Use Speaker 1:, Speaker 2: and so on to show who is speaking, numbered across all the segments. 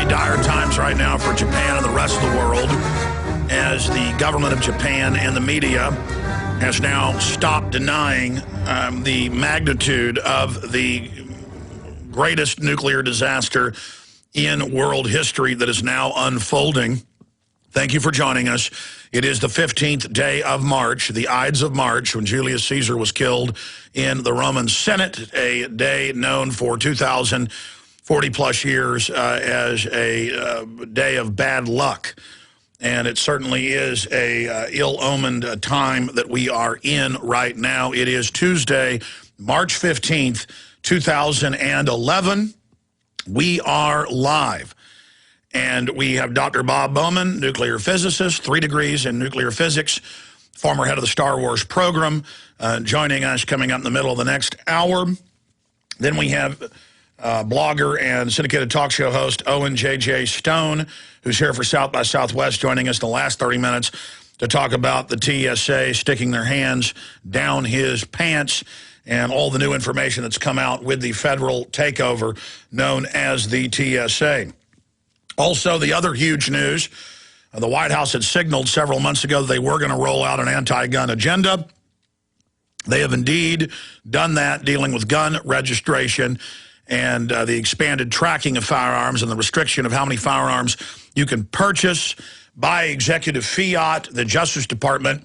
Speaker 1: Very dire times right now for Japan and the rest of the world, as the government of Japan and the media has now stopped denying the magnitude of the greatest nuclear disaster in world history that is now unfolding. Thank you for joining us. It is the 15th day of March, the Ides of March, when Julius Caesar was killed in the Roman Senate, a day known for 2,040-plus years as a day of bad luck. And it certainly is a ill-omened time that we are in right now. It is Tuesday, March 15th, 2011. We are live. And we have Dr. Bob Bowman, nuclear physicist, 3 degrees in nuclear physics, former head of the Star Wars program, joining us coming up in the middle of the next hour. Then we have blogger and syndicated talk show host Owen J.J. Stone, who's here for South by Southwest, joining us in the last 30 minutes to talk about the TSA sticking their hands down his pants and all the new information that's come out with the federal takeover known as the TSA. Also, the other huge news, the White House had signaled several months ago that they were going to roll out an anti-gun agenda. They have indeed done that, dealing with gun registration and the expanded tracking of firearms and the restriction of how many firearms you can purchase by executive fiat. The Justice Department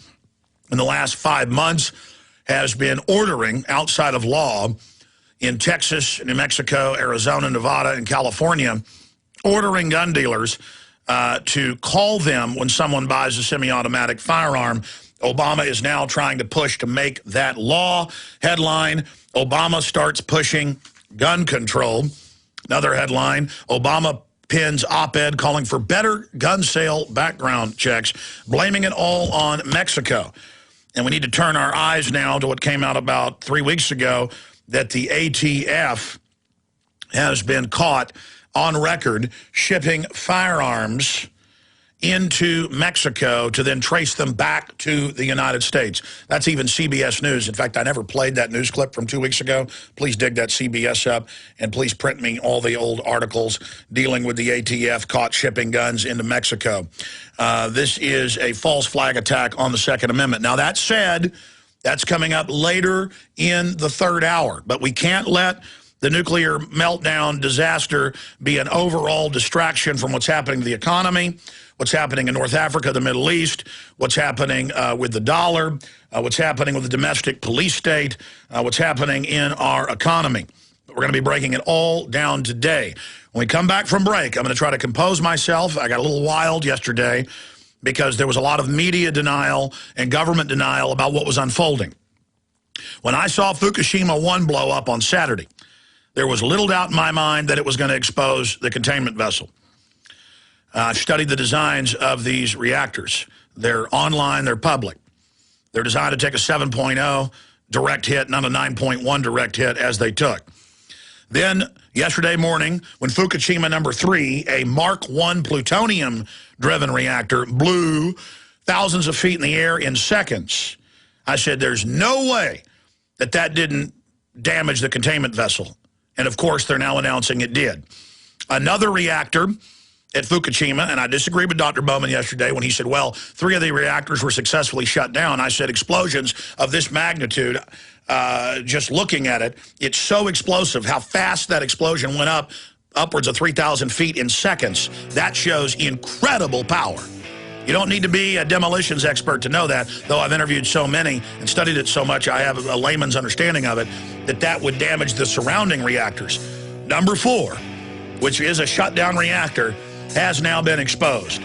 Speaker 1: in the last 5 months has been ordering, outside of law, in Texas, New Mexico, Arizona, Nevada, and California, ordering gun dealers to call them when someone buys a semi-automatic firearm. Obama is now trying to push to make that law. Headline, Obama starts pushing gun control. Another headline, Obama pins op-ed calling for better gun sale background checks, blaming it all on Mexico. And we need to turn our eyes now to what came out about 3 weeks ago, that the ATF has been caught on record shipping firearms into Mexico to then trace them back to the United States. That's even CBS News. In fact, I never played that news clip from 2 weeks ago. Please dig that CBS up, and please print me all the old articles dealing with the ATF caught shipping guns into Mexico. This is a false flag attack on the Second Amendment. Now, that said, that's coming up later in the third hour, but we can't let the nuclear meltdown disaster be an overall distraction from what's happening to the economy, what's happening in North Africa, the Middle East, what's happening with the dollar, what's happening with the domestic police state, what's happening in our economy. We're going to be breaking it all down today. When we come back from break, I'm going to try to compose myself. I got a little wild yesterday because there was a lot of media denial and government denial about what was unfolding. When I saw Fukushima 1 blow up on Saturday, there was little doubt in my mind that it was going to expose the containment vessel. I studied the designs of these reactors. They're online, they're public. They're designed to take a 7.0 direct hit, not a 9.1 direct hit as they took. Then, yesterday morning, when Fukushima number 3, a Mark I plutonium-driven reactor, blew thousands of feet in the air in seconds, I said, there's no way that that didn't damage the containment vessel. And, of course, they're now announcing it did. Another reactor at Fukushima, and I disagreed with Dr. Bowman yesterday when he said, well, 3 of the reactors were successfully shut down. I said explosions of this magnitude, just looking at it, it's so explosive how fast that explosion went up, upwards of 3,000 feet in seconds. That shows incredible power. You don't need to be a demolitions expert to know that, though I've interviewed so many and studied it so much, I have a layman's understanding of it, that would damage the surrounding reactors. Number 4, which is a shutdown reactor, has now been exposed.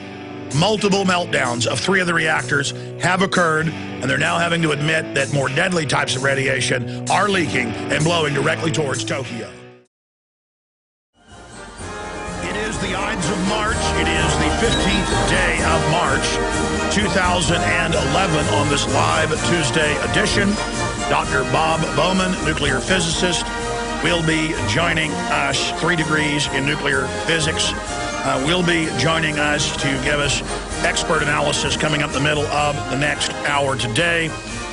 Speaker 1: Multiple meltdowns of 3 of the reactors have occurred, and they're now having to admit that more deadly types of radiation are leaking and blowing directly towards Tokyo. It is the Ides of March. It is the 15th day of March, 2011, on this live Tuesday edition. Dr. Bob Bowman, nuclear physicist, will be joining us, 3 degrees in nuclear physics. Will be joining us to give us expert analysis coming up the middle of the next hour today.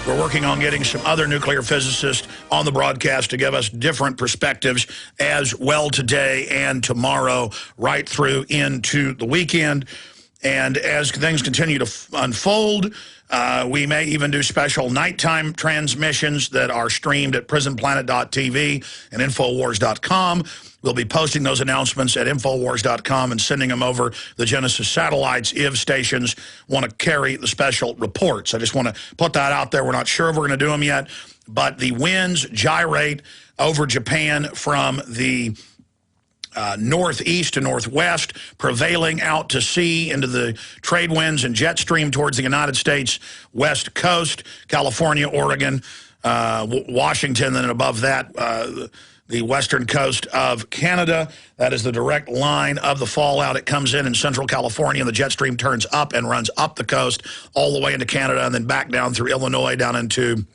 Speaker 1: We're working on getting some other nuclear physicists on the broadcast to give us different perspectives as well today and tomorrow, right through into the weekend. And as things continue to unfold, we may even do special nighttime transmissions that are streamed at prisonplanet.tv and Infowars.com. We'll be posting those announcements at Infowars.com and sending them over the Genesis satellites if stations want to carry the special reports. I just want to put that out there. We're not sure if we're going to do them yet, but the winds gyrate over Japan from the northeast to northwest, prevailing out to sea into the trade winds and jet stream towards the United States west coast, California, Oregon, Washington, and above that, the western coast of Canada. That is the direct line of the fallout. It comes in central California, and the jet stream turns up and runs up the coast all the way into Canada and then back down through Illinois, down into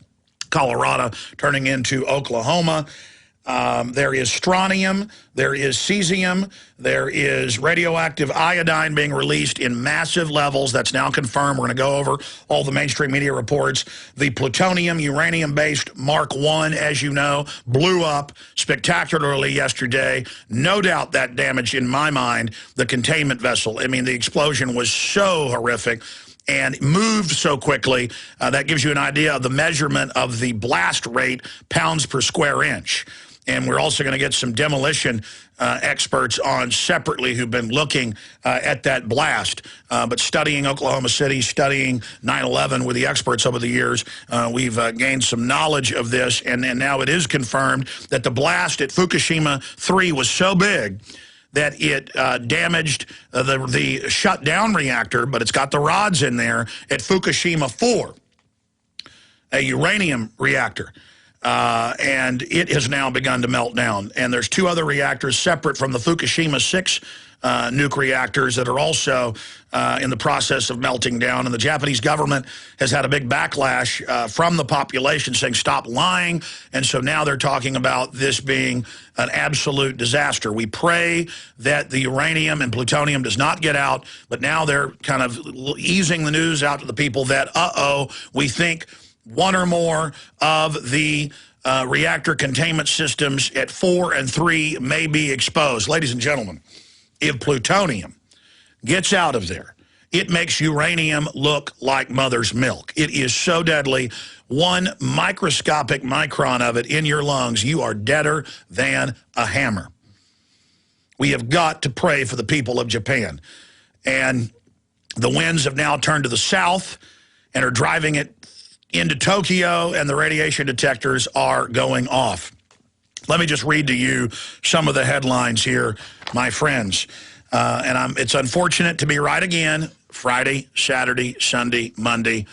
Speaker 1: Colorado, turning into Oklahoma. There is strontium, there is cesium, there is radioactive iodine being released in massive levels. That's now confirmed. We're going to go over all the mainstream media reports. The plutonium, uranium-based Mark I, as you know, blew up spectacularly yesterday. No doubt that damaged, in my mind, the containment vessel. I mean, the explosion was so horrific and moved so quickly. That gives you an idea of the measurement of the blast rate, pounds per square inch. And we're also going to get some demolition experts on separately who've been looking at that blast. But studying Oklahoma City, studying 9/11 with the experts over the years, we've gained some knowledge of this. And now it is confirmed that the blast at Fukushima 3 was so big that it damaged the shut-down reactor, but it's got the rods in there at Fukushima 4, a uranium reactor. And it has now begun to melt down. And there's two other reactors separate from the Fukushima 6 nuke reactors that are also in the process of melting down. And the Japanese government has had a big backlash from the population saying, stop lying. And so now they're talking about this being an absolute disaster. We pray that the uranium and plutonium does not get out, but now they're kind of easing the news out to the people that, we think one or more of the reactor containment systems at 4 and 3 may be exposed. Ladies and gentlemen, if plutonium gets out of there, it makes uranium look like mother's milk. It is so deadly. One microscopic micron of it in your lungs, you are deader than a hammer. We have got to pray for the people of Japan. And the winds have now turned to the south and are driving it into Tokyo, and the radiation detectors are going off. Let me just read to you some of the headlines here, my friends. It's unfortunate to be right again, Friday, Saturday, Sunday, Monday,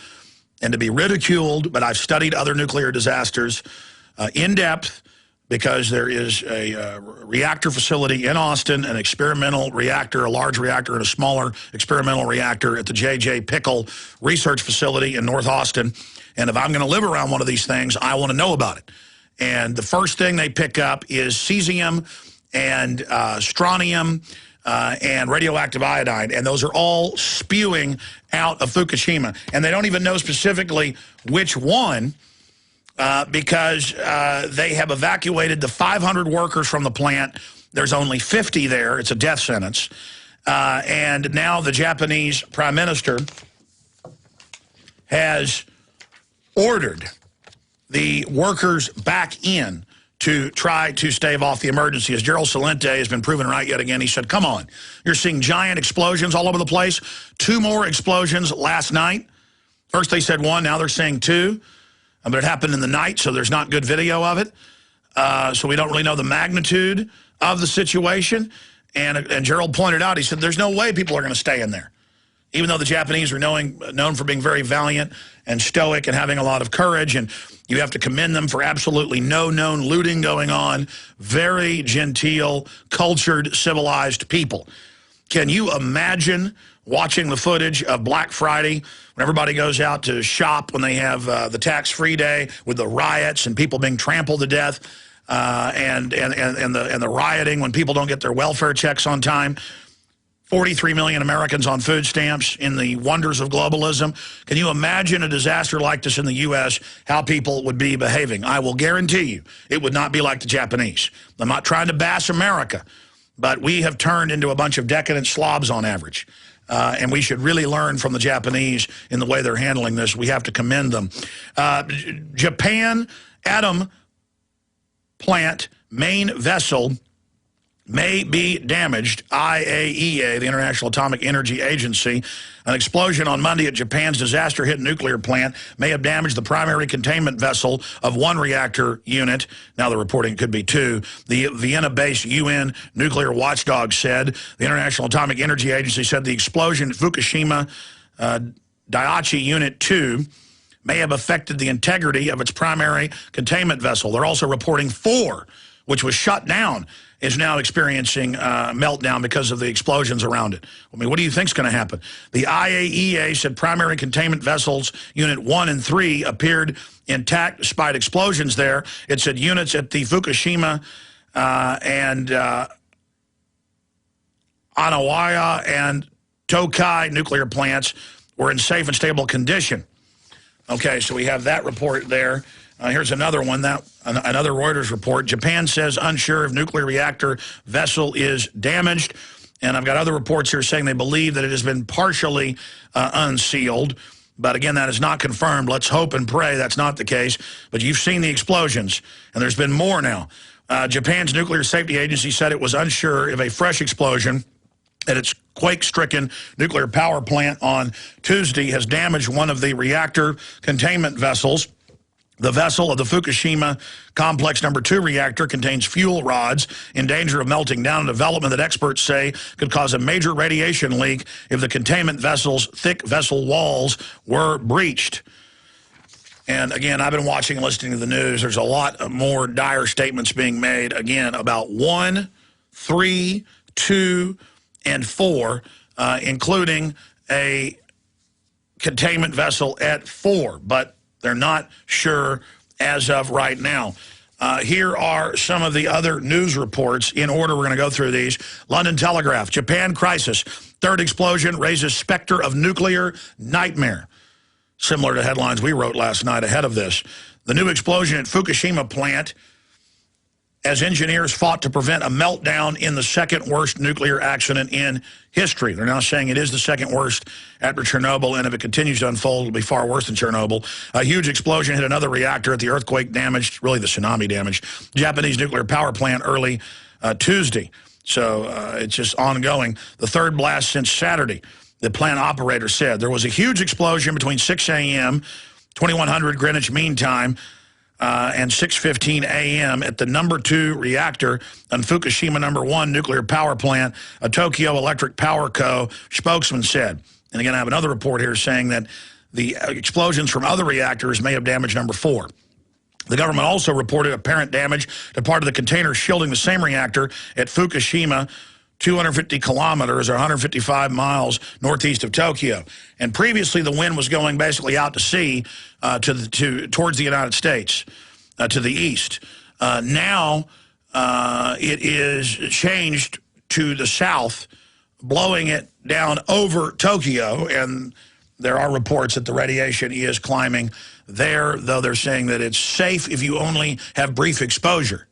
Speaker 1: and to be ridiculed, but I've studied other nuclear disasters in depth because there is a reactor facility in Austin, an experimental reactor, a large reactor, and a smaller experimental reactor at the J.J. Pickle Research Facility in North Austin. And if I'm going to live around one of these things, I want to know about it. And the first thing they pick up is cesium and strontium and radioactive iodine. And those are all spewing out of Fukushima. And they don't even know specifically which one because they have evacuated the 500 workers from the plant. There's only 50 there. It's a death sentence. And now the Japanese Prime Minister has ordered the workers back in to try to stave off the emergency. As Gerald Celente has been proven right yet again, he said, come on, you're seeing giant explosions all over the place. 2 more explosions last night. First they said 1, now they're saying 2. But it happened in the night, so there's not good video of it. So we don't really know the magnitude of the situation. And Gerald pointed out, he said, there's no way people are going to stay in there. Even though the Japanese are known for being very valiant and stoic and having a lot of courage, and you have to commend them for absolutely no known looting going on. Very genteel, cultured, civilized people. Can you imagine watching the footage of Black Friday when everybody goes out to shop when they have the tax-free day with the riots and people being trampled to death and the rioting when people don't get their welfare checks on time? 43 million Americans on food stamps in the wonders of globalism. Can you imagine a disaster like this in the U.S., how people would be behaving? I will guarantee you it would not be like the Japanese. I'm not trying to bash America, but we have turned into a bunch of decadent slobs on average. And we should really learn from the Japanese in the way they're handling this. We have to commend them. Japan atom plant main vessel may be damaged, IAEA, the International Atomic Energy Agency. An explosion on Monday at Japan's disaster-hit nuclear plant may have damaged the primary containment vessel of one reactor unit. Now the reporting could be two. The Vienna-based UN nuclear watchdog said. The International Atomic Energy Agency said the explosion at Fukushima Daiichi Unit 2 may have affected the integrity of its primary containment vessel. They're also reporting 4, which was shut down, is now experiencing meltdown because of the explosions around it. I mean, what do you think is going to happen? The IAEA said primary containment vessels, Unit 1 and 3, appeared intact despite explosions there. It said units at the Fukushima and Anawaya and Tokai nuclear plants were in safe and stable condition. Okay, so we have that report there. Here's another one, another Reuters report. Japan says unsure if nuclear reactor vessel is damaged. And I've got other reports here saying they believe that it has been partially unsealed. But again, that is not confirmed. Let's hope and pray that's not the case. But you've seen the explosions, and there's been more now. Japan's Nuclear Safety Agency said it was unsure if a fresh explosion at its quake-stricken nuclear power plant on Tuesday has damaged one of the reactor containment vessels. The vessel of the Fukushima Complex No. 2 reactor contains fuel rods in danger of melting down, a development that experts say could cause a major radiation leak if the containment vessel's thick vessel walls were breached. And again, I've been watching and listening to the news. There's a lot more dire statements being made, again, about 1, 3, 2, and 4, including a containment vessel at 4. But they're not sure as of right now. Here are some of the other news reports. In order, we're going to go through these. London Telegraph, Japan crisis. Third explosion raises specter of nuclear nightmare. Similar to headlines we wrote last night ahead of this. The new explosion at Fukushima plant as engineers fought to prevent a meltdown in the second worst nuclear accident in history. They're now saying it is the second worst after Chernobyl, and if it continues to unfold, it'll be far worse than Chernobyl. A huge explosion hit another reactor at the earthquake damaged, really the tsunami damaged, Japanese nuclear power plant early Tuesday. So it's just ongoing. The third blast since Saturday, the plant operator said. There was a huge explosion between 6 a.m., 2100 Greenwich Mean Time, and 6:15 a.m. at the No. 2 reactor on Fukushima No. 1 nuclear power plant, a Tokyo Electric Power Co. spokesman said. And again, I have another report here saying that the explosions from other reactors may have damaged No. 4. The government also reported apparent damage to part of the container shielding the same reactor at Fukushima, 250 kilometers or 155 miles northeast of Tokyo. And previously, the wind was going basically out to sea towards the United States, to the east. Now, it is changed to the south, blowing it down over Tokyo. And there are reports that the radiation is climbing there, though they're saying that it's safe if you only have brief exposure,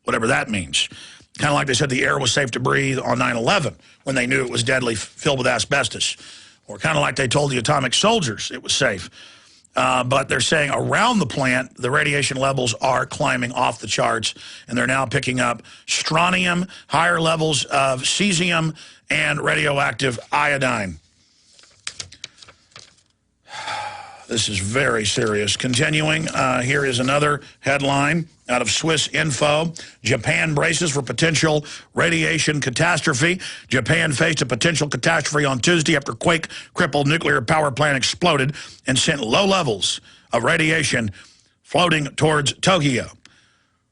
Speaker 1: whatever that means. Kind of like they said the air was safe to breathe on 9/11 when they knew it was deadly, filled with asbestos. Or kind of like they told the atomic soldiers it was safe. But they're saying around the plant, the radiation levels are climbing off the charts, and they're now picking up strontium, higher levels of cesium, and radioactive iodine. This is very serious. Continuing, here is another headline out of Swiss Info. Japan braces for potential radiation catastrophe. Japan faced a potential catastrophe on Tuesday after quake-crippled nuclear power plant exploded and sent low levels of radiation floating towards Tokyo,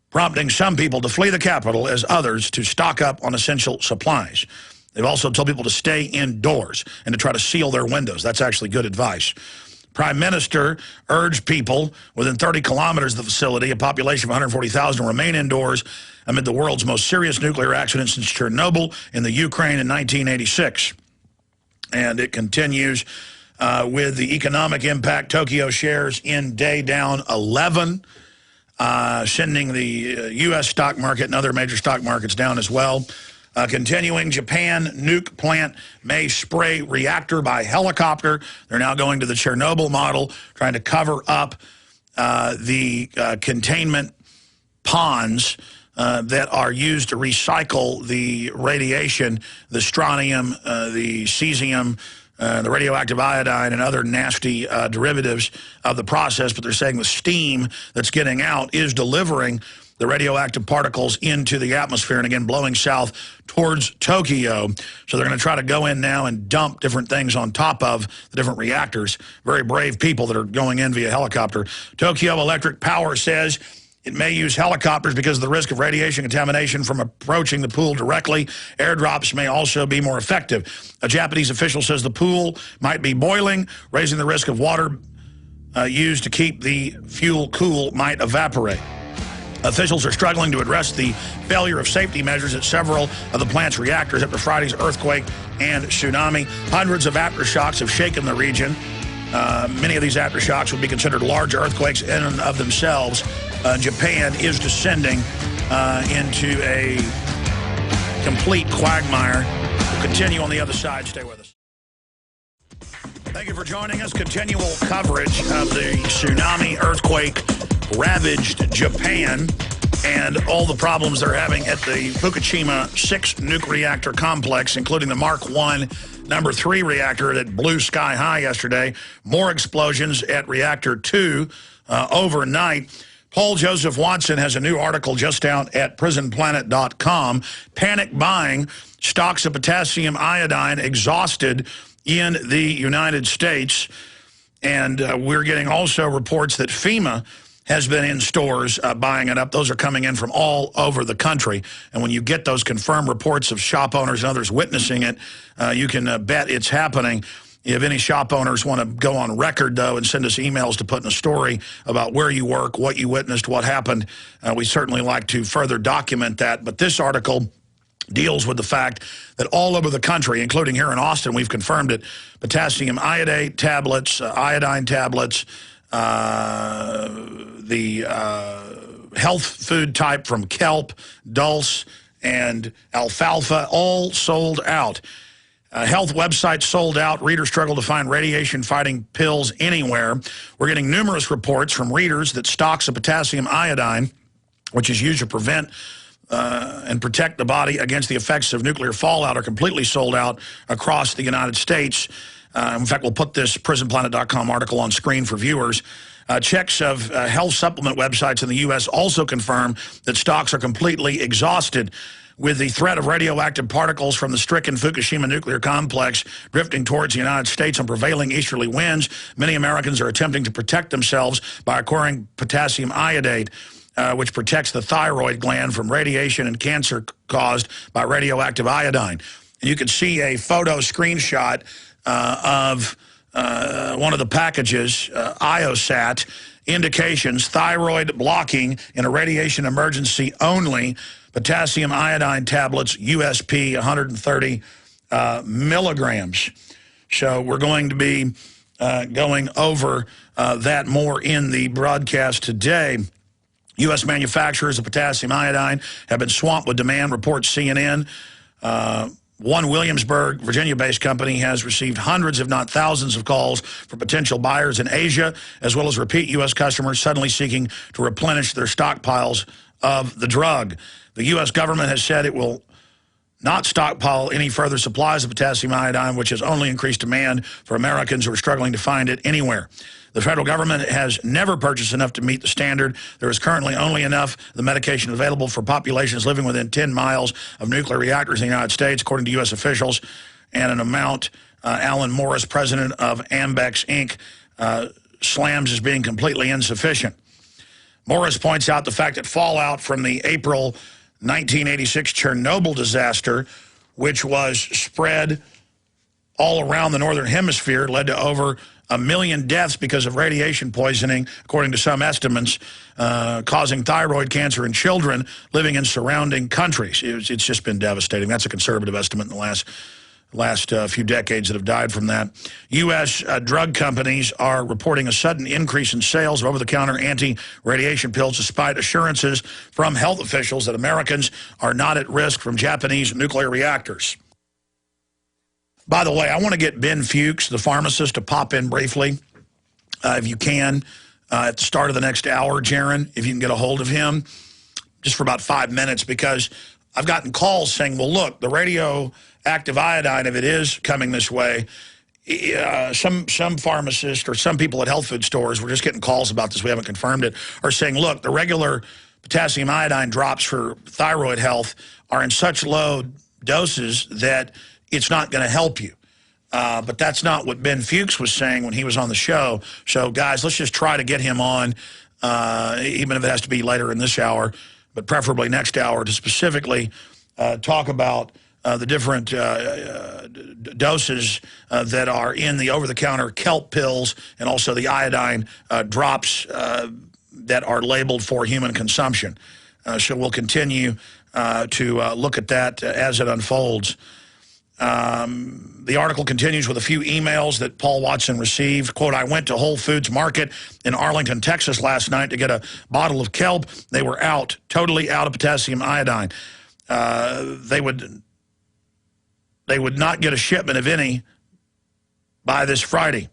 Speaker 1: prompting some people to flee the capital as others to stock up on essential supplies. They've also told people to stay indoors and to try to seal their windows. That's actually good advice. Prime Minister urged people within 30 kilometers of the facility, a population of 140,000, to remain indoors amid the world's most serious nuclear accident since Chernobyl in the Ukraine in 1986. And it continues with the economic impact. Tokyo shares in day down 11, sending the U.S. stock market and other major stock markets down as well. Continuing, Japan nuke plant may spray reactor by helicopter. They're now going to the Chernobyl model, trying to cover up the containment ponds that are used to recycle the radiation, the strontium, the cesium, the radioactive iodine, and other nasty derivatives of the process. But they're saying the steam that's getting out is delivering the radioactive particles into the atmosphere, and again, blowing south towards Tokyo. So they're going to try to go in now and dump different things on top of the different reactors. Very brave people that are going in via helicopter. Tokyo Electric Power says it may use helicopters because of the risk of radiation contamination from approaching the pool directly. Airdrops may also be more effective. A Japanese official says the pool might be boiling, raising the risk of water used to keep the fuel cool might evaporate. Officials are struggling to address the failure of safety measures at several of the plant's reactors after Friday's earthquake and tsunami. Hundreds of aftershocks have shaken the region. Many of these aftershocks would be considered large earthquakes in and of themselves. Japan is descending into a complete quagmire. We'll continue on the other side. Stay with us. Thank you for joining us. Continual coverage of the tsunami earthquake ravaged Japan and all the problems they're having at the Fukushima 6 nuke reactor complex, including the Mark I number 3 reactor that blew sky high yesterday. More explosions at reactor 2 overnight. Paul Joseph Watson has a new article just out at prisonplanet.com. Panic buying, stocks of potassium iodine exhausted in the United States. And we're getting also reports that FEMA has been in stores buying it up. Those are coming in from all over the country. And when you get those confirmed reports of shop owners and others witnessing it, you can bet it's happening. If any shop owners want to go on record, though, and send us emails to put in a story about where you work, what you witnessed, what happened, we certainly like to further document that. But this article deals with the fact that all over the country, including here in Austin, we've confirmed it, potassium iodate tablets, iodine tablets, the health food type from kelp, dulse, and alfalfa, all sold out. Health websites sold out. Readers struggle to find radiation-fighting pills anywhere. We're getting numerous reports from readers that stocks of potassium iodine, which is used to prevent and protect the body against the effects of nuclear fallout, are completely sold out across the United States. In fact, we'll put this prisonplanet.com article on screen for viewers. Checks of health supplement websites in the U.S. also confirm that stocks are completely exhausted. With the threat of radioactive particles from the stricken Fukushima nuclear complex drifting towards the United States on prevailing easterly winds, many Americans are attempting to protect themselves by acquiring potassium iodate, which protects the thyroid gland from radiation and cancer caused by radioactive iodine. And you can see a photo screenshot of one of the packages, IOSAT, indications thyroid blocking in a radiation emergency only, potassium iodine tablets, USP 130 milligrams. So we're going to be going over that more in the broadcast today. U.S. manufacturers of potassium iodine have been swamped with demand, reports CNN. One Williamsburg, Virginia-based company has received hundreds, if not thousands, of calls from potential buyers in Asia, as well as repeat U.S. customers suddenly seeking to replenish their stockpiles of the drug. The U.S. government has said it will not stockpile any further supplies of potassium iodine, which has only increased demand for Americans who are struggling to find it anywhere. The federal government has never purchased enough to meet the standard. There is currently only enough of the medication available for populations living within 10 miles of nuclear reactors in the United States, according to U.S. officials, and an amount Alan Morris, president of Ambex, Inc., slams as being completely insufficient. Morris points out the fact that fallout from the April 1986 Chernobyl disaster, which was spread all around the northern hemisphere, led to over 1 million deaths because of radiation poisoning, according to some estimates, causing thyroid cancer in children living in surrounding countries. It's just been devastating. That's a conservative estimate in the last few decades that have died from that. U.S. Drug companies are reporting a sudden increase in sales of over-the-counter anti-radiation pills despite assurances from health officials that Americans are not at risk from Japanese nuclear reactors. By the way, I want to get Ben Fuchs, the pharmacist, to pop in briefly, if you can, at the start of the next hour, Jaron, if you can get a hold of him, just for about 5 minutes, because I've gotten calls saying, well, look, the radioactive iodine, if it is coming this way, some pharmacists or some people at health food stores, we're just getting calls about this, we haven't confirmed it, are saying, look, the regular potassium iodine drops for thyroid health are in such low doses that it's not going to help you. But that's not what Ben Fuchs was saying when he was on the show. So, guys, let's just try to get him on, even if it has to be later in this hour, but preferably next hour, to specifically talk about the different doses that are in the over-the-counter kelp pills and also the iodine drops that are labeled for human consumption. So we'll continue to look at that as it unfolds. The article continues with a few emails that Paul Watson received. Quote, I went to Whole Foods Market in Arlington, Texas last night to get a bottle of kelp. They were out, totally out of potassium iodine. They would not get a shipment of any by this Friday.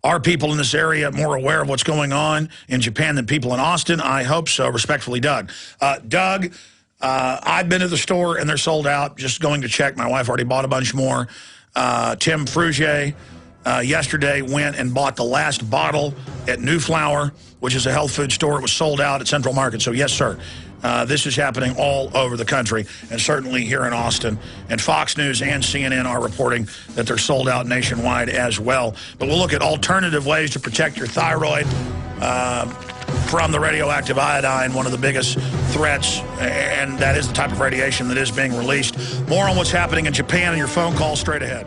Speaker 1: Are people in this area more aware of what's going on in Japan than people in Austin? I hope so. Respectfully, Doug. Doug, I've been to the store and they're sold out. Just going to check. My wife already bought a bunch more. Tim Frugier yesterday went and bought the last bottle at New Flower, which is a health food store. It was sold out at Central Market. So, yes, sir. This is happening all over the country, and certainly here in Austin. And Fox News and CNN are reporting that they're sold out nationwide as well. But we'll look at alternative ways to protect your thyroid from the radioactive iodine, one of the biggest threats, and that is the type of radiation that is being released. More on what's happening in Japan and your phone call straight ahead.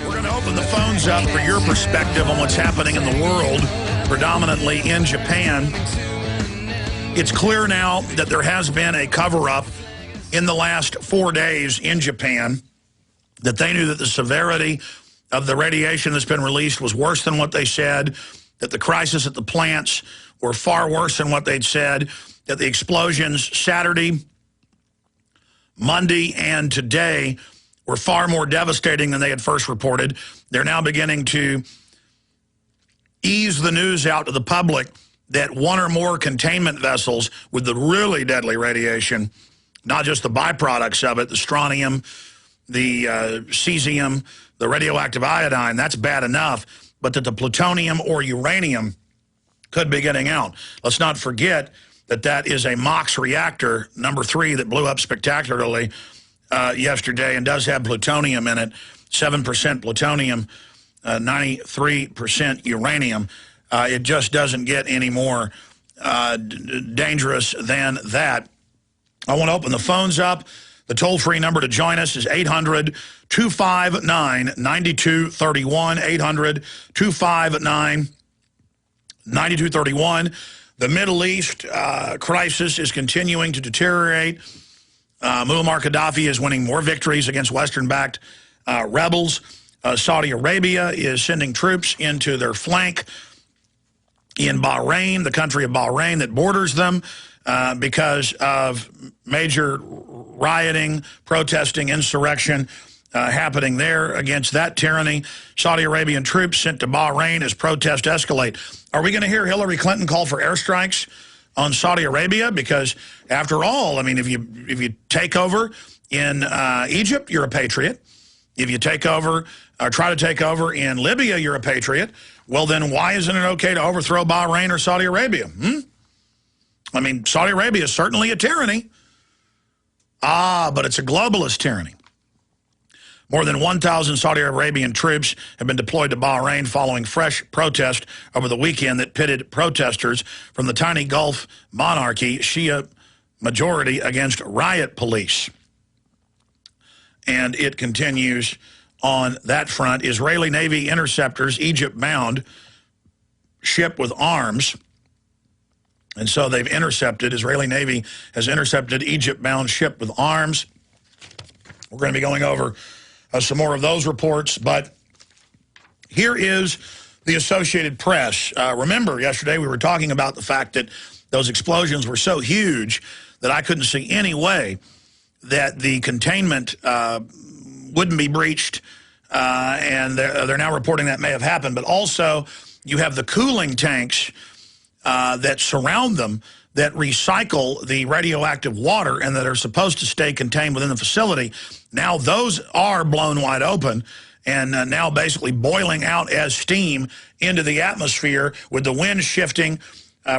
Speaker 1: We're going to open the phones up for your perspective on what's happening in the world, predominantly in Japan. It's clear now that there has been a cover-up in the last 4 days in Japan, that they knew that the severity of the radiation that's been released was worse than what they said, that the crisis at the plants were far worse than what they'd said, that the explosions Saturday, Monday, and today were far more devastating than they had first reported. They're now beginning to ease the news out to the public that one or more containment vessels with the really deadly radiation, not just the byproducts of it, the strontium, the cesium, the radioactive iodine, that's bad enough, but that the plutonium or uranium could be getting out. Let's not forget that that is a MOX reactor, number 3, that blew up spectacularly yesterday and does have plutonium in it, 7% plutonium, 93% uranium. It just doesn't get any more dangerous than that. I want to open the phones up. The toll-free number to join us is 800-259-9231, 800-259-9231. The Middle East crisis is continuing to deteriorate. Muammar Gaddafi is winning more victories against Western-backed rebels. Saudi Arabia is sending troops into their flank in Bahrain, the country of Bahrain that borders them, because of major rioting, protesting, insurrection happening there against that tyranny. Saudi Arabian troops sent to Bahrain as protests escalate. Are we going to hear Hillary Clinton call for airstrikes on Saudi Arabia? Because after all, I mean, if you take over in Egypt, you're a patriot. If you take over or try to take over in Libya, you're a patriot. Well, then why isn't it okay to overthrow Bahrain or Saudi Arabia? I mean, Saudi Arabia is certainly a tyranny. But it's a globalist tyranny. More than 1,000 Saudi Arabian troops have been deployed to Bahrain following fresh protest over the weekend that pitted protesters from the tiny Gulf monarchy Shia majority against riot police. and it continues on that front. Israeli Navy interceptors, Egypt-bound ship with arms. And so they've intercepted, Israeli Navy has intercepted Egypt-bound ship with arms. We're going to be going over some more of those reports, but here is the Associated Press. Remember, yesterday we were talking about the fact that those explosions were so huge that I couldn't see any way that the containment wouldn't be breached, and they're now reporting that may have happened. But also, you have the cooling tanks that surround them that recycle the radioactive water and that are supposed to stay contained within the facility. Now those are blown wide open and now basically boiling out as steam into the atmosphere, with the wind shifting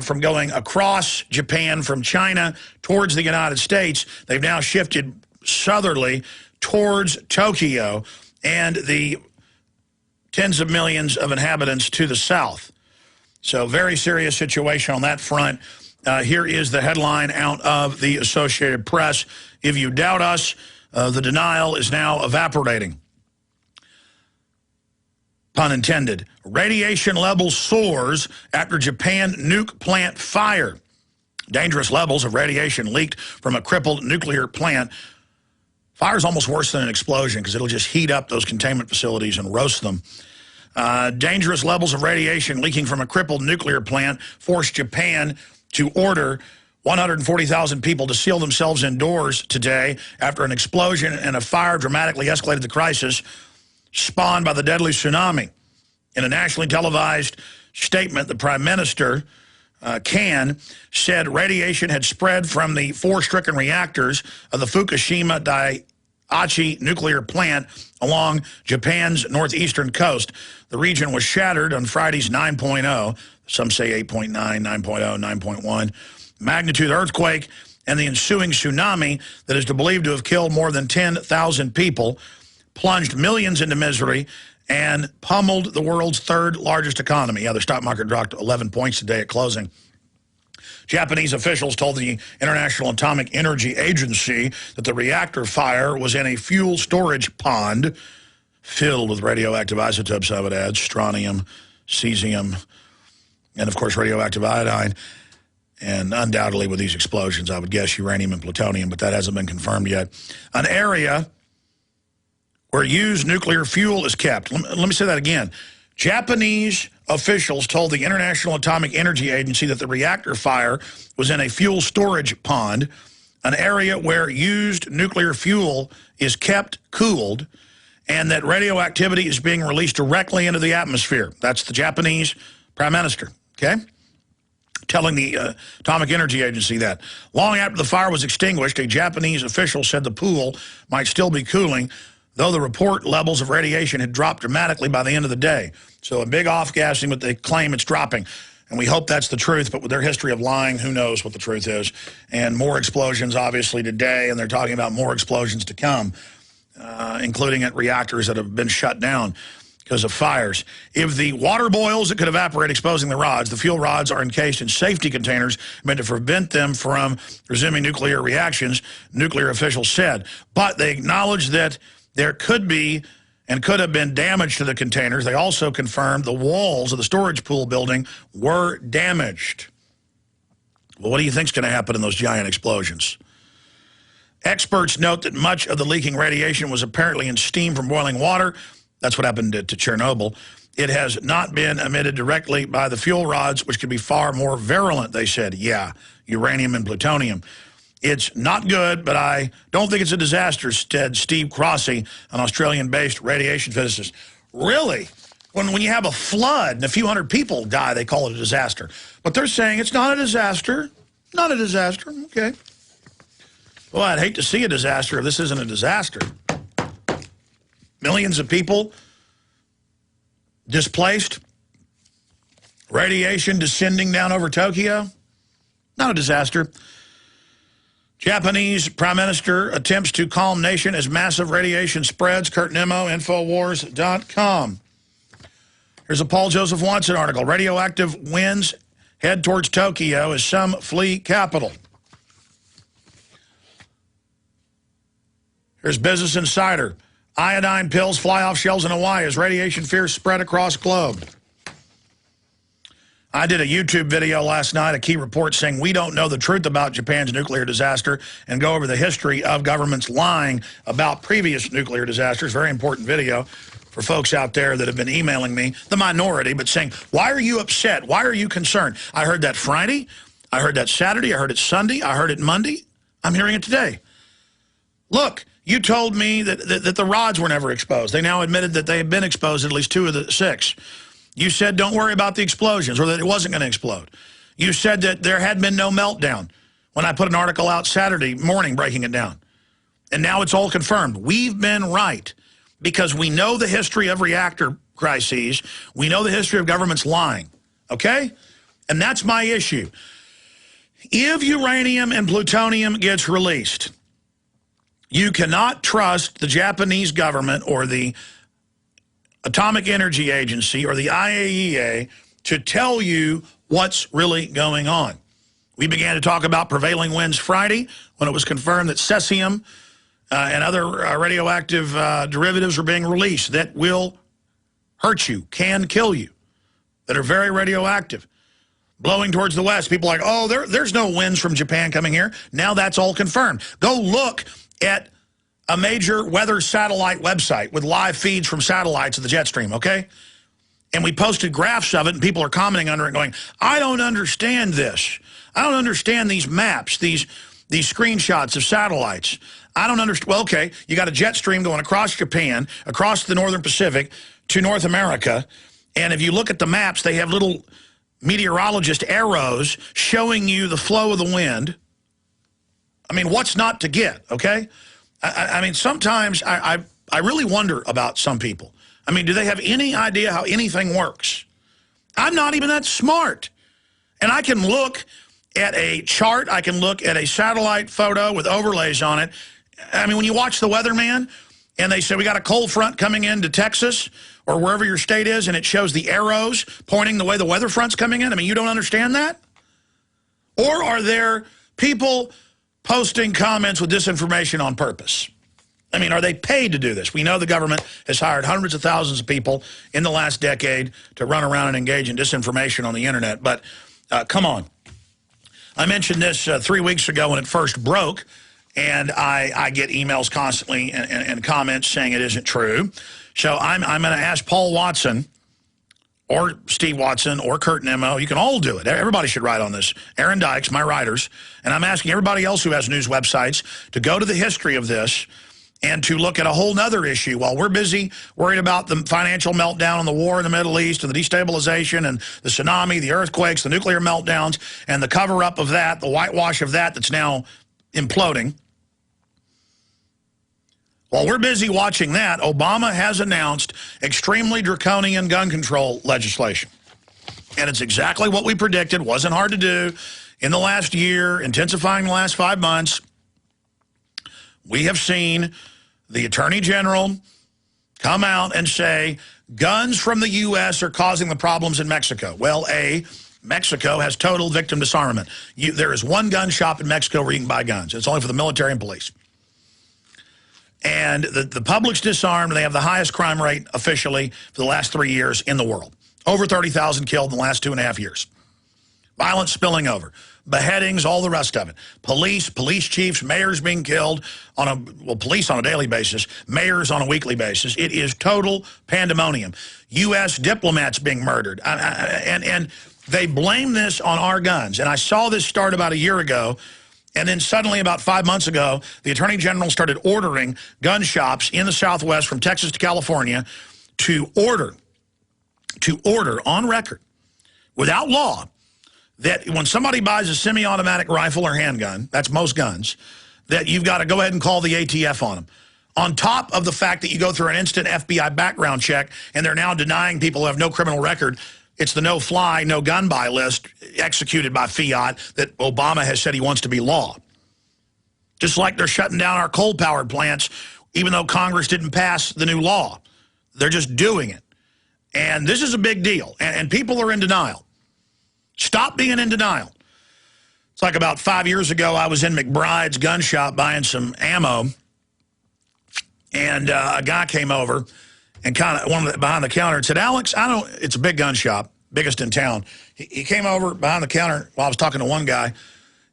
Speaker 1: from going across Japan from China towards the United States. They've now shifted southerly towards Tokyo and the tens of millions of inhabitants to the south. So very serious situation on that front. Here is the headline out of the Associated Press. If you doubt us, the denial is now evaporating. Pun intended. Radiation level soars after Japan nuke plant fire. Dangerous levels of radiation leaked from a crippled nuclear plant. Fire is almost worse than an explosion because it'll just heat up those containment facilities and roast them. Dangerous levels of radiation leaking from a crippled nuclear plant forced Japan to order 140,000 people to seal themselves indoors today after an explosion and a fire dramatically escalated the crisis spawned by the deadly tsunami. In a nationally televised statement, the Prime Minister, Kan, said radiation had spread from the 4 stricken reactors of the Fukushima Daiichi nuclear plant along Japan's northeastern coast. The region was shattered on Friday's 9.0, some say 8.9, 9.0, 9.1, magnitude earthquake, and the ensuing tsunami that is believed to have killed more than 10,000 people, plunged millions into misery, and pummeled the world's 3rd largest economy. Yeah, the stock market dropped 11 points today at closing. Japanese officials told the International Atomic Energy Agency that the reactor fire was in a fuel storage pond filled with radioactive isotopes, I would add, strontium, cesium, and, of course, radioactive iodine. And undoubtedly with these explosions, I would guess uranium and plutonium, but that hasn't been confirmed yet. An area where used nuclear fuel is kept. Let me say that again. Japanese officials told the International Atomic Energy Agency that the reactor fire was in a fuel storage pond, an area where used nuclear fuel is kept cooled, and that radioactivity is being released directly into the atmosphere. That's the Japanese Prime Minister, okay? Telling the Atomic Energy Agency that. Long after the fire was extinguished, a Japanese official said the pool might still be cooling, though the report levels of radiation had dropped dramatically by the end of the day. So a big off-gassing, but they claim it's dropping. And we hope that's the truth, but with their history of lying, who knows what the truth is. And more explosions, obviously, today, and they're talking about more explosions to come, including at reactors that have been shut down because of fires. If the water boils, it could evaporate, exposing the rods. The fuel rods are encased in safety containers meant to prevent them from resuming nuclear reactions, nuclear officials said. But they acknowledged that there could be and could have been damage to the containers. They also confirmed the walls of the storage pool building were damaged. Well, what do you think is going to happen in those giant explosions? Experts note that much of the leaking radiation was apparently in steam from boiling water. That's what happened to Chernobyl. It has not been emitted directly by the fuel rods, which could be far more virulent, they said. Yeah, uranium and plutonium. It's not good, but I don't think it's a disaster, said Steve Crossy, an Australian-based radiation physicist. Really? When you have a flood and a few hundred people die, they call it a disaster. But they're saying it's not a disaster. Not a disaster. Okay. Well, I'd hate to see a disaster if this isn't a disaster. Millions of people displaced. Radiation descending down over Tokyo. Not a disaster. Japanese Prime Minister attempts to calm nation as massive radiation spreads. Kurt Nimmo, Infowars.com. Here's a Paul Joseph Watson article. Radioactive winds head towards Tokyo as some flee capital. There's Business Insider. Iodine pills fly off shelves in Hawaii as radiation fears spread across globe. I did a YouTube video last night, a key report saying we don't know the truth about Japan's nuclear disaster, and go over the history of governments lying about previous nuclear disasters. Very important video for folks out there that have been emailing me, the minority, but saying, why are you upset? Why are you concerned? I heard that Friday. I heard that Saturday. I heard it Sunday. I heard it Monday. I'm hearing it today. Look, you told me that the rods were never exposed. They now admitted that they had been exposed at least 2 of the 6. You said don't worry about the explosions, or that it wasn't going to explode. You said that there had been no meltdown when I put an article out Saturday morning breaking it down. And now it's all confirmed. We've been right because we know the history of reactor crises. We know the history of governments lying, okay? And that's my issue. If uranium and plutonium gets released, you cannot trust the Japanese government or the Atomic Energy Agency or the IAEA to tell you what's really going on. We began to talk about prevailing winds Friday when it was confirmed that cesium and other radioactive derivatives were being released that will hurt you, can kill you, that are very radioactive. Blowing towards the west, people are like, oh, there's no winds from Japan coming here. Now that's all confirmed. Go look at a major weather satellite website with live feeds from satellites of the jet stream, okay? And we posted graphs of it, and people are commenting under it going, I don't understand this. I don't understand these maps, these screenshots of satellites. I don't understand. Well, okay, you got a jet stream going across Japan, across the northern Pacific to North America, and if you look at the maps, they have little meteorologist arrows showing you the flow of the wind. I mean, what's not to get, okay? I mean, sometimes I really wonder about some people. I mean, do they have any idea how anything works? I'm not even that smart. And I can look at a chart. I can look at a satellite photo with overlays on it. I mean, when you watch The Weatherman and they say we got a cold front coming into Texas or wherever your state is, and it shows the arrows pointing the way the weather front's coming in. I mean, you don't understand that? Or are there people posting comments with disinformation on purpose? I mean, are they paid to do this? We know the government has hired hundreds of thousands of people in the last decade to run around and engage in disinformation on the internet, but come on. I mentioned this 3 weeks ago when it first broke, and I get emails constantly and comments saying it isn't true. So I'm going to ask Paul Watson or Steve Watson or Kurt Nimmo. You can all do it. Everybody should write on this. Aaron Dykes, my writers. And I'm asking everybody else who has news websites to go to the history of this and to look at a whole nother issue. While we're busy worried about the financial meltdown and the war in the Middle East and the destabilization and the tsunami, the earthquakes, the nuclear meltdowns, and the cover-up of that, the whitewash of that that's now imploding. While we're busy watching that, Obama has announced extremely draconian gun control legislation. And it's exactly what we predicted. Wasn't hard to do in the last year, intensifying the last 5 months. We have seen the Attorney General come out and say guns from the U.S. are causing the problems in Mexico. Well, Mexico has total victim disarmament. There is one gun shop in Mexico where you can buy guns. It's only for the military and police. And the public's disarmed, and they have the highest crime rate officially for the last 3 years in the world. Over 30,000 killed in the last 2.5 years. Violence spilling over. Beheadings, all the rest of it. Police chiefs, mayors being killed police on a daily basis, mayors on a weekly basis. It is total pandemonium. U.S. diplomats being murdered. And they blame this on our guns. And I saw this start about a year ago. And then suddenly, about 5 months ago, the Attorney General started ordering gun shops in the Southwest from Texas to California to order on record, without law, that when somebody buys a semi-automatic rifle or handgun, that's most guns, that you've got to go ahead and call the ATF on them. On top of the fact that you go through an instant FBI background check, and they're now denying people who have no criminal record. It's the no-fly, no-gun-buy list executed by Fiat that Obama has said he wants to be law. Just like they're shutting down our coal-powered plants, even though Congress didn't pass the new law. They're just doing it. And this is a big deal, and people are in denial. Stop being in denial. It's like about 5 years ago, I was in McBride's gun shop buying some ammo, And a guy came over and kind of one behind the counter and said, Alex, it's a big gun shop, biggest in town. He came over behind the counter while I was talking to one guy,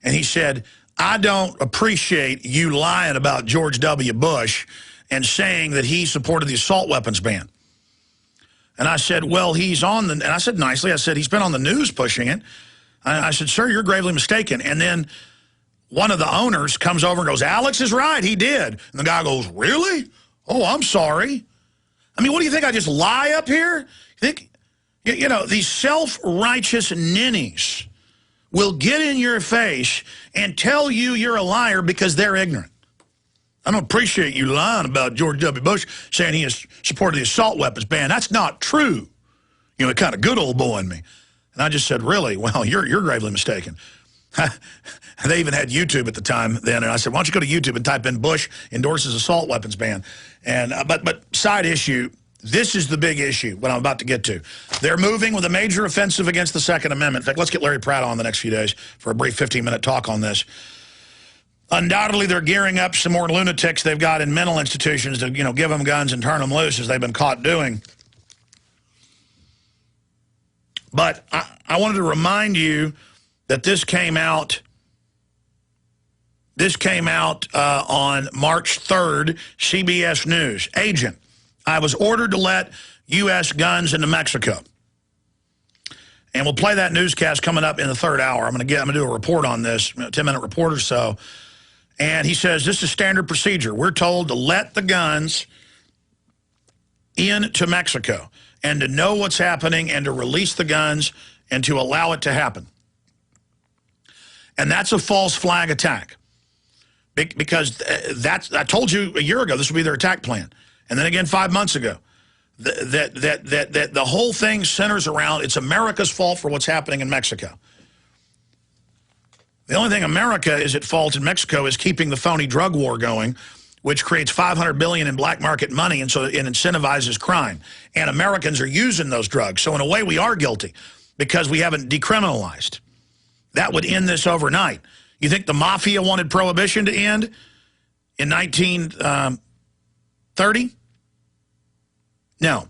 Speaker 1: and he said, I don't appreciate you lying about George W. Bush and saying that he supported the assault weapons ban. And I said, well, and I said nicely, I said, he's been on the news pushing it. I said, sir, you're gravely mistaken. And then one of the owners comes over and goes, Alex is right, he did. And the guy goes, really? Oh, I'm sorry. I mean, what do you think, I just lie up here? You think, you know, these self-righteous ninnies will get in your face and tell you you're a liar because they're ignorant. I don't appreciate you lying about George W. Bush saying he has supported the assault weapons ban. That's not true. You know, it kind of good old boy in me. And I just said, really? Well, you're gravely mistaken. They even had YouTube at the time then, and I said, why don't you go to YouTube and type in Bush endorses assault weapons ban? And but side issue, this is the big issue, what I'm about to get to. They're moving with a major offensive against the Second Amendment. In fact, let's get Larry Pratt on the next few days for a brief 15-minute talk on this. Undoubtedly, they're gearing up some more lunatics they've got in mental institutions to, you know, give them guns and turn them loose, as they've been caught doing. But I wanted to remind you that this came out on March 3rd, CBS News. Agent, I was ordered to let U.S. guns into Mexico. And we'll play that newscast coming up in the third hour. I'm going to do a report on this, a 10-minute report or so. And he says, this is standard procedure. We're told to let the guns into Mexico and to know what's happening and to release the guns and to allow it to happen. And that's a false flag attack. Because I told you a year ago this would be their attack plan. And then again 5 months ago. That the whole thing centers around it's America's fault for what's happening in Mexico. The only thing America is at fault in Mexico is keeping the phony drug war going, which creates $500 billion in black market money, and so it incentivizes crime. And Americans are using those drugs. So in a way, we are guilty because we haven't decriminalized. That would end this overnight. You think the mafia wanted prohibition to end in 1930? No.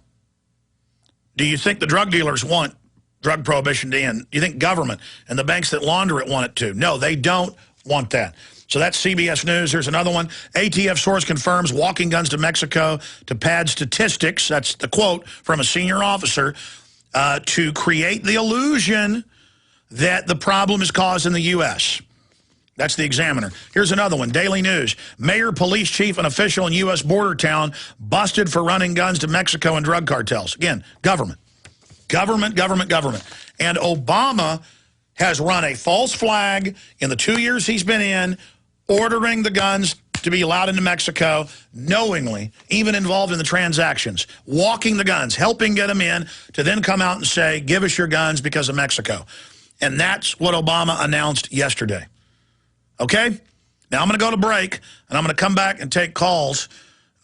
Speaker 1: Do you think the drug dealers want drug prohibition to end? Do you think government and the banks that launder it want it to? No, they don't want that. So that's CBS News. Here's another one. ATF source confirms walking guns to Mexico to pad statistics. That's the quote from a senior officer to create the illusion that the problem is caused in the U.S. That's the Examiner. Here's another one. Daily News. Mayor, police chief, and official in U.S. border town busted for running guns to Mexico and drug cartels. Again, government. Government, government, government. And Obama has run a false flag in the 2 years he's been in, ordering the guns to be allowed into Mexico, knowingly, even involved in the transactions, walking the guns, helping get them in, to then come out and say, give us your guns because of Mexico. And that's what Obama announced yesterday. Okay? Now I'm going to go to break, and I'm going to come back and take calls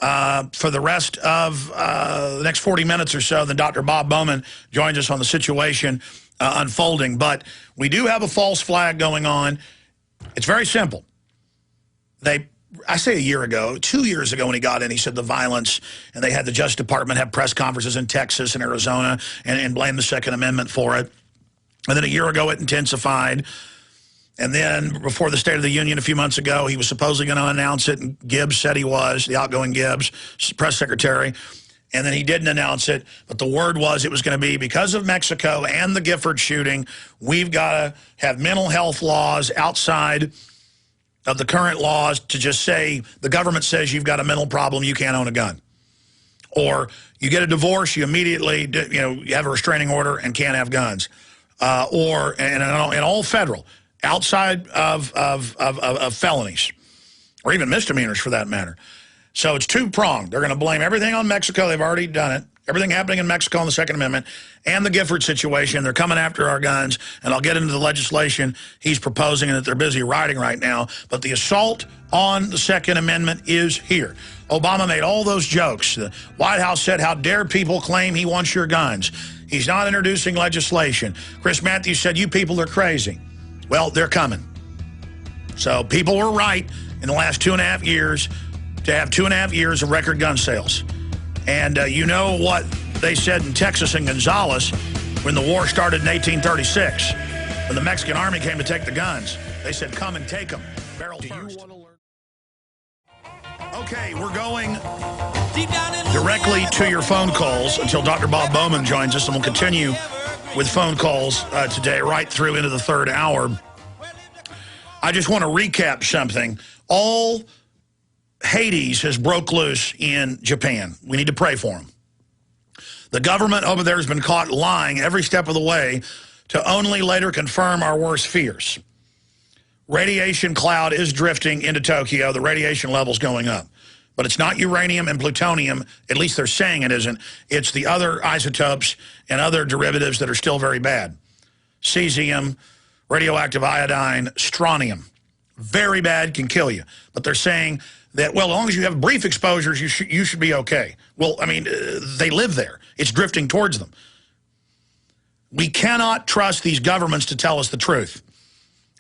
Speaker 1: for the rest of the next 40 minutes or so. Then Dr. Bob Bowman joins us on the situation unfolding. But we do have a false flag going on. It's very simple. I say a year ago, 2 years ago when he got in, he said the violence, and they had the Justice Department have press conferences in Texas and Arizona and blame the Second Amendment for it. And then a year ago it intensified. And then before the State of the Union a few months ago, he was supposedly going to announce it, and Gibbs said he was, the outgoing Gibbs, press secretary. And then he didn't announce it, but the word was it was going to be because of Mexico and the Gifford shooting, we've got to have mental health laws outside of the current laws to just say, the government says you've got a mental problem, you can't own a gun. Or you get a divorce, you immediately, you have a restraining order and can't have guns. And all federal, outside of felonies, or even misdemeanors for that matter. So it's two-pronged. They're going to blame everything on Mexico. They've already done it. Everything happening in Mexico on the Second Amendment and the Gifford situation. They're coming after our guns, and I'll get into the legislation he's proposing and that they're busy writing right now. But the assault on the Second Amendment is here. Obama made all those jokes. The White House said, how dare people claim he wants your guns? He's not introducing legislation. Chris Matthews said, you people are crazy. Well, they're coming. So people were right in the last 2.5 years to have 2.5 years of record gun sales. And you know what they said in Texas and Gonzales when the war started in 1836, when the Mexican army came to take the guns. They said, come and take them, barrel first. Okay, we're going directly to your phone calls until Dr. Bob Bowman joins us, and we'll continue with phone calls today right through into the third hour. I just want to recap something. All Hades has broke loose in Japan. We need to pray for them. The government over there has been caught lying every step of the way to only later confirm our worst fears. Radiation cloud is drifting into Tokyo. The radiation level's going up. But it's not uranium and plutonium, at least they're saying it isn't. It's the other isotopes and other derivatives that are still very bad. Cesium, radioactive iodine, strontium. Very bad, can kill you. But they're saying that, well, as long as you have brief exposures, you should be okay. Well, I mean, they live there. It's drifting towards them. We cannot trust these governments to tell us the truth.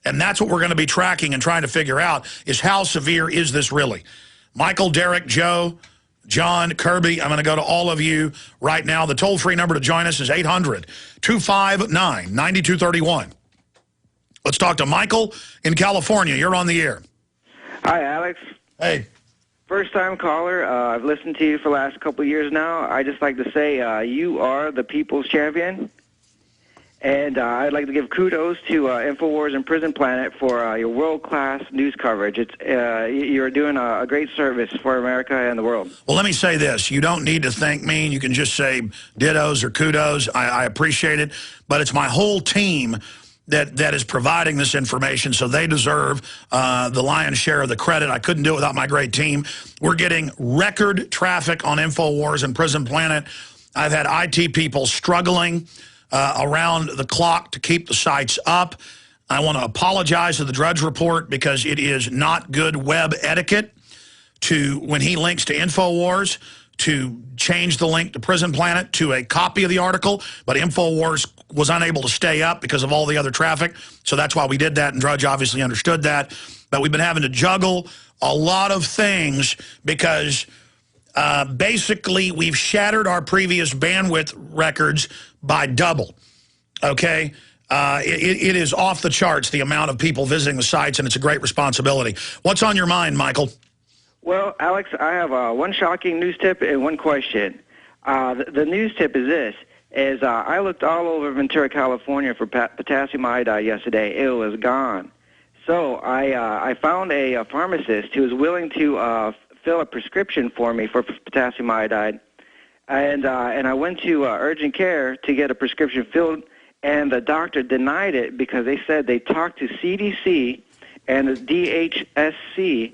Speaker 1: And that's what we're going to be tracking and trying to figure out is how severe is this really? Michael, Derek, Joe, John, Kirby, I'm going to go to all of you right now. The toll-free number to join us is 800-259-9231. Let's talk to Michael in California. You're on the air.
Speaker 2: Hi, Alex.
Speaker 1: Hey.
Speaker 2: First-time caller. I've listened to you for the last couple of years now. I just like to say you are the people's champion. And I'd like to give kudos to InfoWars and Prison Planet for your world-class news coverage. You're doing a great service for America and the world.
Speaker 1: Well, let me say this. You don't need to thank me. You can just say dittos or kudos. I appreciate it. But it's my whole team that is providing this information, so they deserve the lion's share of the credit. I couldn't do it without my great team. We're getting record traffic on InfoWars and Prison Planet. I've had IT people struggling around the clock to keep the sites up. I want to apologize to the Drudge Report because it is not good web etiquette to, when he links to InfoWars, to change the link to Prison Planet to a copy of the article, but InfoWars was unable to stay up because of all the other traffic, so that's why we did that, and Drudge obviously understood that. But we've been having to juggle a lot of things because basically we've shattered our previous bandwidth records by double, okay? It is off the charts, the amount of people visiting the sites, and it's a great responsibility. What's on your mind, Michael?
Speaker 2: Well, Alex, I have one shocking news tip and one question. The news tip is this. I looked all over Ventura, California for potassium iodide yesterday. It was gone. So I found a pharmacist who was willing to fill a prescription for me for potassium iodide. And I went to urgent care to get a prescription filled, and the doctor denied it because they said they talked to CDC and the DHSC,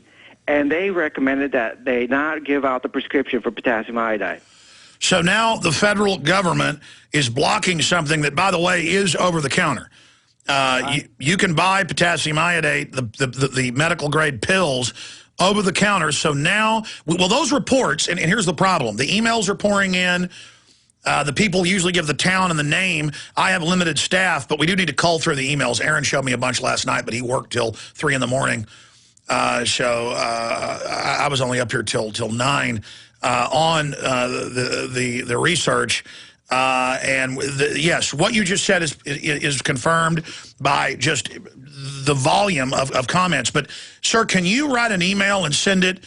Speaker 2: and they recommended that they not give out the prescription for potassium iodide.
Speaker 1: So now the federal government is blocking something that, by the way, is over-the-counter. You can buy potassium iodate, the medical-grade pills, over the counter. So now, well, those reports, and here's the problem. The emails are pouring in. The people usually give the town and the name. I have limited staff, but we do need to cull through the emails. Aaron showed me a bunch last night, but he worked till 3 in the morning. So I was only up here till 9 on the research. Yes, what you just said is confirmed by just the volume of comments. But, sir, can you write an email and send it?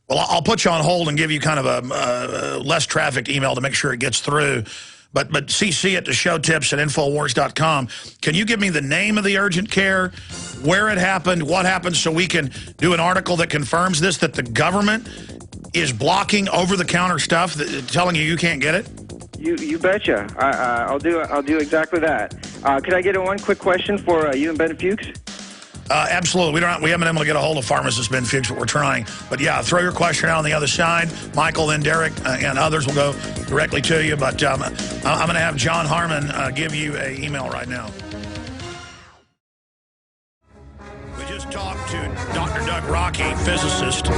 Speaker 1: Well, I'll put you on hold and give you kind of a less trafficked email to make sure it gets through. But CC it to showtips@infowars.com. Can you give me the name of the urgent care, where it happened, what happened, so we can do an article that confirms this, that the government is blocking over-the-counter stuff, telling you can't get it?
Speaker 2: You betcha. I'll do exactly that. Could I get in one quick question for you and Ben Fuchs?
Speaker 1: Absolutely. We haven't been able to get a hold of pharmacist Ben Fuchs, but we're trying. But yeah, throw your question out on the other side. Michael, then Derek, and others will go directly to you. But I'm going to have John Harmon give you an email right now. We just talked to Dr. Doug Rocky, physicist,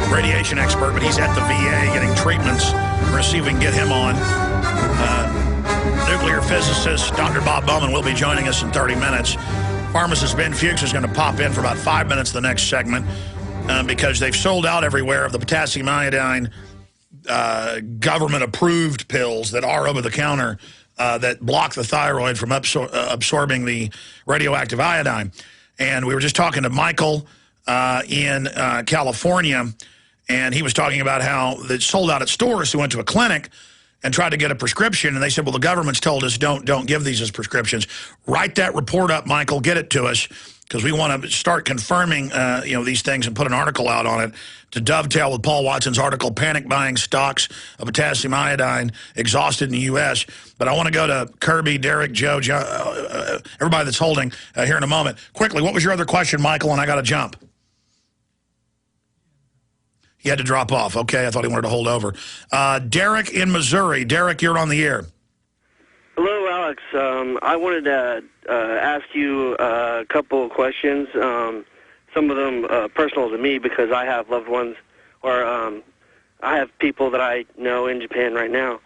Speaker 1: radiation expert, but he's at the VA getting treatments. We're going to see if we can get him on. Nuclear physicist Dr. Bob Bowman will be joining us in 30 minutes. Pharmacist Ben Fuchs is going to pop in for about 5 minutes the next segment. because they've sold out everywhere of the potassium iodine government-approved pills that are over-the-counter that block the thyroid from absorbing the radioactive iodine. And we were just talking to Michael in California, and he was talking about how it sold out at stores. He went to a clinic and tried to get a prescription, and they said, well, the government's told us don't give these as prescriptions. Write that report up, Michael, get it to us, because we want to start confirming these things and put an article out on it to dovetail with Paul Watson's article, Panic Buying Stocks of Potassium Iodine Exhausted in the U.S. But I want to go to Kirby, Derek, Joe, everybody that's holding here in a moment. Quickly, what was your other question, Michael, and I got to jump? He had to drop off. Okay, I thought he wanted to hold over. Derek in Missouri. Derek, you're on the air.
Speaker 3: Hello, Alex. I wanted to ask you a couple of questions, some of them personal to me because I have loved ones, or I have people that I know in Japan right now.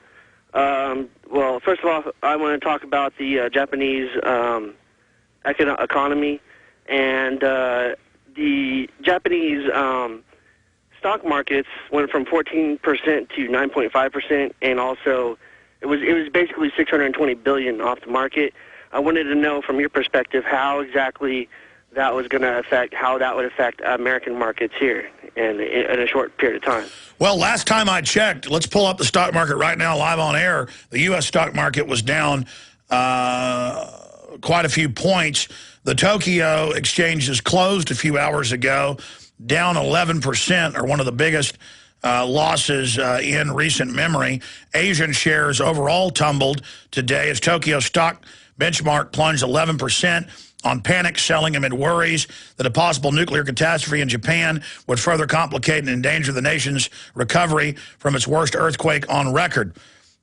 Speaker 3: Well, first of all, I want to talk about the Japanese economy, and the Japanese stock markets went from 14% to 9.5%, and also it was basically $620 billion off the market. I wanted to know from your perspective how exactly that was going to affect, how that would affect American markets here in a short period of time.
Speaker 1: Well, last time I checked, let's pull up the stock market right now live on air. The U.S. stock market was down quite a few points. The Tokyo exchanges closed a few hours ago, down 11%, or one of the biggest losses in recent memory. Asian shares overall tumbled today as Tokyo stock benchmark plunged 11% on panic selling amid worries that a possible nuclear catastrophe in Japan would further complicate and endanger the nation's recovery from its worst earthquake on record.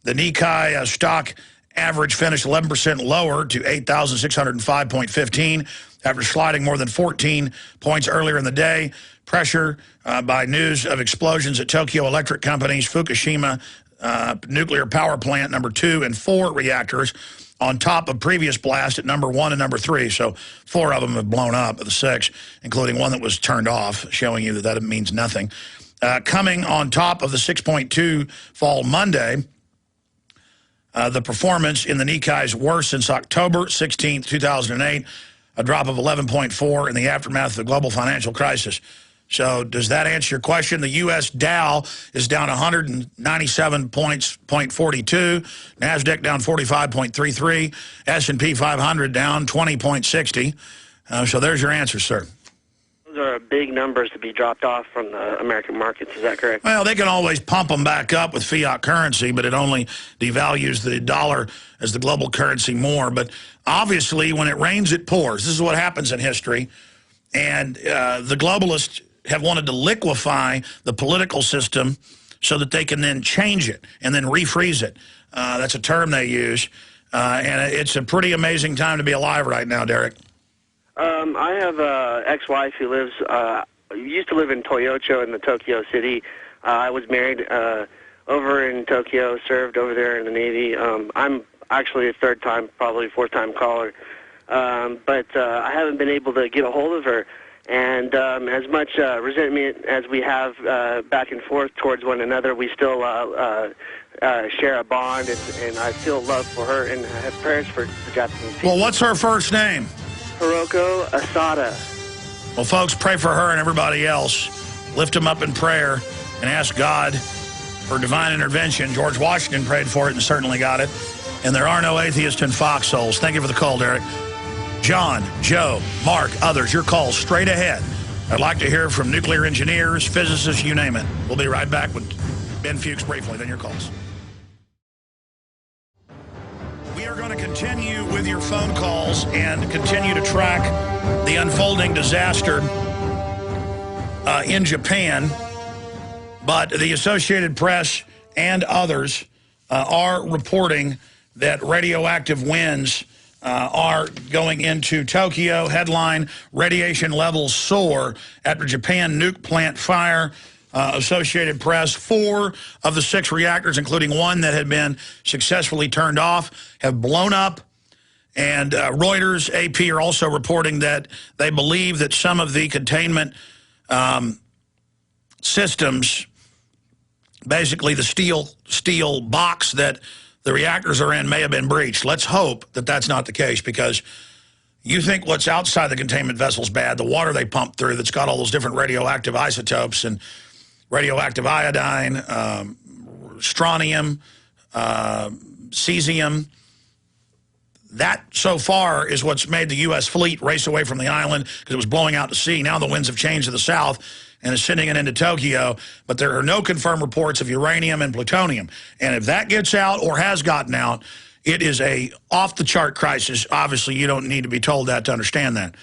Speaker 1: The Nikkei stock average finished 11% lower to 8,605.15 after sliding more than 14 points earlier in the day. Pressure by news of explosions at Tokyo Electric Company's Fukushima nuclear power plant number 2 and 4 reactors on top of previous blasts at number 1 and number 3. So 4 of them have blown up of the 6, including one that was turned off, showing you that means nothing. Coming on top of the 6.2 fall Monday, the performance in the Nikkei's worst since October 16, 2008, a drop of 11.4 in the aftermath of the global financial crisis. So does that answer your question? The U.S. Dow is down 197 points, 0.42. NASDAQ down 45.33. S&P 500 down 20.60. So there's your answer, sir.
Speaker 3: Those are big numbers to be dropped off from the American markets. Is that correct?
Speaker 1: Well, they can always pump them back up with fiat currency, but it only devalues the dollar as the global currency more. But obviously, when it rains, it pours. This is what happens in history. And the globalists have wanted to liquefy the political system so that they can then change it and then refreeze it. That's a term they use. And it's a pretty amazing time to be alive right now, Derek.
Speaker 3: I have an ex-wife who used to live in Toyota in the Tokyo city. I was married over in Tokyo, served over there in the Navy. I'm actually a third-time, probably fourth-time caller. But I haven't been able to get a hold of her. And as much resentment as we have back and forth towards one another, we still share a bond, and I feel love for her and have prayers for the Japanese people.
Speaker 1: Well, what's her first name?
Speaker 3: Hiroko Asada.
Speaker 1: Well, folks, pray for her and everybody else. Lift them up in prayer and ask God for divine intervention. George Washington prayed for it and certainly got it. And there are no atheists in foxholes. Thank you for the call, Derek. John, Joe, Mark, others, your call straight ahead. I'd like to hear from nuclear engineers, physicists, you name it. We'll be right back with Ben Fuchs briefly, then your calls. We are going to continue with your phone calls and continue to track the unfolding disaster in Japan. But the Associated Press and others are reporting that radioactive winds are going into Tokyo. Headline, radiation levels soar after Japan nuke plant fire. Associated Press, 4 of the 6 reactors, including one that had been successfully turned off, have blown up. And Reuters, AP are also reporting that they believe that some of the containment systems, basically the steel box that the reactors are in, may have been breached. Let's hope that that's not the case, because you think what's outside the containment vessel is bad. The water they pump through that's got all those different radioactive isotopes and radioactive iodine, strontium, cesium, that so far is what's made the U.S. fleet race away from the island, because it was blowing out to sea. Now the winds have changed to the south and is sending it into Tokyo, but there are no confirmed reports of uranium and plutonium. And if that gets out or has gotten out, it is a off-the-chart crisis. Obviously, you don't need to be told that to understand that.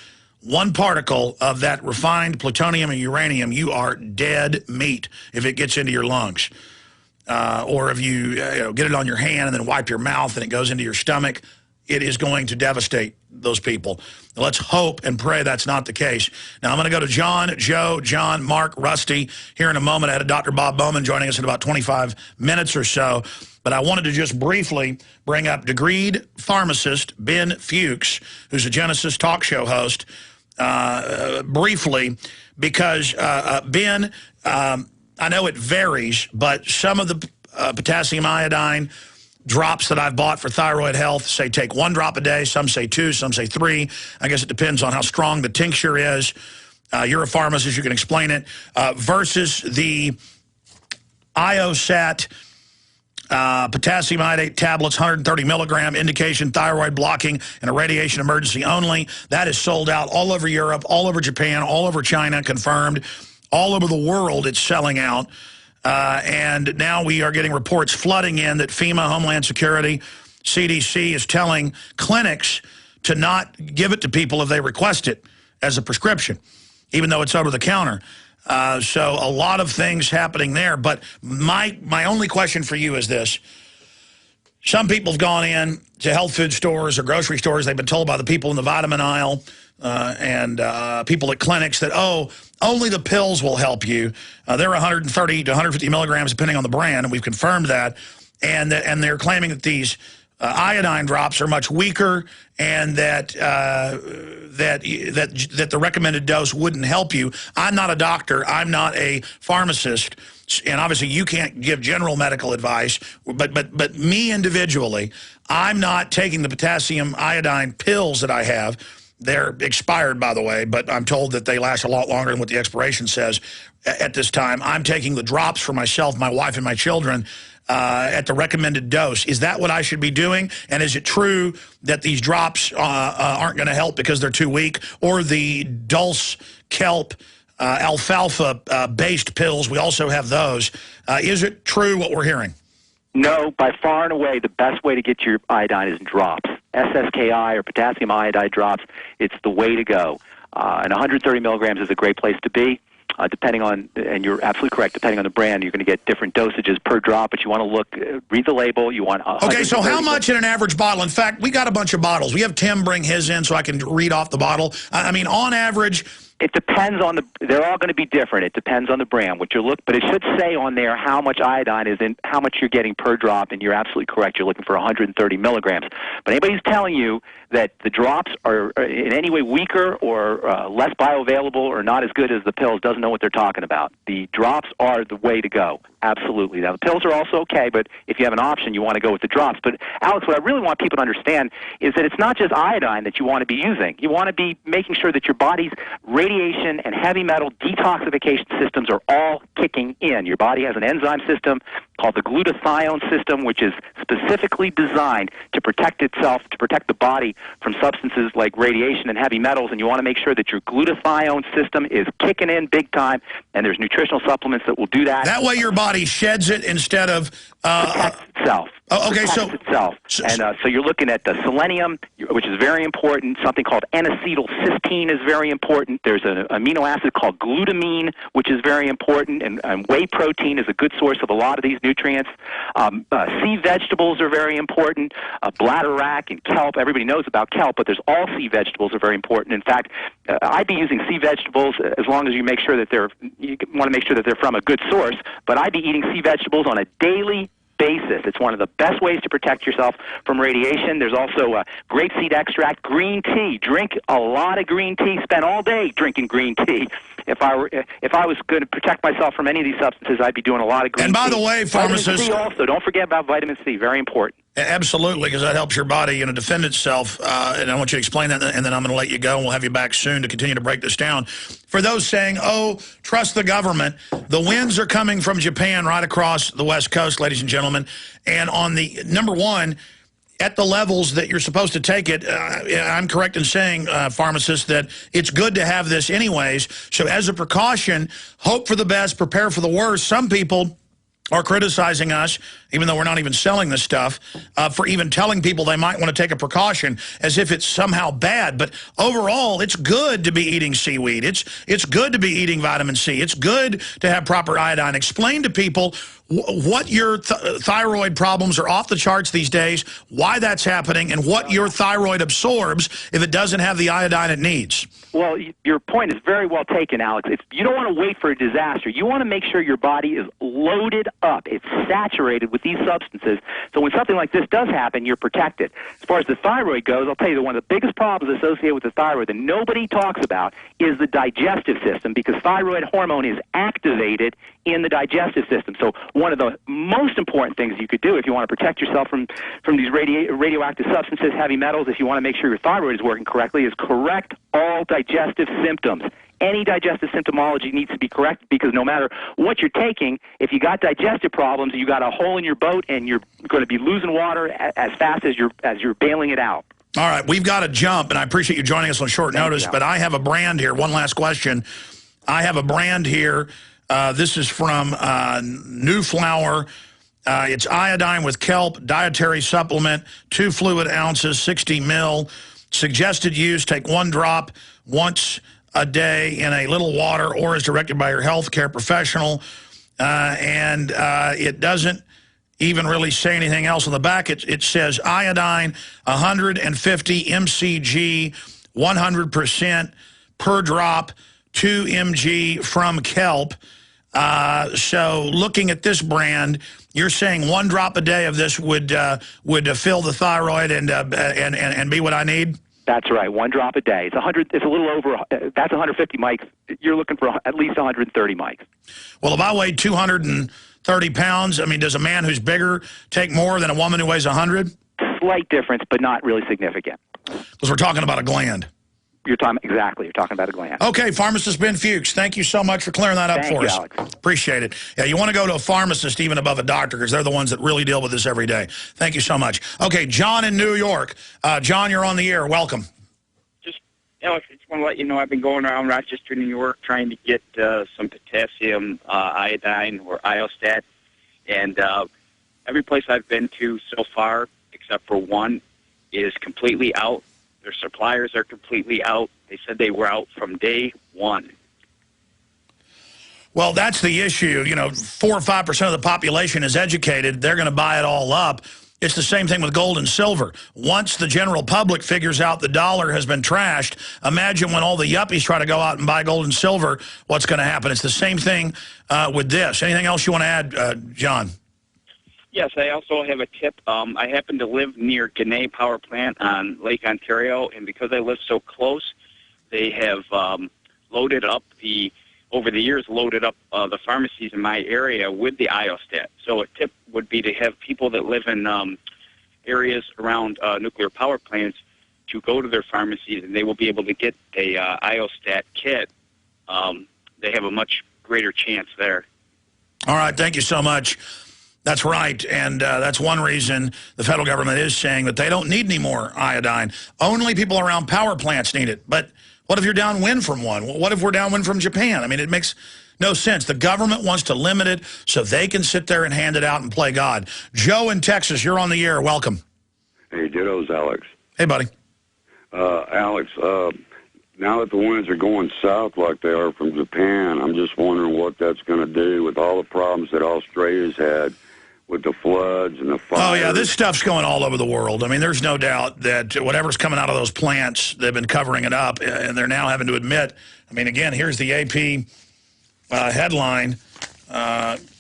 Speaker 1: One particle of that refined plutonium and uranium, you are dead meat if it gets into your lungs. Or if you, get it on your hand and then wipe your mouth and it goes into your stomach, it is going to devastate those people. Let's hope and pray that's not the case. Now, I'm going to go to John, Joe, John, Mark, Rusty here in a moment. I had Dr. Bob Bowman joining us in about 25 minutes or so. But I wanted to just briefly bring up degreed pharmacist Ben Fuchs, who's a Genesis talk show host, briefly, because, Ben, I know it varies, but some of the potassium iodine drops that I've bought for thyroid health say take 1 drop a day. Some say 2, some say 3. I guess it depends on how strong the tincture is. You're a pharmacist, you can explain it. Versus the IOSAT potassium iodate tablets, 130 milligram, indication thyroid blocking and a radiation emergency only. That is sold out all over Europe, all over Japan, all over China, confirmed. All over the world it's selling out. And now we are getting reports flooding in that FEMA, Homeland Security, CDC is telling clinics to not give it to people if they request it as a prescription, even though it's over the counter. So a lot of things happening there. But my only question for you is this. Some people have gone in to health food stores or grocery stores. They've been told by the people in the vitamin aisle and people at clinics that, oh, only the pills will help you. They're 130 to 150 milligrams, depending on the brand, and we've confirmed that. And they're claiming that these iodine drops are much weaker, and that that the recommended dose wouldn't help you. I'm not a doctor. I'm not a pharmacist, and obviously you can't give general medical advice. But me individually, I'm not taking the potassium iodine pills that I have. They're expired, by the way, but I'm told that they last a lot longer than what the expiration says at this time. I'm taking the drops for myself, my wife, and my children at the recommended dose. Is that what I should be doing? And is it true that these drops aren't going to help because they're too weak? Or the Dulce Kelp alfalfa-based pills, we also have those. Is it true what we're hearing?
Speaker 4: No, by far and away, the best way to get your iodine is in drops. SSKI or potassium iodide drops, it's the way to go. And 130 milligrams is a great place to be. Depending on, and you're absolutely correct, depending on the brand, you're going to get different dosages per drop, but you want to look, read the label, you want...
Speaker 1: Okay, so how much in an average bottle? In fact, we got a bunch of bottles. We have Tim bring his in so I can read off the bottle. I mean, on average...
Speaker 4: It depends on they're all going to be different. It depends on the brand, but it should say on there how much iodine is in, how much you're getting per drop, and you're absolutely correct. You're looking for 130 milligrams. But anybody who's telling you that the drops are in any way weaker or less bioavailable or not as good as the pills doesn't know what they're talking about. The drops are the way to go. Absolutely. Now, the pills are also okay, but if you have an option, you want to go with the drops. But, Alex, what I really want people to understand is that it's not just iodine that you want to be using. You want to be making sure that your body's radiation and heavy metal detoxification systems are all kicking in. Your body has an enzyme system called the glutathione system, which is specifically designed to protect itself, to protect the body from substances like radiation and heavy metals, and you want to make sure that your glutathione system is kicking in big time, and there's nutritional supplements that will do that.
Speaker 1: That way your body sheds it instead of...
Speaker 4: protects itself.
Speaker 1: Okay,
Speaker 4: so you're looking at the selenium, which is very important. Something called N-acetylcysteine is very important. There's an amino acid called glutamine, which is very important, and whey protein is a good source of a lot of these nutrients. Sea vegetables are very important. Bladderwrack and kelp. Everybody knows about kelp, but there's all sea vegetables are very important. In fact, I'd be using sea vegetables as long as you make sure that you want to make sure that they're from a good source. But I'd be eating sea vegetables on a daily basis. It's one of the best ways to protect yourself from radiation. There's also grapeseed extract, green tea. Drink a lot of green tea. Spend all day drinking green tea. if I was going to protect myself from any of these substances, I'd be doing a lot of green
Speaker 1: And by
Speaker 4: tea.
Speaker 1: the way, pharmacists...
Speaker 4: Vitamin C also, don't forget about vitamin C, very important.
Speaker 1: Absolutely, because that helps your body, defend itself. And I want you to explain that, and then I'm going to let you go, and we'll have you back soon to continue to break this down. For those saying, oh, trust the government, the winds are coming from Japan right across the West Coast, ladies and gentlemen. And on the, number one, at the levels that you're supposed to take it, I'm correct in saying, pharmacists, that it's good to have this anyways. So as a precaution, hope for the best, prepare for the worst. Some people are criticizing us, even though we're not even selling this stuff, for even telling people they might want to take a precaution as if it's somehow bad. But overall, it's good to be eating seaweed. It's good to be eating vitamin C. It's good to have proper iodine. Explain to people what your thyroid problems are off the charts these days, why that's happening, and what your thyroid absorbs if it doesn't have the iodine it needs.
Speaker 4: Well, your point is very well taken, Alex. You don't want to wait for a disaster. You want to make sure your body is loaded up. It's saturated with these substances. So when something like this does happen, you're protected. As far as the thyroid goes, I'll tell you that one of the biggest problems associated with the thyroid that nobody talks about is the digestive system, because thyroid hormone is activated in the digestive system. So one of the most important things you could do if you want to protect yourself from these radioactive substances, heavy metals, if you want to make sure your thyroid is working correctly, is correct all digestive symptoms. Any digestive symptomology needs to be corrected, because no matter what you're taking, if you got digestive problems, you got a hole in your boat, and you're going to be losing water as fast as you're bailing it out.
Speaker 1: All right, we've got to jump, and I appreciate you joining us on short notice, but I have a brand here. One last question. I have a brand here. This is from New Flower. It's iodine with kelp, dietary supplement, 2 fluid ounces, 60 mil. Suggested use, take 1 drop once a day in a little water, or as directed by your healthcare professional. And it doesn't even really say anything else on the back. It says iodine, 150 mcg, 100% per drop, 2 mg from kelp. So looking at this brand, you're saying 1 drop a day of this would fill the thyroid and be what I need?
Speaker 4: That's right, 1 drop a day. It's 100. It's a little over. That's 150 mics. You're looking for at least 130 mics.
Speaker 1: Well, if I weigh 230 pounds, I mean, does a man who's bigger take more than a woman who weighs 100?
Speaker 4: Slight difference, but not really significant.
Speaker 1: Because we're talking about a gland.
Speaker 4: You're talking about a gland.
Speaker 1: Okay, pharmacist Ben Fuchs, thank you so much for clearing that up for us.
Speaker 4: Thank you, Alex.
Speaker 1: Appreciate it. Yeah, you want to go to a pharmacist even above a doctor, because they're the ones that really deal with this every day. Thank you so much. Okay, John in New York. John, you're on the air. Welcome.
Speaker 5: Alex, I just want to let you know I've been going around Rochester, New York, trying to get some potassium iodine or Iostat, and every place I've been to so far, except for one, is completely out. Their suppliers are completely out. They said they were out from day one.
Speaker 1: Well, that's the issue. 4 or 5% of the population is educated. They're going to buy it all up. It's the same thing with gold and silver. Once the general public figures out the dollar has been trashed, imagine when all the yuppies try to go out and buy gold and silver, what's going to happen. It's the same thing with this. Anything else you want to add, John?
Speaker 5: Yes, I also have a tip. I happen to live near Ginna Power Plant on Lake Ontario, and because I live so close, they have loaded up over the years, the pharmacies in my area with the Iostat. So a tip would be to have people that live in areas around nuclear power plants to go to their pharmacies, and they will be able to get a Iostat kit. They have a much greater chance there.
Speaker 1: All right, thank you so much. That's right, and that's one reason the federal government is saying that they don't need any more iodine. Only people around power plants need it. But what if you're downwind from one? What if we're downwind from Japan? I mean, it makes no sense. The government wants to limit it so they can sit there and hand it out and play God. Joe in Texas, you're on the air. Welcome.
Speaker 6: Hey, dittos, Alex.
Speaker 1: Hey, buddy.
Speaker 6: Alex, now that the winds are going south like they are from Japan, I'm just wondering what that's going to do with all the problems that Australia's had with the floods and the fires.
Speaker 1: Oh, yeah, this stuff's going all over the world. I mean, there's no doubt that whatever's coming out of those plants, they've been covering it up, and they're now having to admit. I mean, again, here's the AP headline,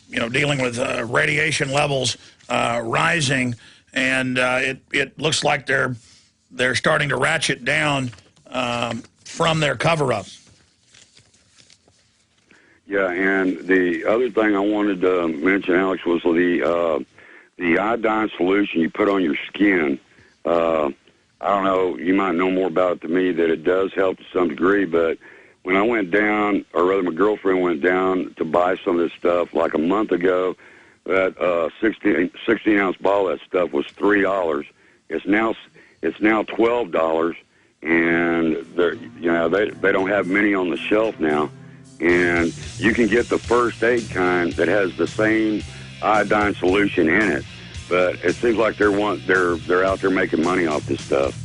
Speaker 1: dealing with radiation levels rising, and it looks like they're starting to ratchet down from their cover-up.
Speaker 6: Yeah, and the other thing I wanted to mention, Alex, was the iodine solution you put on your skin. I don't know, you might know more about it than me, that it does help to some degree, but when I went down, or rather my girlfriend went down to buy some of this stuff like a month ago, that 16-ounce bottle of that stuff was $3. It's now $12, and they don't have many on the shelf now. And you can get the first aid kind that has the same iodine solution in it, but it seems like they're out there making money off this stuff.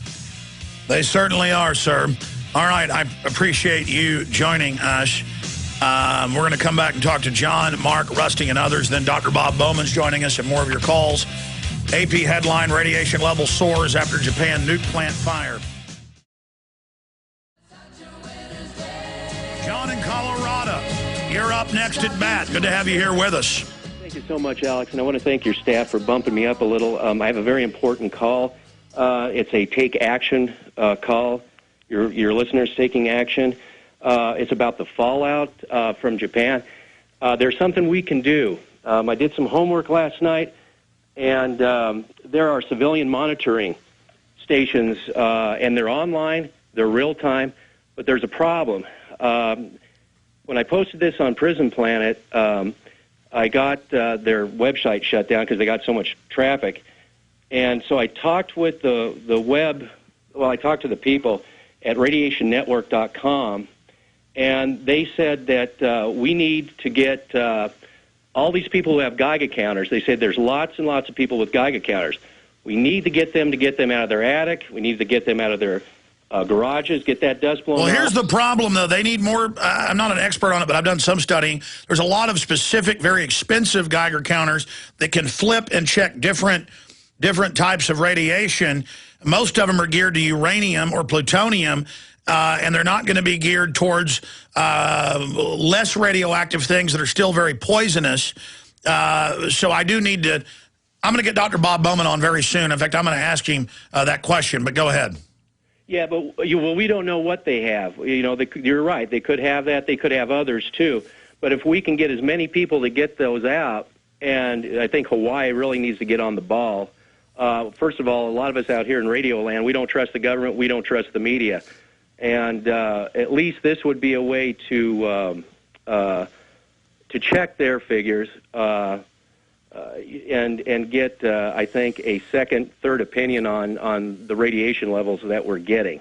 Speaker 1: They certainly are, sir. All right, I appreciate you joining us. We're going to come back and talk to John, Mark, Rusty, and others. Then Dr. Bob Bowman's joining us and more of your calls. AP headline, radiation level soars after Japan nuke plant fire. John in Colorado, you're up next at bat. Good to have you here with us.
Speaker 7: Thank you so much, Alex, and I want to thank your staff for bumping me up a little. I have a very important call. It's a take action call. Your listeners taking action. It's about the fallout from Japan. There's something we can do. I did some homework last night, and there are civilian monitoring stations, and they're online, they're real-time, but there's a problem. When I posted this on Prison Planet, I got their website shut down because they got so much traffic. And so I talked with I talked to the people at radiationnetwork.com, and they said that we need to get all these people who have Geiger counters. They said there's lots and lots of people with Geiger counters. We need to get them out of their attic. We need to get them out of their garages, get that dust blown
Speaker 1: Well,
Speaker 7: off.
Speaker 1: here's the problem, though. They need more. I'm not an expert on it, but I've done some studying. There's a lot of specific, very expensive Geiger counters that can flip and check different types of radiation. Most of them are geared to uranium or plutonium, and they're not going to be geared towards less radioactive things that are still very poisonous. So I do need to. I'm going to get Dr. Bob Bowman on very soon. In fact, I'm going to ask him that question, but go ahead.
Speaker 7: Yeah, but we don't know what they have. You're right. They could have that. They could have others, too. But if we can get as many people to get those out, and I think Hawaii really needs to get on the ball. First of all, a lot of us out here in radio land, we don't trust the government. We don't trust the media. And at least this would be a way to check their figures and get, I think, a second, third opinion on the radiation levels that we're getting.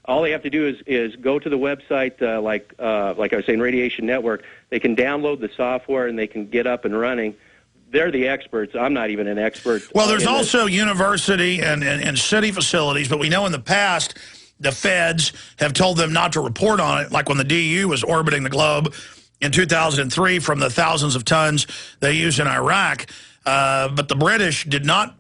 Speaker 7: All they have to do is go to the website, like I was saying, Radiation Network. They can download the software and they can get up and running. They're the experts. I'm not even an expert.
Speaker 1: Well, there's also university and city facilities, but we know in the past the feds have told them not to report on it, like when the DU was orbiting the globe in 2003 from the thousands of tons they used in Iraq. But the British did not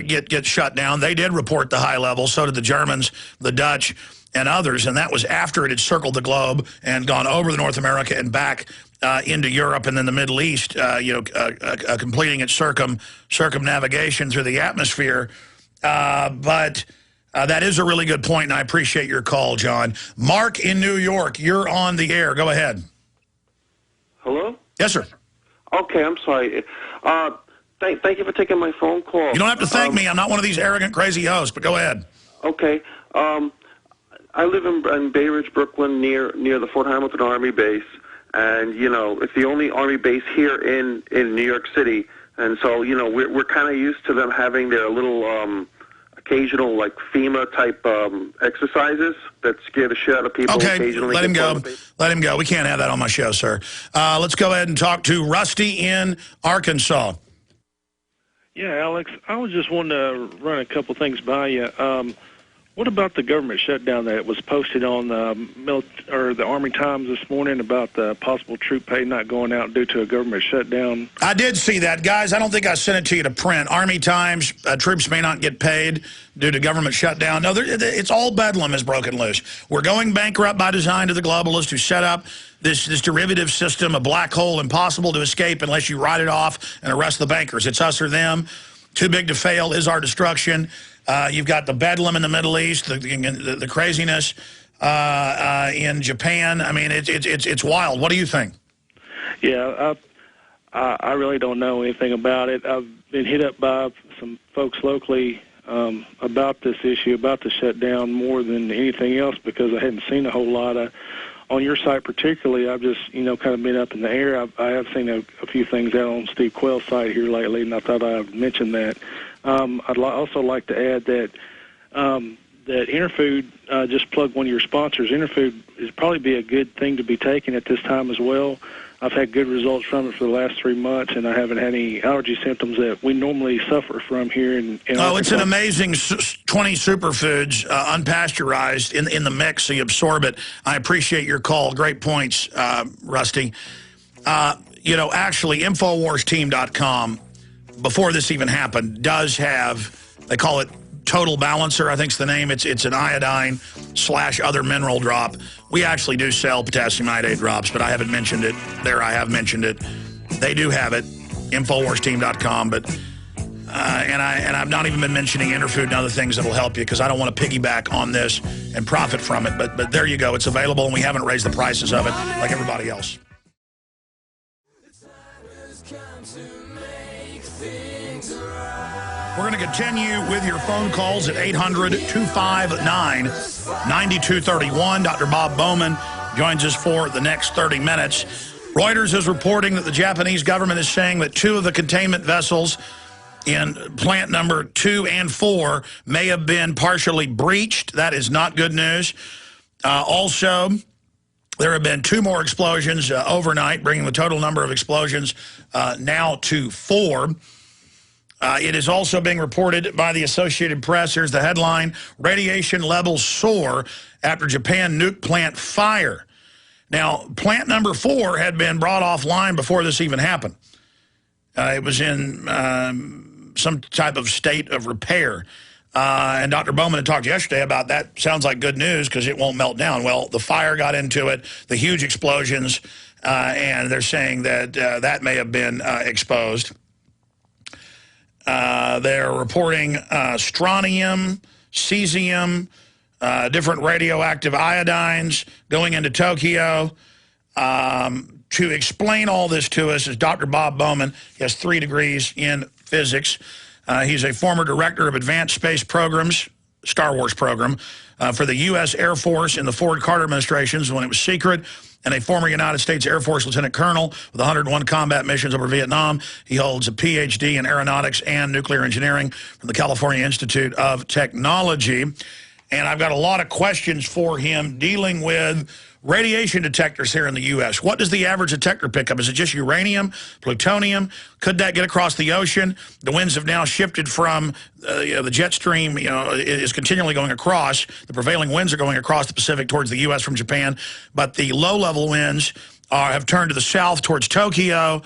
Speaker 1: get shut down. They did report the high levels. So did the Germans, the Dutch, and others. And that was after it had circled the globe and gone over the North America and back into Europe and then the Middle East, completing its circumnavigation through the atmosphere. But that is a really good point, and I appreciate your call, John. Mark in New York, you're on the air. Go ahead.
Speaker 8: Hello?
Speaker 1: Yes, sir.
Speaker 8: Okay, I'm sorry. Thank you for taking my phone call.
Speaker 1: You don't have to thank me. I'm not one of these arrogant, crazy hosts, but go ahead.
Speaker 8: Okay. I live in Bay Ridge, Brooklyn, near the Fort Hamilton Army base, and it's the only Army base here in New York City, and so we're kind of used to them having their little occasional like FEMA type exercises that scare the shit out of people.
Speaker 1: Okay,
Speaker 8: Occasionally
Speaker 1: let him go. Let him go. We can't have that on my show, sir. Let's go ahead and talk to Rusty in Arkansas.
Speaker 9: Yeah, Alex, I was just wanting to run a couple things by you. What about the government shutdown that was posted on the Army Times this morning about the possible troop pay not going out due to a government shutdown?
Speaker 1: I did see that, guys. I don't think I sent it to you to print. Army Times, troops may not get paid due to government shutdown. No, it's all bedlam is broken loose. We're going bankrupt by design to the globalists who set up this derivative system, a black hole impossible to escape unless you write it off and arrest the bankers. It's us or them. Too big to fail is our destruction. You've got the bedlam in the Middle East, the craziness. in Japan. I mean, it's wild. What do you think?
Speaker 9: Yeah, I really don't know anything about it. I've been hit up by some folks locally about this issue, about the shutdown, more than anything else, because I hadn't seen a whole lot of. On your site particularly, I've just, kind of been up in the air. I have seen a few things out on Steve Quayle's site here lately, and I thought I would mention that. I'd also like to add that that Interfood, just plug one of your sponsors, Interfood is probably be a good thing to be taken at this time as well. I've had good results from it for the last 3 months, and I haven't had any allergy symptoms that we normally suffer from here.
Speaker 1: It's an amazing 20 superfoods, unpasteurized, in the mix, so you absorb it. I appreciate your call. Great points, Rusty. Actually, InfoWarsTeam.com, before this even happened, does have, they call it Total Balancer, I think's the name. It's an iodine / other mineral drop. We actually do sell potassium iodate drops, but I haven't mentioned it. There, I have mentioned it. They do have it, InfoWarsTeam.com, but and I've not even been mentioning Interfood and other things that'll help you, because I don't want to piggyback on this and profit from it. But there you go. It's available, and we haven't raised the prices of it like everybody else. We're going to continue with your phone calls at 800-259-9231. Dr. Bob Bowman joins us for the next 30 minutes. Reuters is reporting that the Japanese government is saying that 2 of the containment vessels in plant number 2 and 4 may have been partially breached. That is not good news. Also, there have been 2 more explosions overnight, bringing the total number of explosions now to 4. It is also being reported by the Associated Press. Here's the headline: radiation levels soar after Japan nuke plant fire. Now, plant number 4 had been brought offline before this even happened. It was in some type of state of repair. And Dr. Bowman had talked yesterday about that. Sounds like good news because it won't melt down. Well, the fire got into it, the huge explosions, and they're saying that that may have been exposed. They're reporting strontium, cesium, different radioactive iodines going into Tokyo. To explain all this to us is Dr. Bob Bowman. He has 3 degrees in physics. He's a former director of advanced space programs, Star Wars program, for the U.S. Air Force in the Ford Carter administrations when it was secret, and a former United States Air Force lieutenant colonel with 101 combat missions over Vietnam. He holds a Ph.D. in aeronautics and nuclear engineering from the California Institute of Technology. And I've got a lot of questions for him dealing with radiation detectors here in the U.S. What does the average detector pick up? Is it just uranium, plutonium? Could that get across the ocean? The winds have now shifted from, the jet stream, is continually going across. The prevailing winds are going across the Pacific towards the U.S. from Japan. But the low-level winds have turned to the south towards Tokyo.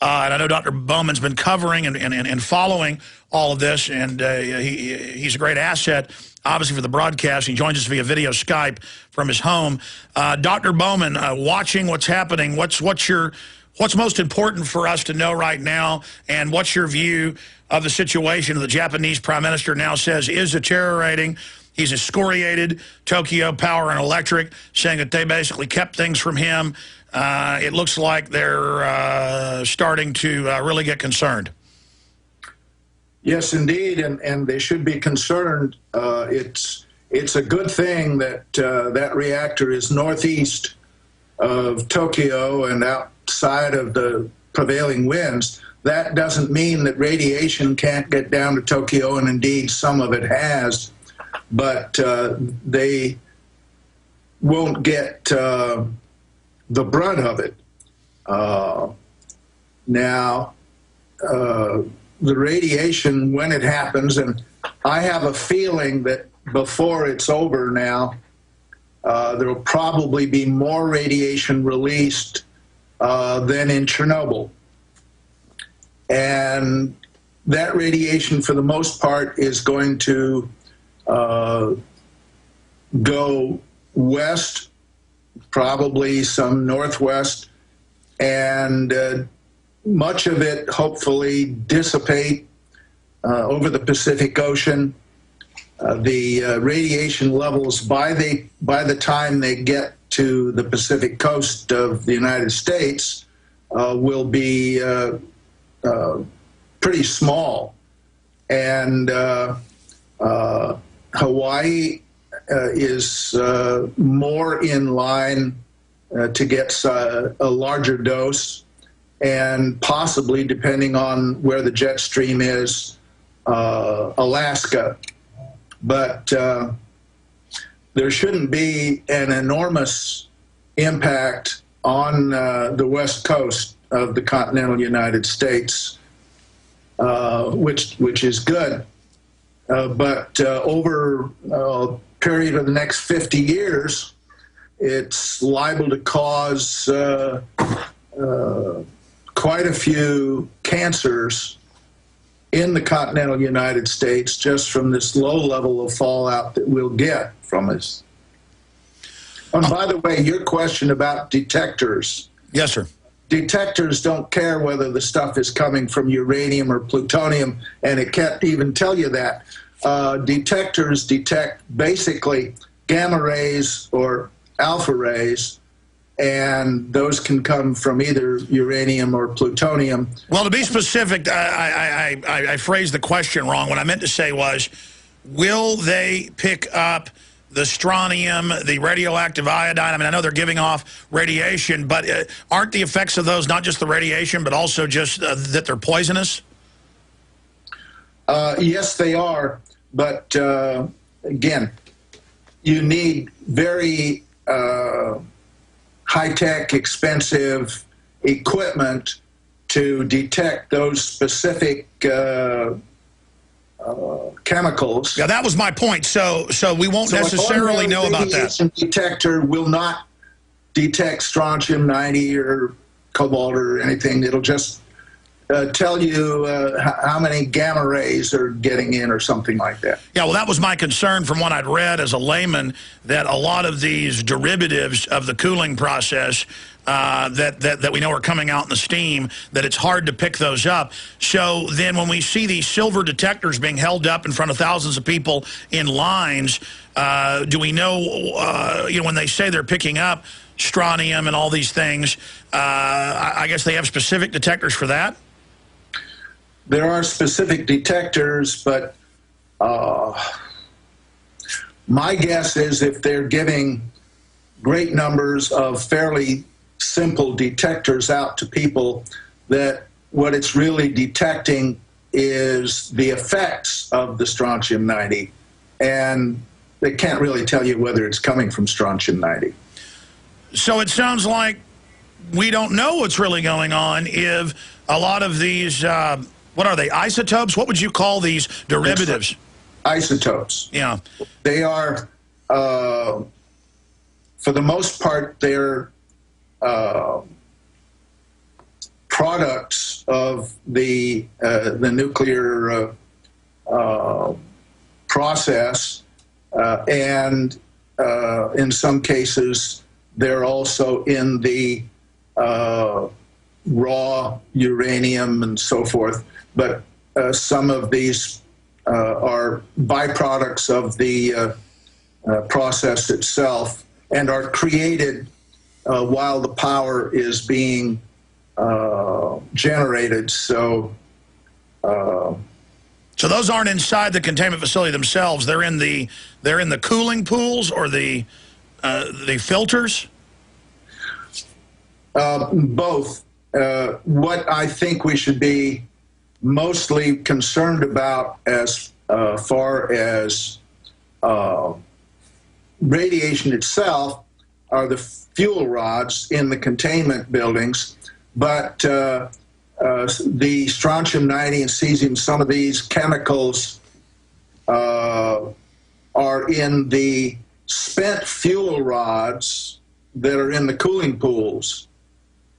Speaker 1: And I know Dr. Bowman's been covering and following all of this, and he's a great asset, obviously, for the broadcast. He joins us via video Skype from his home. Dr. Bowman, watching what's happening, what's most important for us to know right now, and what's your view of the situation the Japanese Prime Minister now says is deteriorating? He's excoriated Tokyo Power and Electric, saying that they basically kept things from him. It looks like they're starting to really get concerned.
Speaker 10: Yes, indeed, and they should be concerned. It's a good thing that that reactor is northeast of Tokyo and outside of the prevailing winds. That doesn't mean that radiation can't get down to Tokyo, and indeed some of it has, but they won't get the brunt of it. Now, the radiation, when it happens, and I have a feeling that before it's over now, there will probably be more radiation released than in Chernobyl. And that radiation, for the most part, is going to go west, probably some northwest, and much of it hopefully dissipate over the Pacific Ocean. the radiation levels by the time they get to the Pacific coast of the United States will be pretty small. And Hawaii is more in line to get a larger dose, and possibly, depending on where the jet stream is, Alaska. But there shouldn't be an enormous impact on the west coast of the continental United States, which is good. But over a period of the next 50 years, it's liable to cause quite a few cancers in the continental United States just from this low level of fallout that we'll get from this. And by the way, your question about detectors.
Speaker 1: Yes, sir.
Speaker 10: Detectors don't care whether the stuff is coming from uranium or plutonium, and it can't even tell you that. Detectors detect basically gamma rays or alpha rays, and those can come from either uranium or plutonium.
Speaker 1: Well, to be specific, I phrased the question wrong. What I meant to say was, will they pick up the strontium, the radioactive iodine? I mean, I know they're giving off radiation, but aren't the effects of those not just the radiation, but also just that they're poisonous?
Speaker 10: Yes, they are. But again, you need very high-tech, expensive equipment to detect those specific chemicals.
Speaker 1: Yeah, that was my point. So we won't necessarily know about that.
Speaker 10: Radiation detector will not detect strontium-90 or cobalt or anything. It'll just tell you how many gamma rays are getting in or something like that.
Speaker 1: Yeah, well, that was my concern from what I'd read as a layman, that a lot of these derivatives of the cooling process that we know are coming out in the steam, that it's hard to pick those up. So then when we see these silver detectors being held up in front of thousands of people in lines, do we know, when they say they're picking up strontium and all these things, I guess they have specific detectors for that?
Speaker 10: There are specific detectors, but my guess is if they're giving great numbers of fairly simple detectors out to people, that what it's really detecting is the effects of the strontium-90, and they can't really tell you whether it's coming from strontium-90.
Speaker 1: So it sounds like we don't know what's really going on if a lot of these, what are they, isotopes? What would you call these derivatives?
Speaker 10: Isotopes.
Speaker 1: Yeah.
Speaker 10: They are, for the most part, they're products of the nuclear process, and in some cases, they're also in the raw uranium and so forth. But some of these are byproducts of the process itself and are created while the power is being generated. So
Speaker 1: those aren't inside the containment facility themselves. They're in the cooling pools or the filters?
Speaker 10: Both. What I think we should be mostly concerned about as far as radiation itself are the fuel rods in the containment buildings, but the strontium-90 and cesium, some of these chemicals are in the spent fuel rods that are in the cooling pools.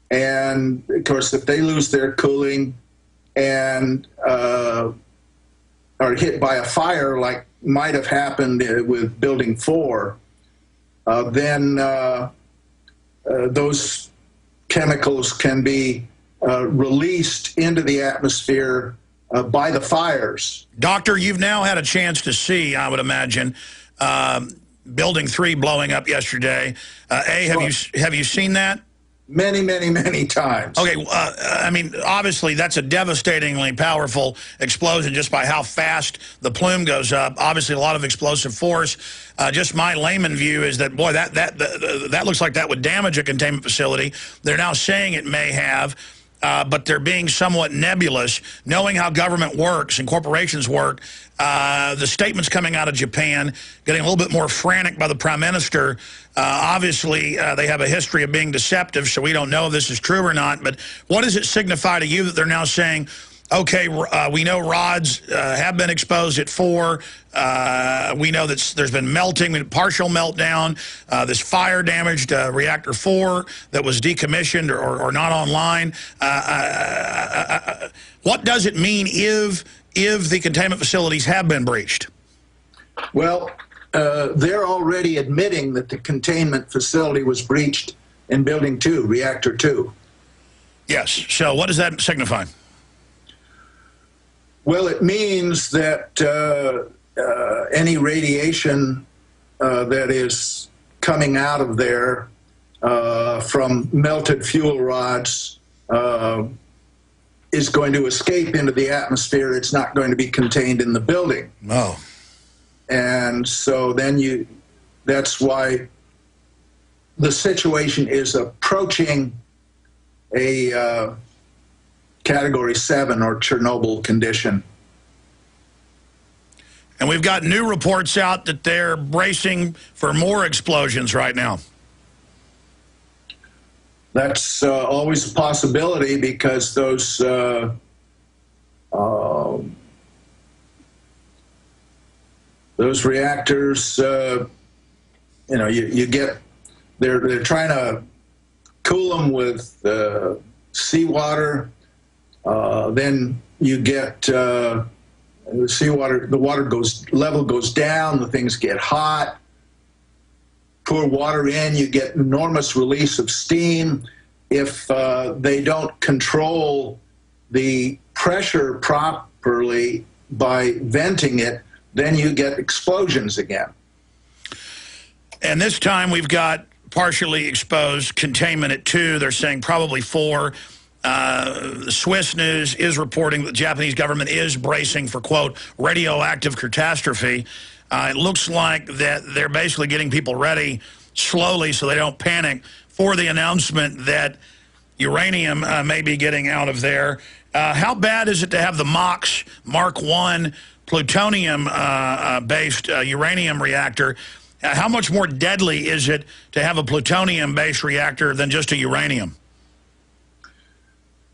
Speaker 10: And, of course, if they lose their cooling and are hit by a fire like might have happened with Building 4, then those chemicals can be released into the atmosphere by the fires.
Speaker 1: Doctor, you've now had a chance to see, I would imagine, Building 3 blowing up yesterday. Have you seen that?
Speaker 10: Many, many, many times.
Speaker 1: Okay, I mean, obviously that's a devastatingly powerful explosion just by how fast the plume goes up. Obviously a lot of explosive force. Just my layman view is that, boy, that looks like that would damage a containment facility. They're now saying it may have, but they're being somewhat nebulous. Knowing how government works and corporations work, the statements coming out of Japan, getting a little bit more frantic by the Prime Minister. Obviously, they have a history of being deceptive, so we don't know if this is true or not. But what does it signify to you that they're now saying, okay, we know rods have been exposed at 4. We know that there's been melting, partial meltdown. This fire damaged reactor 4 that was decommissioned or not online. What does it mean if the containment facilities have been breached?
Speaker 10: Well, they're already admitting that the containment facility was breached in Building 2, Reactor 2.
Speaker 1: Yes. So what does that signify?
Speaker 10: Well, it means that any radiation that is coming out of there from melted fuel rods is going to escape into the atmosphere. It's not going to be contained in the building.
Speaker 1: Oh.
Speaker 10: And so then that's why the situation is approaching a Category 7 or Chernobyl condition.
Speaker 1: And we've got new reports out that they're bracing for more explosions right now.
Speaker 10: That's always a possibility because those reactors, you get, they're trying to cool them with seawater. Then you get the seawater, the water level goes down, the things get hot. Pour water in, you get enormous release of steam. If they don't control the pressure properly by venting it, then you get explosions again.
Speaker 1: And this time we've got partially exposed containment at 2. They're saying probably 4. The Swiss news is reporting that the Japanese government is bracing for, quote, radioactive catastrophe. It looks like that they're basically getting people ready slowly so they don't panic for the announcement that uranium may be getting out of there. How bad is it to have the MOX Mark I plutonium-based uranium reactor? How much more deadly is it to have a plutonium-based reactor than just a uranium?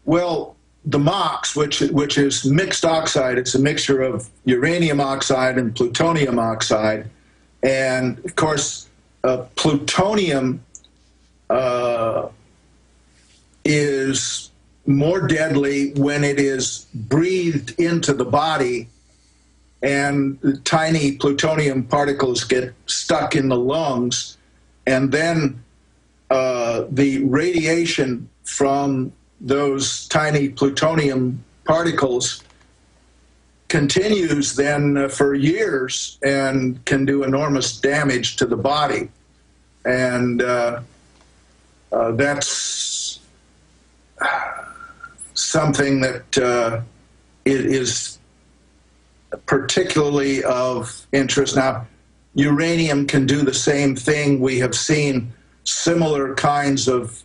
Speaker 10: Well, the MOX, which is mixed oxide, it's a mixture of uranium oxide and plutonium oxide. And, of course, plutonium is more deadly when it is breathed into the body and the tiny plutonium particles get stuck in the lungs. And then the radiation from those tiny plutonium particles continues then for years and can do enormous damage to the body. And that's something that is particularly of interest. Now, uranium can do the same thing. We have seen similar kinds of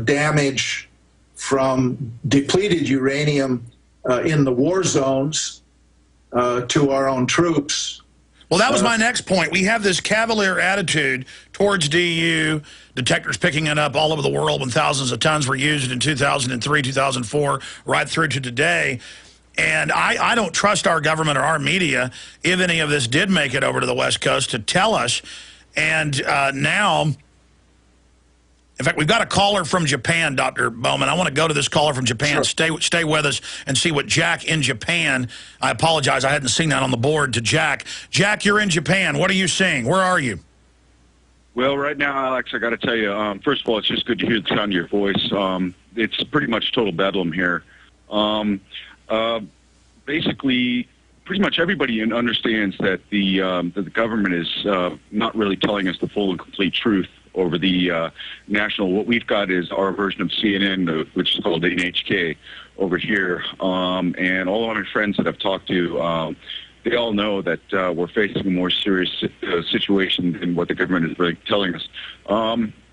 Speaker 10: damage from depleted uranium in the war zones to our own troops.
Speaker 1: Well, that was my next point. We have this cavalier attitude towards DU, detectors picking it up all over the world when thousands of tons were used in 2003, 2004, right through to today. And I don't trust our government or our media, if any of this did make it over to the West Coast, to tell us. And now, in fact, we've got a caller from Japan, Dr. Bowman. I want to go to this caller from Japan. Sure. Stay with us and see what Jack in Japan. I apologize, I hadn't seen that on the board to Jack. Jack, you're in Japan. What are you seeing? Where are you?
Speaker 11: Well, right now, Alex, I got to tell you, first of all, it's just good to hear the sound of your voice. It's pretty much total bedlam here. basically, pretty much everybody understands that the government is not really telling us the full and complete truth over the national. What we've got is our version of CNN, which is called NHK over here. And all of my friends that I've talked to, they all know that we're facing a more serious situation than what the government is really telling us.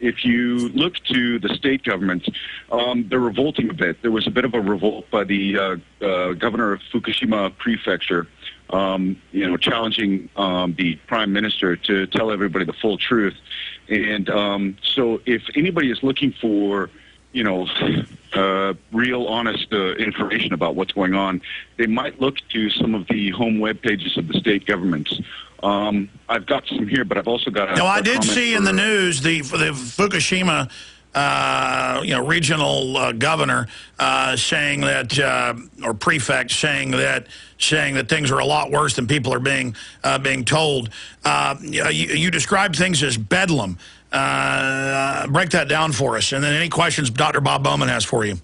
Speaker 11: If you look to the state governments, they're revolting a bit. There was a bit of a revolt by the governor of Fukushima Prefecture, challenging the prime minister to tell everybody the full truth. And so if anybody is looking for real, honest information about what's going on, they might look to some of the home web pages of the state governments. I've got some here, but I've also got.
Speaker 1: I did see in the news the Fukushima, regional governor saying that, or prefect saying that things are a lot worse than people are being told. You described things as bedlam. Break that down for us, and then any questions Dr. Bob Bowman has for you.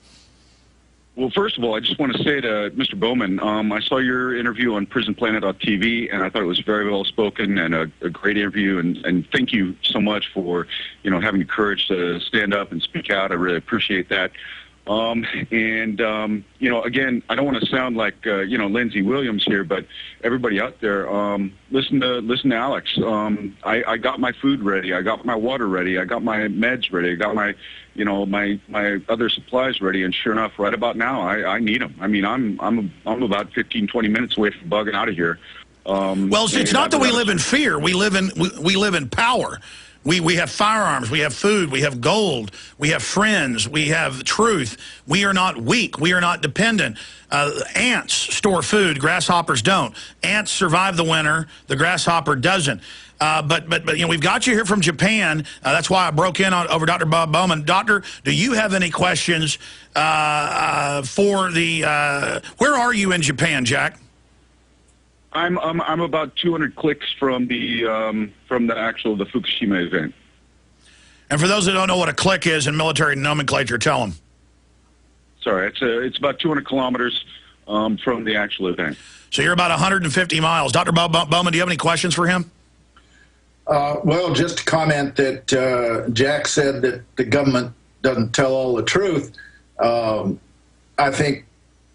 Speaker 11: Well, first of all, I just want to say to Mr. Bowman, I saw your interview on PrisonPlanet.tv, and I thought it was very well spoken and a great interview. And thank you so much for, having the courage to stand up and speak out. I really appreciate that. Again, I don't want to sound like Lindsey Williams here, but everybody out there, listen to Alex. I got my food ready. I got my water ready. I got my meds ready. I got my my other supplies ready. And sure enough, right about now, I need them. I mean, I'm about 15, 20 minutes away from bugging out of here.
Speaker 1: Well, it's not that we live in fear. We live in power. We have firearms, we have food, we have gold, we have friends, we have truth. We are not weak. We are not dependent. Ants store food, grasshoppers don't. Ants survive the winter, the grasshopper doesn't. But we've got you here from Japan. That's why I broke in over Dr. Bob Bowman. Doctor, do you have any questions for the, where are you in Japan, Jack?
Speaker 11: I'm about 200 clicks from the Fukushima event.
Speaker 1: And for those that don't know what a click is in military nomenclature, tell them.
Speaker 11: Sorry, it's about 200 kilometers from the actual event.
Speaker 1: So you're about 150 miles. Dr. Bob Bowman, do you have any questions for him?
Speaker 10: Well, just to comment that Jack said that the government doesn't tell all the truth. I think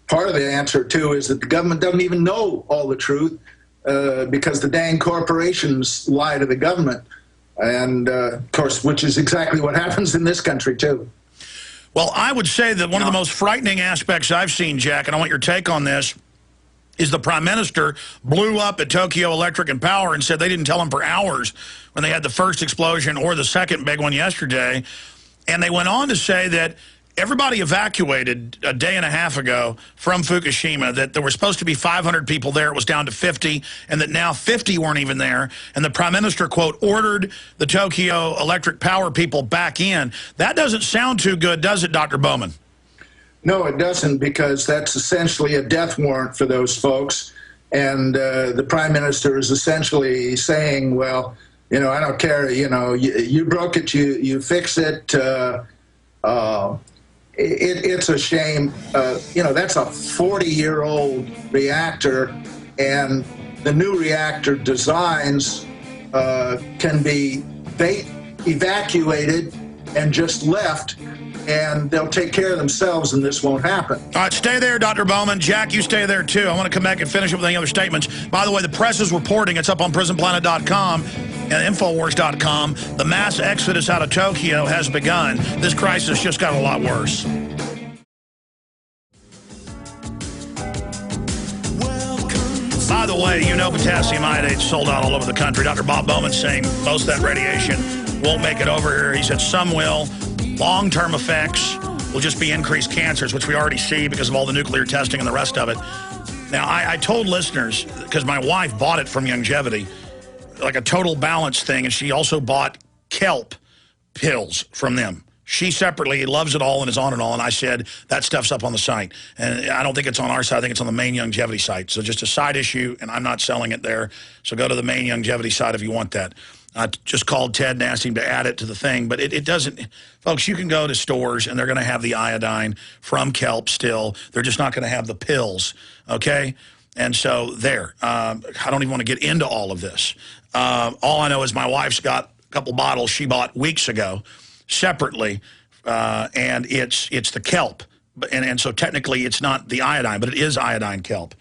Speaker 10: part of the answer, too, is that the government doesn't even know all the truth because the dang corporations lie to the government. And, of course, which is exactly what happens in this country, too.
Speaker 1: Well, I would say that one of the most frightening aspects I've seen, Jack, and I want your take on this, is the Prime Minister blew up at Tokyo Electric and Power and said they didn't tell him for hours when they had the first explosion or the second big one yesterday. And they went on to say that everybody evacuated a day and a half ago from Fukushima, that there were supposed to be 500 people there. It was down to 50, and that now 50 weren't even there. And the Prime Minister, quote, ordered the Tokyo Electric Power people back in. That doesn't sound too good, does it, Dr. Bowman?
Speaker 10: No, it doesn't, because that's essentially a death warrant for those folks. And the Prime Minister is essentially saying, well, I don't care, you broke it, you fix it. It's a shame. That's a 40-year-old reactor, and the new reactor designs can be evacuated and just left, and they'll take care of themselves, and this won't happen.
Speaker 1: All right, stay there, Dr. Bowman. Jack, you stay there, too. I want to come back and finish up with any other statements. By the way, the press is reporting. It's up on PrisonPlanet.com and Infowars.com. The mass exodus out of Tokyo has begun. This crisis just got a lot worse. By the way, potassium iodate sold out all over the country. Dr. Bob Bowman saying most of that radiation won't make it over here. He said some will. Long-term effects will just be increased cancers, which we already see because of all the nuclear testing and the rest of it. Now, I told listeners, because my wife bought it from Youngevity, like a total balance thing, and she also bought kelp pills from them. She separately loves it all and is on it all, and I said, that stuff's up on the site. And I don't think it's on our site. I think it's on the main Youngevity site. So just a side issue, and I'm not selling it there. So go to the main Youngevity site if you want that. I just called Ted and asked him to add it to the thing, but it doesn't. Folks, you can go to stores, and they're going to have the iodine from kelp still. They're just not going to have the pills, okay? And so there. I don't even want to get into all of this. All I know is my wife's got a couple bottles she bought weeks ago separately, and it's the kelp. And so technically it's not the iodine, but it is iodine kelp.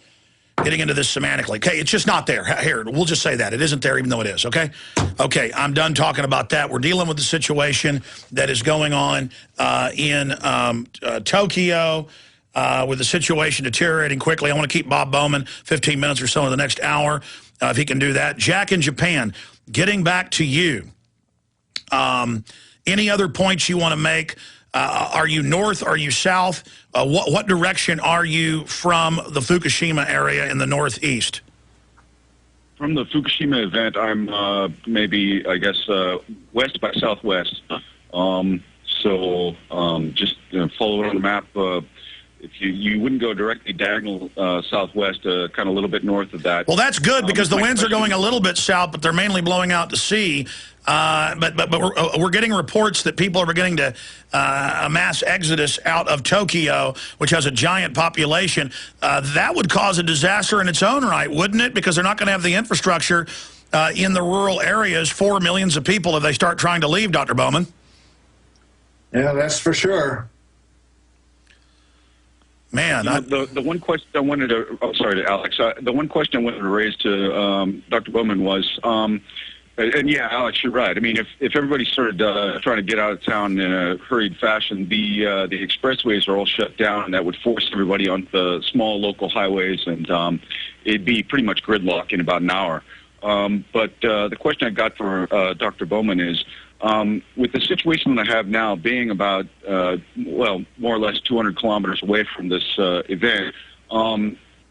Speaker 1: Getting into this semantically. Okay, it's just not there. Here, we'll just say that. It isn't there even though it is, okay? Okay, I'm done talking about that. We're dealing with the situation that is going on in Tokyo with the situation deteriorating quickly. I want to keep Bob Bowman 15 minutes or so in the next hour, if he can do that. Jack in Japan, getting back to you. Any other points you want to make? Are you north? Are you south? What direction are you from the Fukushima area in the northeast?
Speaker 11: From the Fukushima event, I'm maybe, I guess, west by southwest. Just follow it on the map. If you wouldn't go directly diagonal southwest, kind of a little bit north of that.
Speaker 1: Well, that's good because the winds are going a little bit south, but they're mainly blowing out to sea. But we're getting reports that people are beginning to a mass exodus out of Tokyo, which has a giant population. That would cause a disaster in its own right, wouldn't it? Because they're not going to have the infrastructure in the rural areas for millions of people if they start trying to leave, Dr. Bowman.
Speaker 10: Yeah, that's for sure.
Speaker 1: Man,
Speaker 11: the one question I wanted to, Alex. The one question I wanted to raise to Dr. Bowman was, and yeah, Alex, you're right. I mean, if everybody started trying to get out of town in a hurried fashion, the expressways are all shut down, and that would force everybody on the small local highways, and it'd be pretty much gridlock in about an hour. But the question I got for Dr. Bowman is, with the situation that I have now being about, more or less 200 kilometers away from this event,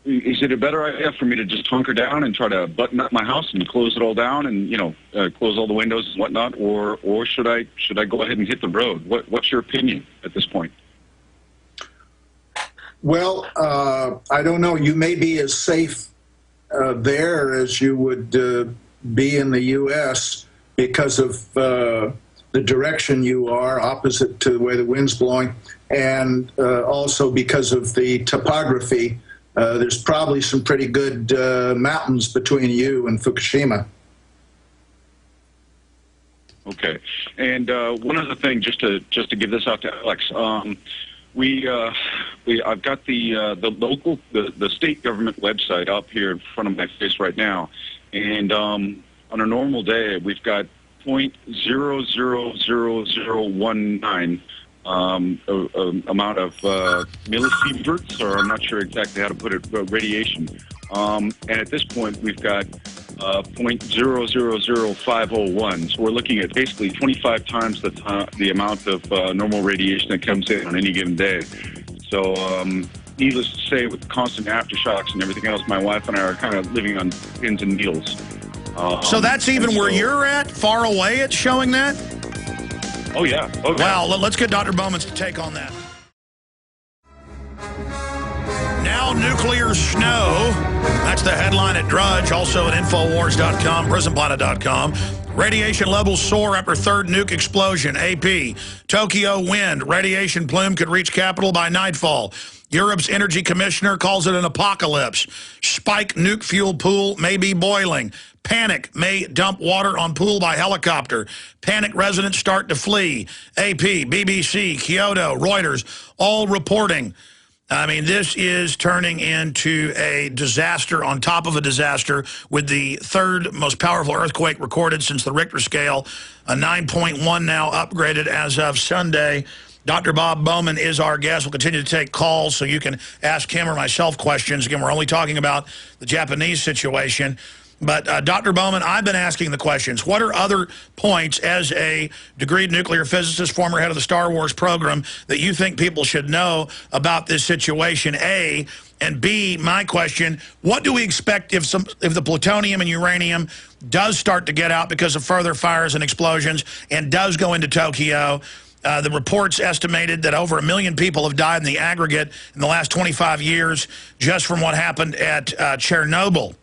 Speaker 11: is it a better idea for me to just hunker down and try to button up my house and close it all down and, close all the windows and whatnot, or should I go ahead and hit the road? What's your opinion at this point?
Speaker 10: Well, I don't know. You may be as safe there as you would be in the U.S. because of the direction you are, opposite to the way the wind's blowing, and also because of the topography. There's probably some pretty good mountains between you and Fukushima.
Speaker 11: Okay, and one other thing, just to give this out to Alex, I've got the state government website up here in front of my face right now, and on a normal day we've got 0.000019 amount of millisieverts, or I'm not sure exactly how to put it, radiation. And at this point, we've got 0.000501. So we're looking at basically 25 times the amount of normal radiation that comes in on any given day. So needless to say, with constant aftershocks and everything else, my wife and I are kind of living on pins and needles.
Speaker 1: So that's even where you're at? Far away it's showing that?
Speaker 11: Oh, yeah. Okay.
Speaker 1: Wow, let's get Dr. Bowman's take on that. Now nuclear snow. That's the headline at Drudge, also at Infowars.com, PrisonPlanet.com. Radiation levels soar after third nuke explosion. AP. Tokyo wind. Radiation plume could reach capital by nightfall. Europe's energy commissioner calls it an apocalypse. Spike nuke fuel pool may be boiling. Panic may dump water on pool by helicopter. Panic residents start to flee. AP, BBC, Kyoto, Reuters, all reporting. I mean, this is turning into a disaster on top of a disaster with the third most powerful earthquake recorded since the Richter scale, a 9.1 now upgraded as of Sunday. Dr. Bob Bowman is our guest. We'll continue to take calls so you can ask him or myself questions. Again, we're only talking about the Japanese situation. But Dr. Bowman, I've been asking the questions. What are other points as a degreed nuclear physicist, former head of the Star Wars program, that you think people should know about this situation, A? And B, my question, what do we expect if the plutonium and uranium does start to get out because of further fires and explosions and does go into Tokyo? The reports estimated that over 1 million people have died in the aggregate in the last 25 years just from what happened at Chernobyl.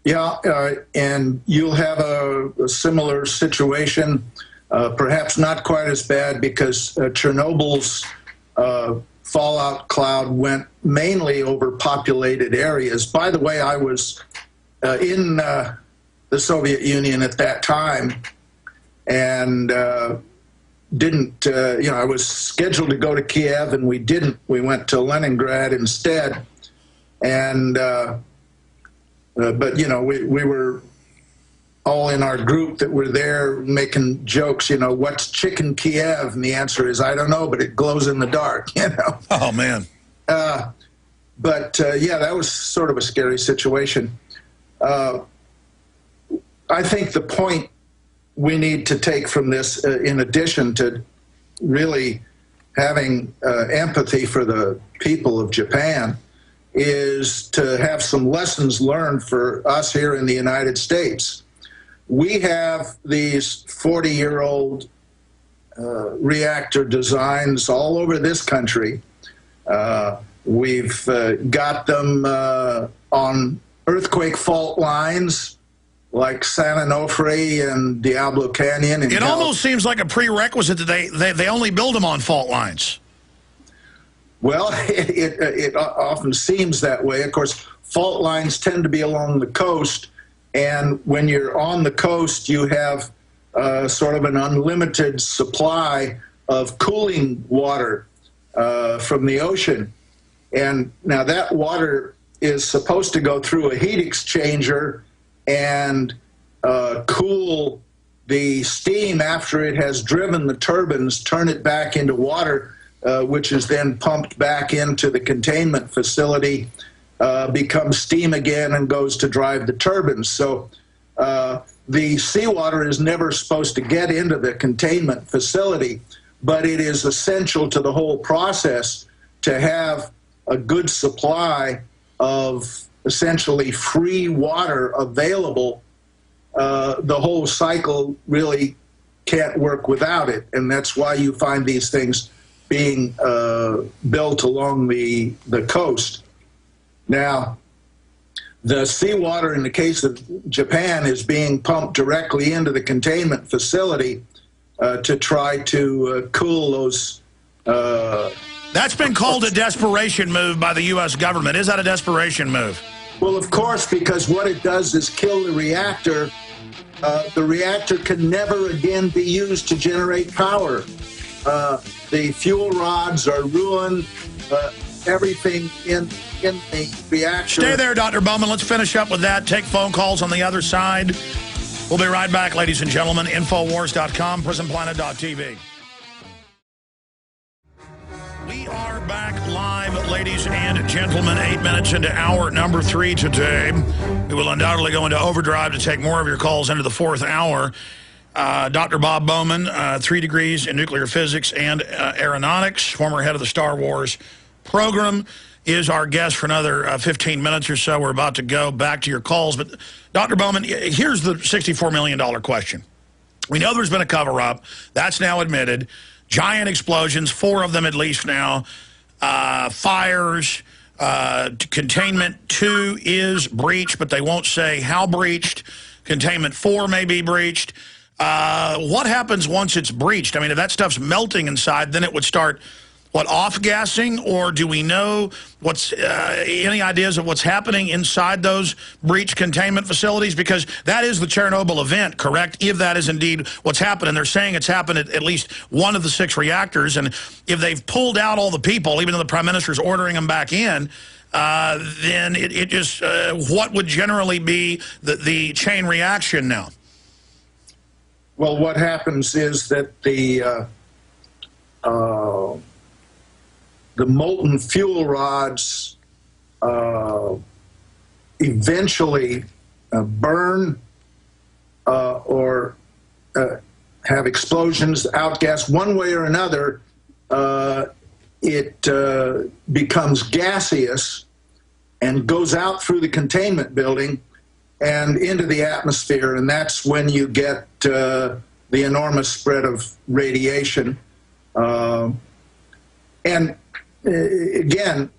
Speaker 10: Yeah, and you'll have a similar situation, perhaps not quite as bad, because Chernobyl's fallout cloud went mainly over populated areas. By the way, I was in the Soviet Union at that time, and didn't, I was scheduled to go to Kiev, and we didn't. We went to Leningrad instead. And, but, we were all in our group that were there making jokes, what's chicken Kiev? And the answer is, I don't know, but it glows in the dark,
Speaker 1: Oh, man.
Speaker 10: But, that was sort of a scary situation. I think the point we need to take from this, in addition to really having empathy for the people of Japan, is to have some lessons learned for us here in the United States. We have these 40-year-old reactor designs all over this country. We've got them on earthquake fault lines like San Onofre and Diablo Canyon.
Speaker 1: It almost seems like a prerequisite that they only build them on fault lines.
Speaker 10: Well, it often seems that way. Of course, fault lines tend to be along the coast, and when you're on the coast, you have sort of an unlimited supply of cooling water from the ocean. And now that water is supposed to go through a heat exchanger and cool the steam after it has driven the turbines, turn it back into water, which is then pumped back into the containment facility, becomes steam again, and goes to drive the turbines. So the seawater is never supposed to get into the containment facility, but it is essential to the whole process to have a good supply of essentially free water available. The whole cycle really can't work without it, and that's why you find these things being built along the coast. Now, the seawater in the case of Japan is being pumped directly into the containment facility to try to cool those.
Speaker 1: That's been called a desperation move by the U.S. government. Is that a desperation move?
Speaker 10: Well, of course, because what it does is kill the reactor. The reactor can never again be used to generate power. The fuel rods are ruined. Everything in the reactor.
Speaker 1: Stay there, Dr. Bowman. Let's finish up with that. Take phone calls on the other side. We'll be right back, ladies and gentlemen. Infowars.com, PrisonPlanet.tv. We are back live, ladies and gentlemen. 8 minutes into hour number 3 today. We will undoubtedly go into overdrive to take more of your calls into the 4th hour. Dr. Bob Bowman, 3 degrees in nuclear physics and aeronautics, former head of the Star Wars program, is our guest for another 15 minutes or so. We're about to go back to your calls. But, Dr. Bowman, here's the $64 million question. We know there's been a cover-up. That's now admitted. Giant explosions, 4 of them at least now. Fires, containment 2 is breached, but they won't say how breached. Containment 4 may be breached. What happens once it's breached? I mean, if that stuff's melting inside, then it would start, off-gassing? Or do we know any ideas of what's happening inside those breached containment facilities? Because that is the Chernobyl event, correct? If that is indeed what's happened, and they're saying it's happened at least one of the 6 reactors, and if they've pulled out all the people, even though the Prime Minister's ordering them back in, then it just, what would generally be the chain reaction now?
Speaker 10: Well, what happens is that the molten fuel rods eventually burn or have explosions, outgas. One way or another, it becomes gaseous and goes out through the containment building and into the atmosphere, and that's when you get the enormous spread of radiation. And again,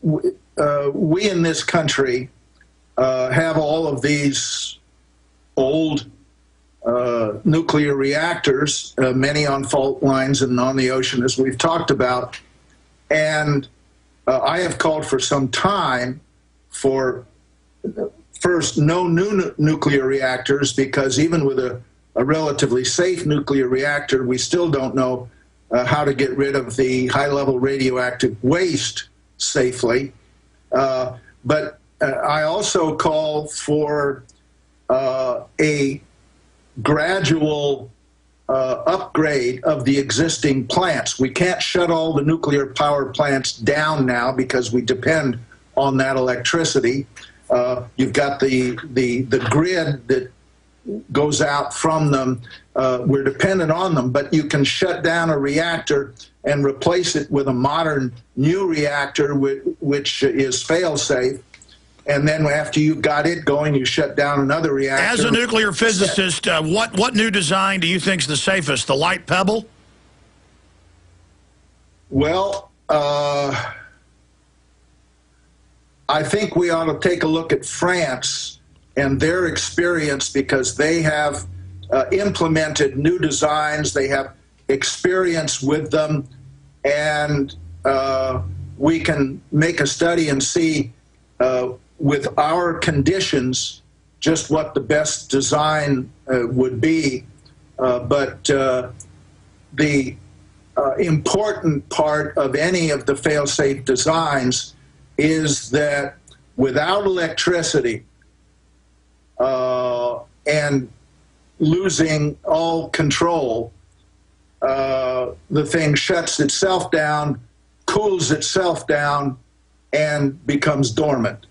Speaker 10: we in this country have have all of these old nuclear reactors, many on fault lines and on the ocean, as we've talked about. And I have called for some time for, first, no new nuclear reactors, because even with a relatively safe nuclear reactor, we still don't know how to get rid of the high-level radioactive waste safely. But I also call for a gradual upgrade of the existing plants. We can't shut all the nuclear power plants down now because we depend on that electricity. You've got the grid that goes out from them. We're dependent on them, but you can shut down a reactor and replace it with a modern new reactor which is fail-safe. And then after you've got it going, you shut down another reactor.
Speaker 1: As a nuclear physicist, what new design do you think is the safest? The light pebble?
Speaker 10: Well, I think we ought to take a look at France and their experience, because they have implemented new designs. They have experience with them, and we can make a study and see with our conditions just what the best design would be. But the important part of any of the fail-safe designs is that without electricity and losing all control, the thing shuts itself down, cools itself down, and becomes dormant.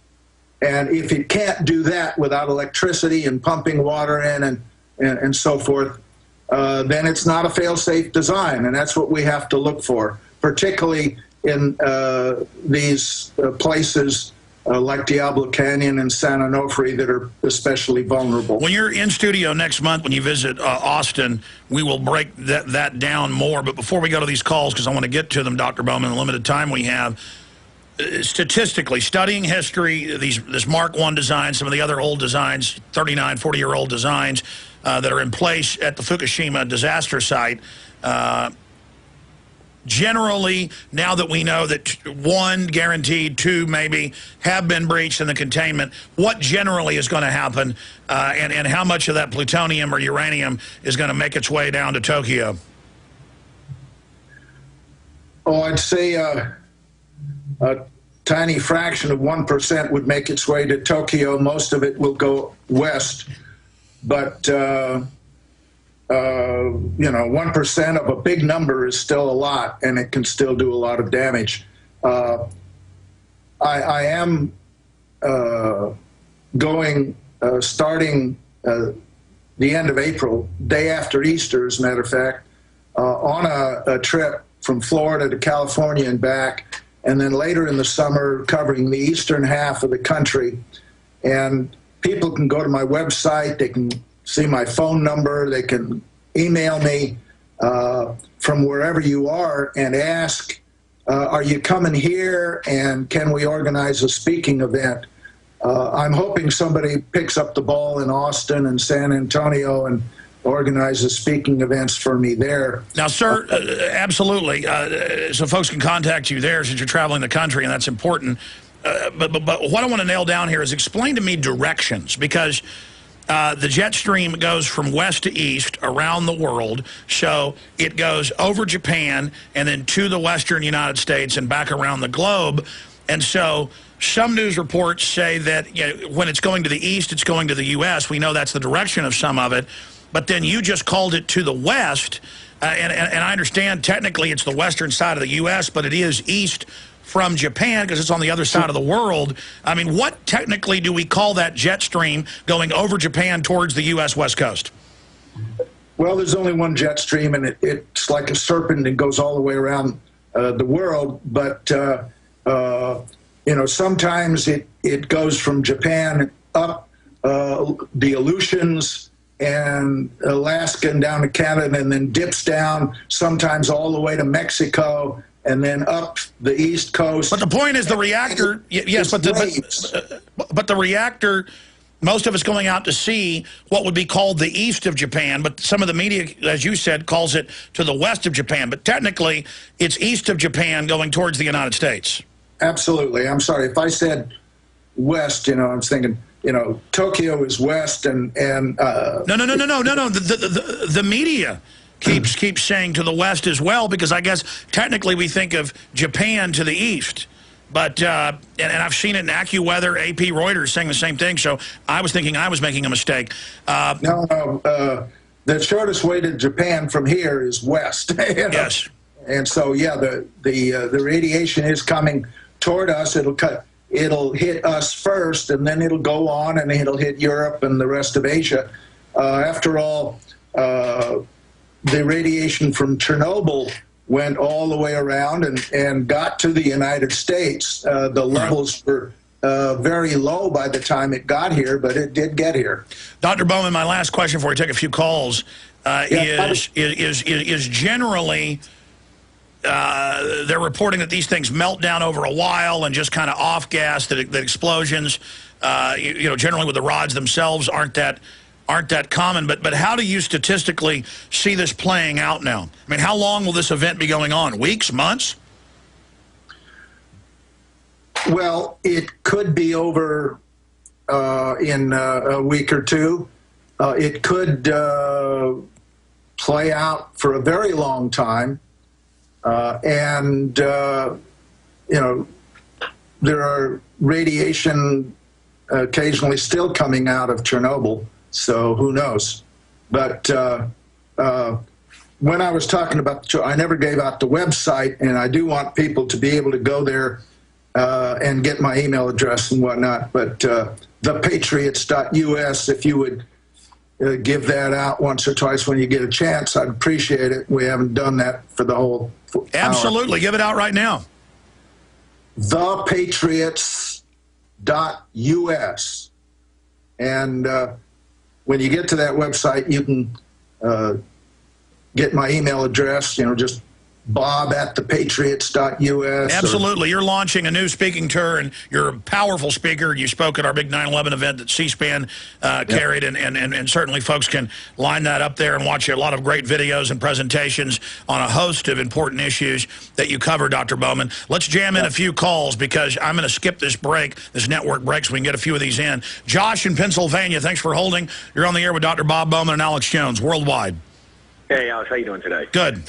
Speaker 10: And if it can't do that without electricity and pumping water in and so forth, then it's not a fail-safe design. And that's what we have to look for, particularly in these places like Diablo Canyon and San Onofre that are especially vulnerable.
Speaker 1: When you're in studio next month, when you visit Austin, we will break that down more. But before we go to these calls, because I want to get to them, Dr. Bowman, in the limited time we have, statistically, studying history, this Mark I design, some of the other old designs, 39, 40-year-old designs that are in place at the Fukushima disaster site, generally, now that we know that 1 guaranteed, 2 maybe have been breached in the containment, what generally is going to happen, and how much of that plutonium or uranium is going to make its way down to Tokyo?
Speaker 10: Oh, I'd say a tiny fraction of 1% would make its way to Tokyo. Most of it will go west. But, you know, 1% of a big number is still a lot, and it can still do a lot of damage. I am going, starting the end of April, day after Easter, as a matter of fact, on a trip from Florida to California and back, and then later in the summer covering the eastern half of the country. And people can go to my website, they can see my phone number, they can email me from wherever you are and ask, are you coming here, and can we organize a speaking event? I'm hoping somebody picks up the ball in Austin and San Antonio and organizes speaking events for me there.
Speaker 1: Now, sir, absolutely. So folks can contact you there since you're traveling the country, and that's important. But what I want to nail down here is explain to me directions, because the jet stream goes from west to east around the world. So it goes over Japan and then to the western United States and back around the globe. And so some news reports say that, you know, when it's going to the east, it's going to the U.S. We know that's the direction of some of it. But then you just called it to the west, and I understand technically it's the western side of the U.S., but it is east from Japan because it's on the other side of the world. I mean, what technically do we call that jet stream going over Japan towards the U.S. West Coast?
Speaker 10: Well, there's only one jet stream, and it's like a serpent and goes all the way around the world. But, you know, sometimes it goes from Japan up the Aleutians and Alaska and down to Canada, and then dips down sometimes all the way to Mexico and then up the East Coast.
Speaker 1: But the point is the reactor, yes, but the reactor Most of us going out to see what would be called the east of Japan, but some of the media, as you said, calls it to the west of Japan. But technically, it's east of Japan going towards the United States.
Speaker 10: Absolutely. I'm sorry. If I said west, I was thinking, Tokyo is west and
Speaker 1: No. The media keeps saying to the west as well, because I guess technically we think of Japan to the east. But, and I've seen it in AccuWeather, AP, Reuters saying the same thing, so I was thinking I was making a mistake.
Speaker 10: No, the shortest way to Japan from here is west.
Speaker 1: Yes.
Speaker 10: And so, yeah, the radiation is coming toward us. It'll hit us first, and then it'll go on, and it'll hit Europe and the rest of Asia. After all, the radiation from Chernobyl went all the way around and got to the United States. The levels were very low by the time it got here, but it did get here.
Speaker 1: Dr. Bowman, my last question before we take a few calls is generally they're reporting that these things melt down over a while and just kind of off gas, that explosions, generally with the rods themselves aren't that common, but how do you statistically see this playing out now? I mean, how long will this event be going on? Weeks, months?
Speaker 10: Well, it could be over in a week or two. It could play out for a very long time. There are radiation occasionally still coming out of Chernobyl. So who knows? But when I was talking about, I never gave out the website, and I do want people to be able to go there and get my email address and whatnot. But thepatriots.us, if you would give that out once or twice when you get a chance, I'd appreciate it. We haven't done that for the whole hour.
Speaker 1: Absolutely. Give it out right now.
Speaker 10: thepatriots.us. And when you get to that website, you can get my email address, just bob@thepatriots.us.
Speaker 1: Absolutely. You're launching a new speaking tour, and you're a powerful speaker. You spoke at our big 9/11 event that C-SPAN carried, and certainly folks can line that up there and watch a lot of great videos and presentations on a host of important issues that you cover, Dr. Bowman. Let's jam in a few calls, because I'm going to skip this network break, so we can get a few of these in. Josh in Pennsylvania, thanks for holding. You're on the air with Dr. Bob Bowman and Alex Jones, worldwide.
Speaker 12: Hey, Alex, how you doing today?
Speaker 1: Good.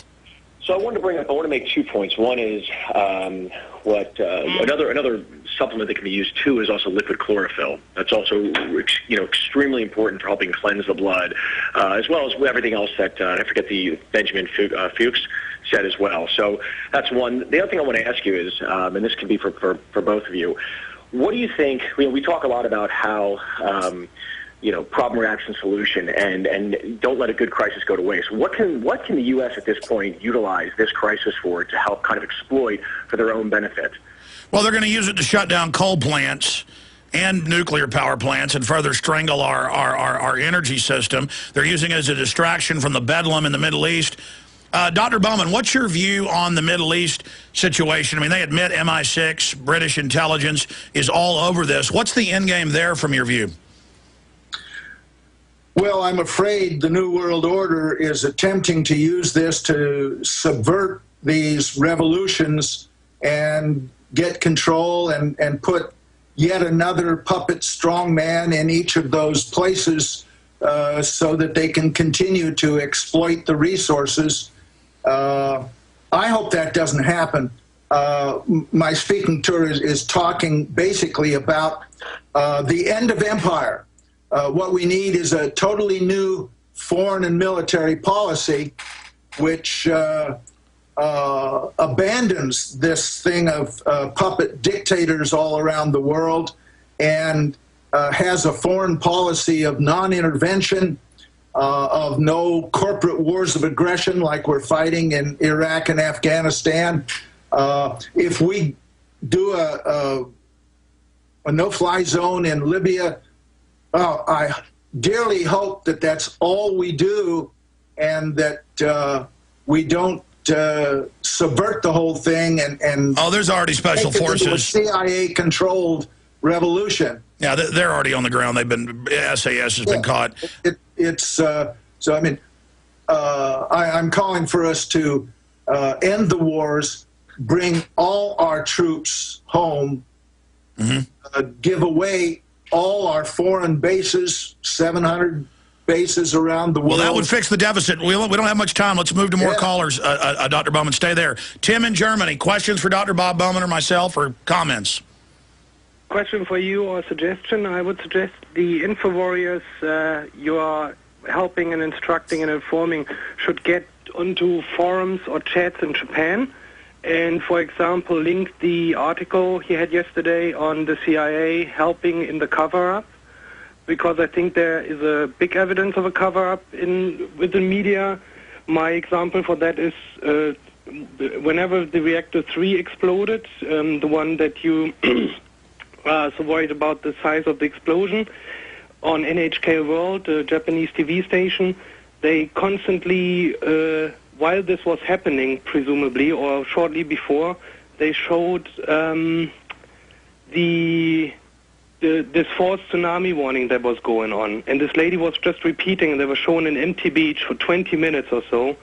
Speaker 12: So I want to make 2 points. One is another supplement that can be used too is also liquid chlorophyll. That's also extremely important for helping cleanse the blood, as well as everything else that I forget the Benjamin Fuchs said as well. So that's one. The other thing I want to ask you is, and this can be for both of you, what do you think? We talk a lot about how problem, reaction, solution, and don't let a good crisis go to waste. What can the U.S. at this point utilize this crisis for to help kind of exploit for their own benefit?
Speaker 1: Well, they're going to use it to shut down coal plants and nuclear power plants and further strangle our energy system. They're using it as a distraction from the bedlam in the Middle East. Dr. Bowman, what's your view on the Middle East situation? I mean, they admit MI6, British intelligence, is all over this. What's the end game there from your view?
Speaker 10: Well, I'm afraid the New World Order is attempting to use this to subvert these revolutions and get control and put yet another puppet strongman in each of those places so that they can continue to exploit the resources. I hope that doesn't happen. My speaking tour is talking basically about the end of empire. What we need is a totally new foreign and military policy which abandons this thing of puppet dictators all around the world and has a foreign policy of non-intervention, of no corporate wars of aggression like we're fighting in Iraq and Afghanistan. If we do a no-fly zone in Libya, well, I dearly hope that that's all we do and that we don't subvert the whole thing and
Speaker 1: there's already special forces.
Speaker 10: A CIA-controlled revolution.
Speaker 1: Yeah, they're already on the ground. They've been, SAS has been caught.
Speaker 10: So, I mean, I'm calling for us to end the wars, bring all our troops home, give away all our foreign bases, 700 bases around the world.
Speaker 1: Well, that would fix the deficit. We don't have much time. Let's move to more callers. Dr. Bowman, stay there. Tim in Germany, questions for Dr. Bob Bowman or myself, or comments?
Speaker 13: Question for you or suggestion. I would suggest the InfoWarriors you are helping and instructing and informing should get onto forums or chats in Japan and, for example, link the article he had yesterday on the CIA helping in the cover-up, because I think there is a big evidence of a cover-up with the media. My example for that is whenever the Reactor 3 exploded, the one that you so worried about the size of the explosion, on NHK World, the Japanese TV station, they constantly, while this was happening, presumably, or shortly before, they showed this false tsunami warning that was going on. And this lady was just repeating, and they were showing an empty beach for 20 minutes or so.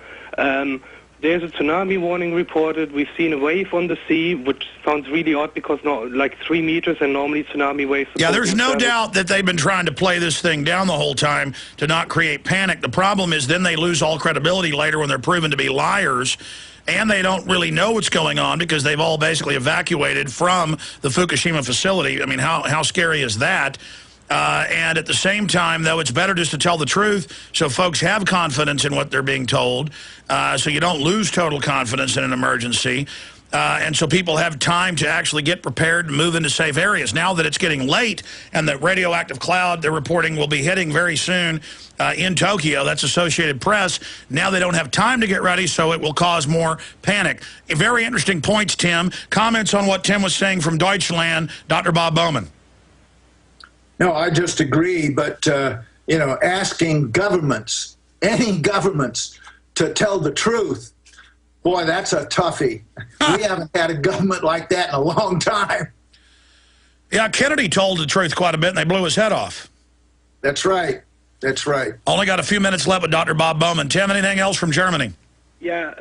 Speaker 13: There's a tsunami warning reported. We've seen a wave on the sea, which sounds really odd because like 3 meters, and normally tsunami waves.
Speaker 1: Yeah, there's no doubt that they've been trying to play this thing down the whole time to not create panic. The problem is then they lose all credibility later when they're proven to be liars, and they don't really know what's going on because they've all basically evacuated from the Fukushima facility. I mean, how scary is that? And at the same time, though, it's better just to tell the truth so folks have confidence in what they're being told, so you don't lose total confidence in an emergency, and so people have time to actually get prepared and move into safe areas. Now that it's getting late and the radioactive cloud they're reporting will be hitting very soon in Tokyo, that's Associated Press, now they don't have time to get ready, so it will cause more panic. Very interesting points, Tim. Comments on what Tim was saying from Deutschland, Dr. Bob Bowman.
Speaker 10: No, I just agree, but, you know, asking governments, any governments, to tell the truth, boy, that's a toughie. We haven't had a government like that in a long time.
Speaker 1: Yeah, Kennedy told the truth quite a bit, and they blew his head off.
Speaker 10: That's right. That's right.
Speaker 1: Only got a few minutes left with Dr. Bob Bowman. Tim, anything else from Germany?
Speaker 13: Yeah,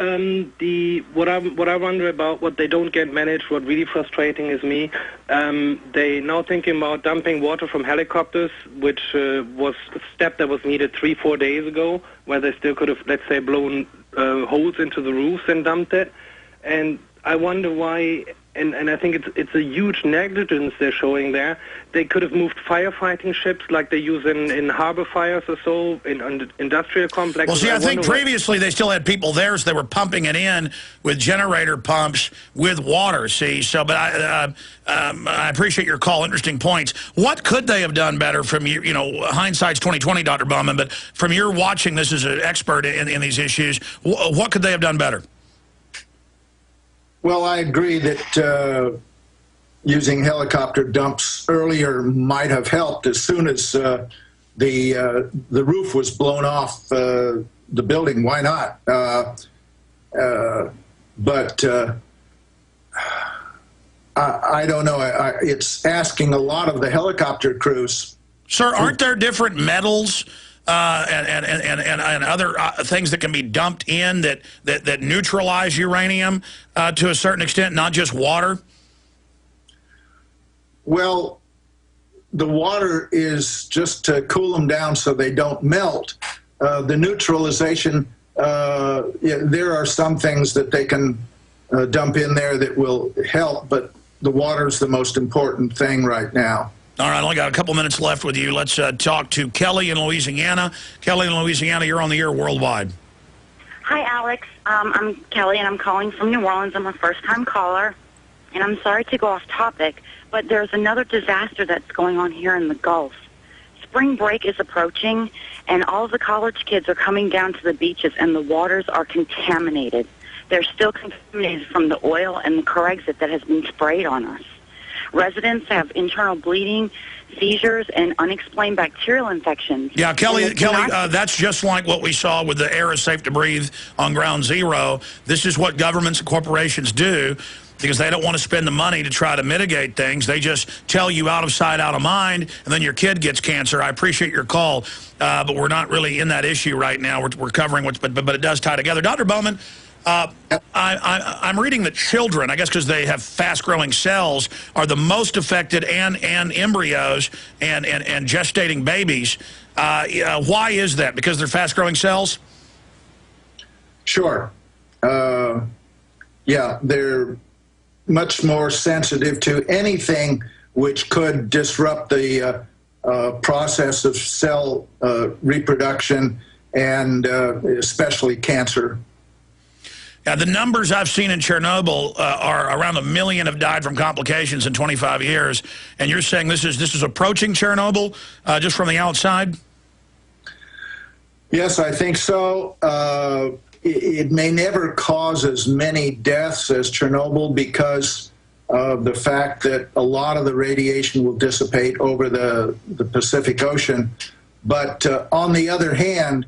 Speaker 13: what I wonder about what they don't get managed, what really frustrating is me, they now thinking about dumping water from helicopters, which was a step that was needed 3-4 days ago, where they still could have, let's say, blown holes into the roofs and dumped it. And I wonder why, and I think it's a huge negligence they're showing there. They could have moved firefighting ships like they use in harbor fires or so, in industrial complexes.
Speaker 1: Well, see, I think previously they still had people there, so they were pumping it in with generator pumps with water, see? So, but I appreciate your call. Interesting points. What could they have done better from you know, hindsight's 20/20, Dr. Bowman, but from your watching this as an expert in these issues, what could they have done better?
Speaker 10: Well, I agree that using helicopter dumps earlier might have helped. As soon as the roof was blown off the building, why not? But I don't know. It's asking a lot of the helicopter crews.
Speaker 1: Sir, aren't there different metals and other things that can be dumped in that neutralize uranium to a certain extent, not just water?
Speaker 10: Well, the water is just to cool them down so they don't melt. The neutralization, there are some things that they can dump in there that will help, but the water's the most important thing right now.
Speaker 1: All right, I only got a couple minutes left with you. Let's talk to Kelly in Louisiana. Kelly in Louisiana, you're on the air worldwide.
Speaker 14: Hi, Alex. I'm Kelly, and I'm calling from New Orleans. I'm a first-time caller, and I'm sorry to go off topic, but there's another disaster that's going on here in the Gulf. Spring break is approaching, and all of the college kids are coming down to the beaches, and the waters are contaminated. They're still contaminated from the oil and the Corexit that has been sprayed on us. residents have internal bleeding, seizures, and unexplained bacterial infections.
Speaker 1: Yeah, Kelly, that's just like what we saw with the Air is Safe to Breathe on Ground Zero. This is what governments and corporations do because they don't want to spend the money to try to mitigate things. They just tell you out of sight, out of mind, and then your kid gets cancer. I appreciate your call, but we're not really in that issue right now. We're covering what's, but it does tie together. Dr. Bowman, I'm reading that children, I guess because they have fast-growing cells, are the most affected, and embryos and gestating babies. Why is that? Because they're fast-growing cells?
Speaker 10: Sure. Yeah, they're much more sensitive to anything which could disrupt the process of cell reproduction and especially cancer.
Speaker 1: Yeah, the numbers I've seen in Chernobyl are around 1 million have died from complications in 25 years. And you're saying this is approaching Chernobyl just from the outside?
Speaker 10: Yes, I think so. It may never cause as many deaths as Chernobyl because of the fact that a lot of the radiation will dissipate over the Pacific Ocean. But on the other hand,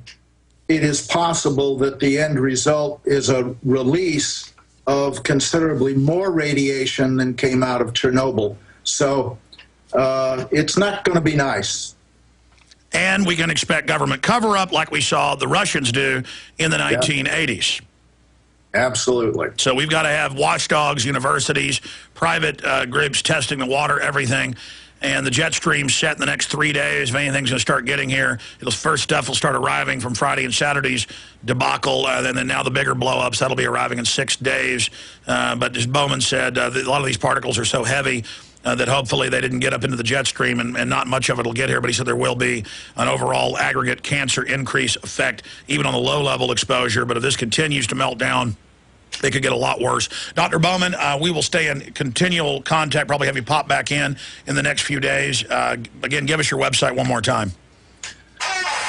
Speaker 10: it is possible that the end result is a release of considerably more radiation than came out of Chernobyl. So it's not going to be nice.
Speaker 1: And we can expect government cover-up like we saw the Russians do in the 1980s.
Speaker 10: Absolutely.
Speaker 1: So we've got to have watchdogs, universities, private groups testing the water, everything. And the jet stream set in the next 3 days. If anything's going to start getting here, the first stuff will start arriving from Friday and Saturday's debacle. And then now the bigger blow-ups, that'll be arriving in 6 days. But as Bowman said, a lot of these particles are so heavy that hopefully they didn't get up into the jet stream and not much of it will get here. But he said there will be an overall aggregate cancer increase effect, even on the low-level exposure. But if this continues to melt down, they could get a lot worse. Dr. Bowman, we will stay in continual contact, probably have you pop back in the next few days. Again, give us your website one more time.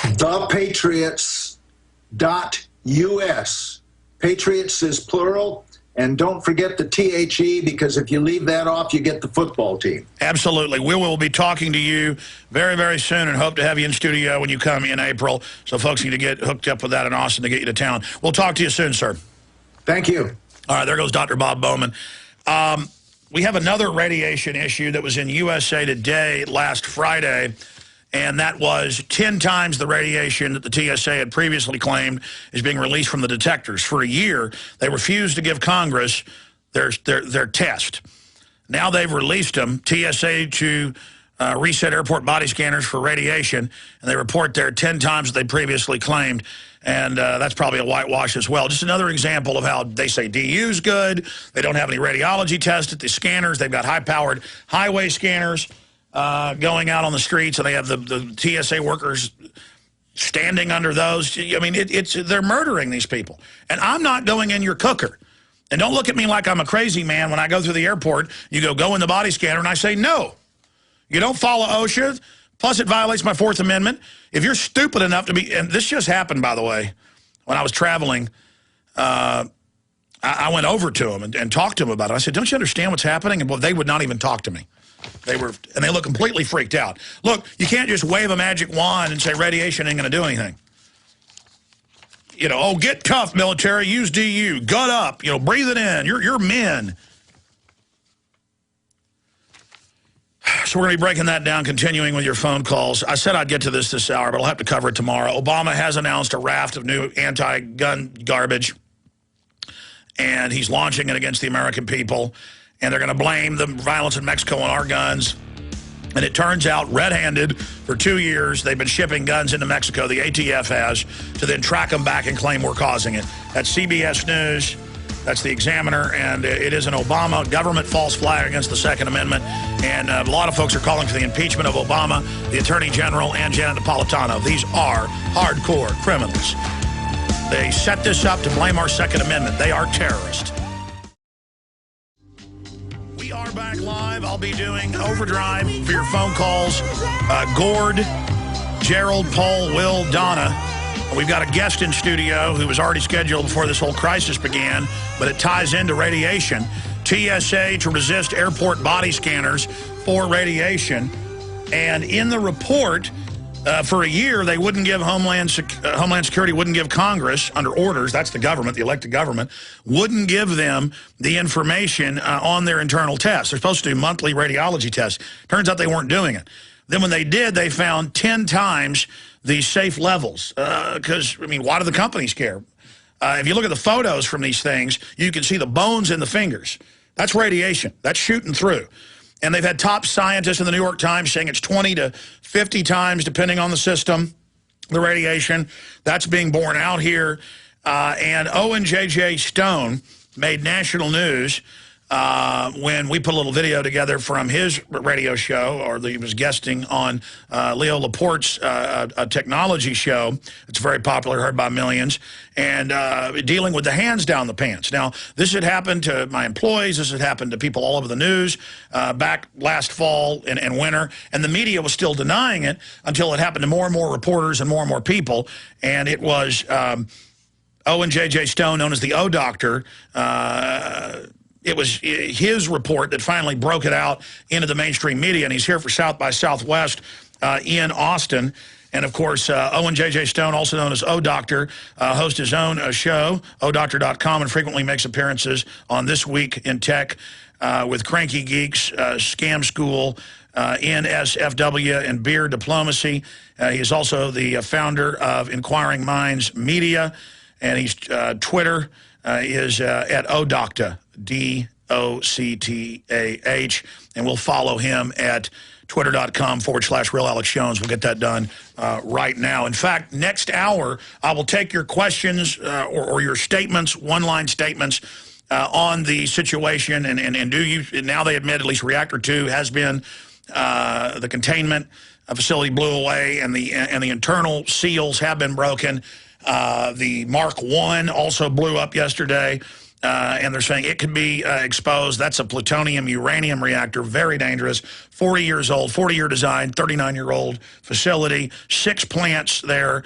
Speaker 10: ThePatriots.us. Patriots is plural. And don't forget the THE, because if you leave that off, you get the football team.
Speaker 1: Absolutely. We will be talking to you very, very soon and hope to have you in studio when you come in April. So folks need to get hooked up with that in Austin to get you to town. We'll talk to you soon, sir.
Speaker 10: Thank you.
Speaker 1: All right, there goes Dr. Bob Bowman. We have another radiation issue that was in USA Today last Friday, and that was 10 times the radiation that the TSA had previously claimed is being released from the detectors. For a year, they refused to give Congress their test. Now they've released them, TSA, to reset airport body scanners for radiation, and they report they're 10 times what they previously claimed. And that's probably a whitewash as well. Just another example of how they say DU's good. They don't have any radiology tests at the scanners. They've got high-powered highway scanners going out on the streets, and they have the TSA workers standing under those. I mean, they're murdering these people. And I'm not going in your cooker. And don't look at me like I'm a crazy man when I go through the airport. You go in the body scanner, and I say, no. You don't follow OSHA. Plus, it violates my Fourth Amendment. If you're stupid enough to be, and this just happened, by the way, when I was traveling, I went over to them and talked to them about it. I said, don't you understand what's happening? And well, they would not even talk to me. They look completely freaked out. Look, you can't just wave a magic wand and say radiation ain't going to do anything. You know, oh, get tough, military, use DU, gut up, you know, breathe it in. You're men. So we're going to be breaking that down, continuing with your phone calls. I said I'd get to this hour, but I'll have to cover it tomorrow. Obama has announced a raft of new anti-gun garbage, and he's launching it against the American people, and they're going to blame the violence in Mexico on our guns. And it turns out, red-handed, for 2 years, they've been shipping guns into Mexico, the ATF has, to then track them back and claim we're causing it. That's CBS News. That's the Examiner, and it is an Obama government false flag against the Second Amendment. And a lot of folks are calling for the impeachment of Obama, the Attorney General, and Janet Napolitano. These are hardcore criminals. They set this up to blame our Second Amendment. They are terrorists. We are back live. I'll be doing Overdrive for your phone calls. Gord, Gerald, Paul, Will, Donna. We've got a guest in studio who was already scheduled before this whole crisis began, but it ties into radiation. TSA to resist airport body scanners for radiation. And in the report, for a year, they wouldn't give Homeland Security wouldn't give Congress, under orders, that's the government, the elected government, wouldn't give them the information on their internal tests. They're supposed to do monthly radiology tests. Turns out they weren't doing it. Then when they did, they found 10 times the safe levels. Because, I mean, why do the companies care? If you look at the photos from these things, you can see the bones in the fingers. That's radiation. That's shooting through. And they've had top scientists in the New York Times saying it's 20 to 50 times, depending on the system, the radiation. That's being borne out here. And Owen J.J. Stone made national news when we put a little video together from his radio show, or he was guesting on Leo Laporte's a technology show. It's very popular, heard by millions, and dealing with the hands down the pants. Now, this had happened to my employees. This had happened to people all over the news back last fall and winter, and the media was still denying it until it happened to more and more reporters and more people, and it was Owen J.J. Stone, known as the O Doctor. It was his report that finally broke it out into the mainstream media, and he's here for South by Southwest in Austin. And, of course, Owen J.J. Stone, also known as O Doctor, hosts his own show, odoctor.com, and frequently makes appearances on This Week in Tech with Cranky Geeks, Scam School, NSFW, and Beer Diplomacy. He is also the founder of Inquiring Minds Media, and he's Twitter is at ODocta. D-O-C-T-A-H, and we'll follow him at twitter.com/Real Alex Jones. We'll get that done right now. In fact, next hour, I will take your questions or your statements, one-line statements on the situation, and do you, now they admit at least Reactor 2 has been, the containment facility blew away, and the internal seals have been broken. The Mark I also blew up yesterday. And they're saying it could be exposed. That's a plutonium-uranium reactor, very dangerous, 40 years old, 40-year design, 39-year-old facility, 6 plants there.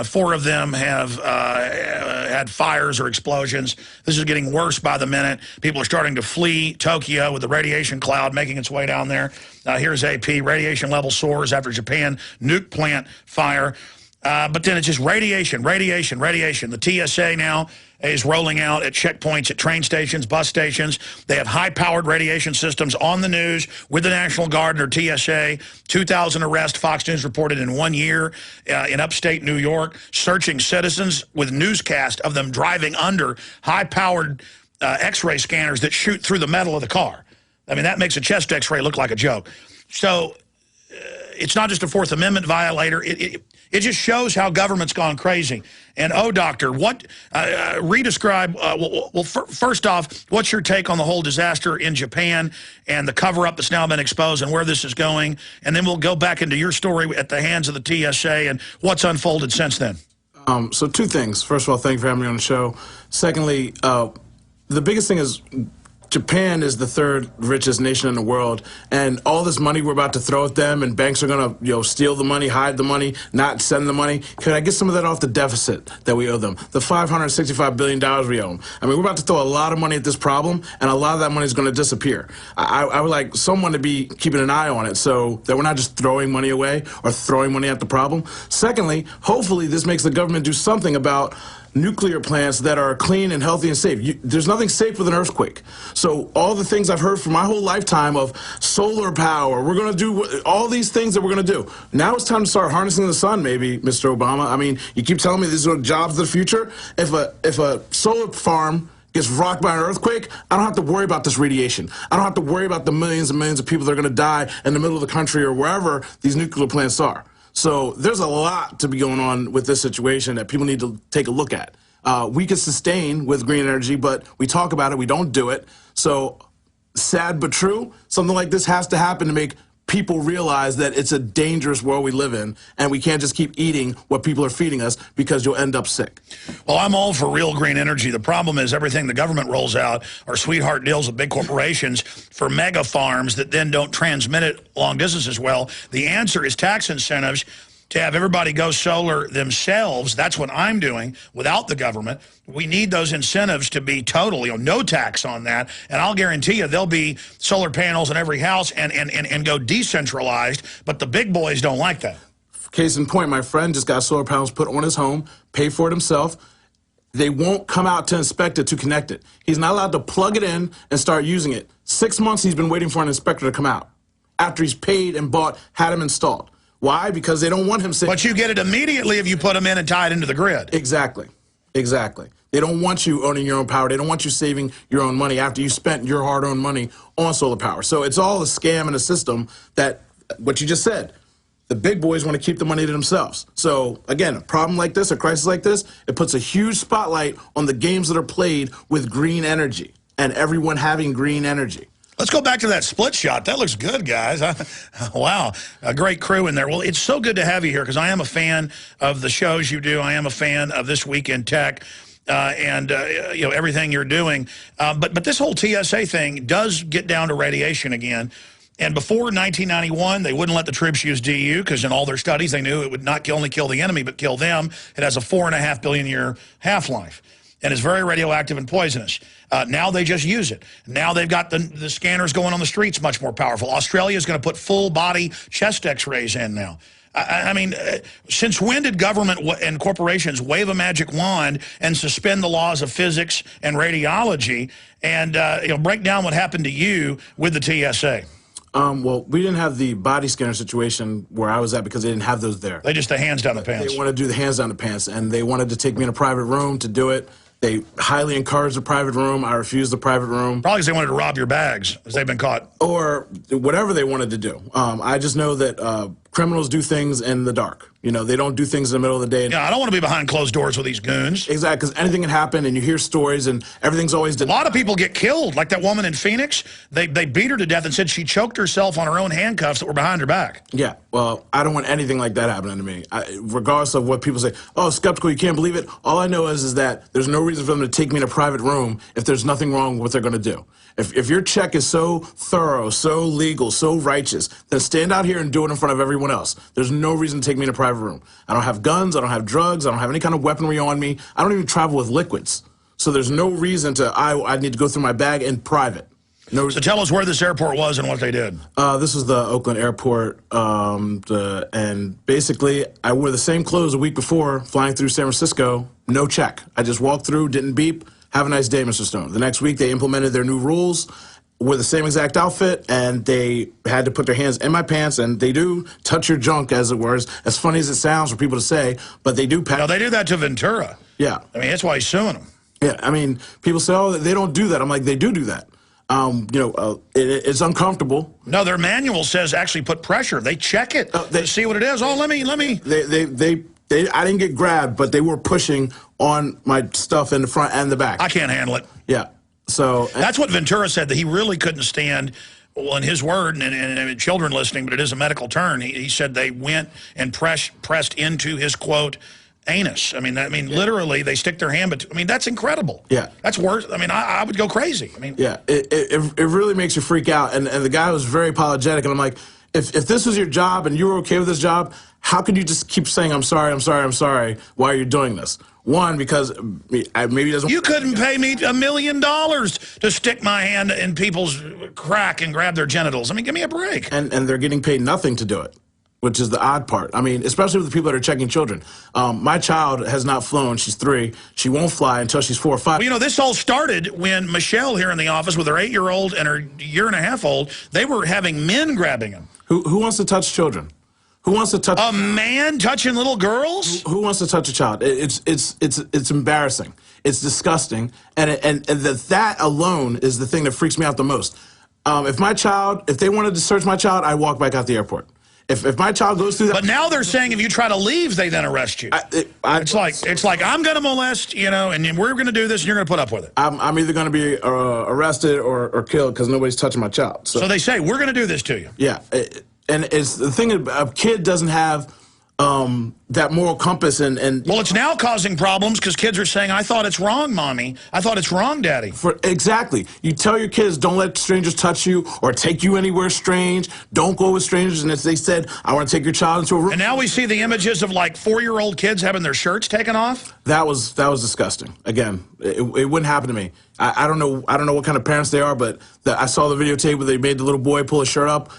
Speaker 1: 4 of them have had fires or explosions. This is getting worse by the minute. People are starting to flee Tokyo with the radiation cloud making its way down there. Here's AP. Radiation level soars after Japan nuke plant fire. But then it's just radiation, radiation, radiation. The TSA now is rolling out at checkpoints at train stations, bus stations. They have high-powered radiation systems on the news with the National Guard and their TSA. 2,000 arrests, Fox News reported in 1 year in upstate New York, searching citizens with newscast of them driving under high-powered X-ray scanners that shoot through the metal of the car. I mean, that makes a chest X-ray look like a joke. So it's not just a Fourth Amendment violator. It just shows how government's gone crazy. And, oh, Doctor, what, re-describe, first off, what's your take on the whole disaster in Japan and the cover-up that's now been exposed and where this is going? And then we'll go back into your story at the hands of the TSA and what's unfolded since then.
Speaker 15: So 2 things. First of all, thank you for having me on the show. Secondly, the biggest thing is Japan is the 3rd richest nation in the world, and all this money we're about to throw at them, and banks are going to, steal the money, hide the money, not send the money. Can I get some of that off the deficit that we owe them? The $565 billion we owe them. I mean, we're about to throw a lot of money at this problem, and a lot of that money is going to disappear. I would like someone to be keeping an eye on it so that we're not just throwing money away or throwing money at the problem. Secondly, hopefully this makes the government do something about nuclear plants that are clean and healthy and safe. There's nothing safe with an earthquake. So all the things I've heard for my whole lifetime of solar power, we're going to do all these things that we're going to do. Now it's time to start harnessing the sun, maybe, Mr. Obama. I mean, you keep telling me these are jobs of the future. If a solar farm gets rocked by an earthquake, I don't have to worry about this radiation. I don't have to worry about the millions and millions of people that are going to die in the middle of the country or wherever these nuclear plants are. So there's a lot to be going on with this situation that people need to take a look at. We can sustain with green energy, but we talk about it, we don't do it. So sad but true, something like this has to happen to make people realize that it's a dangerous world we live in, and we can't just keep eating what people are feeding us because you'll end up sick.
Speaker 1: Well, I'm all for real green energy. The problem is everything the government rolls out are sweetheart deals with big corporations for mega farms that then don't transmit it long distances well. The answer is tax incentives to have everybody go solar themselves. That's what I'm doing without the government. We need those incentives to be total, no tax on that. And I'll guarantee you there'll be solar panels in every house and go decentralized. But the big boys don't like that.
Speaker 15: Case in point, my friend just got solar panels put on his home, paid for it himself. They won't come out to inspect it to connect it. He's not allowed to plug it in and start using it. 6 months he's been waiting for an inspector to come out after he's paid and bought, had them installed. Why? Because they don't want him saying...
Speaker 1: But you get it immediately if you put them in and tie it into the grid.
Speaker 15: Exactly. Exactly. They don't want you owning your own power. They don't want you saving your own money after you spent your hard-earned money on solar power. So it's all a scam and a system that, what you just said, the big boys want to keep the money to themselves. So, again, a problem like this, a crisis like this, it puts a huge spotlight on the games that are played with green energy and everyone having green energy.
Speaker 1: Let's go back to that split shot. That looks good, guys. Wow, a great crew in there. Well, it's so good to have you here because I am a fan of the shows you do. I am a fan of This Week in Tech and everything you're doing. But this whole TSA thing does get down to radiation again. And before 1991, they wouldn't let the troops use DU because in all their studies, they knew it would not only kill the enemy, but kill them. It has a 4.5 billion year half-life and is very radioactive and poisonous. Now they just use it. Now they've got the scanners going on the streets much more powerful. Australia is going to put full-body chest x-rays in now. I mean, since when did government and corporations wave a magic wand and suspend the laws of physics and radiology and break down what happened to you with the TSA?
Speaker 15: Well, we didn't have the body scanner situation where I was at because they didn't have those there.
Speaker 1: They just the hands down the pants.
Speaker 15: They wanted to do the hands down the pants, and they wanted to take me in a private room to do it. They highly encouraged the private room. I refused the private room.
Speaker 1: Probably because they wanted to rob your bags, as they've been caught.
Speaker 15: Or whatever they wanted to do. I just know that criminals do things in the dark. They don't do things in the middle of the day.
Speaker 1: Yeah, I don't want to be behind closed doors with these goons.
Speaker 15: Exactly, because anything can happen, and you hear stories, and everything's always...
Speaker 1: A lot of people get killed, like that woman in Phoenix. They beat her to death and said she choked herself on her own handcuffs that were behind her back.
Speaker 15: Yeah, well, I don't want anything like that happening to me. Regardless of what people say, oh, skeptical, you can't believe it. All I know is that there's no reason for them to take me in a private room if there's nothing wrong with what they're going to do. If your check is so thorough, so legal, so righteous, then stand out here and do it in front of everyone else. There's no reason to take me in a private room. I don't have guns. I don't have drugs. I don't have any kind of weaponry on me. I don't even travel with liquids. So there's no reason to, I need to go through my bag in private. No reason.
Speaker 1: So tell us where this airport was and what they did.
Speaker 15: This is the Oakland airport. And basically, I wore the same clothes a week before flying through San Francisco. No check. I just walked through, didn't beep. Have a nice day, Mr. Stone. The next week, they implemented their new rules with the same exact outfit, and they had to put their hands in my pants, and they do touch your junk, as it were. As funny as it sounds for people to say, but they do.
Speaker 1: No, they do that to Ventura.
Speaker 15: Yeah.
Speaker 1: I mean, that's why he's suing them.
Speaker 15: Yeah, I mean, people say, oh, they don't do that. I'm like, they do that. It's uncomfortable.
Speaker 1: No, their manual says actually put pressure. They check it to see what it is. Oh, let me.
Speaker 15: I didn't get grabbed, but they were pushing on my stuff in the front and the back.
Speaker 1: I can't handle it.
Speaker 15: Yeah. So
Speaker 1: that's what Ventura said, that he really couldn't stand. Well, in his word, and children listening, but it is a medical term, he said they went and pressed into his, quote, anus. I mean, literally, they stick their hand, I mean, that's incredible.
Speaker 15: Yeah.
Speaker 1: That's worse. I mean, I would go crazy. I mean,
Speaker 15: yeah, it really makes you freak out. And the guy was very apologetic, and I'm like, if this was your job and you were okay with this job, how could you just keep saying, I'm sorry, I'm sorry, I'm sorry, while you're doing this? One, because maybe it doesn't...
Speaker 1: You couldn't pay me $1 million to stick my hand in people's crack and grab their genitals. I mean, give me a break.
Speaker 15: And they're getting paid nothing to do it, which is the odd part. I mean, especially with the people that are checking children. My child has not flown. She's 3. She won't fly until she's 4 or 5.
Speaker 1: Well, this all started when Michelle here in the office with her 8-year-old and her 1.5-year-old, they were having men grabbing them.
Speaker 15: Who wants to touch children? Who wants to touch
Speaker 1: a man touching little girls?
Speaker 15: Who wants to touch a child? It's embarrassing. It's disgusting, and that alone is the thing that freaks me out the most. If they wanted to search my child, I walk back out the airport. If my child goes through that,
Speaker 1: but now they're saying if you try to leave, they then arrest you. It's like I'm going to molest, and we're going to do this, and you're going to put up with it.
Speaker 15: I'm either going to be arrested or killed because nobody's touching my child.
Speaker 1: So they say we're going to do this to you.
Speaker 15: Yeah. And it's the thing, a kid doesn't have that moral compass and
Speaker 1: well, it's now causing problems because kids are saying, I thought it's wrong, Mommy. I thought it's wrong, Daddy.
Speaker 15: Exactly. You tell your kids, don't let strangers touch you or take you anywhere strange. Don't go with strangers. And if they said, I want to take your child into a room.
Speaker 1: And now we see the images of like 4-year-old kids having their shirts taken off.
Speaker 15: That was disgusting. Again, it wouldn't happen to me. I don't know what kind of parents they are, but I saw the videotape where they made the little boy pull his shirt up.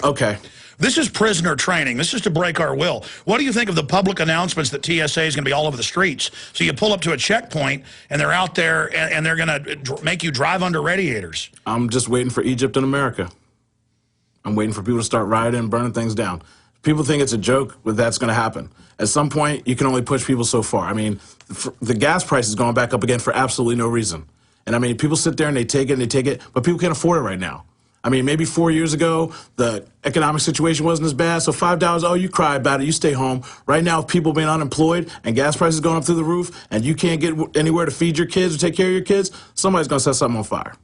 Speaker 15: Okay.
Speaker 1: This is prisoner training. This is to break our will. What do you think of the public announcements that TSA is going to be all over the streets? So you pull up to a checkpoint, and they're out there, and they're going to make you drive under radiators.
Speaker 15: I'm just waiting for Egypt and America. I'm waiting for people to start rioting and burning things down. People think it's a joke, but that's going to happen. At some point, you can only push people so far. I mean, the gas price is going back up again for absolutely no reason. And I mean, people sit there and they take it, but people can't afford it right now. I mean, maybe 4 years ago, the economic situation wasn't as bad, so $5, oh, you cry about it, you stay home. Right now, with people being unemployed and gas prices going up through the roof, and you can't get anywhere to feed your kids or take care of your kids, somebody's going to set something on fire.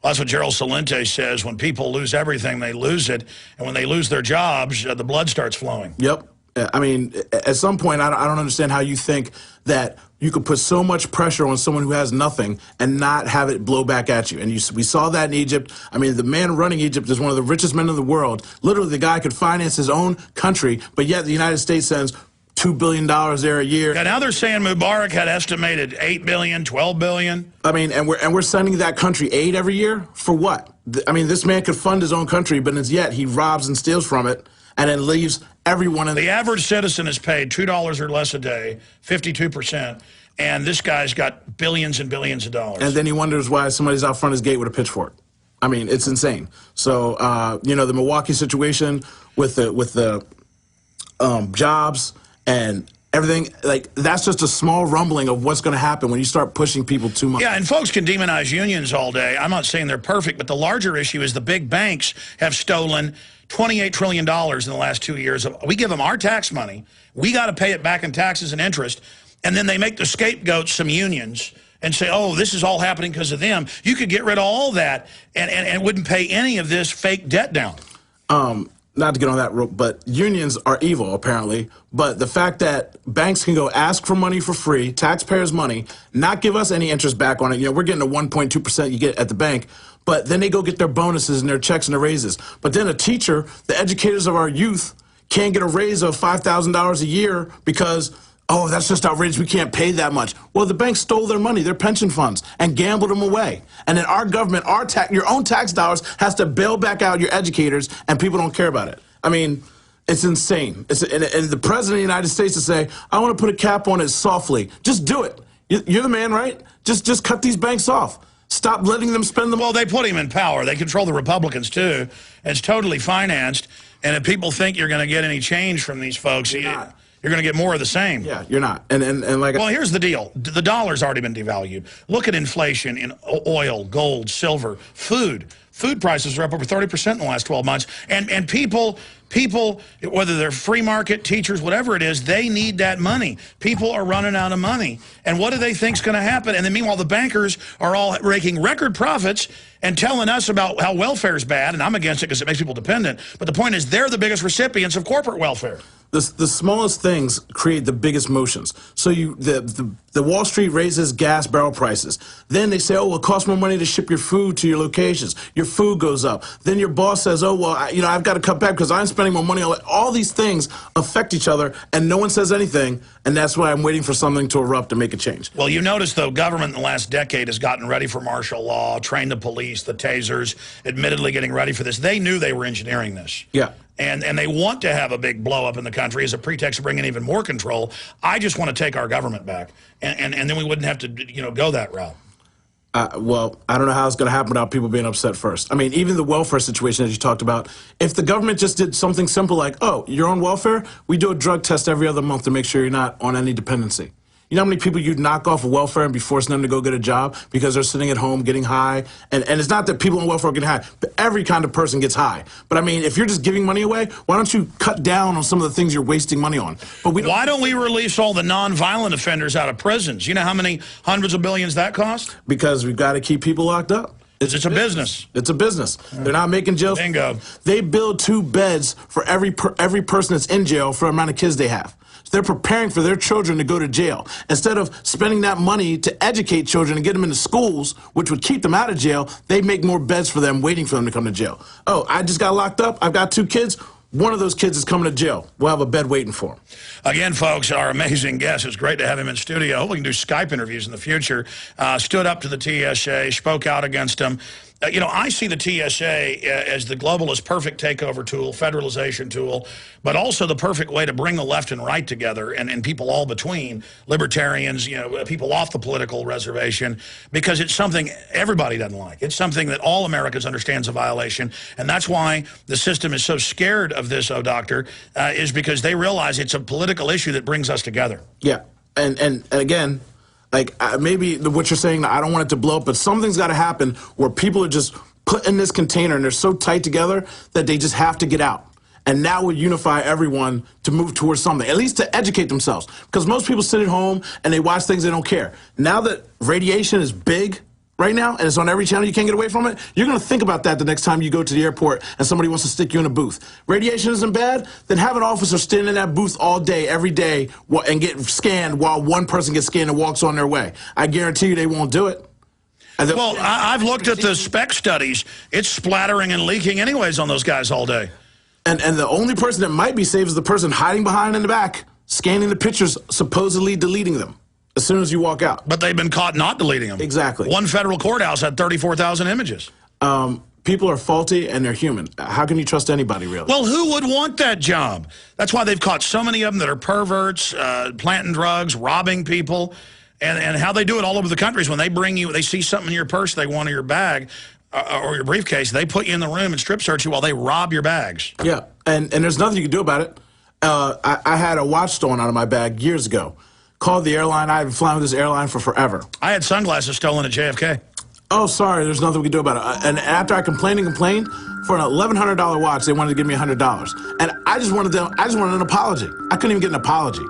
Speaker 1: Well, that's what Gerald Celente says. When people lose everything, they lose it. And when they lose their jobs, the blood starts flowing.
Speaker 15: Yep. I mean, at some point, I don't understand how you think that you could put so much pressure on someone who has nothing and not have it blow back at you. And we saw that in Egypt. I mean, the man running Egypt is one of the richest men in the world. Literally, the guy could finance his own country, but yet the United States sends $2 billion there a year.
Speaker 1: Yeah, now they're saying Mubarak had estimated $8 billion, $12 billion.
Speaker 15: I mean, and we're sending that country aid every year for what? I mean, this man could fund his own country, but yet he robs and steals from it and then leaves everyone in
Speaker 1: the average citizen is paid $2 or less a day, 52%, and this guy's got billions and billions of dollars.
Speaker 15: And then he wonders why somebody's out front his gate with a pitchfork. I mean, it's insane. So, you know, the Milwaukee situation with the jobs and everything, like, that's just a small rumbling of what's going to happen when you start pushing people too much.
Speaker 1: Yeah, and folks can demonize unions all day. I'm not saying they're perfect, but the larger issue is the big banks have stolen $28 trillion in the last 2 years. We give them our tax money. We got to pay it back in taxes and interest. And then they make the scapegoats some unions and say, oh, this is all happening because of them. You could get rid of all that and wouldn't pay any of this fake debt down.
Speaker 15: Not to get on that rope, but unions are evil, apparently. But the fact that banks can go ask for money for free, taxpayers' money, not give us any interest back on it. You know, we're getting the 1.2% you get at the bank, but then they go get their bonuses and their checks and their raises. But then a teacher, the educators of our youth, can't get a raise of $5,000 a year because, oh, that's just outrageous, we can't pay that much. Well, the bank stole their money, their pension funds, and gambled them away. And then our government, your own tax dollars, has to bail back out your educators, and people don't care about it. I mean, it's insane. And the president of the United States to say, I want to put a cap on it softly. Just do it. You're the man, right? Just cut these banks off. Stop letting them spend them.
Speaker 1: Well, they put him in power. They control the Republicans, too. And it's totally financed. And if people think you're going to get any change from these folks, you're going to get more of the same.
Speaker 15: Yeah, you're not. And like,
Speaker 1: well, here's the deal. The dollar's already been devalued. Look at inflation in oil, gold, silver, food. Food prices are up over 30% in the last 12 months. And people, whether they're free market, teachers, whatever it is, they need that money. People are running out of money. And what do they think is going to happen? And then meanwhile, the bankers are all raking record profits and telling us about how welfare is bad. And I'm against it because it makes people dependent. But the point is they're the biggest recipients of corporate welfare.
Speaker 15: The smallest things create the biggest motions. So the Wall Street raises gas barrel prices. Then they say, oh, well, it costs more money to ship your food to your locations. Your food goes up. Then your boss says, oh, well, I've got to cut back because I'm spending more money on it. All these things affect each other, and no one says anything, and that's why I'm waiting for something to erupt and make a change.
Speaker 1: Well, you notice, though, government in the last decade has gotten ready for martial law, trained the police, the tasers, admittedly getting ready for this. They knew they were engineering this.
Speaker 15: Yeah.
Speaker 1: And they want to have a big blow up in the country as a pretext to bring in even more control. I just want to take our government back, and then we wouldn't have to go that route.
Speaker 15: Well, I don't know how it's going to happen without people being upset first. I mean, even the welfare situation that you talked about, if the government just did something simple like, oh, you're on welfare, we do a drug test every other month to make sure you're not on any dependency. You know how many people you'd knock off of welfare and be forcing them to go get a job because they're sitting at home getting high? And it's not that people on welfare get high, but every kind of person gets high. But I mean, if you're just giving money away, why don't you cut down on some of the things you're wasting money on? But
Speaker 1: why don't we release all the non-violent offenders out of prisons? You know how many hundreds of billions that costs?
Speaker 15: Because we've got to keep people locked up.
Speaker 1: It's a business.
Speaker 15: It's a business. They're not making jails.
Speaker 1: Bingo.
Speaker 15: They build 2 beds for every person that's in jail for the amount of kids they have. So they're preparing for their children to go to jail. Instead of spending that money to educate children and get them into schools, which would keep them out of jail, they make more beds for them, waiting for them to come to jail. Oh, I just got locked up. I've got 2 kids. One of those kids is coming to jail. We'll have a bed waiting for him.
Speaker 1: Again, folks, our amazing guest. It's great to have him in studio. Hope we can do Skype interviews in the future. Stood up to the TSA, spoke out against them. You know, I see the TSA as the globalist perfect takeover tool, federalization tool, but also the perfect way to bring the left and right together and people all between, libertarians, you know, people off the political reservation, because it's something everybody doesn't like. It's something that all Americans understand is a violation, and that's why the system is so scared of this, oh doctor, is because they realize it's a political issue that brings us together.
Speaker 15: Yeah, and again, like, maybe what you're saying, I don't want it to blow up, but something's got to happen where people are just put in this container and they're so tight together that they just have to get out. And now we unify everyone to move towards something, at least to educate themselves. Because most people sit at home and they watch things they don't care. Now that radiation is big right now and it's on every channel, you can't get away from it, you're going to think about that the next time you go to the airport and somebody wants to stick you in a booth. Radiation isn't bad, then have an officer stand in that booth all day, every day, and get scanned while one person gets scanned and walks on their way. I guarantee you they won't do it.
Speaker 1: Well, I've looked at the spec studies. It's splattering and leaking anyways on those guys all day.
Speaker 15: And the only person that might be safe is the person hiding behind in the back, scanning the pictures, supposedly deleting them as soon as you walk out.
Speaker 1: But they've been caught not deleting them.
Speaker 15: Exactly.
Speaker 1: One federal courthouse had 34,000 images.
Speaker 15: People are faulty and they're human. How can you trust anybody, really?
Speaker 1: Well, who would want that job? That's why they've caught so many of them that are perverts, planting drugs, robbing people, and how they do it all over the country is when they bring you, they see something in your purse they want in your bag or your briefcase, they put you in the room and strip search you while they rob your bags.
Speaker 15: Yeah, and there's nothing you can do about it. I had a watch stolen out of my bag years ago. Called the airline. I've been flying with this airline for forever.
Speaker 1: I had sunglasses stolen at JFK.
Speaker 15: Oh, sorry, there's nothing we can do about it. And after I complained and complained, for an $1,100 watch, they wanted to give me $100. And I just wanted an apology. I couldn't even get an apology.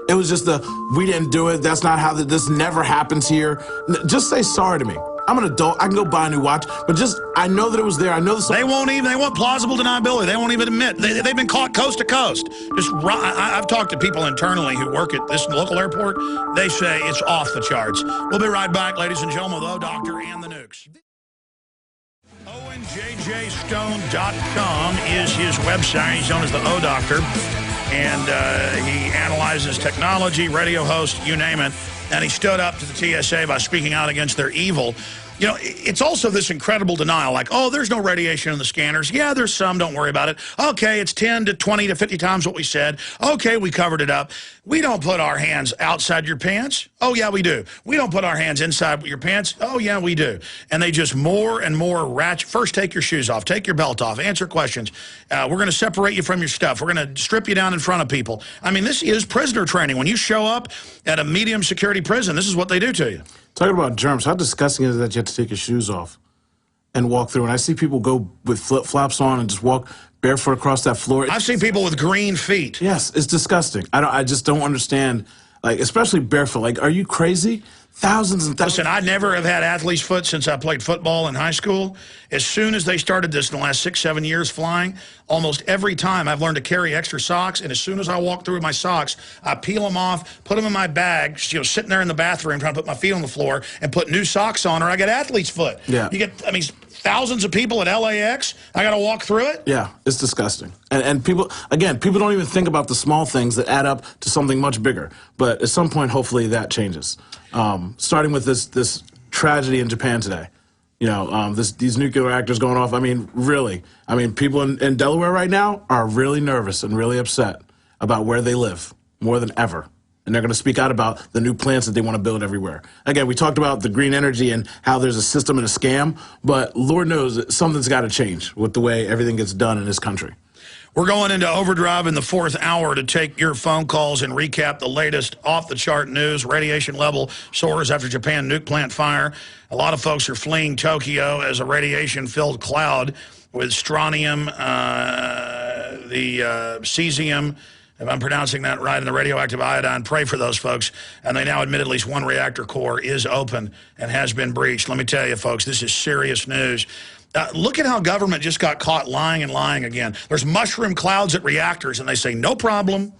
Speaker 15: It was just we didn't do it. That's not how this never happens here. Just say sorry to me. I'm an adult. I can go buy a new watch, but I know that it was there. I know
Speaker 1: they want plausible deniability. They won't even admit. They've been caught coast to coast. I've talked to people internally who work at this local airport. They say it's off the charts. We'll be right back, ladies and gentlemen, with O-Doctor and the Nukes. OwenJJStone.com is his website. He's known as the O-Doctor, and he analyzes technology, radio host, you name it. And he stood up to the TSA by speaking out against their evil. You know, it's also this incredible denial, like, oh, there's no radiation in the scanners. Yeah, there's some. Don't worry about it. Okay, it's 10 to 20 to 50 times what we said. Okay, we covered it up. We don't put our hands outside your pants. Oh, yeah, we do. We don't put our hands inside your pants. Oh, yeah, we do. And they just more and more ratchet. First, take your shoes off. Take your belt off. Answer questions. We're going to separate you from your stuff. We're going to strip you down in front of people. I mean, this is prisoner training. When you show up at a medium security prison, this is what they do to you.
Speaker 15: Talking about germs, how disgusting is it that you have to take your shoes off and walk through? And I see people go with flip-flops on and just walk barefoot across that floor.
Speaker 1: I've seen people with green feet.
Speaker 15: Yes, it's disgusting. I just don't understand, like, especially barefoot. Like, are you crazy? Thousands and thousands.
Speaker 1: Listen, I never have had athlete's foot since I played football in high school. As soon as they started this in the last 6-7 years flying, almost every time I've learned to carry extra socks, and as soon as I walk through with my socks, I peel them off, put them in my bag, sitting there in the bathroom trying to put my feet on the floor and put new socks on, or I get athlete's foot.
Speaker 15: Yeah.
Speaker 1: You get, thousands of people at LAX, I got to walk through it?
Speaker 15: Yeah, it's disgusting. And people, again, people don't even think about the small things that add up to something much bigger. But at some point, hopefully, that changes. Starting with this tragedy in Japan today. You know, these nuclear reactors going off. I mean, really. I mean, people in Delaware right now are really nervous and really upset about where they live more than ever. And they're going to speak out about the new plants that they want to build everywhere. Again, we talked about the green energy and how there's a system and a scam, but Lord knows that something's got to change with the way everything gets done in this country.
Speaker 1: We're going into overdrive in the 4th hour to take your phone calls and recap the latest off-the-chart news. Radiation level soars after Japan nuke plant fire. A lot of folks are fleeing Tokyo as a radiation-filled cloud with strontium, the cesium, If I'm pronouncing that right, and the radioactive iodine, pray for those folks. And they now admit at least one reactor core is open and has been breached. Let me tell you, folks, this is serious news. Look at how government just got caught lying and lying again. There's mushroom clouds at reactors, and they say, no problem.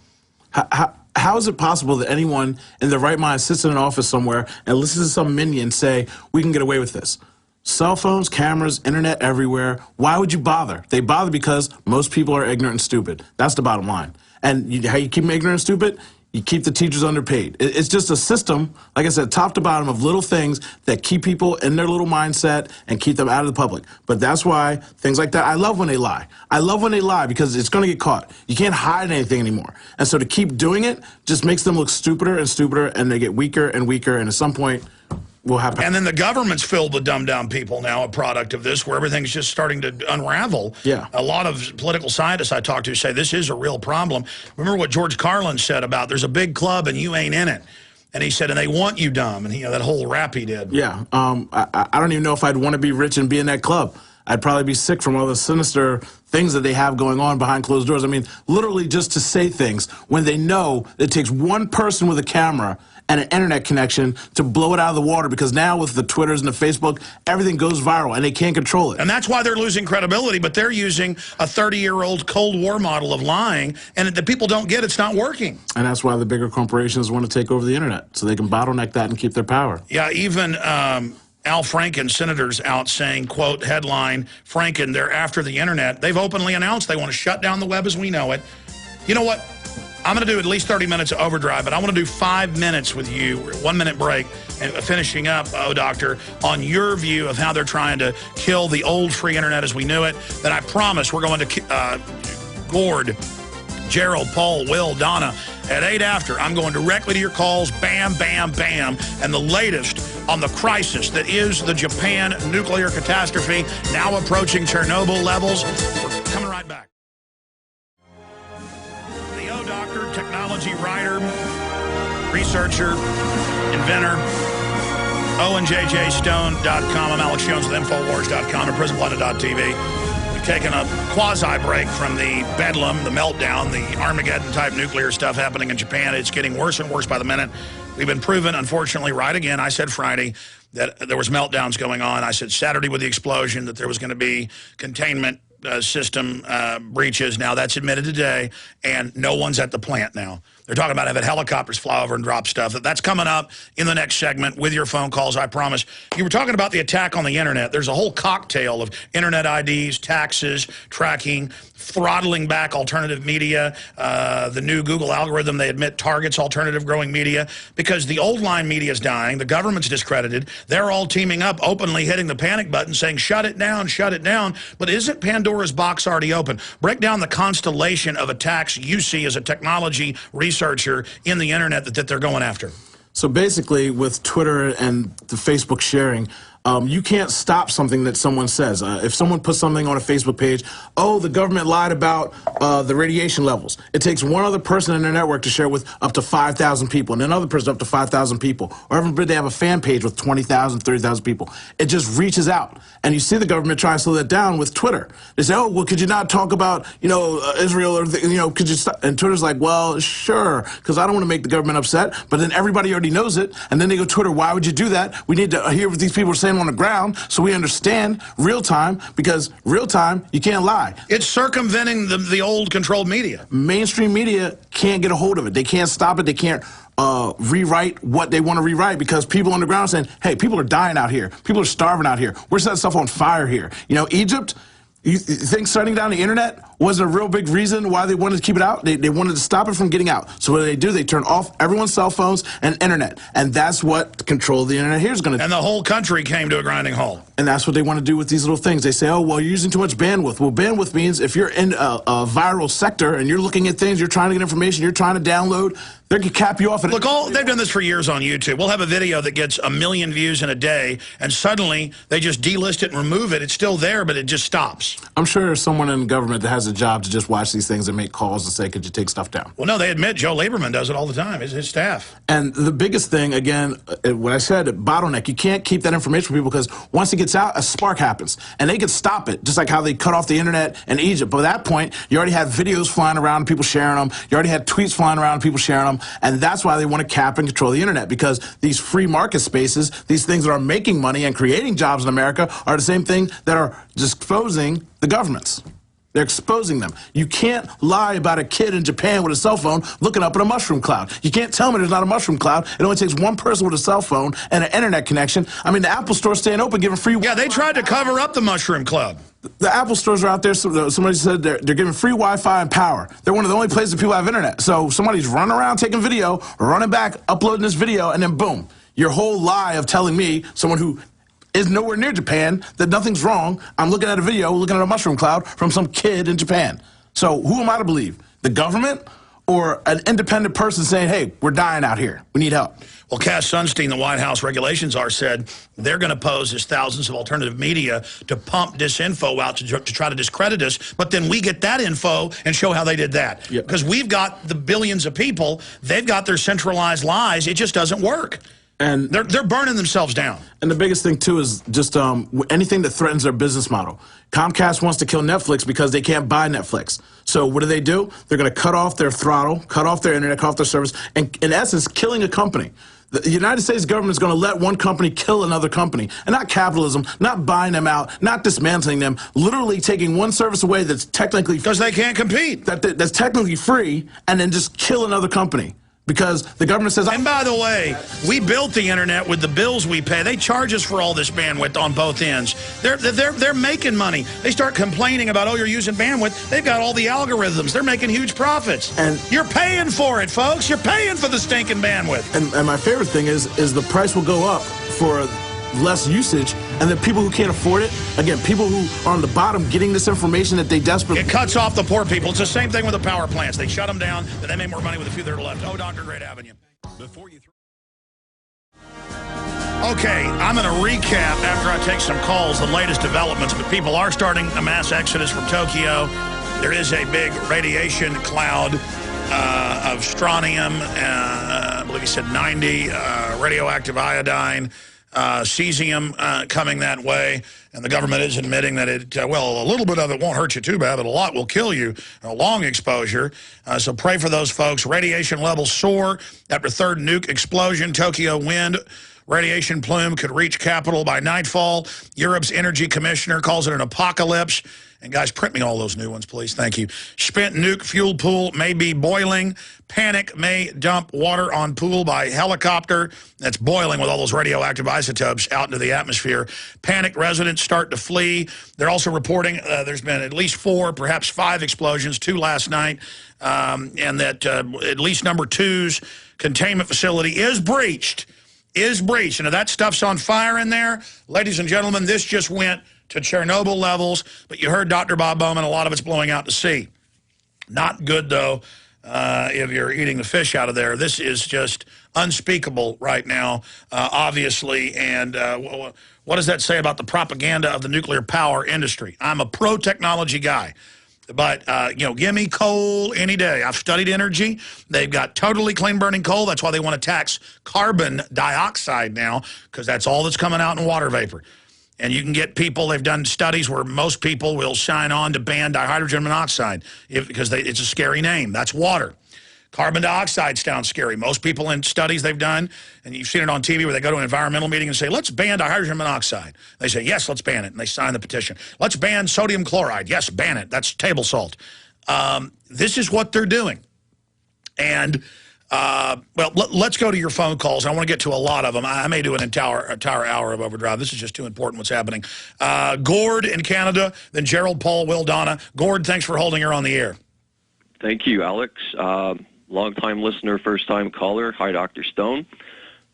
Speaker 15: How is it possible that anyone in their right mind sits in an office somewhere and listens to some minion say, we can get away with this? Cell phones, cameras, internet everywhere. Why would you bother? They bother because most people are ignorant and stupid. That's the bottom line. And how you keep them ignorant and stupid? You keep the teachers underpaid. It's just a system, like I said, top to bottom of little things that keep people in their little mindset and keep them out of the public. But that's why things like that, I love when they lie. I love when they lie because it's going to get caught. You can't hide anything anymore. And so to keep doing it just makes them look stupider and stupider, and they get weaker and weaker, and at some point will happen.
Speaker 1: And then the government's filled with dumbed-down people now, a product of this, where everything's just starting to unravel.
Speaker 15: Yeah.
Speaker 1: A lot of political scientists I talk to say this is a real problem. Remember what George Carlin said about there's a big club and you ain't in it. And he said, and they want you dumb. And that whole rap he did.
Speaker 15: Yeah. I don't even know if I'd want to be rich and be in that club. I'd probably be sick from all the sinister things that they have going on behind closed doors. I mean, literally just to say things when they know it takes one person with a camera and an internet connection to blow it out of the water, because now with the Twitters and the Facebook, everything goes viral and they can't control it.
Speaker 1: And that's why they're losing credibility, but they're using a 30-year-old Cold War model of lying, and the people don't get it's not working.
Speaker 15: And that's why the bigger corporations want to take over the internet, so they can bottleneck that and keep their power.
Speaker 1: Yeah, even Al Franken, senators out saying, quote, headline, Franken, they're after the internet. They've openly announced they want to shut down the web as we know it. You know what? I'm going to do at least 30 minutes of overdrive, but I want to do 5 minutes with you, 1 minute break, and finishing up, Doctor, on your view of how they're trying to kill the old free internet as we knew it. Then I promise we're going to Gord, Gerald, Paul, Will, Donna. At 8 after, I'm going directly to your calls, bam, bam, bam, and the latest on the crisis that is the Japan nuclear catastrophe, now approaching Chernobyl levels. We're coming right back. Doctor, technology writer, researcher, inventor, OwenJJStone.com. I'm Alex Jones with Infowars.com and PrisonPlanet.tv. We've taken a quasi-break from the bedlam, the meltdown, the Armageddon-type nuclear stuff happening in Japan. It's getting worse and worse by the minute. We've been proven, unfortunately, right again. I said Friday that there was meltdowns going on. I said Saturday with the explosion that there was going to be containment system breaches. Now that's admitted today, and no one's at the plant now. They're talking about having helicopters fly over and drop stuff. That's coming up in the next segment with your phone calls, I promise. You were talking about the attack on the internet. There's a whole cocktail of internet IDs, taxes, tracking, throttling back alternative media. The new Google algorithm, they admit, targets alternative growing media because the old line media is dying. The government's discredited. They're all teaming up, openly hitting the panic button, saying, shut it down, shut it down. But isn't Pandora's box already open? Break down the constellation of attacks you see as a technology researcher in the internet that they're going after.
Speaker 15: So basically, with Twitter and the Facebook sharing, you can't stop something that someone says. If someone puts something on a Facebook page, oh, the government lied about the radiation levels. It takes one other person in their network to share with up to 5,000 people, and another person up to 5,000 people. Or everybody, they have a fan page with 20,000, 30,000 people. It just reaches out. And you see the government try to slow that down with Twitter. They say, oh, well, could you not talk about, Israel, or, could you stop? And Twitter's like, well, sure, because I don't want to make the government upset. But then everybody already knows it. And then they go, Twitter, why would you do that? We need to hear what these people are saying on the ground so we understand real time, because real time, you can't lie.
Speaker 1: It's circumventing the old controlled media.
Speaker 15: Mainstream media can't get a hold of it. They can't stop it. They can't rewrite what they want to rewrite, because people on the ground are saying, hey, people are dying out here. People are starving out here. We're setting stuff on fire here. Egypt, you think shutting down the internet was a real big reason why they wanted to keep it out? They wanted to stop it from getting out. So what do? They turn off everyone's cell phones and internet. And that's what control of the internet here is going to do.
Speaker 1: And the whole country came to a grinding halt.
Speaker 15: And that's what they want to do with these little things. They say, oh, well, you're using too much bandwidth. Well, bandwidth means if you're in a viral sector and you're looking at things, you're trying to get information, you're trying to download, they can cap you off.
Speaker 1: Look, they've done this for years on YouTube. We'll have a video that gets 1 million views in a day, and suddenly they just delist it and remove it. It's still there, but it just stops.
Speaker 15: I'm sure there's someone in government that has a job to just watch these things and make calls and say, could you take stuff down?
Speaker 1: Well, no, they admit Joe Lieberman does it all the time, his staff.
Speaker 15: And the biggest thing, again, what I said, bottleneck. You can't keep that information from people, because once it gets gets out, a spark happens. And they could stop it, just like how they cut off the internet in Egypt. But at that point, you already had videos flying around, people sharing them. You already had tweets flying around, people sharing them. And that's why they want to cap and control the internet, because these free market spaces, these things that are making money and creating jobs in America, are the same thing that are just exposing the governments. They're exposing them. You can't lie about a kid in Japan with a cell phone looking up at a mushroom cloud. You can't tell me there's not a mushroom cloud. It only takes one person with a cell phone and an internet connection. I mean, the Apple Store's staying open, giving free Wi-Fi.
Speaker 1: Yeah, they tried to cover up the mushroom cloud.
Speaker 15: The Apple stores are out there. Somebody said they're giving free Wi-Fi and power. They're one of the only places people have internet. So somebody's running around taking video, running back, uploading this video, and then boom. Your whole lie of telling me, someone who is nowhere near Japan, that nothing's wrong. I'm looking at a video, looking at a mushroom cloud from some kid in Japan. So who am I to believe? The government or an independent person saying, hey, we're dying out here. We need help?
Speaker 1: Well, Cass Sunstein, the White House regulations are, said they're going to pose as thousands of alternative media to pump disinfo out to try to discredit us. But then we get that info and show how they did that. Because we've got the billions of people. They've got their centralized lies. It just doesn't work. And they're burning themselves down.
Speaker 15: And the biggest thing, too, is just anything that threatens their business model. Comcast wants to kill Netflix because they can't buy Netflix. So what do? They're going to cut off their throttle, cut off their internet, cut off their service, and in essence, killing a company. The United States government is going to let one company kill another company. And not capitalism, not buying them out, not dismantling them, literally taking one service away that's technically...
Speaker 1: Because they can't compete.
Speaker 15: That's technically free, and then just kill another company. Because the government says...
Speaker 1: And by the way, we built the internet with the bills we pay. They charge us for all this bandwidth on both ends. They're making money. They start complaining about, oh, you're using bandwidth. They've got all the algorithms. They're making huge profits. And you're paying for it, folks. You're paying for the stinking bandwidth.
Speaker 15: And my favorite thing is the price will go up for less usage, and then people who can't afford it, again, people who are on the bottom getting this information that they desperately...
Speaker 1: It cuts off the poor people. It's the same thing with the power plants. They shut them down, then they make more money with the few that are left. Oh, Dr. Great having you. Okay, I'm going to recap after I take some calls, the latest developments, but people are starting a mass exodus from Tokyo. There is a big radiation cloud of strontium, I believe he said 90, radioactive iodine, cesium coming that way, and the government is admitting that well, a little bit of it won't hurt you too bad, but a lot will kill you, a long exposure. So pray for those folks. Radiation levels soar after third nuke explosion. Tokyo wind radiation plume could reach capital by nightfall. Europe's energy commissioner calls it an apocalypse. And guys, print me all those new ones, please. Thank you. Spent nuke fuel pool may be boiling. Panic may dump water on pool by helicopter. That's boiling with all those radioactive isotopes out into the atmosphere. Panicked residents start to flee. They're also reporting there's been at least 4, perhaps 5 explosions, 2 last night, and that at least number 2's containment facility is breached. And if that stuff's on fire in there, ladies and gentlemen, this just went to Chernobyl levels, but you heard Dr. Bob Bowman, a lot of it's blowing out to sea. Not good, though, if you're eating the fish out of there. This is just unspeakable right now, obviously, and what does that say about the propaganda of the nuclear power industry? I'm a pro-technology guy. But, give me coal any day. I've studied energy. They've got totally clean-burning coal. That's why they want to tax carbon dioxide now, because that's all that's coming out in water vapor. And you can get people, they've done studies where most people will sign on to ban dihydrogen monoxide because it's a scary name. That's water. Carbon dioxide sounds scary. Most people in studies they've done, and you've seen it on TV where they go to an environmental meeting and say, let's ban dihydrogen monoxide. They say, yes, let's ban it. And they sign the petition. Let's ban sodium chloride. Yes, ban it. That's table salt. This is what they're doing. And, well, let's go to your phone calls. I want to get to a lot of them. I may do an entire hour of Overdrive. This is just too important what's happening. Gord in Canada, then Gerald, Paul, Will, Donna. Gord, thanks for holding her on the air.
Speaker 16: Thank you, Alex. Long-time listener, first-time caller. Hi, Dr. Stone.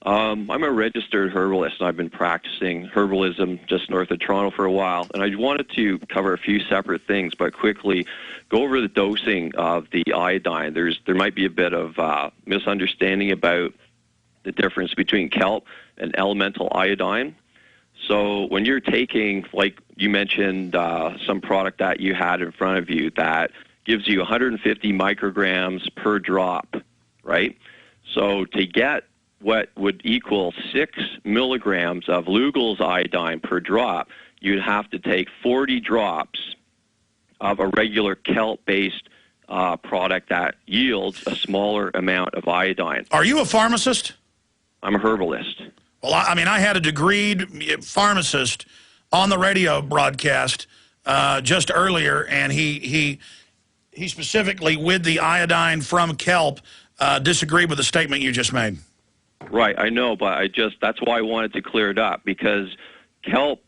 Speaker 16: I'm a registered herbalist, and I've been practicing herbalism just north of Toronto for a while. And I wanted to cover a few separate things, but quickly go over the dosing of the iodine. There might be a bit of misunderstanding about the difference between kelp and elemental iodine. So when you're taking, like you mentioned, some product that you had in front of you that gives you 150 micrograms per drop, right? So to get what would equal 6 milligrams of Lugol's iodine per drop, you'd have to take 40 drops of a regular kelp-based product that yields a smaller amount of iodine.
Speaker 1: Are you a pharmacist?
Speaker 16: I'm a herbalist.
Speaker 1: Well, I mean, I had a degreed pharmacist on the radio broadcast just earlier, and he specifically, with the iodine from kelp, disagreed with the statement you just made.
Speaker 16: Right, I know, but that's why I wanted to clear it up, because kelp,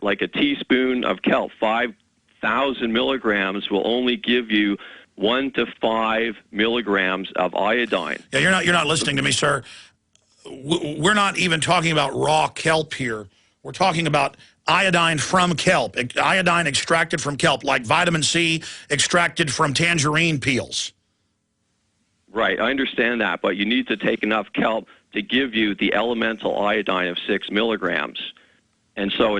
Speaker 16: like a teaspoon of kelp, 5,000 milligrams will only give you 1 to 5 milligrams of iodine.
Speaker 1: Yeah, you're not listening to me, sir. We're not even talking about raw kelp here. We're talking about iodine from kelp, iodine extracted from kelp, like vitamin C extracted from tangerine peels.
Speaker 16: Right, I understand that, but you need to take enough kelp to give you the elemental iodine of 6 milligrams. And so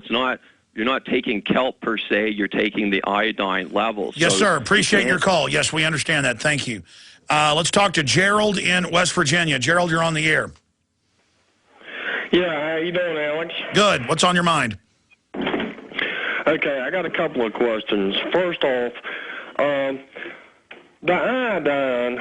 Speaker 16: you're not taking kelp per se, you're taking the iodine levels.
Speaker 1: Yes, sir. Appreciate your call. Yes, we understand that. Thank you. Let's talk to Gerald in West Virginia. Gerald, you're on the air.
Speaker 17: Yeah, how you doing, Alex?
Speaker 1: Good. What's on your mind?
Speaker 17: Okay, I got a couple of questions. First off, the iodine,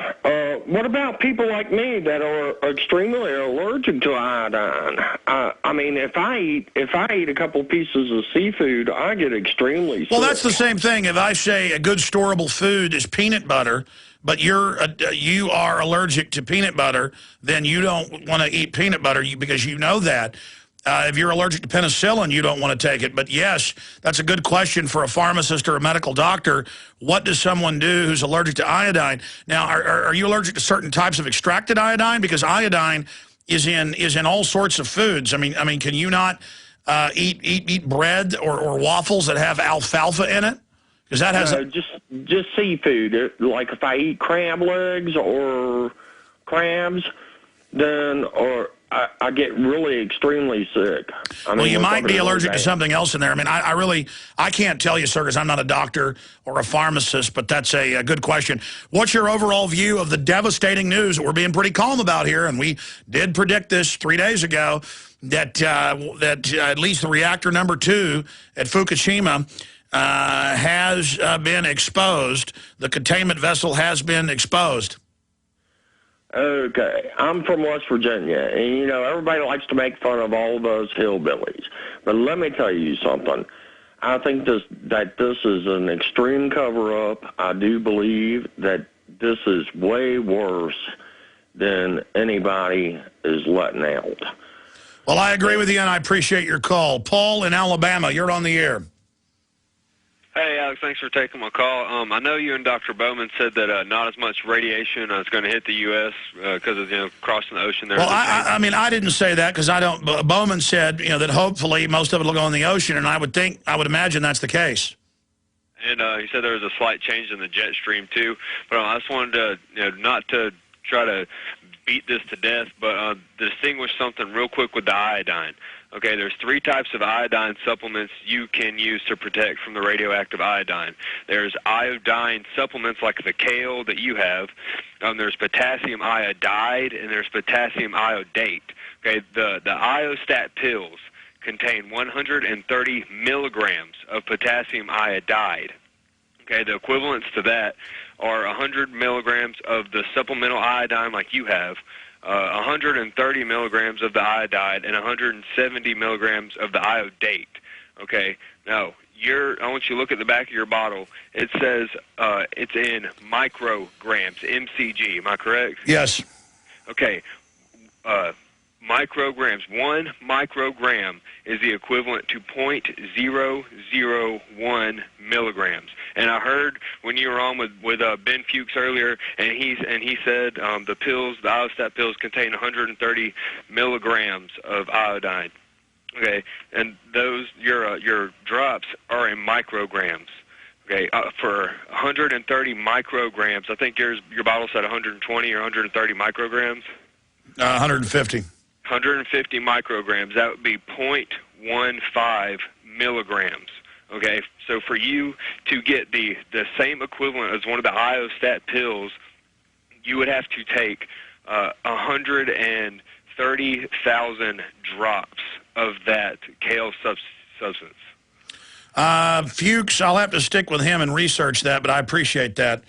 Speaker 17: what about people like me that are extremely allergic to iodine? I mean, if I eat a couple pieces of seafood, I get extremely sick.
Speaker 1: Well, that's the same thing. If I say a good storable food is peanut butter, but you are allergic to peanut butter, then you don't want to eat peanut butter because you know that. If you're allergic to penicillin, you don't want to take it. But yes, that's a good question for a pharmacist or a medical doctor. What does someone do who's allergic to iodine? Now, are you allergic to certain types of extracted iodine? Because iodine is in all sorts of foods. I mean, can you not eat bread or waffles that have alfalfa in it? Because that has
Speaker 17: just seafood. Like if I eat crab legs or crabs, then I get really extremely sick.
Speaker 1: Well, you might be allergic to something else in there. I mean, I can't tell you, sir, because I'm not a doctor or a pharmacist, but that's a good question. What's your overall view of the devastating news that we're being pretty calm about here? And we did predict this 3 days ago, that at least the reactor number 2 at Fukushima has been exposed. The containment vessel has been exposed.
Speaker 17: Okay, I'm from West Virginia, and everybody likes to make fun of all those hillbillies. But let me tell you something. I think that this is an extreme cover-up. I do believe that this is way worse than anybody is letting out.
Speaker 1: Well, I agree with you, and I appreciate your call. Paul in Alabama, you're on the air.
Speaker 18: Hey, Alex, thanks for taking my call. I know you and Dr. Bowman said that not as much radiation is going to hit the U.S. Because of crossing the ocean there.
Speaker 1: Well, I mean, I didn't say that because I don't. Bowman said that hopefully most of it will go in the ocean, and I would imagine that's the case.
Speaker 18: And he said there was a slight change in the jet stream too. But I just wanted to, not to try to beat this to death, but distinguish something real quick with the iodine. Okay, there's 3 types of iodine supplements you can use to protect from the radioactive iodine. There's iodine supplements like the kale that you have. There's potassium iodide, and there's potassium iodate. Okay, the Iostat pills contain 130 milligrams of potassium iodide. Okay, the equivalents to that are 100 milligrams of the supplemental iodine like you have, 130 milligrams of the iodide, and 170 milligrams of the iodate. Okay, now I want you to look at the back of your bottle. It says it's in micrograms, MCG. Am I correct?
Speaker 1: Yes.
Speaker 18: Okay, micrograms. 1 microgram is the equivalent to 0.001 milligrams. And I heard when you were on with Ben Fuchs earlier, and he said the Iostat pills contain 130 milligrams of iodine. Okay, and those your drops are in micrograms. Okay, for 130 micrograms, I think your bottle said 120 or 130 micrograms.
Speaker 1: 150.
Speaker 18: 150 micrograms, that would be 0.15 milligrams. Okay, so for you to get the same equivalent as one of the Iostat pills, you would have to take 130,000 drops of that kale substance.
Speaker 1: Fuchs, I'll have to stick with him and research that, but I appreciate that.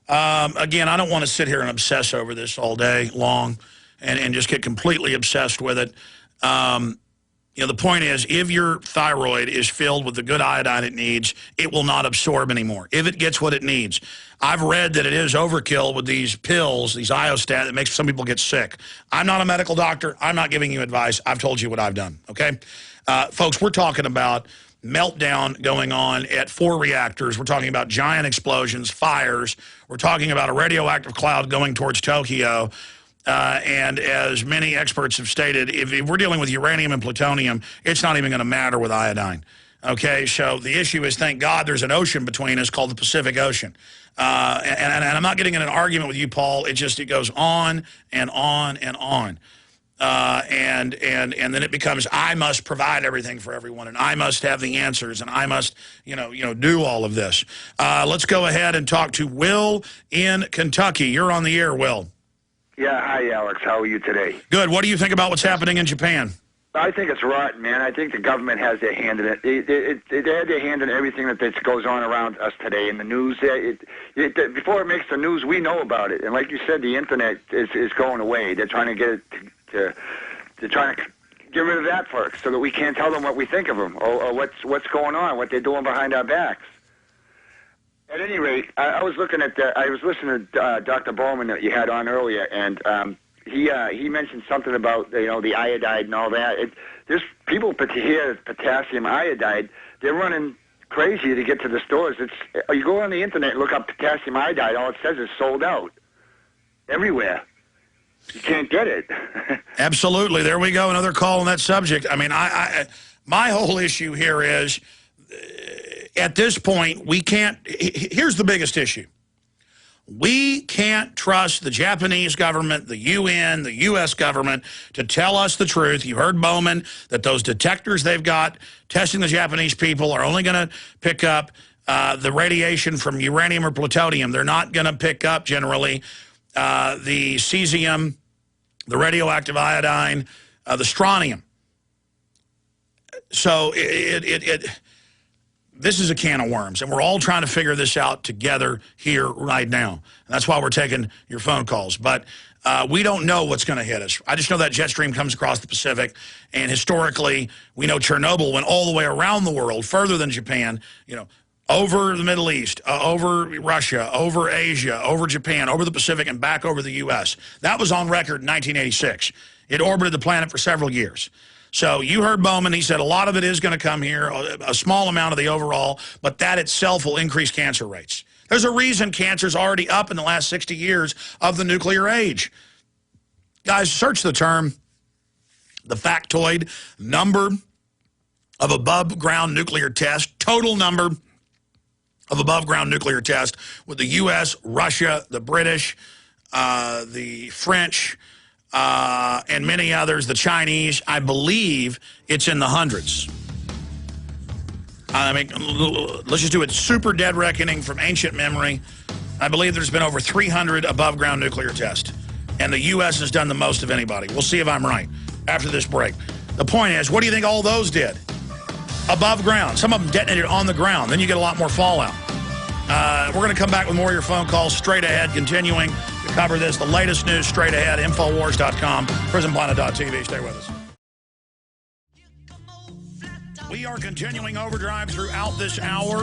Speaker 1: Again, I don't want to sit here and obsess over this all day long and just get completely obsessed with it. You know, the point is, if your thyroid is filled with the good iodine it needs, it will not absorb anymore. If it gets what it needs. I've read that it is overkill with these pills, these Iostat, that makes some people get sick. I'm not a medical doctor. I'm not giving you advice. I've told you what I've done, okay? Folks, we're talking about meltdown going on at 4 reactors. We're talking about giant explosions, fires. We're talking about a radioactive cloud going towards Tokyo. And as many experts have stated, if we're dealing with uranium and plutonium, it's not even going to matter with iodine. Okay, so the issue is, thank God there's an ocean between us called the Pacific Ocean. And I'm not getting in an argument with you, Paul. It goes on and on and on. And then it becomes, I must provide everything for everyone, and I must have the answers, and I must, do all of this. Let's go ahead and talk to Will in Kentucky. You're on the air, Will.
Speaker 19: Yeah, hi, Alex. How are you today?
Speaker 1: Good. What do you think about what's happening in Japan?
Speaker 19: I think it's rotten, man. I think the government has their hand in it. They had their hand in everything that goes on around us today in the news. Before it makes the news, we know about it. And like you said, the Internet is going away. They're trying to get it they're trying to get rid of that first so that we can't tell them what we think of them or what's going on, what they're doing behind our backs. At any rate, I was listening to Dr. Bowman that you had on earlier, and he mentioned something about the iodide and all that. There's people hear potassium iodide, they're running crazy to get to the stores. You go on the internet and look up potassium iodide, all it says is sold out everywhere. You can't get it.
Speaker 1: Absolutely. There we go. Another call on that subject. I mean, my whole issue here is, at this point, we can't. Here's the biggest issue. We can't trust the Japanese government, the UN, the U.S. government to tell us the truth. You heard Bowman that those detectors they've got testing the Japanese people are only going to pick up the radiation from uranium or plutonium. They're not going to pick up, generally, the cesium, the radioactive iodine, the strontium. So this is a can of worms, and we're all trying to figure this out together here right now. And that's why we're taking your phone calls. But we don't know what's going to hit us. I just know that jet stream comes across the Pacific, and historically, we know Chernobyl went all the way around the world, further than Japan, over the Middle East, over Russia, over Asia, over Japan, over the Pacific, and back over the U.S. That was on record in 1986. It orbited the planet for several years. So you heard Bowman. He said a lot of it is going to come here, a small amount of the overall, but that itself will increase cancer rates. There's a reason cancer's already up in the last 60 years of the nuclear age. Guys, search the term, the factoid number of above-ground nuclear tests, total number of above-ground nuclear tests with the U.S., Russia, the British, the French, and many others, the Chinese. I believe it's in the hundreds. I mean, let's just do a super dead reckoning from ancient memory. I believe there's been over 300 above-ground nuclear tests, and the U.S. has done the most of anybody. We'll see if I'm right after this break. The point is, what do you think all those did? Above ground. Some of them detonated on the ground. Then you get a lot more fallout. We're going to come back with more of your phone calls straight ahead, continuing to cover this. The latest news straight ahead, Infowars.com, PrisonPlanet.tv. Stay with us. We are continuing overdrive throughout this hour.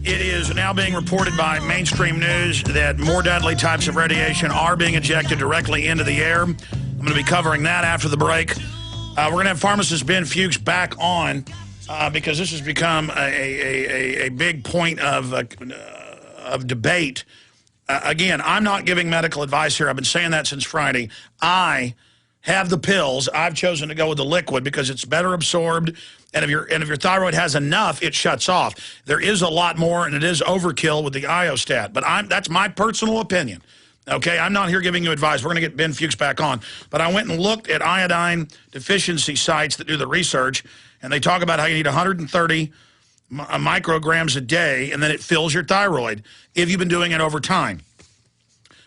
Speaker 1: It is now being reported by mainstream news that more deadly types of radiation are being ejected directly into the air. I'm going to be covering that after the break. We're going to have pharmacist Ben Fuchs back on because this has become a big point of debate. Again, I'm not giving medical advice here. I've been saying that since Friday. I have the pills. I've chosen to go with the liquid because it's better absorbed, and if your thyroid has enough, it shuts off. There is a lot more, and it is overkill with the Iostat, but that's my personal opinion. Okay, I'm not here giving you advice. We're going to get Ben Fuchs back on. But I went and looked at iodine deficiency sites that do the research, and they talk about how you need 130 micrograms a day, and then it fills your thyroid if you've been doing it over time.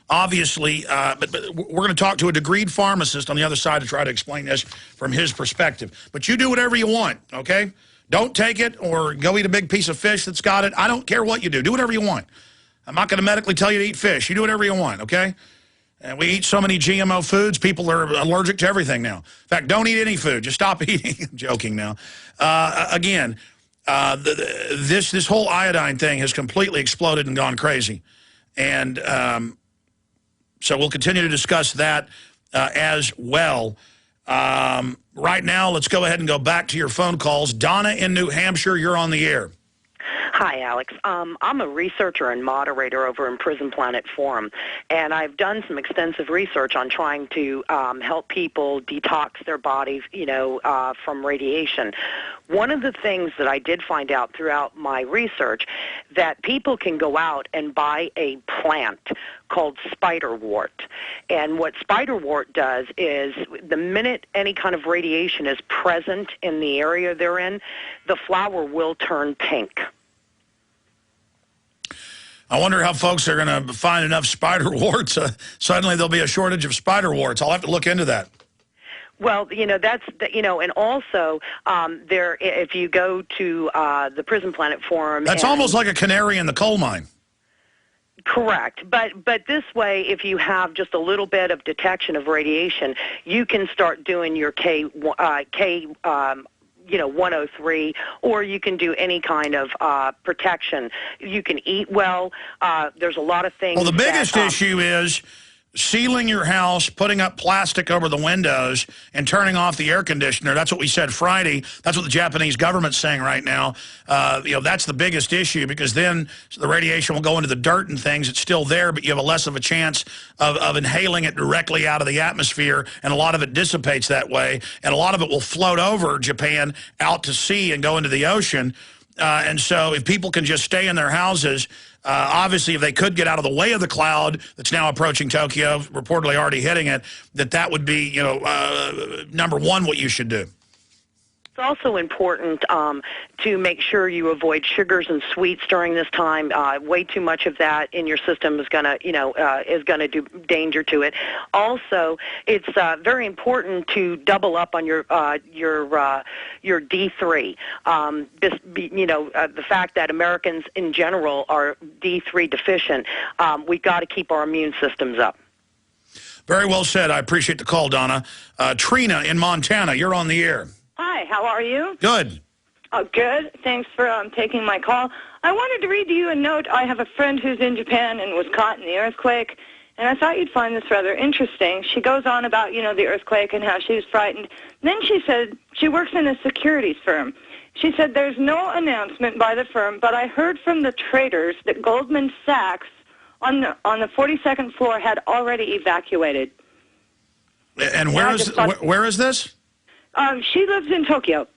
Speaker 1: obviously, but we're going to talk to a degreed pharmacist on the other side to try to explain this from his perspective. But you do whatever you want, okay? Don't take it or go eat a big piece of fish that's got it. I don't care what you do. Do whatever you want. I'm not going to medically tell you to eat fish. You do whatever you want, okay? And we eat so many GMO foods, people are allergic to everything now. In fact, don't eat any food. Just stop eating. I'm joking now. Again, this whole iodine thing has completely exploded and gone crazy. And so we'll continue to discuss that as well. Right now, let's go ahead and go back to your phone calls. Donna in New Hampshire, you're on the air.
Speaker 20: Hi, Alex. I'm a researcher and moderator over in Prison Planet Forum, and I've done some extensive research on trying to help people detox their bodies, from radiation. One of the things that I did find out throughout my research that people can go out and buy a plant called spiderwort. And what spiderwort does is the minute any kind of radiation is present in the area they're in, the flower will turn pink.
Speaker 1: I wonder how folks are going to find enough spiderworts. Suddenly there'll be a shortage of spiderworts. I'll have to look into that.
Speaker 20: Well, and also there, if you go to the Prison Planet Forum,
Speaker 1: that's almost like a canary in the coal mine.
Speaker 20: Correct, but this way, if you have just a little bit of detection of radiation, you can start doing your K 103, or you can do any kind of protection. You can eat well. There's a lot of things.
Speaker 1: Well, the biggest issue is sealing your house, putting up plastic over the windows, and turning off the air conditioner. That's what we said Friday. That's what the Japanese government's saying right now. That's the biggest issue, because then the radiation will go into the dirt and things. It's still there, but you have a less of a chance of inhaling it directly out of the atmosphere, and a lot of it dissipates that way, and a lot of it will float over Japan out to sea and go into the ocean. And so if people can just stay in their houses, obviously if they could get out of the way of the cloud that's now approaching Tokyo, reportedly already hitting it, that would be, number one, what you should do.
Speaker 20: It's also important to make sure you avoid sugars and sweets during this time. Way too much of that in your system is going to do danger to it. Also, it's very important to double up on your D3. The fact that Americans in general are D3 deficient, we've got to keep our immune systems up.
Speaker 1: Very well said. I appreciate the call, Donna. Trina in Montana, you're on the air.
Speaker 21: Hi, how are you?
Speaker 1: Good.
Speaker 21: Oh, good. Thanks for taking my call. I wanted to read you a note. I have a friend who's in Japan and was caught in the earthquake, and I thought you'd find this rather interesting. She goes on about, the earthquake and how she was frightened. Then she said she works in a securities firm. She said there's no announcement by the firm, but I heard from the traders that Goldman Sachs on the 42nd floor had already evacuated.
Speaker 1: And where is this?
Speaker 21: She lives in Tokyo.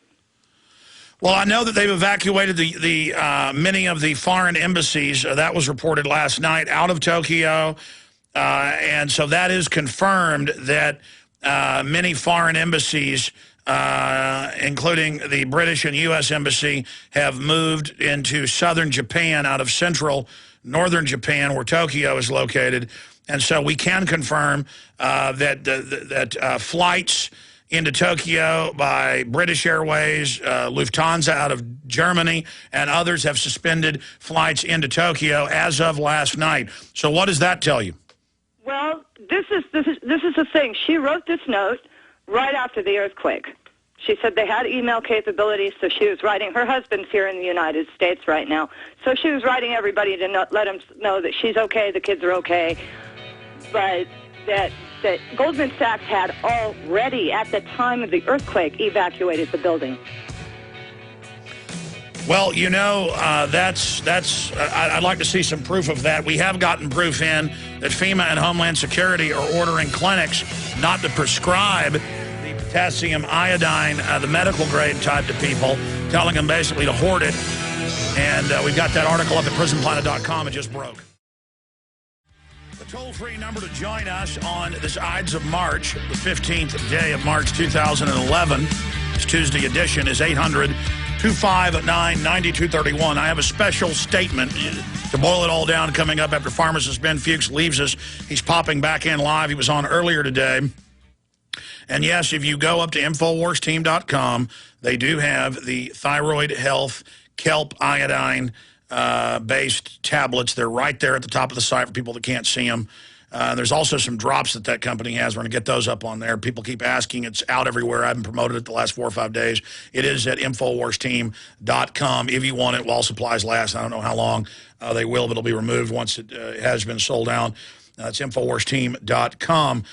Speaker 1: Well, I know that they've evacuated the many of the foreign embassies. That was reported last night out of Tokyo. And so that is confirmed that many foreign embassies, including the British and U.S. embassy, have moved into southern Japan out of central northern Japan, where Tokyo is located. And so we can confirm that flights into Tokyo by British Airways, Lufthansa out of Germany, and others have suspended flights into Tokyo as of last night. So what does that tell you?
Speaker 21: Well, this is the thing. She wrote this note right after the earthquake. She said they had email capabilities, so she was writing. Her husband's here in the United States right now, so she was writing everybody to let them know that she's okay, the kids are okay, but that Goldman Sachs had already, at the time of the earthquake, evacuated the building.
Speaker 1: Well, I'd like to see some proof of that. We have gotten proof in that FEMA and Homeland Security are ordering clinics not to prescribe the potassium iodine, the medical grade type, to people, telling them basically to hoard it. And we've got that article up at prisonplanet.com. It just broke. The toll-free number to join us on this Ides of March, the 15th day of March 2011, this Tuesday edition, is 259-9231. I have a special statement to boil it all down coming up after pharmacist Ben Fuchs leaves us. He's popping back in live. He was on earlier today. And yes, if you go up to InfoWarsTeam.com, they do have the Thyroid Health Kelp Iodine based tablets. They're right there at the top of the site for people that can't see them. There's also some drops that company has. We're going to get those up on there. People keep asking. It's out everywhere. I haven't promoted it the last 4 or 5 days. It is at InfoWarsTeam.com if you want it while supplies last. I don't know how long they will, but it'll be removed once it has been sold out. It's InfoWarsTeam.com.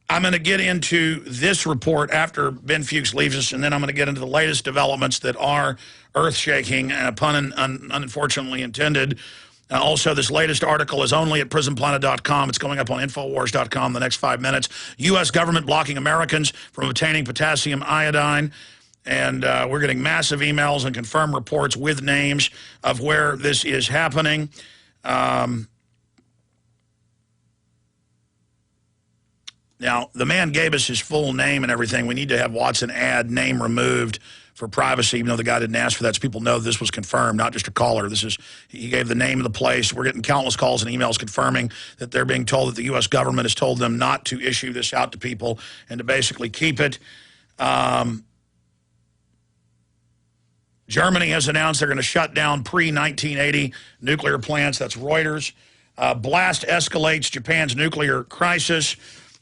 Speaker 1: I'm going to get into this report after Ben Fuchs leaves us, and then I'm going to get into the latest developments that are earth-shaking, pun unfortunately intended. Also, this latest article is only at prisonplanet.com. It's going up on Infowars.com in the next 5 minutes. U.S. government blocking Americans from obtaining potassium iodine. And we're getting massive emails and confirmed reports with names of where this is happening. Now, the man gave us his full name and everything. We need to have Watson add name removed for privacy, even though the guy didn't ask for that, so people know this was confirmed, not just a caller. He gave the name of the place. We're getting countless calls and emails confirming that they're being told that the U.S. government has told them not to issue this out to people and to basically keep it. Germany has announced they're going to shut down pre-1980 nuclear plants. That's Reuters. Blast escalates Japan's nuclear crisis.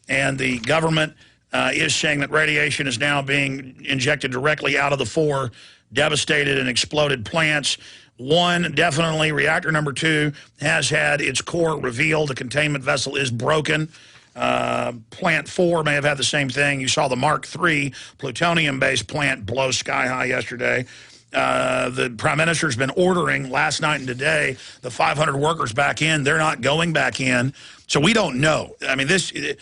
Speaker 1: And the government is saying that radiation is now being injected directly out of the 4 devastated and exploded plants. One, definitely, reactor number 2 has had its core revealed. The containment vessel is broken. Plant 4 may have had the same thing. You saw the Mark III plutonium-based plant blow sky high yesterday. The Prime Minister's been ordering last night and today the 500 workers back in. They're not going back in. So we don't know. I mean, the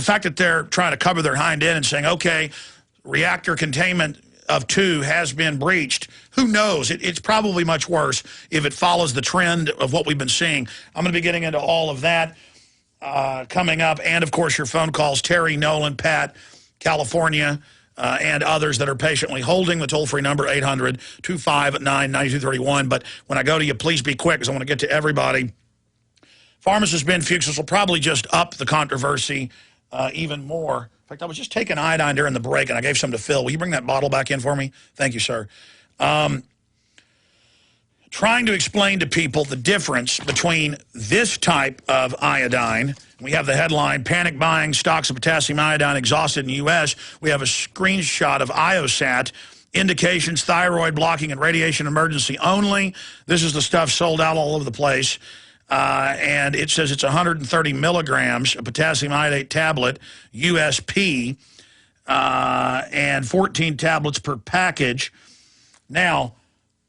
Speaker 1: fact that they're trying to cover their hind end and saying, okay, reactor containment of 2 has been breached, who knows? It's probably much worse if it follows the trend of what we've been seeing. I'm going to be getting into all of that coming up. And, of course, your phone calls, Terry, Nolan, Pat, California, and others that are patiently holding the toll-free number, 800-259-9231. But when I go to you, please be quick because I want to get to everybody. Pharmacist Ben Fuchs will probably just up the controversy even more. In fact, I was just taking iodine during the break, and I gave some to Phil. Will you bring that bottle back in for me? Thank you, sir. Trying to explain to people the difference between this type of iodine. We have the headline, Panic Buying Stocks of Potassium Iodine Exhausted in the U.S. We have a screenshot of IOSAT. Indications, thyroid blocking and radiation emergency only. This is the stuff sold out all over the place. And it says it's 130 milligrams of potassium iodate tablet, USP, and 14 tablets per package. Now,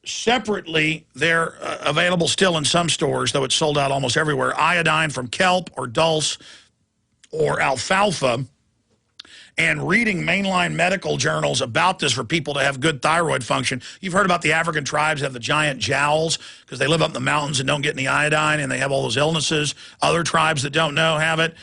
Speaker 1: separately, they're available still in some stores, though it's sold out almost everywhere. Iodine from kelp or dulse or alfalfa. And reading mainline medical journals about this for people to have good thyroid function. You've heard about the African tribes that have the giant jowls because they live up in the mountains and don't get any iodine, and they have all those illnesses. Other tribes that don't know have it.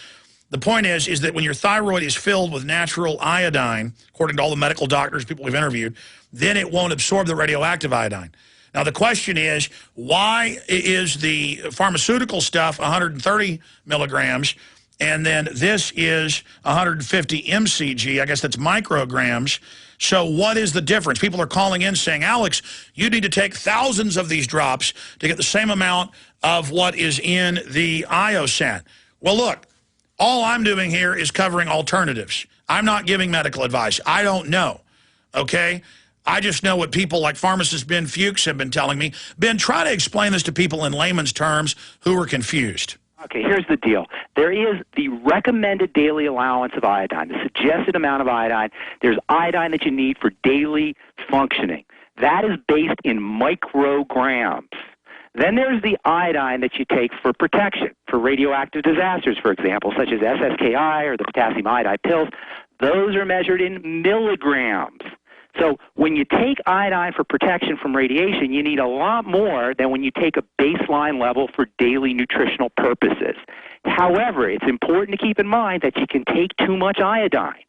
Speaker 1: The point is that when your thyroid is filled with natural iodine, according to all the medical doctors, people we've interviewed, then it won't absorb the radioactive iodine. Now, the question is, why is the pharmaceutical stuff 130 milligrams, and then this is 150 mcg? I guess that's micrograms. So what is the difference? People are calling in saying, Alex, you need to take thousands of these drops to get the same amount of what is in the IOSAT. Well, look, all I'm doing here is covering alternatives. I'm not giving medical advice. I don't know, okay? I just know what people like pharmacist Ben Fuchs have been telling me. Ben, try to explain this to people in layman's terms who are confused.
Speaker 4: Okay, here's the deal. There is the recommended daily allowance of iodine, the suggested amount of iodine. There's iodine that you need for daily functioning. That is based in micrograms. Then there's the iodine that you take for protection, for radioactive disasters, for example, such as SSKI or the potassium iodide pills. Those are measured in milligrams. So when you take iodine for protection from radiation, you need a lot more than when you take a baseline level for daily nutritional purposes. However, it's important to keep in mind that you can take too much iodine.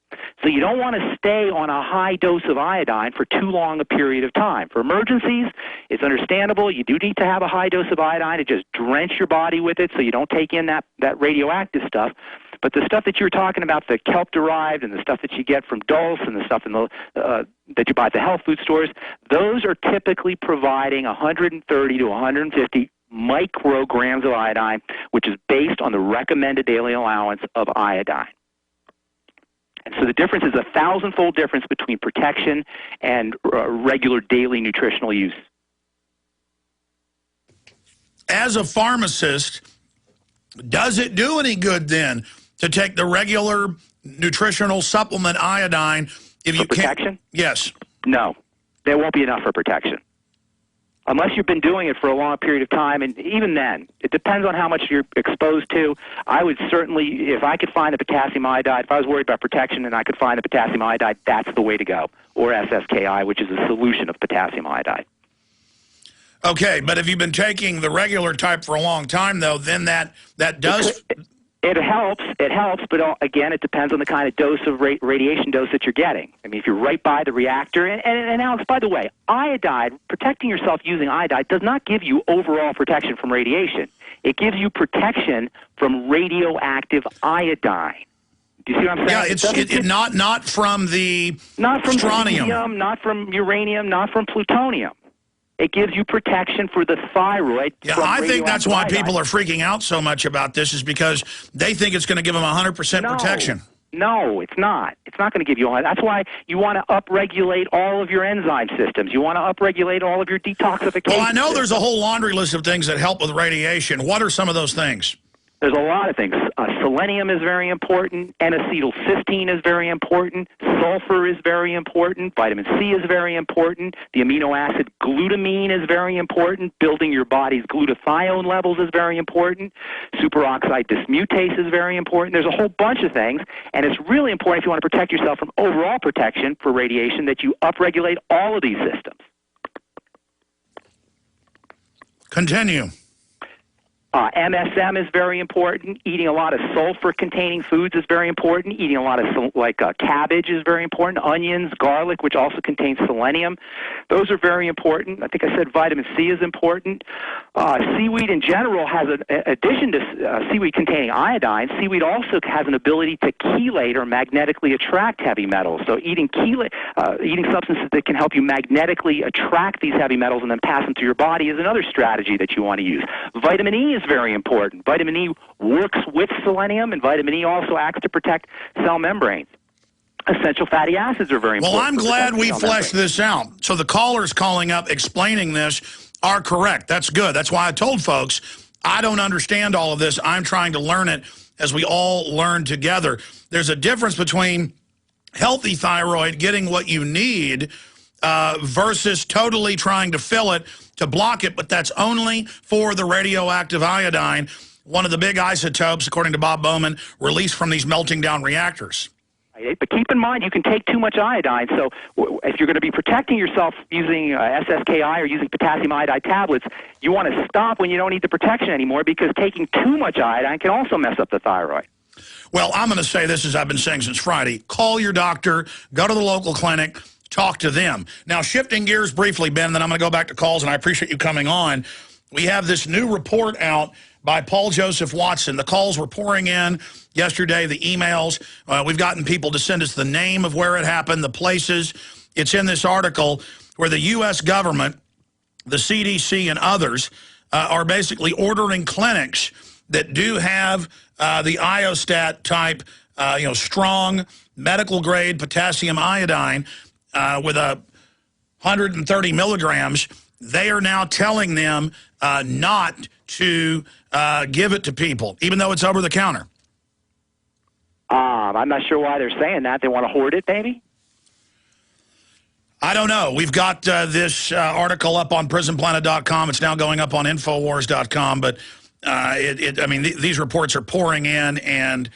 Speaker 4: So you don't want to stay on a high dose of iodine for too long a period of time. For emergencies, it's understandable. You do need to have a high dose of iodine to just drench your body with it so you don't take in that radioactive stuff. But the stuff that you were talking about, the kelp-derived and the stuff that you get from Dulse and the stuff in the, that you buy at the health food stores, those are typically providing 130 to 150 micrograms of iodine, which is based on the recommended daily allowance of iodine. And so the difference is a 1,000-fold difference between protection and regular daily nutritional use.
Speaker 1: As a pharmacist, does it do any good then to take the regular nutritional supplement iodine if you
Speaker 4: protection?
Speaker 1: Yes.
Speaker 4: No, there won't be enough for protection. Unless you've been doing it for a long period of time, and even then, it depends on how much you're exposed to. I would certainly, if I could find the potassium iodide, if I was worried about protection and I could find the potassium iodide, that's the way to go, or SSKI, which is a solution of potassium iodide.
Speaker 1: Okay, but if you've been taking the regular type for a long time, though, then that does...
Speaker 4: It helps, but again, it depends on the kind of dose of radiation dose that you're getting. I mean, if you're right by the reactor, and Alex, by the way, iodide, protecting yourself using iodide does not give you overall protection from radiation. It gives you protection from radioactive iodine. Do you see what I'm saying?
Speaker 1: Yeah, not from the strontium.
Speaker 4: Strontium, not from uranium, not from plutonium. It gives you protection for the thyroid.
Speaker 1: Yeah, I think that's why people are freaking out so much about this, is because they think it's going to give them 100% protection.
Speaker 4: No, it's not. It's not going to give you all that. That's why you want to upregulate all of your enzyme systems. You want to upregulate all of your detoxification.
Speaker 1: Well, I know there's a whole laundry list of things that help with radiation. What are some of those things?
Speaker 4: There's a lot of things. Selenium is very important. N-acetylcysteine is very important. Sulfur is very important. Vitamin C is very important. The amino acid glutamine is very important. Building your body's glutathione levels is very important. Superoxide dismutase is very important. There's a whole bunch of things, and it's really important if you want to protect yourself from overall protection for radiation that you upregulate all of these systems.
Speaker 1: Continue.
Speaker 4: MSM is very important. Eating a lot of sulfur-containing foods is very important. Eating a lot of, cabbage is very important. Onions, garlic, which also contains selenium. Those are very important. I think I said vitamin C is important. Seaweed in general has, in addition to seaweed containing iodine, seaweed also has an ability to chelate or magnetically attract heavy metals. So eating substances that can help you magnetically attract these heavy metals and then pass them to your body is another strategy that you want to use. Vitamin E is very important. Vitamin E works with selenium, and vitamin E also acts to protect cell membranes. Essential fatty acids are very important.
Speaker 1: Well, I'm glad we fleshed this out. So the callers calling up explaining this are correct. That's good. That's why I told folks I don't understand all of this. I'm trying to learn it as we all learn together. There's a difference between healthy thyroid, getting what you need, versus totally trying to fill it to block it, but that's only for the radioactive iodine, one of the big isotopes, according to Bob Bowman, released from these melting down reactors.
Speaker 4: But keep in mind, you can take too much iodine, so if you're going to be protecting yourself using SSKI or using potassium iodide tablets, you want to stop when you don't need the protection anymore, because taking too much iodine can also mess up the thyroid.
Speaker 1: Well, I'm going to say this, as I've been saying since Friday. Call your doctor, go to the local clinic, talk to them. Now, shifting gears briefly, Ben, then I'm going to go back to calls, and I appreciate you coming on. We have this new report out by Paul Joseph Watson. The calls were pouring in yesterday, the emails. We've gotten people to send us the name of where it happened, the places. It's in this article where the U.S. government, the CDC, and others are basically ordering clinics that do have the Iostat type, strong medical-grade potassium iodine with 130 milligrams. They are now telling them not to give it to people, even though it's over the counter.
Speaker 4: I'm not sure why they're saying that. They want to hoard it, maybe?
Speaker 1: I don't know. We've got this article up on PrisonPlanet.com. It's now going up on Infowars.com, but these reports are pouring in, and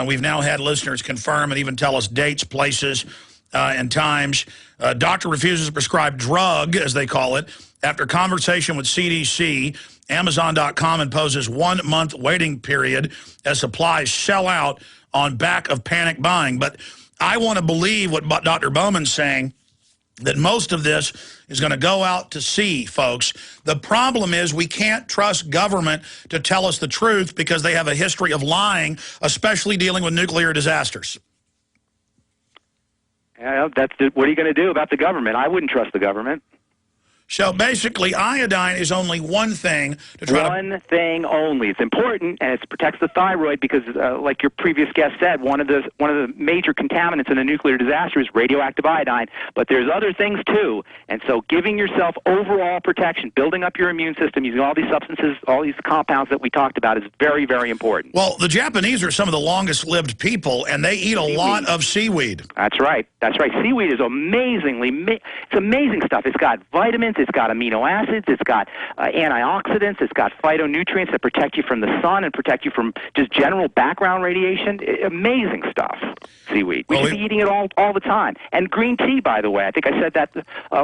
Speaker 1: we've now had listeners confirm and even tell us dates, places, and Times. Doctor refuses to prescribe drug, as they call it. After conversation with CDC, Amazon.com imposes 1 month waiting period as supplies sell out on back of panic buying. But I want to believe what Dr. Bowman's saying, that most of this is going to go out to sea, folks. The problem is we can't trust government to tell us the truth because they have a history of lying, especially dealing with nuclear disasters.
Speaker 4: Yeah, what are you going to do about the government? I wouldn't trust the government.
Speaker 1: So basically, iodine is only one thing to try
Speaker 4: One thing only. It's important, and it protects the thyroid because, like your previous guest said, one of the major contaminants in a nuclear disaster is radioactive iodine. But there's other things too, and so giving yourself overall protection, building up your immune system, using all these substances, all these compounds that we talked about, is very, very important.
Speaker 1: Well, the Japanese are some of the longest-lived people, and they eat a lot of seaweed.
Speaker 4: That's right. That's right. Seaweed is it's amazing stuff. It's got vitamins. It's got amino acids, it's got antioxidants, it's got phytonutrients that protect you from the sun and protect you from just general background radiation. Amazing stuff, seaweed. We should be eating it all the time. And green tea, by the way, I think I said that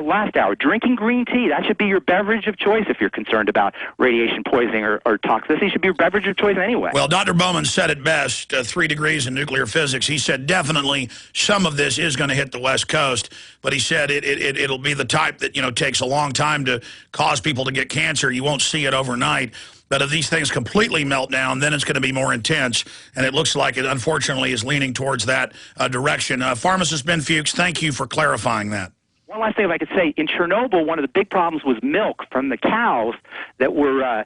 Speaker 4: last hour. Drinking green tea, that should be your beverage of choice if you're concerned about radiation poisoning or toxicity. It should be your beverage of choice anyway.
Speaker 1: Well, Dr. Bowman said it best, 3 degrees in nuclear physics. He said definitely some of this is going to hit the West Coast, but he said it'll be the type that, takes a long time to cause people to get cancer. You won't see it overnight. But if these things completely melt down, then it's going to be more intense. And it looks like it, unfortunately, is leaning towards that direction. Pharmacist Ben Fuchs, thank you for clarifying that.
Speaker 4: One last thing if I could say, in Chernobyl, one of the big problems was milk from the cows that were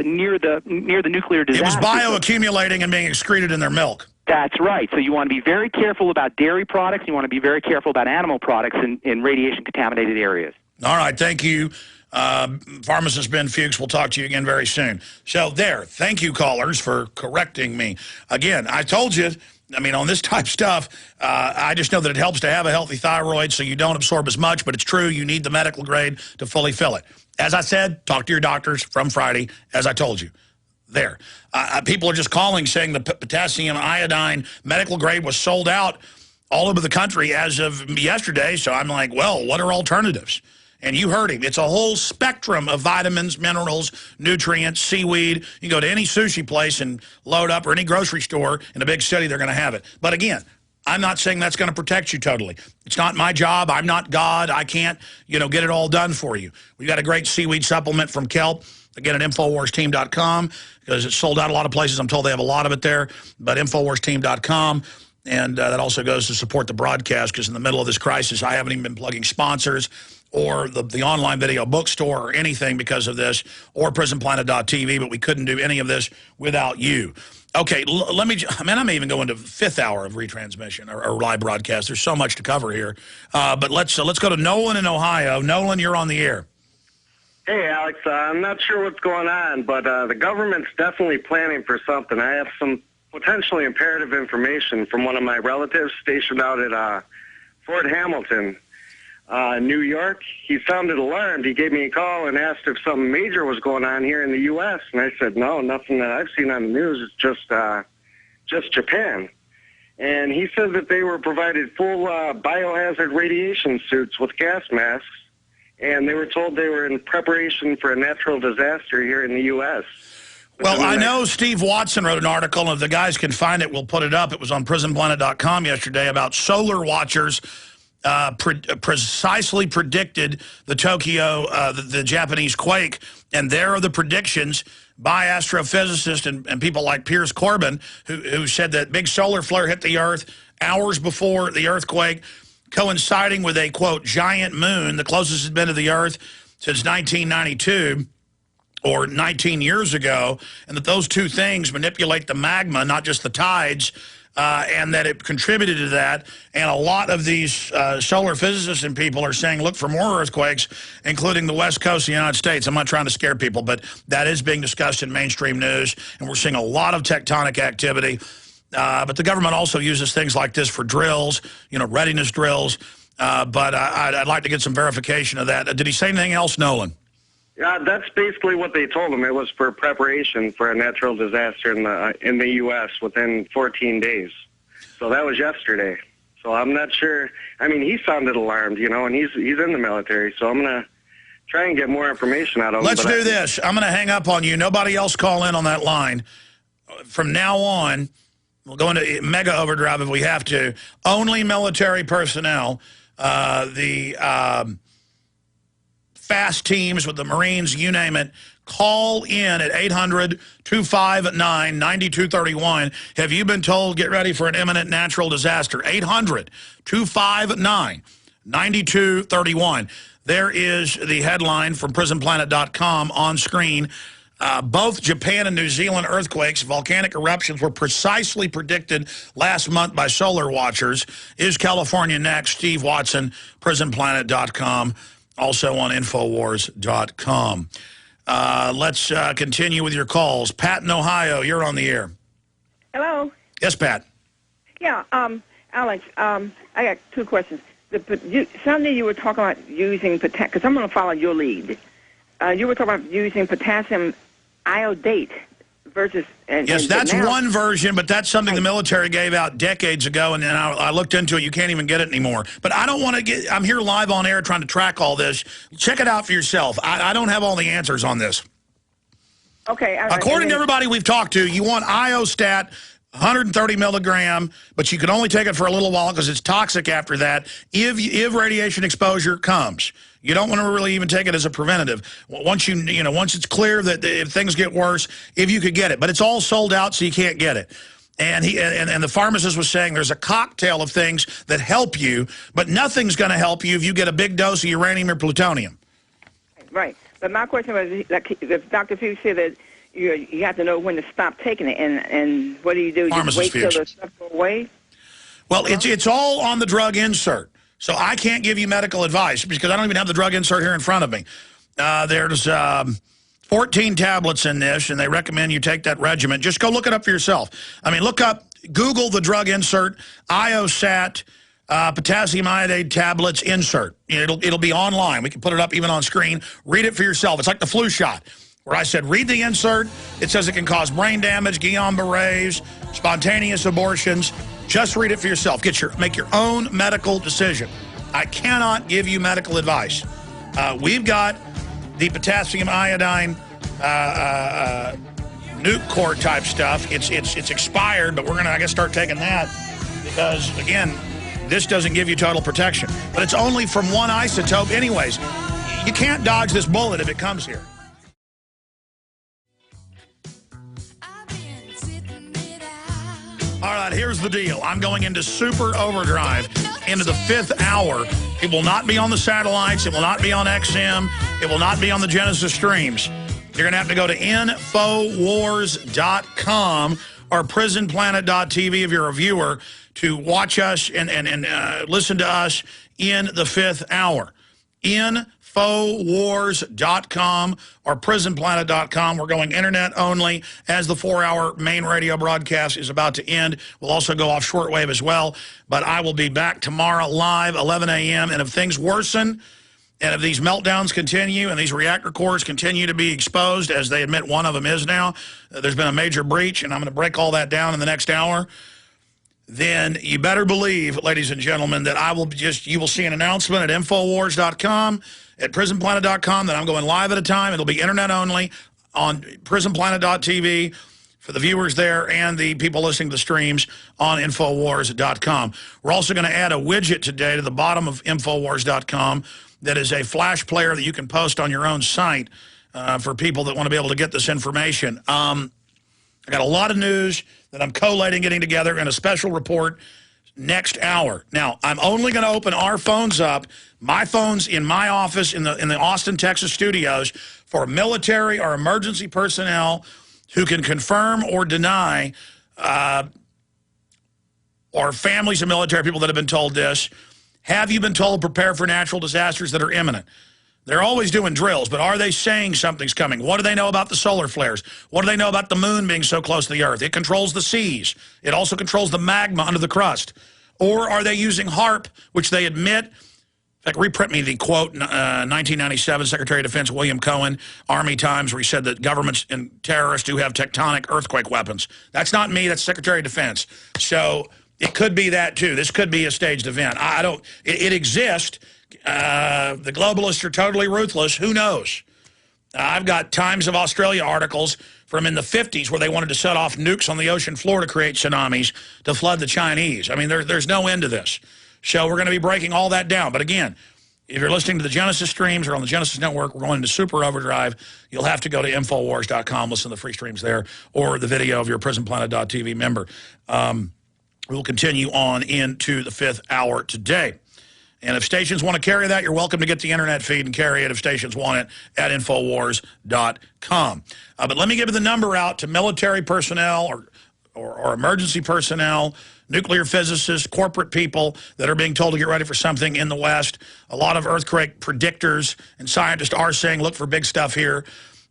Speaker 4: near the nuclear disaster.
Speaker 1: It was bioaccumulating and being excreted in their milk.
Speaker 4: That's right. So you want to be very careful about dairy products. You want to be very careful about animal products in radiation-contaminated areas.
Speaker 1: All right, thank you. Pharmacist Ben Fuchs, we'll talk to you again very soon. So thank you, callers, for correcting me. Again, I told you, on this type of stuff, I just know that it helps to have a healthy thyroid so you don't absorb as much, but it's true, you need the medical grade to fully fill it. As I said, talk to your doctors from Friday, as I told you. People are just calling saying the potassium iodine medical grade was sold out all over the country as of yesterday, so I'm like, well, what are alternatives? And you heard him. It's a whole spectrum of vitamins, minerals, nutrients, seaweed. You can go to any sushi place and load up, or any grocery store in a big city, they're going to have it. But again, I'm not saying that's going to protect you totally. It's not my job. I'm not God. I can't, get it all done for you. We've got a great seaweed supplement from kelp. Again, at InfoWarsTeam.com, because it's sold out a lot of places. I'm told they have a lot of it there. But InfoWarsTeam.com. And that also goes to support the broadcast, because in the middle of this crisis, I haven't even been plugging sponsors or the online video bookstore or anything because of this, or PrisonPlanet.tv, but we couldn't do any of this without you. Okay, let me, I may even go into 5th hour of retransmission or live broadcast. There's so much to cover here. But let's go to Nolan in Ohio. Nolan, you're on the air.
Speaker 2: Hey, Alex, I'm not sure what's going on, but the government's definitely planning for something. I have some potentially imperative information from one of my relatives stationed out at Fort Hamilton, New York. He sounded alarmed. He gave me a call and asked if something major was going on here in the U.S., and I said, no, nothing that I've seen on the news. It's just Japan. And he said that they were provided full biohazard radiation suits with gas masks, and they were told they were in preparation for a natural disaster here in the U.S.
Speaker 1: Well, I know Steve Watson wrote an article, and if the guys can find it, we'll put it up. It was on PrisonPlanet.com yesterday about solar watchers precisely predicted the Tokyo, the Japanese quake, and there are the predictions by astrophysicists and people like Piers Corbin, who said that big solar flare hit the Earth hours before the earthquake, coinciding with a, quote, giant moon, the closest it's been to the Earth since 1992, or 19 years ago, and that those two things manipulate the magma, not just the tides, and that it contributed to that. And a lot of these solar physicists and people are saying, look for more earthquakes, including the West Coast of the United States. I'm not trying to scare people, but that is being discussed in mainstream news, and we're seeing a lot of tectonic activity. But the government also uses things like this for drills, readiness drills. But I'd like to get some verification of that. Did he say anything else, Nolan?
Speaker 2: Yeah, that's basically what they told him. It was for preparation for a natural disaster in the U.S. within 14 days. So that was yesterday. So I'm not sure. I mean, he sounded alarmed, and he's in the military. So I'm gonna try and get more information out of him.
Speaker 1: Let's do this. I'm going to hang up on you. Nobody else call in on that line. From now on, we'll go into mega overdrive if we have to. Only military personnel, the fast teams with the Marines, you name it, call in at 800-259-9231. Have you been told, get ready for an imminent natural disaster? 800-259-9231. There is the headline from PrisonPlanet.com on screen. Both Japan and New Zealand earthquakes, volcanic eruptions, were precisely predicted last month by solar watchers. Is California next? Steve Watson, PrisonPlanet.com, also on Infowars.com. Let's continue with your calls. Pat in Ohio, you're on the air.
Speaker 3: Hello.
Speaker 1: Yes, Pat.
Speaker 3: Yeah, Alex, I got two questions. Sunday you were talking about using potassium, because I'm going to follow your lead. You were talking about using potassium iodate versus...
Speaker 1: Yes, that's one version, but that's something the military gave out decades ago, and then I looked into it. You can't even get it anymore. But I don't want to get... I'm here live on air trying to track all this. Check it out for yourself. I don't have all the answers on this.
Speaker 3: Okay.
Speaker 1: According to everybody we've talked to, you want Iostat... 130 milligram, but you can only take it for a little while because it's toxic after that if radiation exposure comes. You don't want to really even take it as a preventative. Once once it's clear that if things get worse, if you could get it. But it's all sold out, so you can't get it. And the pharmacist was saying there's a cocktail of things that help you, but nothing's going to help you if you get a big dose of uranium or plutonium.
Speaker 3: Right. But my question was, like, if Dr. Fuchs said that you have to know when to stop taking it, and what do you do? You wait till the stuff goes away?
Speaker 1: Well, it's all on the drug insert. So I can't give you medical advice because I don't even have the drug insert here in front of me. There's 14 tablets in this, and they recommend you take that regimen. Just go look it up for yourself. I mean, Google the drug insert, Iostat, potassium iodide tablets insert. It'll be online. We can put it up even on screen. Read it for yourself. It's like the flu shot, where I said, read the insert. It says it can cause brain damage, Guillain-Barrés, spontaneous abortions. Just read it for yourself. Make your own medical decision. I cannot give you medical advice. We've got the potassium iodine nuke core type stuff. It's expired, but we're going to, I guess, start taking that because, again, this doesn't give you total protection. But it's only from one isotope anyways. You can't dodge this bullet if it comes here. All right, here's the deal. I'm going into super overdrive into the 5th hour. It will not be on the satellites. It will not be on XM. It will not be on the Genesis streams. You're going to have to go to Infowars.com or PrisonPlanet.tv if you're a viewer to watch us and listen to us in the 5th hour. Infowars.com or PrisonPlanet.com. We're going internet only as the 4-hour main radio broadcast is about to end. We'll also go off shortwave as well. But I will be back tomorrow live, 11 a.m. And if things worsen and if these meltdowns continue and these reactor cores continue to be exposed, as they admit one of them is now, there's been a major breach, and I'm going to break all that down in the next hour. Then you better believe, ladies and gentlemen, that you will see an announcement at Infowars.com, at PrisonPlanet.com, that I'm going live at a time. It'll be internet only on PrisonPlanet.tv for the viewers there and the people listening to the streams on Infowars.com. We're also going to add a widget today to the bottom of Infowars.com that is a flash player that you can post on your own site for people that want to be able to get this information. I got a lot of news that I'm collating, getting together, and a special report next hour. Now, I'm only going to open our phones up, my phones in my office in the Austin, Texas studios, for military or emergency personnel who can confirm or deny, or families of military people that have been told this. Have you been told prepare for natural disasters that are imminent? They're always doing drills, but are they saying something's coming? What do they know about the solar flares? What do they know about the moon being so close to the Earth? It controls the seas. It also controls the magma under the crust. Or are they using HAARP, which they admit? In fact, reprint me the quote, 1997, Secretary of Defense William Cohen, Army Times, where he said that governments and terrorists do have tectonic earthquake weapons. That's not me. That's Secretary of Defense. So It could be that, too. This could be a staged event. I don't... It exists. The globalists are totally ruthless. Who knows? I've got Times of Australia articles from in the 50s where they wanted to set off nukes on the ocean floor to create tsunamis to flood the Chinese. I mean, there's no end to this. So we're going to be breaking all that down. But again, if you're listening to the Genesis streams or on the Genesis Network, we're going into super overdrive. You'll have to go to Infowars.com, listen to the free streams there, or the video of your PrisonPlanet.tv member. We'll continue on into the 5th hour today. And if stations want to carry that, you're welcome to get the internet feed and carry it if stations want it at Infowars.com. But let me give you the number out to military personnel or emergency personnel, nuclear physicists, corporate people that are being told to get ready for something in the West. A lot of earthquake predictors and scientists are saying, look for big stuff here.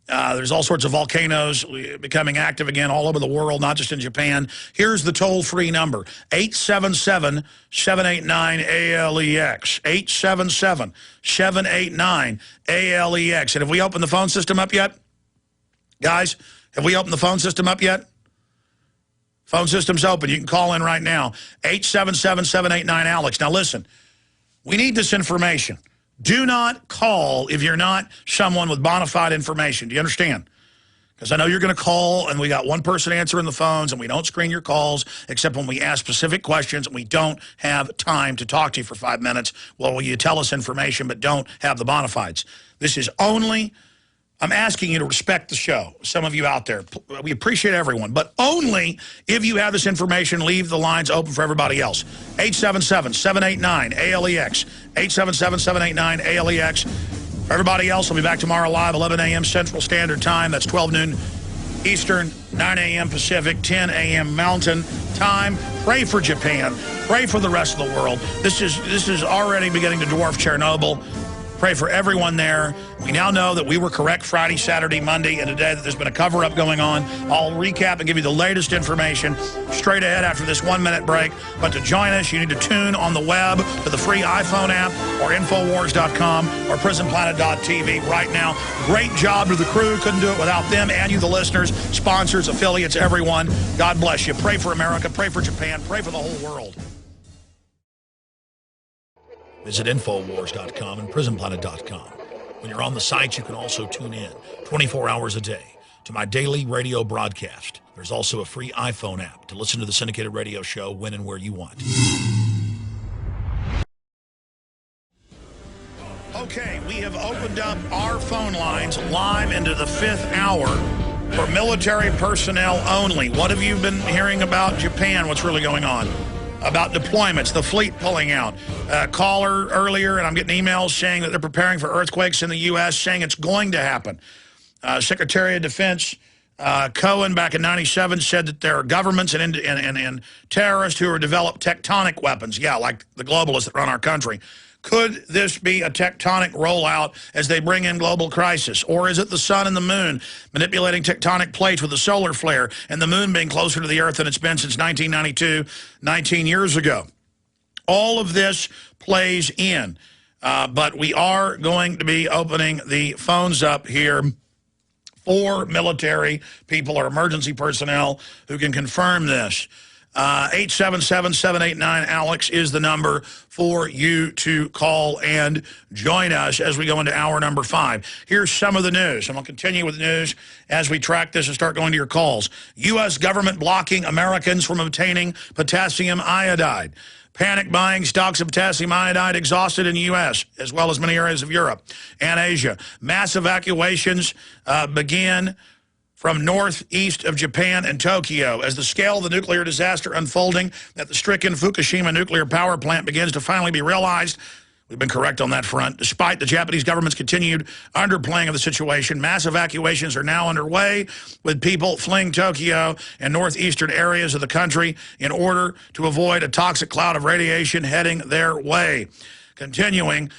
Speaker 1: There's all sorts of volcanoes becoming active again all over the world, not just in Japan. Here's the toll-free number, 877-789-ALEX, 877-789-ALEX. And have we opened the phone system up yet? Guys, have we opened the phone system up yet? Phone system's open. You can call in right now, 877-789-ALEX. Now, listen, we need this information. Do not call if you're not someone with bona fide information. Do you understand? Because I know you're going to call, and we got one person answering the phones, and we don't screen your calls except when we ask specific questions, and we don't have time to talk to you for 5 minutes. Well, you tell us information but don't have the bona fides. This is only... I'm asking you to respect the show, some of you out there. We appreciate everyone, but only if you have this information, leave the lines open for everybody else. 877-789-ALEX, 877-789-ALEX. For everybody else, I'll be back tomorrow live, 11 a.m. Central Standard Time. That's 12 noon Eastern, 9 a.m. Pacific, 10 a.m. Mountain Time. Pray for Japan. Pray for the rest of the world. This is already beginning to dwarf Chernobyl. Pray for everyone there. We now know that we were correct Friday, Saturday, Monday, and today that there's been a cover-up going on. I'll recap and give you the latest information straight ahead after this 1-minute break. But to join us, you need to tune on the web to the free iPhone app or Infowars.com or PrisonPlanet.tv right now. Great job to the crew. Couldn't do it without them and you, the listeners, sponsors, affiliates, everyone. God bless you. Pray for America. Pray for Japan. Pray for the whole world. Visit Infowars.com and PrisonPlanet.com. When you're on the site, you can also tune in 24 hours a day to my daily radio broadcast. There's also a free iPhone app to listen to the syndicated radio show when and where you want. Okay, we have opened up our phone lines live into the 5th hour for military personnel only. What have you been hearing about Japan? What's really going on? About deployments, the fleet pulling out. Caller earlier, and I'm getting emails saying that they're preparing for earthquakes in the U.S., saying it's going to happen. Secretary of Defense Cohen back in '97 said that there are governments and terrorists who are developed tectonic weapons. Yeah, like the globalists that run our country. Could this be a tectonic rollout as they bring in global crisis? Or is it the sun and the moon manipulating tectonic plates with a solar flare and the moon being closer to the Earth than it's been since 1992, 19 years ago? All of this plays in. But we are going to be opening the phones up here for military people or emergency personnel who can confirm this. 877-789-ALEX is the number for you to call and join us as we go into hour number 5. Here's some of the news, and I'll continue with the news as we track this and start going to your calls. U.S. government blocking Americans from obtaining potassium iodide. Panic buying stocks of potassium iodide exhausted in the U.S., as well as many areas of Europe and Asia. Mass evacuations begin from northeast of Japan and Tokyo as the scale of the nuclear disaster unfolding at the stricken Fukushima nuclear power plant begins to finally be realized. We've been correct on that front. Despite the Japanese government's continued underplaying of the situation, mass evacuations are now underway with people fleeing Tokyo and northeastern areas of the country in order to avoid a toxic cloud of radiation heading their way. Continuing,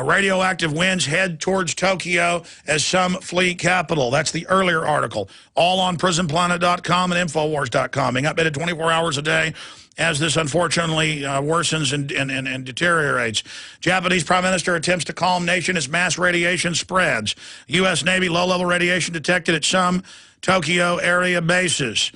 Speaker 1: radioactive winds head towards Tokyo as some flee capital. That's the earlier article. All on PrisonPlanet.com and Infowars.com. Being updated 24 hours a day as this unfortunately worsens and deteriorates. Japanese Prime Minister attempts to calm nation as mass radiation spreads. U.S. Navy low-level radiation detected at some Tokyo area bases.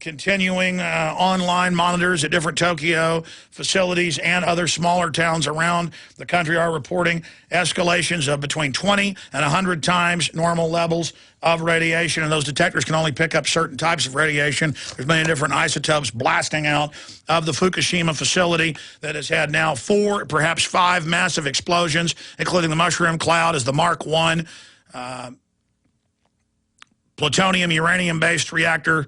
Speaker 1: Continuing online monitors at different Tokyo facilities and other smaller towns around the country are reporting escalations of between 20 and 100 times normal levels of radiation, and those detectors can only pick up certain types of radiation. There's many different isotopes blasting out of the Fukushima facility that has had now 4, perhaps 5 massive explosions, including the mushroom cloud as the Mark 1 plutonium uranium-based reactor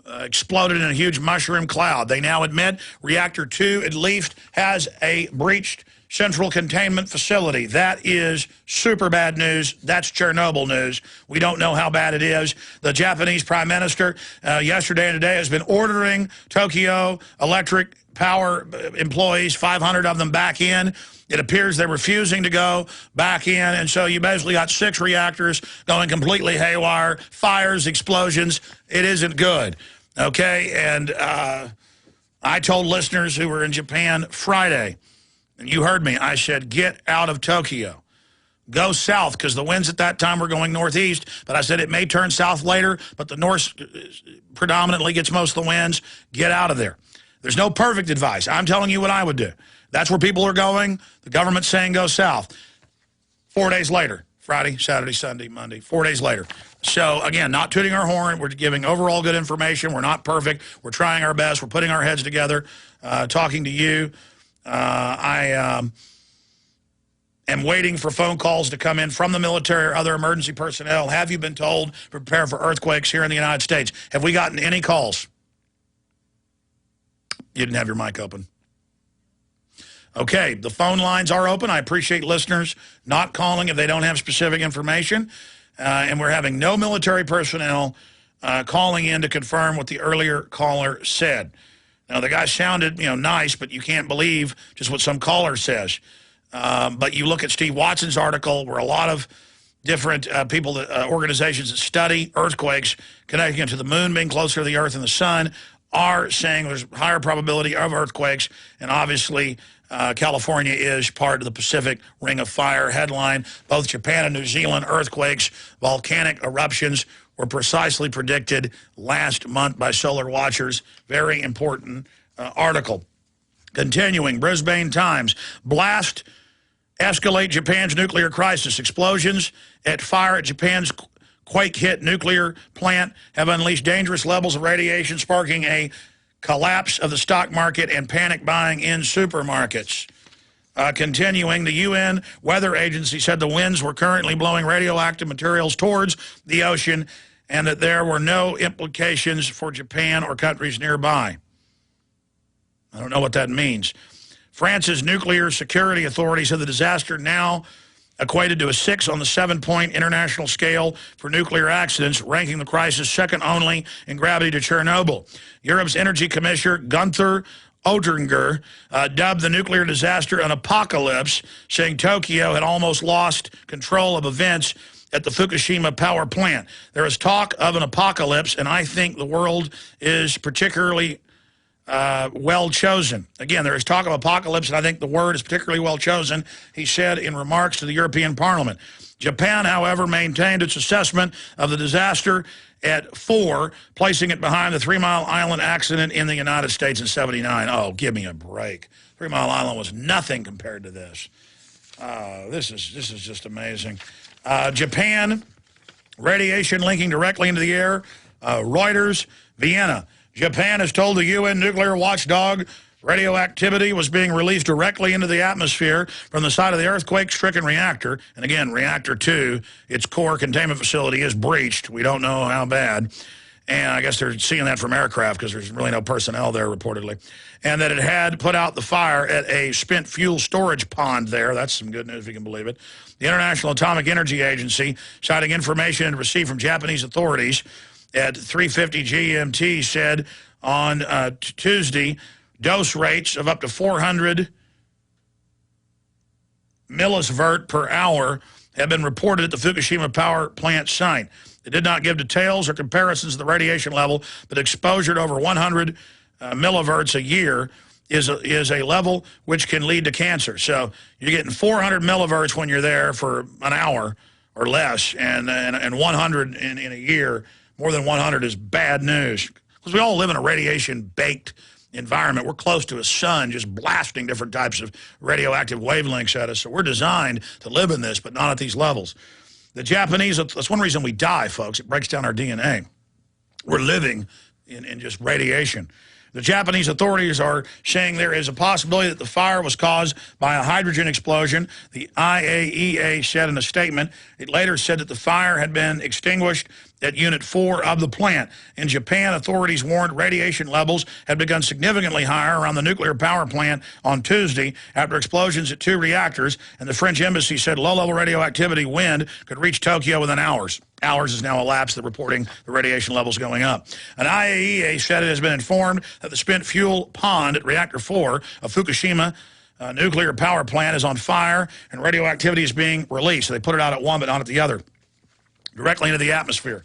Speaker 1: exploded in a huge mushroom cloud. They now admit reactor 2 at least has a breached central containment facility. That is super bad news. That's Chernobyl news. We don't know how bad it is. The Japanese Prime Minister yesterday and today has been ordering Tokyo Electric Power employees, 500 of them, back in. It appears they're refusing to go back in, and so you basically got 6 reactors going completely haywire, fires, explosions. It isn't good, okay? And I told listeners who were in Japan Friday, and you heard me, I said, get out of Tokyo. Go south, because the winds at that time were going northeast, but I said it may turn south later, but the north predominantly gets most of the winds. Get out of there. There's no perfect advice. I'm telling you what I would do. That's where people are going. The government's saying go south. 4 days later, Friday, Saturday, Sunday, Monday, 4 days later. So, again, not tooting our horn. We're giving overall good information. We're not perfect. We're trying our best. We're putting our heads together, talking to you. I am waiting for phone calls to come in from the military or other emergency personnel. Have you been told to prepare for earthquakes here in the United States? Have we gotten any calls? You didn't have your mic open. Okay, the phone lines are open. I appreciate listeners not calling if they don't have specific information. And we're having no military personnel calling in to confirm what the earlier caller said. Now, the guy sounded, nice, but you can't believe just what some caller says. But you look at Steve Watson's article where a lot of different people, organizations that study earthquakes, connecting it to the moon being closer to the earth and the sun, are saying there's higher probability of earthquakes, and obviously California is part of the Pacific Ring of Fire. Headline, both Japan and New Zealand earthquakes, volcanic eruptions were precisely predicted last month by solar watchers. Very important article. Continuing, Brisbane Times, blast escalate Japan's nuclear crisis. Explosions at fire at Japan's quake-hit nuclear plant have unleashed dangerous levels of radiation, sparking a collapse of the stock market and panic buying in supermarkets. Continuing, the UN Weather Agency said the winds were currently blowing radioactive materials towards the ocean and that there were no implications for Japan or countries nearby. I don't know what that means. France's Nuclear Security Authority said the disaster now equated to a 6 on the 7-point international scale for nuclear accidents, ranking the crisis second only in gravity to Chernobyl. Europe's Energy Commissioner Gunther Oettinger dubbed the nuclear disaster an apocalypse, saying Tokyo had almost lost control of events at the Fukushima power plant. There is talk of an apocalypse, and I think the world is particularly well chosen. Again, there is talk of apocalypse, and I think the word is particularly well chosen, he said in remarks to the European Parliament. Japan, however, maintained its assessment of the disaster at 4, placing it behind the 3 Mile Island accident in the United States in '79. Oh, give me a break. 3 Mile Island was nothing compared to this. This is just amazing. Japan, radiation linking directly into the air. Reuters, Vienna. Japan has told the UN nuclear watchdog radioactivity was being released directly into the atmosphere from the site of the earthquake-stricken reactor. And again, reactor 2, its core containment facility is breached. We don't know how bad. And I guess they're seeing that from aircraft because there's really no personnel there, reportedly. And that it had put out the fire at a spent fuel storage pond there. That's some good news, if you can believe it. The International Atomic Energy Agency, citing information received from Japanese authorities at 3:50 GMT, said on Tuesday, dose rates of up to 400 millisivert per hour have been reported at the Fukushima power plant site. It did not give details or comparisons of the radiation level, but exposure to over 100 milliverts a year is a level which can lead to cancer. So you're getting 400 milliverts when you're there for an hour or less, and 100 in a year more than 100 is bad news. Because we all live in a radiation-baked environment. We're close to a sun just blasting different types of radioactive wavelengths at us. So we're designed to live in this, but not at these levels. The Japanese, that's one reason we die, folks. It breaks down our DNA. We're living in just radiation. The Japanese authorities are saying there is a possibility that the fire was caused by a hydrogen explosion. The IAEA said in a statement. It later said that the fire had been extinguished at Unit 4 of the plant. In Japan, authorities warned radiation levels had begun significantly higher around the nuclear power plant on Tuesday after explosions at 2 reactors, and the French embassy said low-level radioactivity wind could reach Tokyo within hours. Hours has now elapsed, the reporting the radiation levels going up. An IAEA said it has been informed that the spent fuel pond at Reactor 4 of Fukushima nuclear power plant is on fire and radioactivity is being released. So they put it out at one but not at the other, directly into the atmosphere.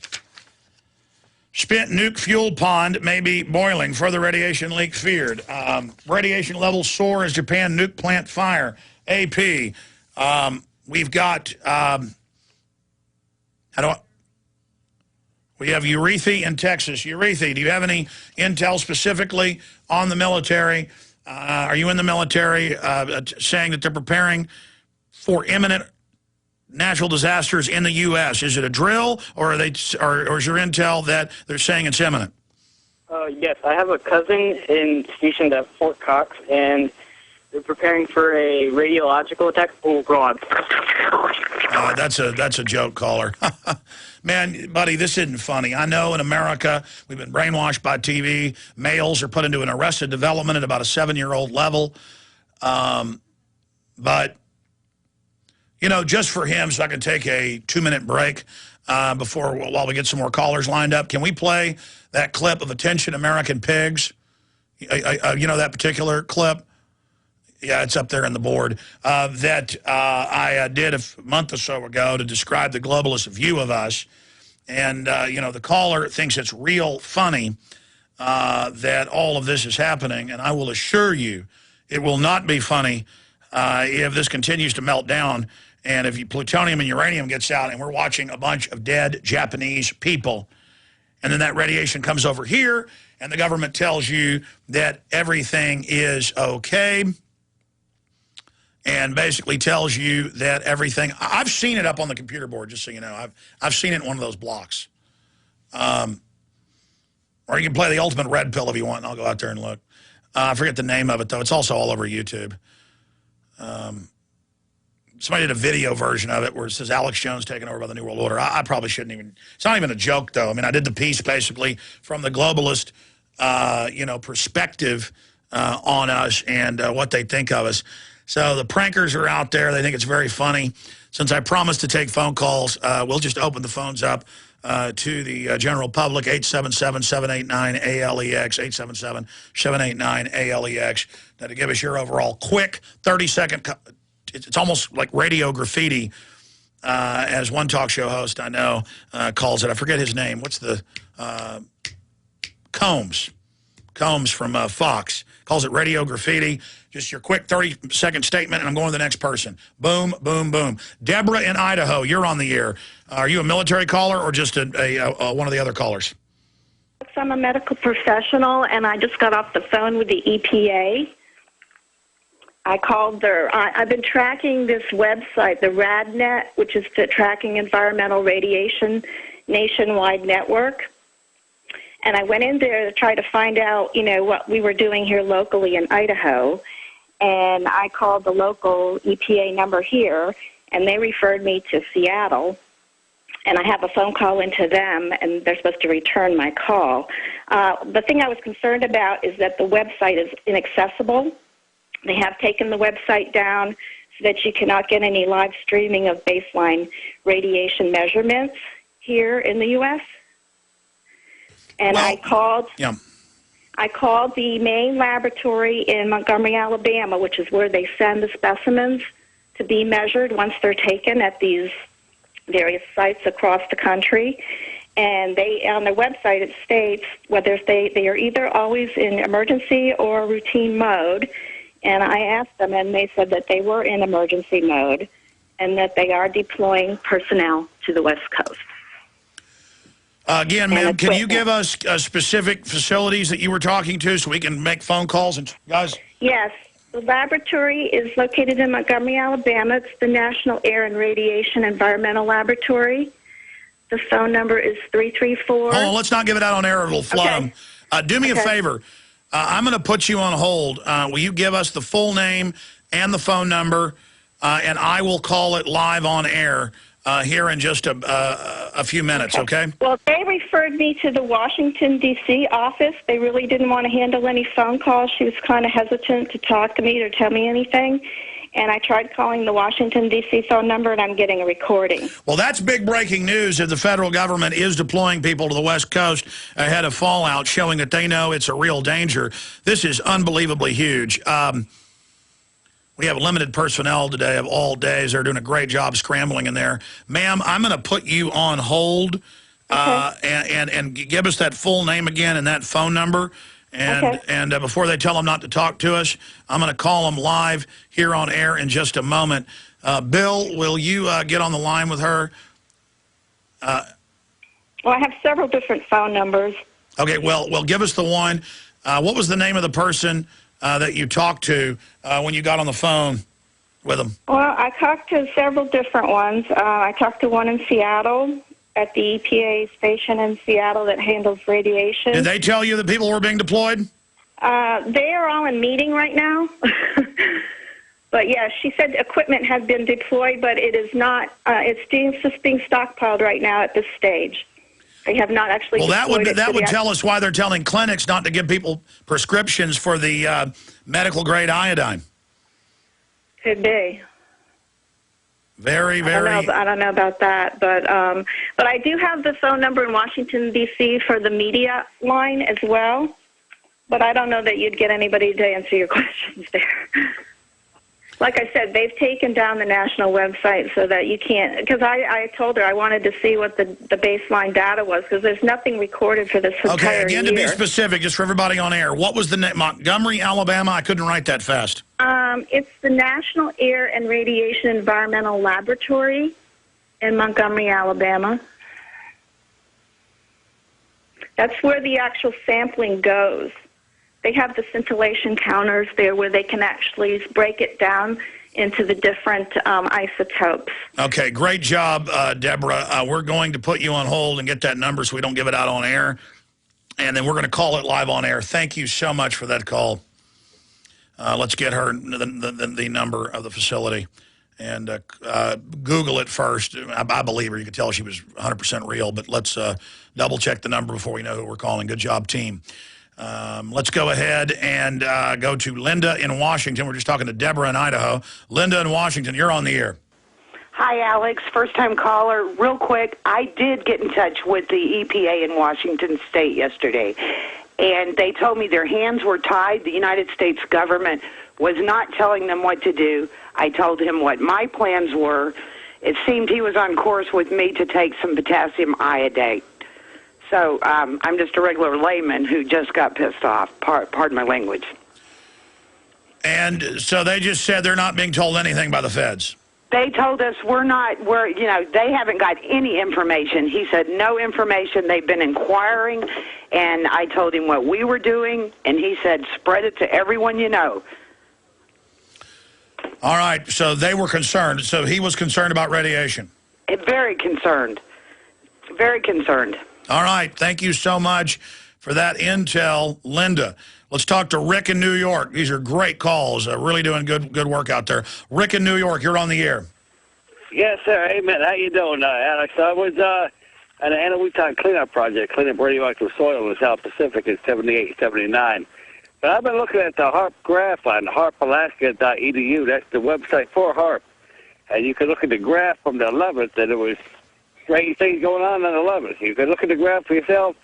Speaker 1: Spent nuke fuel pond may be boiling. Further radiation leak feared. Radiation levels soar as Japan nuke plant fire. AP. We've got... We have Urethi in Texas. Urethi, do you have any intel specifically on the military? Are you in the military saying that they're preparing for imminent natural disasters in the U.S.? Is it a drill, or or is your intel that they're saying it's imminent?
Speaker 5: Yes, I have a cousin stationed at Fort Cox, and they're preparing for a radiological attack. Oh, God.
Speaker 1: That's a joke, caller. Man, buddy, this isn't funny. I know in America we've been brainwashed by TV. Males are put into an arrested development at about a 7-year-old level. But, you know, just for him, so I can take a 2-minute break while we get some more callers lined up, can we play that clip of Attention American Pigs? You know that particular clip? Yeah, it's up there in the board, that I did a month or so ago to describe the globalist view of us. And, you know, the caller thinks it's real funny that all of this is happening. And I will assure you it will not be funny if this continues to melt down and if plutonium and uranium gets out and we're watching a bunch of dead Japanese people. And then that radiation comes over here and the government tells you that everything is okay. And basically tells you that everything... I've seen it up on the computer board, just so you know. I've seen it in one of those blocks. Or you can play the ultimate red pill if you want, and I'll go out there and look. I forget the name of it, though. It's also all over YouTube. Somebody did a video version of it where it says Alex Jones taken over by the New World Order. I probably shouldn't even... It's not even a joke, though. I mean, I did the piece, basically, from the globalist, you know, perspective on us and what they think of us. So the prankers are out there. They think it's very funny. Since I promised to take phone calls, we'll just open the phones up to the general public, 877-789-ALEX, 877-789-ALEX. Now, to give us your overall quick 30-second, it's almost like radio graffiti, as one talk show host I know calls it. I forget his name. What's the... Combs from Fox calls it radio graffiti. Just your quick 30-second statement, and I'm going to the next person. Boom, boom, boom. Deborah in Idaho, you're on the air. Are you a military caller or just one of the other callers?
Speaker 22: I'm a medical professional, and I just got off the phone with the EPA. I called I've been tracking this website, the RadNet, which is the Tracking Environmental Radiation Nationwide Network. And I went in there to try to find out, you know, what we were doing here locally in Idaho. And I called the local EPA number here, and they referred me to Seattle. And I have a phone call into them, and they're supposed to return my call. The thing I was concerned about is that the website is inaccessible. They have taken the website down so that you cannot get any live streaming of baseline radiation measurements here in the U.S., and I called the main laboratory in Montgomery, Alabama, which is where they send the specimens to be measured once they're taken at these various sites across the country. And they, on their website, it states whether they are either always in emergency or routine mode. And I asked them, and they said that they were in emergency mode and that they are deploying personnel to the West Coast.
Speaker 1: Again, ma'am, can you give us specific facilities that you were talking to so we can make phone calls? And guys,
Speaker 22: Yes. The laboratory is located in Montgomery, Alabama. It's the National Air and Radiation Environmental Laboratory. The phone number is 334.
Speaker 1: Hold on, let's not give it out on air. It'll flood them. Do me a favor. I'm going to put you on hold. Will you give us the full name and the phone number, and I will call it live on air here in just a few minutes, okay?
Speaker 22: Well, they referred me to the Washington, D.C. office. They really didn't want to handle any phone calls. She was kind of hesitant to talk to me or tell me anything. And I tried calling the Washington, D.C. phone number, and I'm getting a recording.
Speaker 1: Well, that's big breaking news if the federal government is deploying people to the West Coast ahead of fallout, showing that they know it's a real danger. This is unbelievably huge. We have limited personnel today of all days. They're doing a great job scrambling in there. Ma'am, I'm going to put you on hold and give us that full name again and that phone number. And before they tell them not to talk to us, I'm going to call them live here on air in just a moment. Bill, will you get on the line with her?
Speaker 22: Well, I have several different phone numbers.
Speaker 1: Okay, well, give us the one. What was the name of the person that you talked to when you got on the phone with them?
Speaker 22: Well, I talked to several different ones. I talked to one in Seattle at the EPA station in Seattle that handles radiation.
Speaker 1: Did they tell you that people were being deployed?
Speaker 22: They are all in meeting right now. But, yeah, she said equipment has been deployed, but it is not. It's just being stockpiled right now at this stage. They have not actually.
Speaker 1: Well, that would tell us why they're telling clinics not to give people prescriptions for the medical grade iodine.
Speaker 22: Could be.
Speaker 1: Very, very.
Speaker 22: I don't know about that, but I do have the phone number in Washington D.C. for the media line as well. But I don't know that you'd get anybody to answer your questions there. Like I said, they've taken down the national website so that you can't, because I told her I wanted to see what the baseline data was, because there's nothing recorded for this entire year.
Speaker 1: Okay, again, to be specific, just for everybody on air, what was the name? Montgomery, Alabama? I couldn't write that fast.
Speaker 22: It's the National Air and Radiation Environmental Laboratory in Montgomery, Alabama. That's where the actual sampling goes. They have the scintillation counters there where they can actually break it down into the different isotopes.
Speaker 1: Okay, great job, Deborah. We're going to put you on hold and get that number so we don't give it out on air. And then we're going to call it live on air. Thank you so much for that call. Let's get her the number of the facility. And Google it first. I believe her. You could tell she was 100% real. But let's double-check the number before we know who we're calling. Good job, team. Let's go ahead and go to Linda in Washington. We're just talking to Deborah in Idaho. Linda in Washington, you're on the air.
Speaker 6: Hi, Alex. First-time caller. Real quick, I did get in touch with the EPA in Washington State yesterday, and they told me their hands were tied. The United States government was not telling them what to do. I told him what my plans were. It seemed he was on course with me to take some potassium iodate. So I'm just a regular layman who just got pissed off. Pardon my language.
Speaker 1: And so they just said they're not being told anything by the feds.
Speaker 6: They told us they haven't got any information. He said no information. They've been inquiring, and I told him what we were doing, and he said spread it to everyone you know.
Speaker 1: All right, so they were concerned. So he was concerned about radiation.
Speaker 6: Very concerned. Very concerned.
Speaker 1: All right, thank you so much for that intel, Linda. Let's talk to Rick in New York. These are great calls. Really doing good work out there. Rick in New York, you're on the air.
Speaker 7: Yes, sir. Amen. How you doing, Alex? I was at an Anahuac cleanup project, clean up radioactive soil in the South Pacific in 78, 79. But I've been looking at the HARP graph on harpalaska.edu. That's the website for HARP. And you can look at the graph from the 11th, and it was strange things going on the 11th. You can look at the graph for yourself.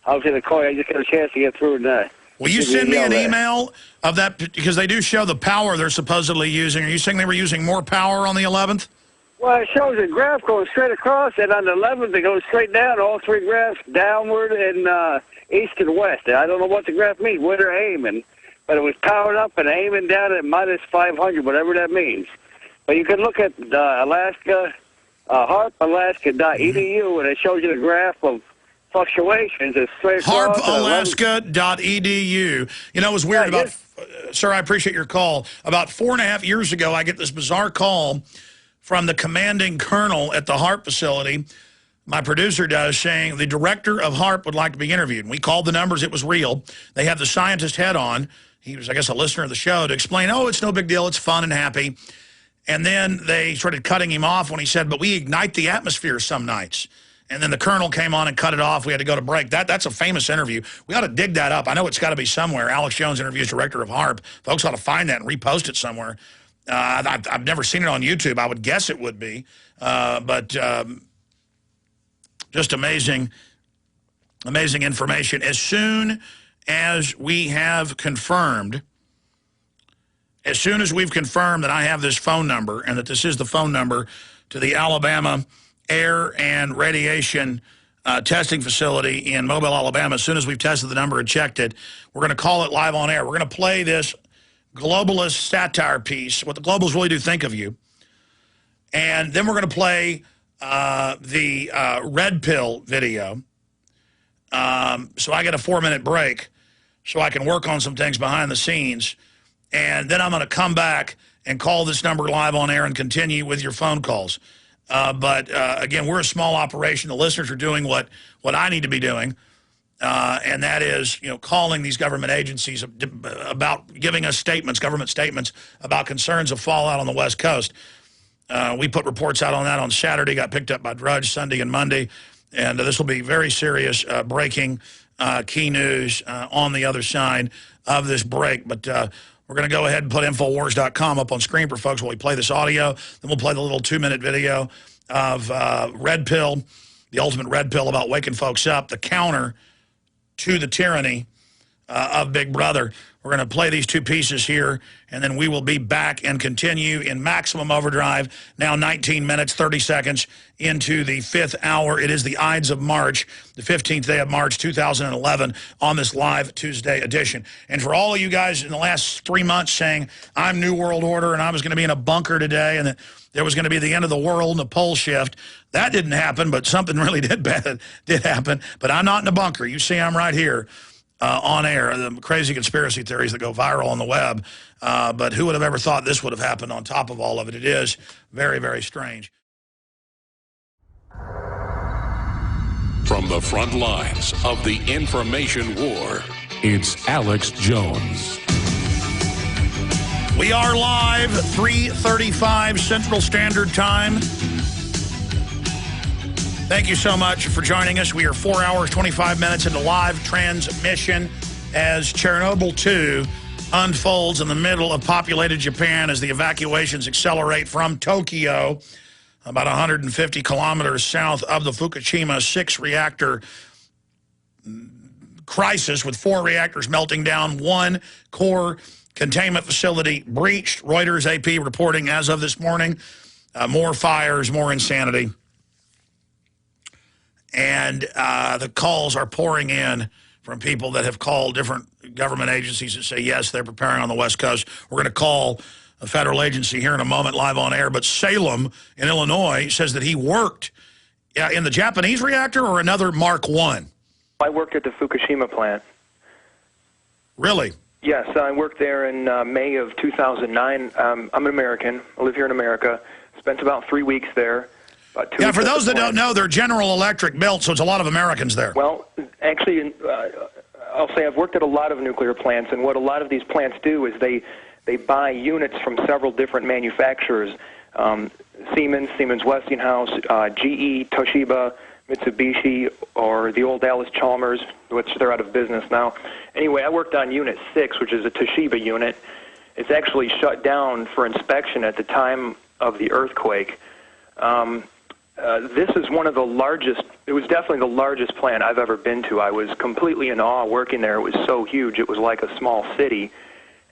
Speaker 7: I was going to call you. I just got a chance to get through and
Speaker 1: will you send me an email of that? Because they do show the power they're supposedly using. Are you saying they were using more power on the 11th?
Speaker 7: Well, it shows a graph going straight across, and on the 11th, it goes straight down, all three graphs downward and east and west. And I don't know what the graph means, where they're aiming, but it was powered up and aiming down at minus 500, whatever that means. But you can look at Alaska, harpalaska.edu, and it shows you the graph of fluctuations. It's straight across.
Speaker 1: HARPalaska.edu. You know, it was weird sir, I appreciate your call. About 4.5 years ago, I get this bizarre call from the commanding colonel at the HARP facility. My producer does, saying the director of HARP would like to be interviewed. And we called the numbers. It was real. They have the scientist head on. He was, I guess, a listener of the show to explain, oh, it's no big deal. It's fun and happy. And then they started cutting him off when he said, but we ignite the atmosphere some nights. And then the colonel came on and cut it off. We had to go to break. That's a famous interview. We ought to dig that up. I know it's got to be somewhere. Alex Jones interviews director of HARP. Folks ought to find that and repost it somewhere. I've never seen it on YouTube. I would guess it would be. But just amazing information. As soon as we have confirmed, as soon as we've confirmed that I have this phone number and that this is the phone number to the Alabama Air and Radiation Testing Facility in Mobile, Alabama, as soon as we've tested the number and checked it, we're going to call it live on air. We're going to play this globalist satire piece, what the globals really do think of you. And then we're going to play the red pill video. So I get a 4-minute break so I can work on some things behind the scenes. And then I'm going to come back and call this number live on air and continue with your phone calls. But again, we're a small operation. The listeners are doing what I need to be doing, and that is, calling these government agencies about giving us statements, government statements about concerns of fallout on the West Coast. We put reports out on that on Saturday, got picked up by Drudge Sunday and Monday, and this will be very serious breaking key news on the other side of this break. But we're going to go ahead and put Infowars.com up on screen for folks while we play this audio. Then we'll play the little 2-minute video of Red Pill, the ultimate Red Pill about waking folks up, the counter to the tyranny of Big Brother. We're going to play these two pieces here, and then we will be back and continue in maximum overdrive, now 19 minutes, 30 seconds into the 5th hour. It is the Ides of March, the 15th day of March, 2011, on this live Tuesday edition. And for all of you guys in the last 3 months saying, I'm New World Order, and I was going to be in a bunker today, and that there was going to be the end of the world and a pole shift, that didn't happen, but something really did happen. But I'm not in a bunker. You see I'm right here. On air, the crazy conspiracy theories that go viral on the web. But who would have ever thought this would have happened on top of all of it? It is very, very strange.
Speaker 8: From the front lines of the information war, it's Alex Jones.
Speaker 1: We are live, 3:35 Central Standard Time. Thank you so much for joining us. We are 4 hours, 25 minutes into live transmission as Chernobyl 2 unfolds in the middle of populated Japan as the evacuations accelerate from Tokyo, about 150 kilometers south of the Fukushima 6-reactor crisis, with 4 reactors melting down, 1 core containment facility breached. Reuters, AP reporting as of this morning, more fires, more insanity. And the calls are pouring in from people that have called different government agencies that say, yes, they're preparing on the West Coast. We're going to call a federal agency here in a moment live on air. But Salem in Illinois says that he worked in the Japanese reactor or another Mark I.
Speaker 9: I worked at the Fukushima plant.
Speaker 1: Really?
Speaker 9: Yes, I worked there in May of 2009. I'm an American. I live here in America. Spent about 3 weeks there.
Speaker 1: Yeah, for those that don't know, they're General Electric built, so it's a lot of Americans there.
Speaker 9: Well, actually, I'll say I've worked at a lot of nuclear plants, and what a lot of these plants do is they buy units from several different manufacturers, Siemens Westinghouse, GE, Toshiba, Mitsubishi, or the old Dallas Chalmers, which they're out of business now. Anyway, I worked on Unit 6, which is a Toshiba unit. It's actually shut down for inspection at the time of the earthquake. This is one of the largest, it was definitely the largest plant I've ever been to. I was completely in awe working there. It was so huge. It was like a small city.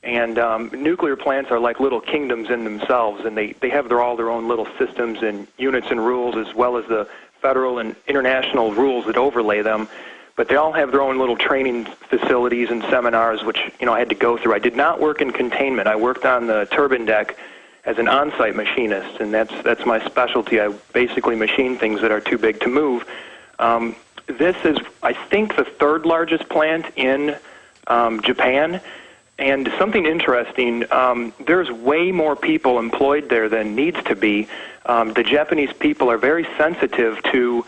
Speaker 9: And nuclear plants are like little kingdoms in themselves, and they have all their own little systems and units and rules, as well as the federal and international rules that overlay them. But they all have their own little training facilities and seminars, which, I had to go through. I did not work in containment. I worked on the turbine deck as an on-site machinist, and that's my specialty. I basically machine things that are too big to move. this is, I think, the third largest plant in Japan. And something interesting, there's way more people employed there than needs to be. The Japanese people are very sensitive to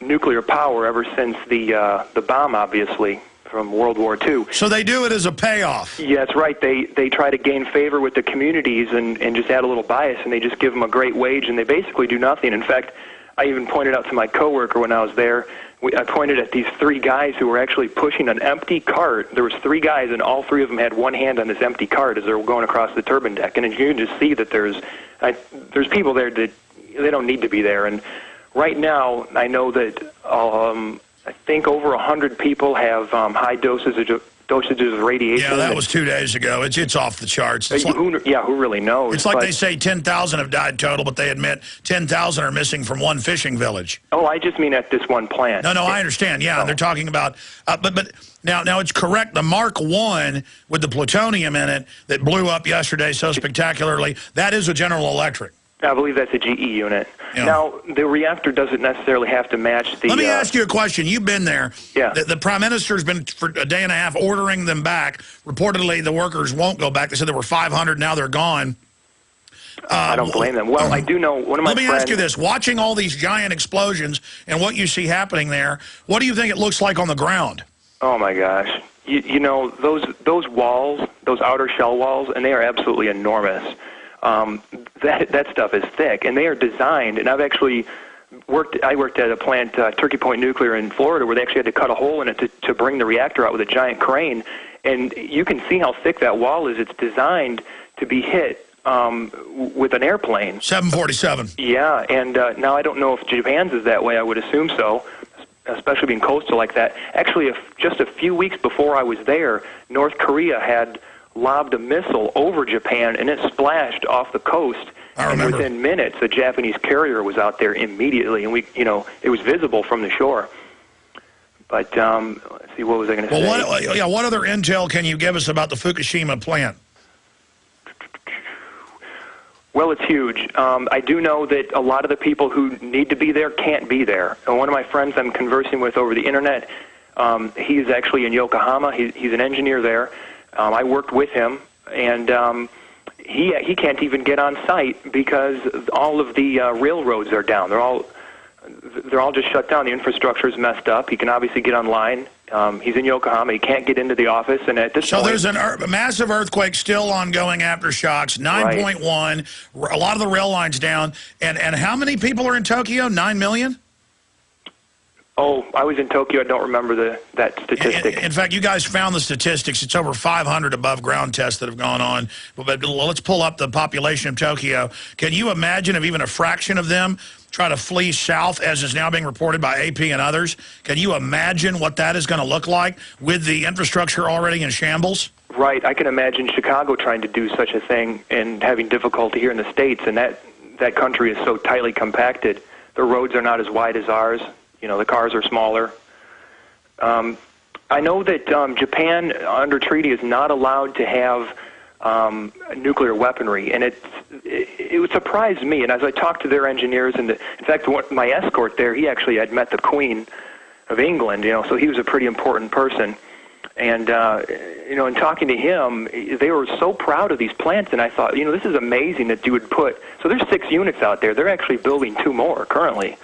Speaker 9: nuclear power ever since the bomb, obviously, from World War II.
Speaker 1: So they do it as a payoff.
Speaker 9: Yeah, that's right. They try to gain favor with the communities and just add a little bias, and they just give them a great wage, and they basically do nothing. In fact, I even pointed out to my coworker when I was there, I pointed at these 3 guys who were actually pushing an empty cart. There was 3 guys, and all 3 of them had one hand on this empty cart as they were going across the turbine deck. And you can just see that there's people there that they don't need to be there. And right now, I know that I think over 100 people have high dosages of radiation.
Speaker 1: Yeah, that was 2 days ago. It's off the charts. It's
Speaker 9: who really knows?
Speaker 1: It's like they say 10,000 have died total, but they admit 10,000 are missing from one fishing village.
Speaker 9: Oh, I just mean at this one plant.
Speaker 1: No, I understand. Yeah, they're talking about, but now it's correct. The Mark I with the plutonium in it that blew up yesterday so spectacularly, that is a General Electric.
Speaker 9: I believe that's a GE unit. Yeah. Now, the reactor doesn't necessarily have to match the...
Speaker 1: Let me ask you a question. You've been there.
Speaker 9: Yeah.
Speaker 1: The Prime Minister's been for a day and a half ordering them back. Reportedly, the workers won't go back. They said there were 500. Now they're gone.
Speaker 9: I don't blame them. Well, I do know one of my friends...
Speaker 1: Let me ask you this. Watching all these giant explosions and what you see happening there, what do you think it looks like on the ground?
Speaker 9: Oh, my gosh. You know, those walls, those outer shell walls, and they are absolutely enormous. That stuff is thick, and they are designed, and I've actually I worked at a plant, Turkey Point Nuclear in Florida, where they actually had to cut a hole in it to bring the reactor out with a giant crane, and you can see how thick that wall is. It's designed to be hit with an airplane.
Speaker 1: 747.
Speaker 9: Yeah, and now I don't know if Japan's is that way. I would assume so, especially being coastal like that. Actually, just a few weeks before I was there, North Korea had lobbed a missile over Japan, and it splashed off the coast.
Speaker 1: I remember.
Speaker 9: And within minutes, a Japanese carrier was out there immediately, and it was visible from the shore. But let's see, what was I going to say?
Speaker 1: What other intel can you give us about the Fukushima plant?
Speaker 9: Well, it's huge. I do know that a lot of the people who need to be there can't be there. And one of my friends I'm conversing with over the internet, he's actually in Yokohama. He's an engineer there. I worked with him, and he can't even get on site because all of the railroads are down. They're all just shut down. The infrastructure is messed up. He can obviously get online. He's in Yokohama. He can't get into the office, and at this point...
Speaker 1: So there's a massive earthquake still ongoing, aftershocks, 9.1, a lot of the rail lines down. And how many people are in Tokyo? 9 million?
Speaker 9: Oh, I was in Tokyo. I don't remember that statistic.
Speaker 1: In fact, you guys found the statistics. It's over 500 above ground tests that have gone on. But let's pull up the population of Tokyo. Can you imagine if even a fraction of them try to flee south, as is now being reported by AP and others? Can you imagine what that is going to look like with the infrastructure already in shambles?
Speaker 9: Right. I can imagine Chicago trying to do such a thing and having difficulty here in the States. And that country is so tightly compacted. The roads are not as wide as ours. You know, the cars are smaller. I know that Japan, under treaty, is not allowed to have nuclear weaponry, and it would surprise me. And as I talked to their engineers, in fact, my escort there, he actually had met the Queen of England, so he was a pretty important person. And, in talking to him, they were so proud of these plants, and I thought, this is amazing that you would put... So there's 6 units out there. They're actually building 2 more currently.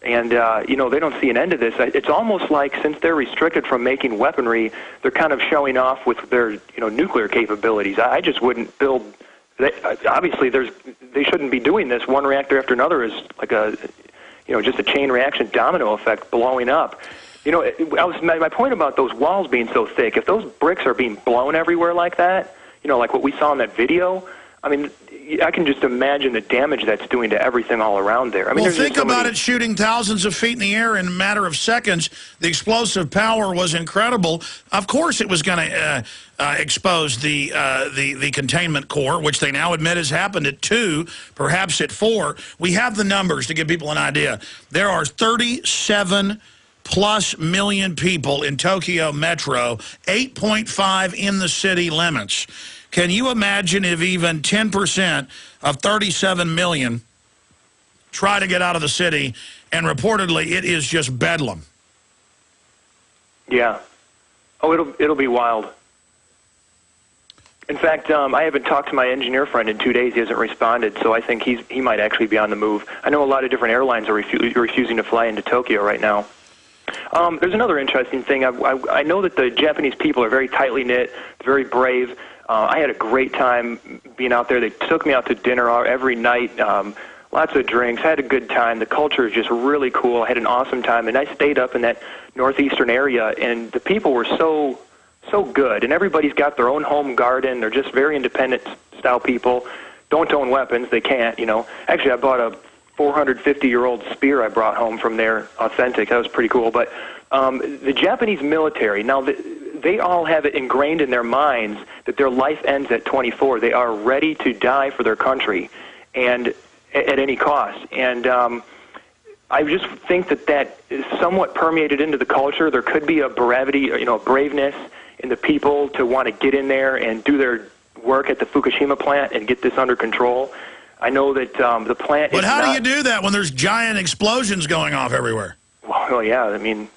Speaker 9: And, they don't see an end to this. It's almost like since they're restricted from making weaponry, they're kind of showing off with their, nuclear capabilities. I just wouldn't build... Obviously, they shouldn't be doing this. One reactor after another is like just a chain reaction domino effect blowing up. My point about those walls being so thick, if those bricks are being blown everywhere like that, like what we saw in that video, I mean... I can just imagine the damage that's doing to everything all around there. I mean,
Speaker 1: think about it shooting thousands of feet in the air in a matter of seconds. The explosive power was incredible. Of course it was going to expose the containment core, which they now admit has happened at 2, perhaps at 4. We have the numbers to give people an idea. There are 37+ million people in Tokyo Metro, 8.5 in the city limits. Can you imagine if even 10% of 37 million try to get out of the city, and reportedly it is just bedlam?
Speaker 9: Yeah. Oh, it'll be wild. In fact, I haven't talked to my engineer friend in 2 days. He hasn't responded, so I think he might actually be on the move. I know a lot of different airlines are refusing to fly into Tokyo right now. There's another interesting thing. I know that the Japanese people are very tightly knit, very brave. I had a great time being out there. They took me out to dinner every night, lots of drinks. I had a good time. The culture is just really cool. I had an awesome time, and I stayed up in that northeastern area, and the people were so good, and everybody's got their own home garden. They're just very independent-style people. Don't own weapons. They can't, Actually, I bought a 450-year-old spear I brought home from there, authentic. That was pretty cool. But the Japanese military, now they all have it ingrained in their minds that their life ends at 24. They are ready to die for their country, and at any cost. And I just think that is somewhat permeated into the culture. There could be a brevity, a braveness in the people to want to get in there and do their work at the Fukushima plant and get this under control. I know that the plant
Speaker 1: But how do you do that when there's giant explosions going off everywhere?
Speaker 9: Well, yeah, I mean,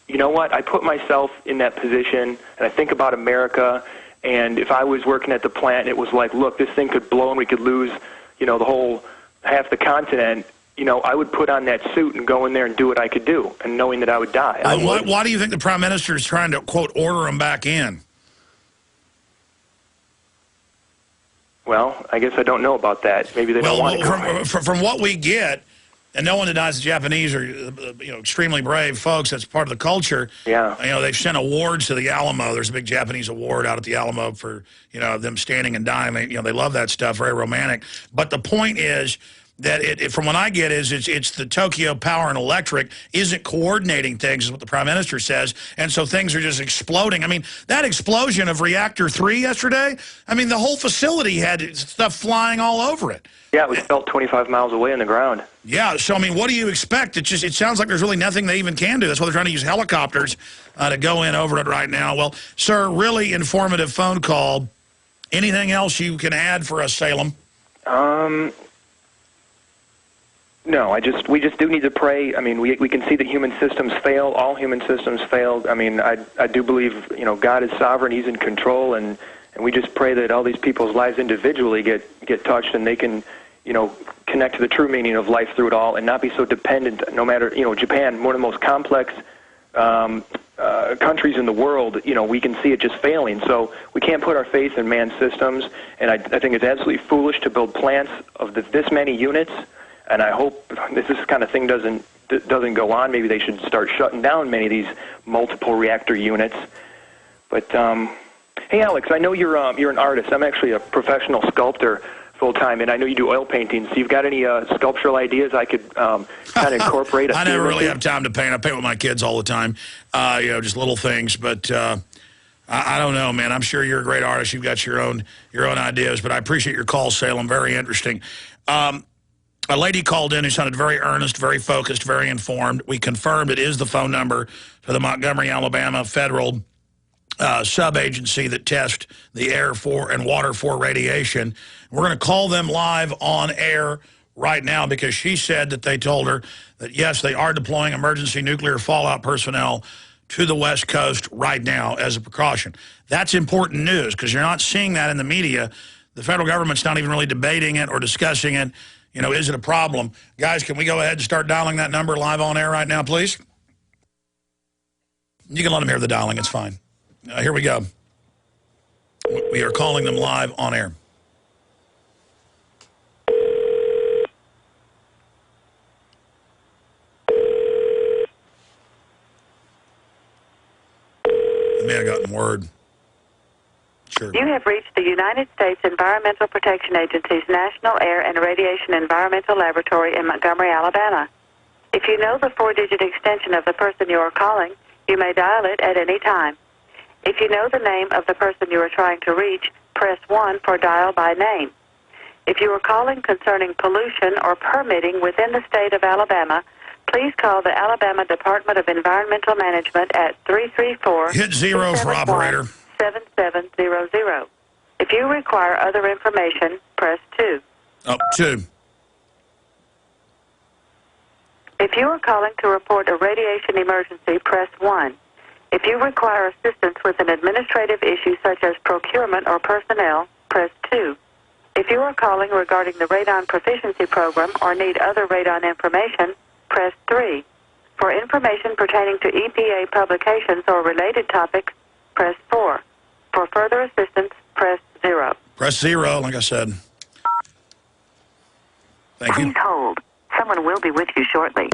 Speaker 9: you know what? I put myself in that position, and I think about America, and if I was working at the plant and it was like, look, this thing could blow and we could lose, the whole half the continent, I would put on that suit and go in there and do what I could do, and knowing that I would die.
Speaker 1: Why do you think the Prime Minister is trying to, quote, order them back in?
Speaker 9: Well, I guess I don't know about that. Maybe they don't want to go.
Speaker 1: From what we get, and no one denies the Japanese are, extremely brave folks. That's part of the culture.
Speaker 9: Yeah.
Speaker 1: They've sent awards to the Alamo. There's a big Japanese award out at the Alamo for, them standing and dying. They love that stuff. Very romantic. But the point is that from what I get is it's the Tokyo Power and Electric isn't coordinating things, is what the Prime Minister says, and so things are just exploding. I mean, that explosion of Reactor 3 yesterday, the whole facility had stuff flying all over it.
Speaker 9: Yeah, it was felt 25 miles away in the ground.
Speaker 1: Yeah, so, what do you expect? It sounds like there's really nothing they even can do. That's why they're trying to use helicopters to go in over it right now. Well, sir, really informative phone call. Anything else you can add for us, Salem?
Speaker 9: No, we just do need to pray. We can see that human systems fail. All human systems fail. I do believe, God is sovereign. He's in control, and we just pray that all these people's lives individually get touched, and they can, connect to the true meaning of life through it all, and not be so dependent. No matter, Japan, one of the most complex countries in the world, we can see it just failing. So we can't put our faith in man's systems, and I think it's absolutely foolish to build plants of this many units. And I hope this kind of thing doesn't go on. Maybe they should start shutting down many of these multiple reactor units. But hey, Alex, I know you're an artist. I'm actually a professional sculptor full time, and I know you do oil paintings. So you've got any sculptural ideas I could kind of incorporate?
Speaker 1: I never really have time to paint. I paint with my kids all the time. Just little things. But I don't know, man. I'm sure you're a great artist. You've got your own ideas. But I appreciate your call, Salem. Very interesting. A lady called in who sounded very earnest, very focused, very informed. We confirmed it is the phone number for the Montgomery, Alabama federal sub-agency that tests the air for and water for radiation. We're going to call them live on air right now because she said that they told her that, yes, they are deploying emergency nuclear fallout personnel to the West Coast right now as a precaution. That's important news because you're not seeing that in the media. The federal government's not even really debating it or discussing it. Is it a problem? Guys, can we go ahead and start dialing that number live on air right now, please? You can let them hear the dialing. It's fine. Here we go. We are calling them live on air. I may have gotten word. Sure.
Speaker 11: You have reached the United States Environmental Protection Agency's National Air and Radiation Environmental Laboratory in Montgomery, Alabama. If you know the 4-digit extension of the person you are calling, you may dial it at any time. If you know the name of the person you are trying to reach, press 1 for dial by name. If you are calling concerning pollution or permitting within the state of Alabama, please call the Alabama Department of Environmental Management at 334...
Speaker 1: Hit 0 for operator.
Speaker 11: 7700. If you require other information, press 2.
Speaker 1: Oh, 2.
Speaker 11: If you are calling to report a radiation emergency, press 1. If you require assistance with an administrative issue such as procurement or personnel, press 2. If you are calling regarding the Radon Proficiency Program or need other radon information, press 3. For information pertaining to EPA publications or related topics, press 4. For further assistance, press 0.
Speaker 1: Press 0, like I said. Thank you.
Speaker 11: Please hold. Someone will be with you shortly.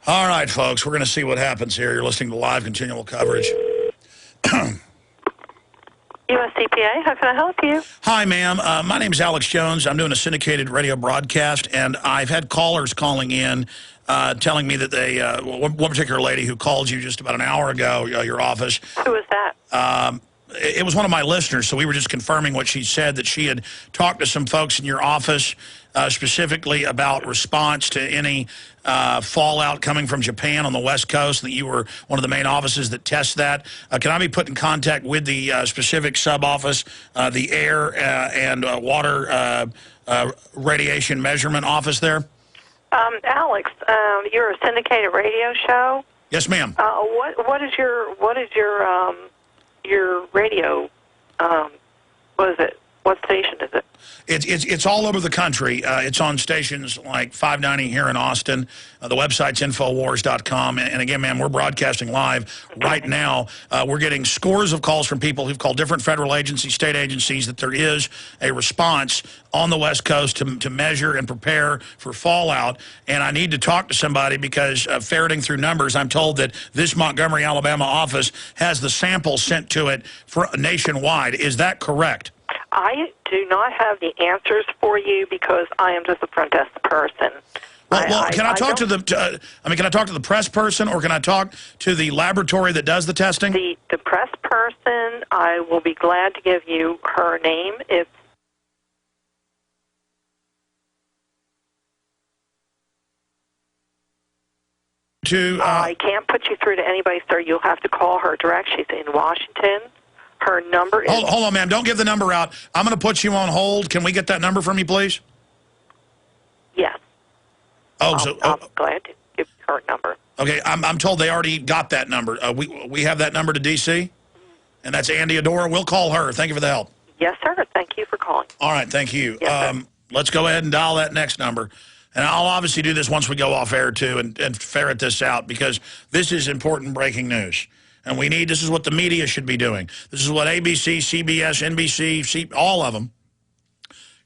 Speaker 1: All right, folks, we're going to see what happens here. You're listening to live continual coverage.
Speaker 11: USCPA, how can I help you?
Speaker 1: Hi, ma'am. My name's Alex Jones. I'm doing a syndicated radio broadcast, and I've had callers calling in telling me that they, one particular lady who called you just about an hour ago, your office.
Speaker 11: Who is that?
Speaker 1: It was one of my listeners, so we were just confirming what she said, that she had talked to some folks in your office specifically about response to any fallout coming from Japan on the West Coast, and that you were one of the main offices that tests that. Can I be put in contact with the specific sub-office, the air and water radiation measurement office there?
Speaker 11: Alex, you're a syndicated radio show?
Speaker 1: Yes, ma'am.
Speaker 11: What is your radio, what is it? What station is it?
Speaker 1: It's all over the country. It's on stations like 590 here in Austin. The website's Infowars.com. And again, ma'am, we're broadcasting live right now. We're getting scores of calls from people who've called different federal agencies, state agencies, that there is a response on the West Coast to measure and prepare for fallout. And I need to talk to somebody because ferreting through numbers, I'm told that this Montgomery, Alabama office has the sample sent to it for nationwide. Is that correct?
Speaker 11: I do not have the answers for you because I am just a front desk person.
Speaker 1: Well, can I talk to the? Can I talk to the press person, or can I talk to the laboratory that does the testing?
Speaker 11: The press person, I will be glad to give you her name. It's I can't put you through to anybody, sir. You'll have to call her direct. She's in Washington. Her number is...
Speaker 1: Hold on, ma'am. Don't give the number out. I'm going to put you on hold. Can we get that number from you, please?
Speaker 11: Yes.
Speaker 1: Oh,
Speaker 11: I'm glad to give her number.
Speaker 1: Okay, I'm told they already got that number. We have that number to D.C., and that's Andy Adora. We'll call her. Thank you for the help.
Speaker 11: Yes, sir. Thank you for calling.
Speaker 1: All right, thank you.
Speaker 11: Yes,
Speaker 1: let's go ahead and dial that next number. And I'll obviously do this once we go off air, too, and ferret this out, because this is important breaking news. And this is what the media should be doing. This is what ABC, CBS, NBC, all of them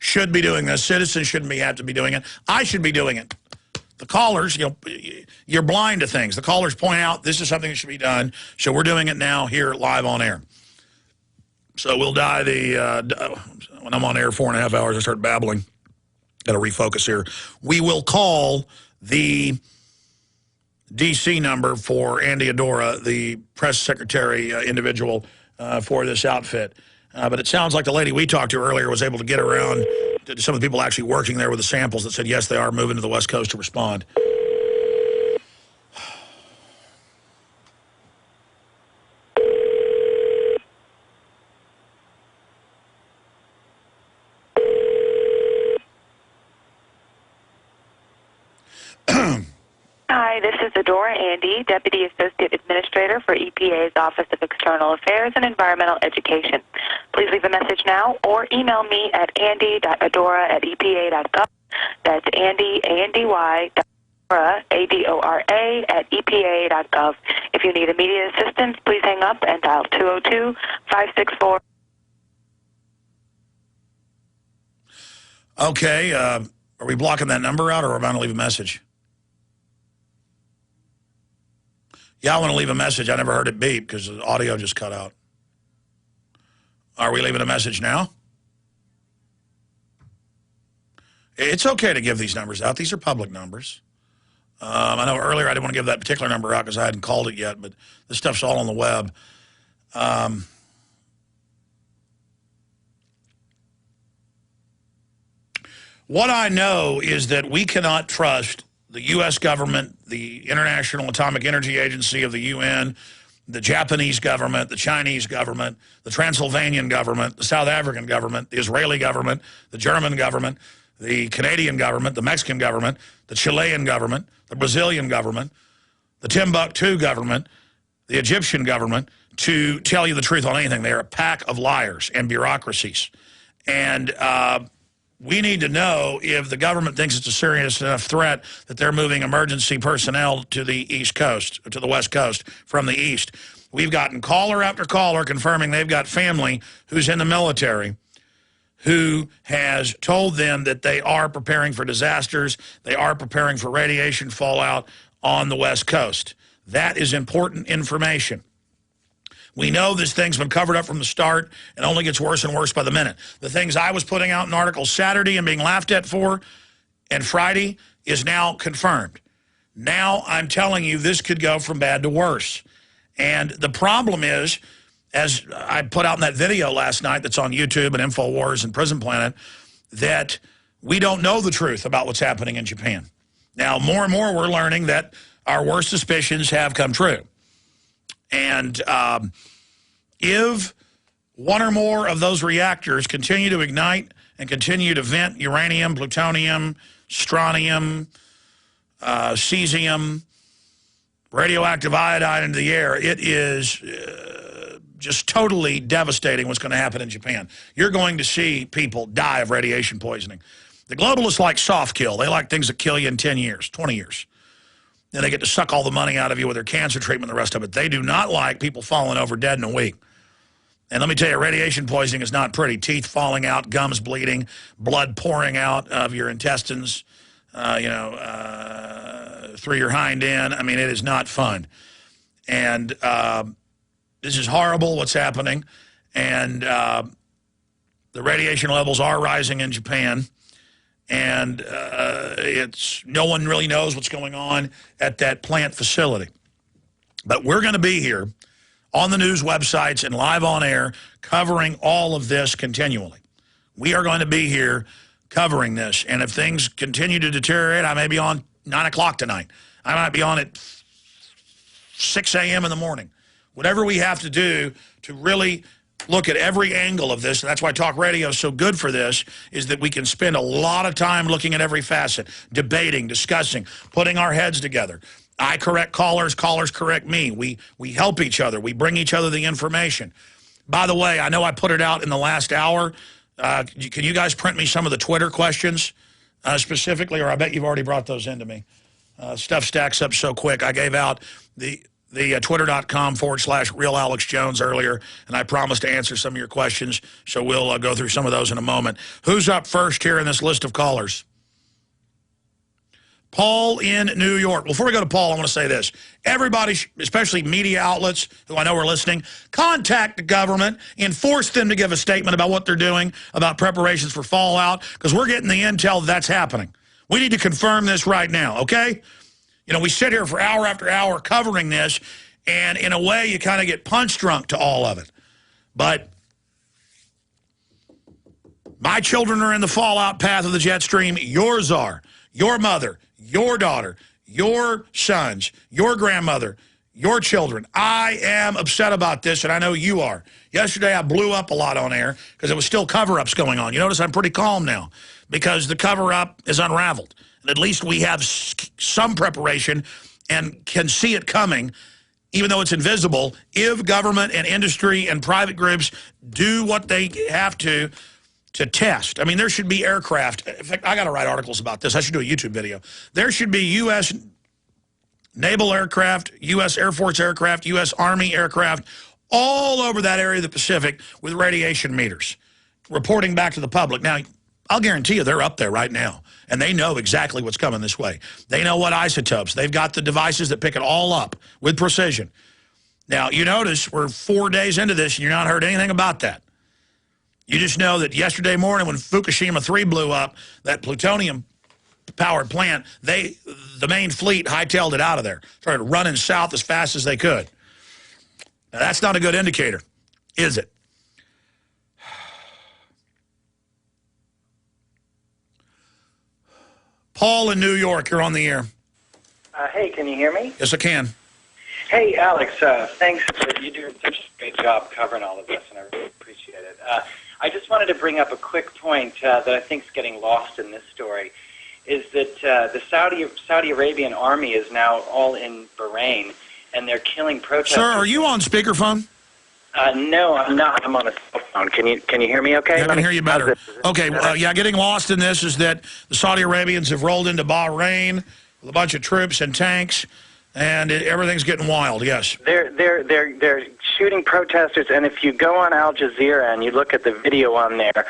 Speaker 1: should be doing this. Citizens shouldn't have to be doing it. I should be doing it. The callers, you're blind to things. The callers point out this is something that should be done. So we're doing it now here live on air. So we'll die when I'm on air 4.5 hours, I start babbling. Got to refocus here. We will call the D.C. number for Andy Adora, the press secretary individual for this outfit. But it sounds like the lady we talked to earlier was able to get around to some of the people actually working there with the samples that said, yes, they are moving to the West Coast to respond.
Speaker 11: Hi, this is Adora Andy, Deputy Associate Administrator for EPA's Office of External Affairs and Environmental Education. Please leave a message now or email me at andy.adora@epa.gov. That's Andy, A-N-D-Y, Adora, at EPA.gov. If you need immediate assistance, please hang up and dial 202-564.
Speaker 1: Okay, are we blocking that number out, or am I going to leave a message? Yeah, I want to leave a message. I never heard it beep because the audio just cut out. Are we leaving a message now? It's okay to give these numbers out. These are public numbers. I know earlier I didn't want to give that particular number out because I hadn't called it yet, but this stuff's all on the web. What I know is that we cannot trust the U.S. government, the International Atomic Energy Agency of the UN, the Japanese government, the Chinese government, the Transylvanian government, the South African government, the Israeli government, the German government, the Canadian government, the Mexican government, the Chilean government, the Brazilian government, the Timbuktu government, the Egyptian government, to tell you the truth on anything. They're a pack of liars and bureaucracies. And we need to know if the government thinks it's a serious enough threat that they're moving emergency personnel to the East Coast, to the West Coast from the East. We've gotten caller after caller confirming they've got family who's in the military who has told them that they are preparing for disasters, they are preparing for radiation fallout on the West Coast. That is important information. We know this thing's been covered up from the start and only gets worse and worse by the minute. The things I was putting out in articles Saturday and being laughed at for and Friday is now confirmed. Now I'm telling you this could go from bad to worse. And the problem is, as I put out in that video last night that's on YouTube and InfoWars and Prison Planet, that we don't know the truth about what's happening in Japan. Now, more and more we're learning that our worst suspicions have come true. And if one or more of those reactors continue to ignite and continue to vent uranium, plutonium, strontium, cesium, radioactive iodine into the air, it is just totally devastating what's going to happen in Japan. You're going to see people die of radiation poisoning. The globalists like soft kill. They like things that kill you in 10 years, 20 years. Then they get to suck all the money out of you with their cancer treatment and the rest of it. They do not like people falling over dead in a week. And let me tell you, radiation poisoning is not pretty. Teeth falling out, gums bleeding, blood pouring out of your intestines, through your hind end. I mean, it is not fun. And this is horrible what's happening. And the radiation levels are rising in Japan. And no one really knows what's going on at that plant facility. But we're going to be here on the news websites and live on air covering all of this continually. We are going to be here covering this. And if things continue to deteriorate, I may be on 9 o'clock tonight. I might be on at 6 a.m. in the morning. Whatever we have to do to really look at every angle of this, and that's why talk radio is so good for this, is that we can spend a lot of time looking at every facet, debating, discussing, putting our heads together. I correct callers, callers correct me. We help each other. We bring each other the information. By the way, I know I put it out in the last hour. Can you guys print me some of the Twitter questions specifically, or I bet you've already brought those into me. Stuff stacks up so quick. I gave out the twitter.com/Real Alex Jones earlier, and I promised to answer some of your questions, so we'll go through some of those in a moment. Who's up first here in this list of callers? Paul in New York. Before we go to Paul, I want to say this. Everybody, especially media outlets who I know are listening, contact the government and force them to give a statement about what they're doing about preparations for fallout, because we're getting the intel that's happening. We need to confirm this right now, okay? You know, we sit here for hour after hour covering this, and in a way you kind of get punch drunk to all of it. But my children are in the fallout path of the jet stream. Yours are. Your mother, your daughter, your sons, your grandmother, your children. I am upset about this, and I know you are. Yesterday I blew up a lot on air because there was still cover-ups going on. You notice I'm pretty calm now because the cover-up is unraveled. And at least we have some preparation and can see it coming, even though it's invisible, if government and industry and private groups do what they have to test. I mean, there should be aircraft. In fact, I got to write articles about this. I should do a YouTube video. There should be U.S. naval aircraft, U.S. Air Force aircraft, U.S. Army aircraft, all over that area of the Pacific with radiation meters, reporting back to the public. Now, I'll guarantee you they're up there right now, and they know exactly what's coming this way. They know what isotopes. They've got the devices that pick it all up with precision. Now, you notice we're 4 days into this, and you're not heard anything about that. You just know that yesterday morning when Fukushima 3 blew up, that plutonium-powered plant, the main fleet hightailed it out of there, started running south as fast as they could. Now, that's not a good indicator, is it? Paul in New York, you're on the air.
Speaker 12: Hey, can you hear me?
Speaker 1: Yes, I can.
Speaker 12: Hey, Alex, thanks. You do such a great job covering all of this, and I really appreciate it. I just wanted to bring up a quick point that I think is getting lost in this story, is that the Saudi Arabian army is now all in Bahrain, and they're killing protesters.
Speaker 1: Sir, are you on speakerphone?
Speaker 12: No, I'm not. I'm on a cell phone. Can you hear me okay?
Speaker 1: Yeah, I can hear you better. Okay, yeah, getting lost in this is that the Saudi Arabians have rolled into Bahrain with a bunch of troops and tanks, and everything's getting wild, yes.
Speaker 12: They're shooting protesters, and if you go on Al Jazeera and you look at the video on there,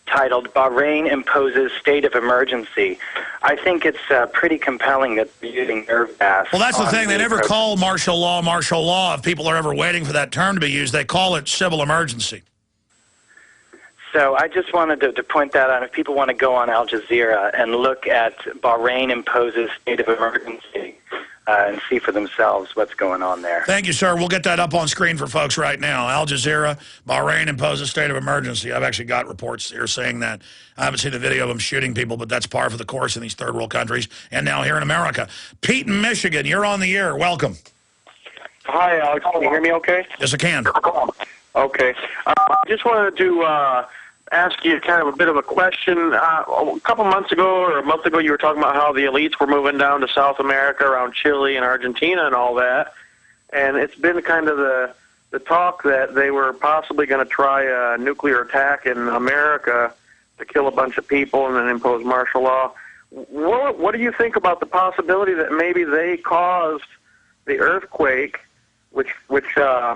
Speaker 12: titled "Bahrain Imposes State of Emergency," I think it's pretty compelling that they're using nerve gas.
Speaker 1: Well, that's the thing. They never call martial law. If people are ever waiting for that term to be used, they call it civil emergency.
Speaker 12: So I just wanted to point that out. If people want to go on Al Jazeera and look at Bahrain imposes state of emergency and see for themselves what's going on there.
Speaker 1: Thank you, sir. We'll get that up on screen for folks right now. Al Jazeera, Bahrain imposes state of emergency. I've actually got reports here saying that. I haven't seen the video of them shooting people, but that's par for the course in these third world countries and now here in America. Pete in Michigan, you're on the air. Welcome.
Speaker 13: Hi, Alex. Can you hear me okay?
Speaker 1: Yes, I can.
Speaker 13: Okay. I just wanted to ask you kind of a bit of a question. A couple months ago or a month ago, you were talking about how the elites were moving down to South America around Chile and Argentina and all that. And it's been kind of the talk that they were possibly going to try a nuclear attack in America to kill a bunch of people and then impose martial law. What do you think about the possibility that maybe they caused the earthquake, which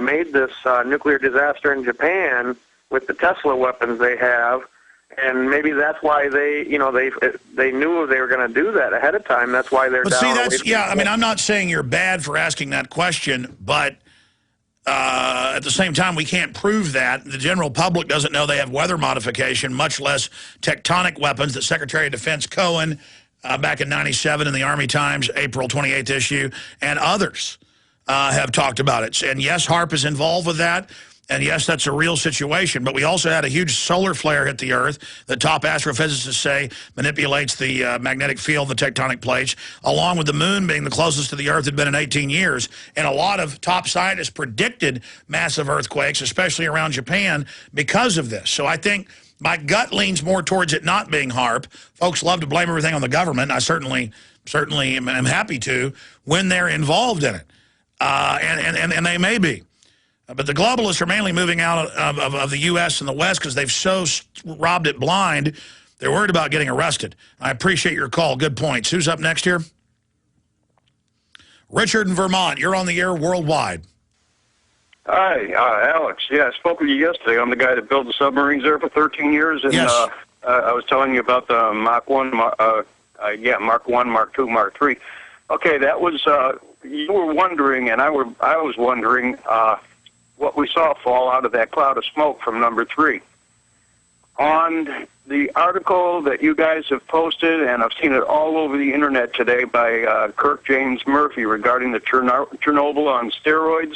Speaker 13: made this nuclear disaster in Japan with the Tesla weapons they have, and maybe that's why they knew they were going to do that ahead of time. That's why they're.
Speaker 1: But see, I mean, I'm not saying you're bad for asking that question, but at the same time, we can't prove that. The general public doesn't know they have weather modification, much less tectonic weapons that Secretary of Defense Cohen back in '97 in the Army Times, April 28th issue, and others have talked about it. And yes, HAARP is involved with that. And yes, that's a real situation, but we also had a huge solar flare hit the Earth that top astrophysicists say manipulates the magnetic field, the tectonic plates, along with the moon being the closest to the Earth had been in 18 years. And a lot of top scientists predicted massive earthquakes, especially around Japan, because of this. So I think my gut leans more towards it not being HAARP. Folks love to blame everything on the government. I certainly am happy to when they're involved in it, and they may be. But the globalists are mainly moving out of the U.S. and the West because they've so robbed it blind, they're worried about getting arrested. I appreciate your call. Good points. Who's up next here? Richard in Vermont. You're on the air worldwide.
Speaker 14: Hi, Alex. Yeah, I spoke with you yesterday. I'm the guy that built the submarines there for 13 years. And
Speaker 1: yes.
Speaker 14: I was telling you about the Mark 1, Mark 1, Mark 2, Mark 3. Okay, that was, you were wondering, and I was wondering, what we saw fall out of that cloud of smoke from number 3. On the article that you guys have posted, and I've seen it all over the internet today by Kirk James Murphy regarding the Chernobyl on steroids,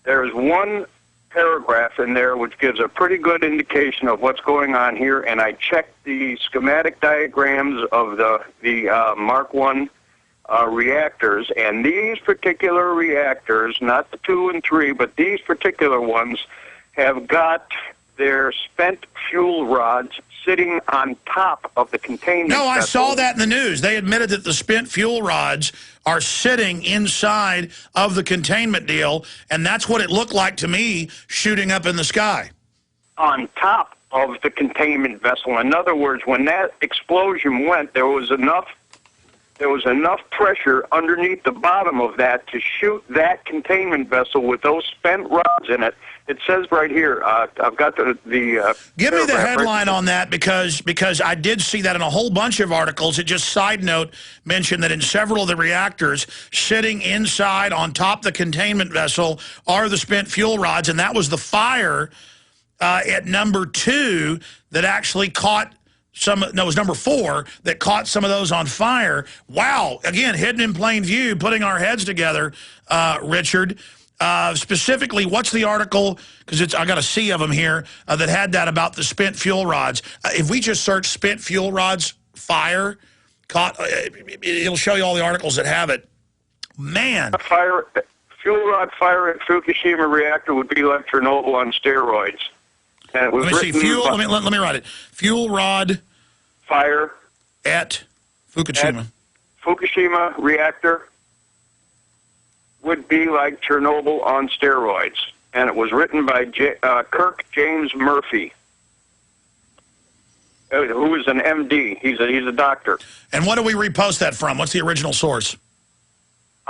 Speaker 14: there's one paragraph in there which gives a pretty good indication of what's going on here, and I checked the schematic diagrams of the Mark 1 reactors, and these particular reactors, not the 2 and 3, but these particular ones, have got their spent fuel rods sitting on top of the containment
Speaker 1: No, I
Speaker 14: vessel.
Speaker 1: saw that in the news. They admitted that the spent fuel rods are sitting inside of the containment deal, and that's what it looked like to me shooting up in the sky.
Speaker 14: On top of the containment vessel. In other words, when that explosion went, there was enough pressure underneath the bottom of that to shoot that containment vessel with those spent rods in it. It says right here, I've got the
Speaker 1: Give me the headline on that because I did see that in a whole bunch of articles. It just, side note, mentioned that in several of the reactors, sitting inside on top of the containment vessel are the spent fuel rods, and that was the fire at number 2 that actually caught it was number 4 that caught some of those on fire. Wow. Again, hidden in plain view, putting our heads together, Richard. Specifically, what's the article? Because I got a sea of them here that had that about the spent fuel rods. If we just search spent fuel rods fire, it'll show you all the articles that have it. Man.
Speaker 14: Fuel rod fire at Fukushima reactor would be like Chernobyl on steroids. And it was
Speaker 1: Let me see.
Speaker 14: written
Speaker 1: Fuel.
Speaker 14: by-
Speaker 1: Let me write it. Fuel rod
Speaker 14: fire
Speaker 1: at Fukushima.
Speaker 14: At Fukushima reactor would be like Chernobyl on steroids. And it was written by Kirk James Murphy, who is an MD. He's a doctor.
Speaker 1: And what do we repost that from? What's the original source?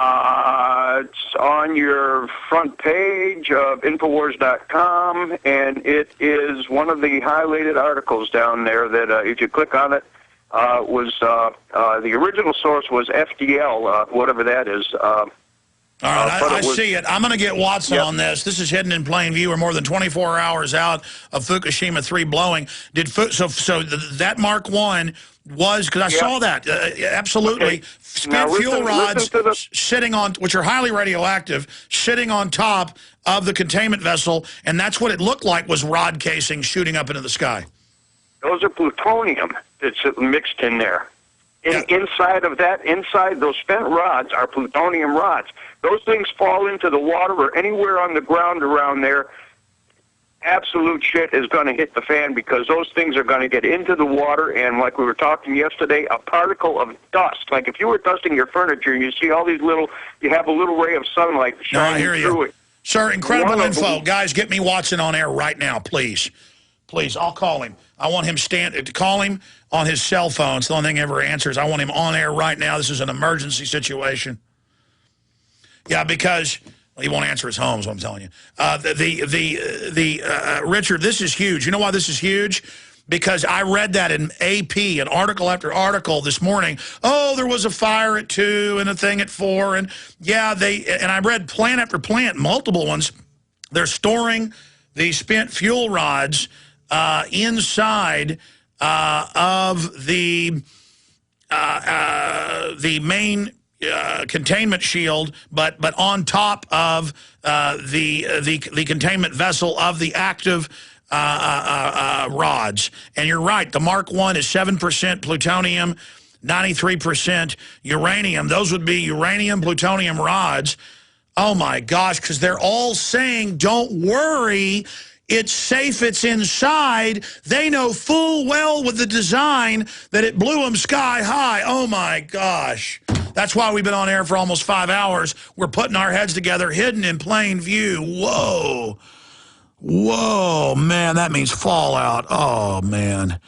Speaker 14: It's on your front page of Infowars.com, and it is one of the highlighted articles down there that, if you click on it, was the original source was FDL, whatever that is.
Speaker 1: All right, I see it. I'm going to get Watson on this. This is hidden in plain view. We're more than 24 hours out of Fukushima 3 blowing. So that Mark 1 was, because I saw that, absolutely.
Speaker 14: Okay.
Speaker 1: Spent fuel rods sitting on, which are highly radioactive, sitting on top of the containment vessel, and that's what it looked like was rod casing shooting up into the sky.
Speaker 14: Those are plutonium that's mixed in there. Inside of that, inside those spent rods are plutonium rods. Those things fall into the water or anywhere on the ground around there. Absolute shit is going to hit the fan because those things are going to get into the water, and like we were talking yesterday, a particle of dust. Like if you were dusting your furniture, you see all these little, you have a little ray of sunlight shining through it.
Speaker 1: Sir, incredible info. Guys, get me Watson on air right now, please. Please, I'll call him. I want him to call him on his cell phone. It's the only thing he ever answers. I want him on air right now. This is an emergency situation. Yeah, because he won't answer his home, is what I'm telling you. Richard, this is huge. You know why this is huge? Because I read that in AP, an article after article this morning. Oh, there was a fire at 2 and a thing at 4. And yeah, and I read plant after plant, multiple ones. They're storing the spent fuel rods inside of the main containment shield, but on top of the containment vessel of the active rods. And you're right, the Mark 1 is 7% plutonium, 93% uranium. Those would be uranium, plutonium rods. Oh my gosh, because they're all saying, don't worry, it's safe, it's inside. They know full well with the design that it blew them sky high. Oh my gosh. That's why we've been on air for almost 5 hours. We're putting our heads together, hidden in plain view. Whoa. Whoa, man, that means fallout. Oh, man.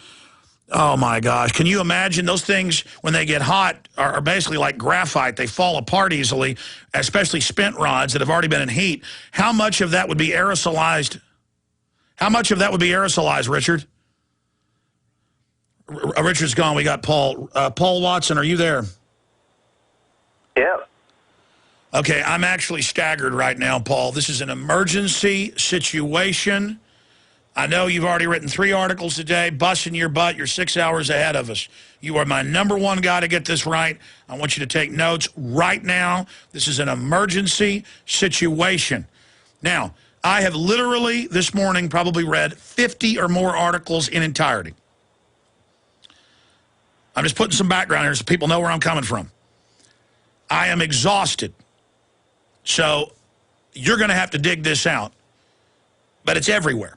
Speaker 1: Oh, my gosh. Can you imagine those things, when they get hot, are basically like graphite. They fall apart easily, especially spent rods that have already been in heat. How much of that would be aerosolized? How much of that would be aerosolized, Richard? Richard's gone. We got Paul. Paul Watson, are you there?
Speaker 14: Yeah.
Speaker 1: Okay, I'm actually staggered right now, Paul. This is an emergency situation. I know you've already written 3 articles today, busting your butt. You're 6 hours ahead of us. You are my #1 guy to get this right. I want you to take notes right now. This is an emergency situation. Now, I have literally this morning probably read 50 or more articles in entirety. I'm just putting some background here so people know where I'm coming from. I am exhausted. So you're going to have to dig this out. But it's everywhere.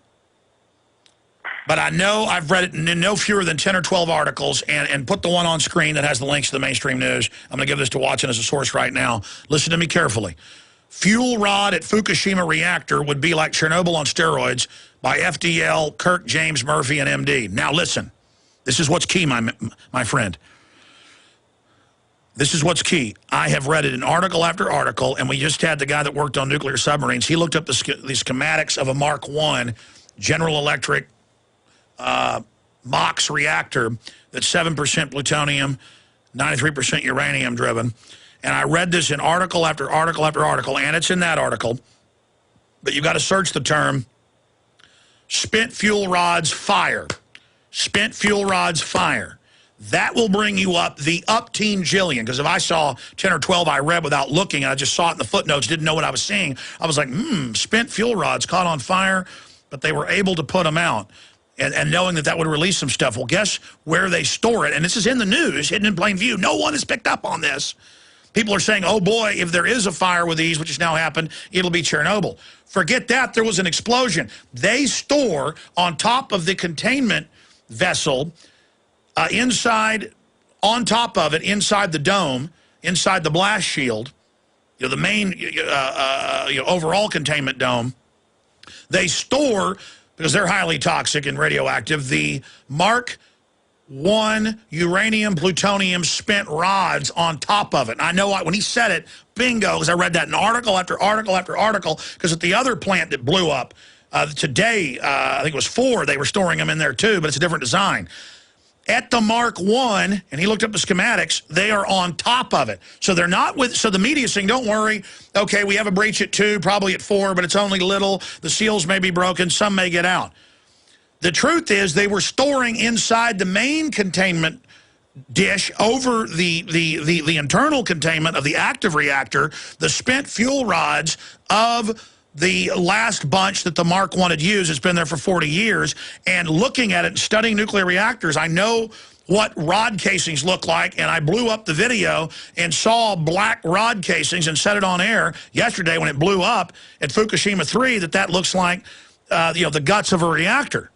Speaker 1: But I know I've read it in no fewer than 10 or 12 articles and put the one on screen that has the links to the mainstream news. I'm going to give this to Watson as a source right now. Listen to me carefully. Fuel rod at Fukushima reactor would be like Chernobyl on steroids by FDL, Kirk James Murphy, and MD. Now listen. This is what's key, my friend. This is what's key. I have read it in article after article, and we just had the guy that worked on nuclear submarines. He looked up the schematics of a Mark 1 General Electric MOX reactor that's 7% plutonium, 93% uranium driven. And I read this in article after article after article, and it's in that article. But you've got to search the term spent fuel rods fire. Spent fuel rods fire. That will bring you up the upteen jillion, because if I saw 10 or 12 I read without looking, and I just saw it in the footnotes, didn't know what I was seeing, I was like, spent fuel rods caught on fire, but they were able to put them out. And knowing that would release some stuff. Well, guess where they store it? And this is in the news, hidden in plain view. No one has picked up on this. People are saying, oh boy, if there is a fire with these, which has now happened, it'll be Chernobyl. Forget that, there was an explosion. They store on top of the containment vessel, inside, on top of it, inside the dome, inside the blast shield, the main overall containment dome, they store, because they're highly toxic and radioactive, the Mark I uranium plutonium spent rods on top of it. And I know when he said it, bingo, because I read that in article after article after article, because at the other plant that blew up today, I think it was 4, they were storing them in there too, but it's a different design. At the Mark I, and he looked up the schematics, they are on top of it. So they're not with, so the media's saying, don't worry, okay, we have a breach at 2, probably at 4, but it's only little, the seals may be broken, some may get out. The truth is they were storing inside the main containment dish over the internal containment of the active reactor, the spent fuel rods of the last bunch that the Mark I had used. It's been there for 40 years. And looking at it and studying nuclear reactors, I know what rod casings look like, and I blew up the video and saw black rod casings and set it on air yesterday when it blew up at Fukushima 3 that looks like the guts of a reactor.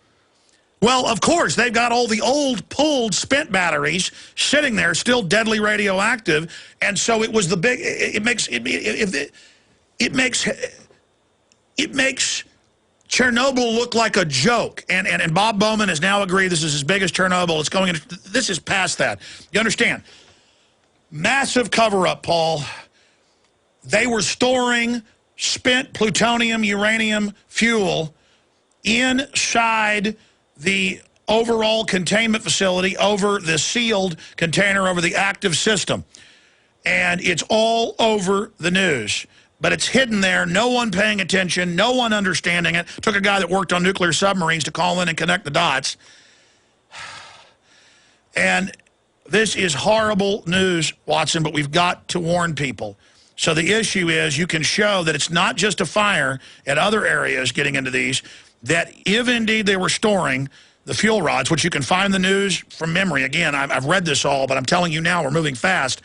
Speaker 1: Well, of course, they've got all the old pulled spent batteries sitting there, still deadly radioactive, and so it was the big. It makes Chernobyl look like a joke, and Bob Bowman has now agreed this is as big as Chernobyl. It's going into, this is past that. You understand? Massive cover-up, Paul. They were storing spent plutonium, uranium fuel inside the overall containment facility over the sealed container over the active system. And it's all over the news. But it's hidden there, no one paying attention, no one understanding it. Took a guy that worked on nuclear submarines to call in and connect the dots. And this is horrible news, Watson, but we've got to warn people. So the issue is you can show that it's not just a fire at other areas getting into these, that if indeed they were storing the fuel rods, which you can find in the news from memory. Again, I've read this all, but I'm telling you now, we're moving fast.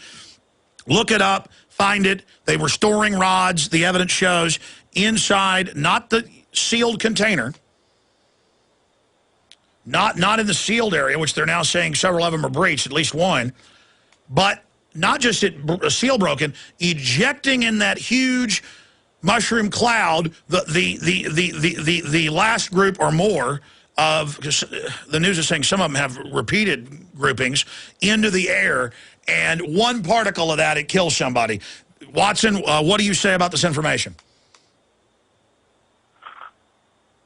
Speaker 1: Look it up, find it. They were storing rods, the evidence shows, inside, not the sealed container, not in the sealed area, which they're now saying several of them are breached, at least one, but not just a seal broken, ejecting in that huge mushroom cloud, the last group or more of, because the news is saying some of them have repeated groupings, into the air, and one particle of that, it kills somebody. Watson, what do you say about this information?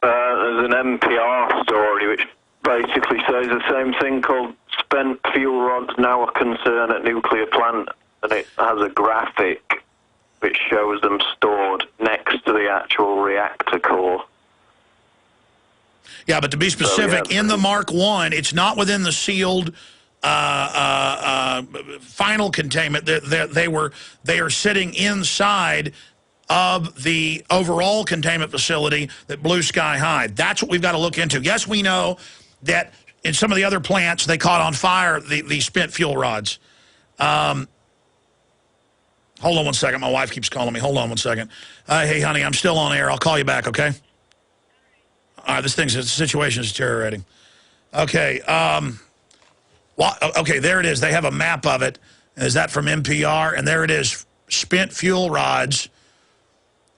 Speaker 14: There's an NPR story which basically says the same thing, called spent fuel rods now a concern at nuclear plant, and it has a graphic which shows them stored next to the actual reactor core.
Speaker 1: Yeah, but to be specific, in the Mark I, it's not within the sealed final containment. They are sitting inside of the overall containment facility that blew sky high. That's what we've got to look into. Yes, we know that in some of the other plants, they caught on fire the spent fuel rods. Hold on one second. My wife keeps calling me. Hold on one second. Hey, honey, I'm still on air. I'll call you back, okay? All right, this situation is deteriorating. Okay. Okay, there it is. They have a map of it. Is that from NPR? And there it is. Spent fuel rods.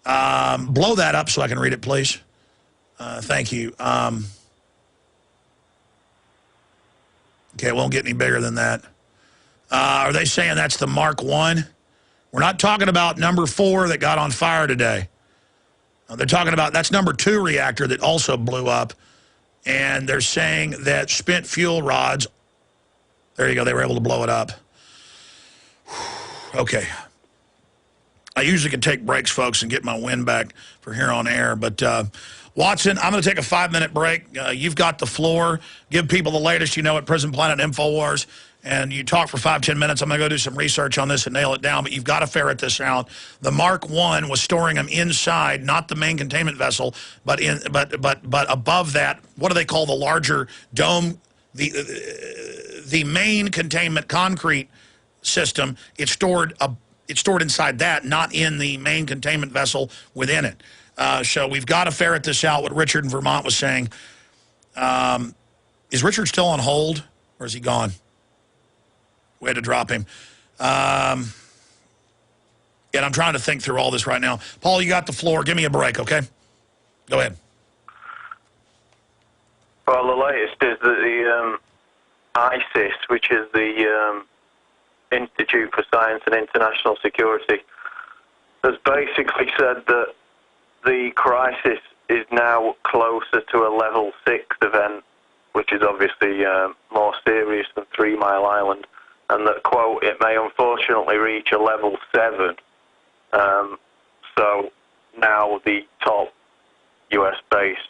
Speaker 1: Blow that up so I can read it, please. Thank you. Okay, it won't get any bigger than that. Are they saying that's the Mark I? We're not talking about number 4 that got on fire today. They're talking about, that's number 2 reactor that also blew up. And they're saying that spent fuel rods, there you go, they were able to blow it up. Okay. I usually can take breaks, folks, and get my wind back for here on air. But, Watson, I'm going to take a 5-minute break. You've got the floor. Give people the latest you know at Prison Planet InfoWars. And you talk for 5-10 minutes. I'm going to go do some research on this and nail it down, but you've got to ferret this out. The Mark I was storing them inside, not the main containment vessel, but above that, what do they call the larger dome? The main containment concrete system. It's stored it's stored inside that, not in the main containment vessel within it. So we've got to ferret this out, what Richard in Vermont was saying. Is Richard still on hold, or is he gone? We had to drop him. And I'm trying to think through all this right now. Paul, you got the floor. Give me a break, okay? Go ahead.
Speaker 14: Well, the latest is that the ISIS, which is the Institute for Science and International Security, has basically said that the crisis is now closer to a level 6 event, which is obviously more serious than 3 Mile Island, and that, quote, it may unfortunately reach a level 7. So now the top US-based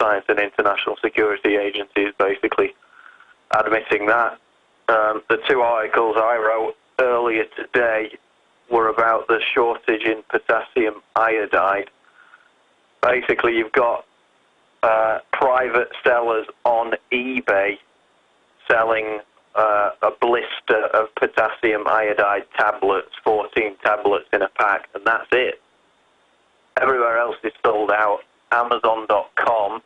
Speaker 14: Science and International Security Agency is basically admitting that. The 2 articles I wrote earlier today were about the shortage in potassium iodide. Basically, you've got private sellers on eBay selling a blister of potassium iodide tablets, 14 tablets in a pack, and that's it. Everywhere else is sold out. Amazon.com,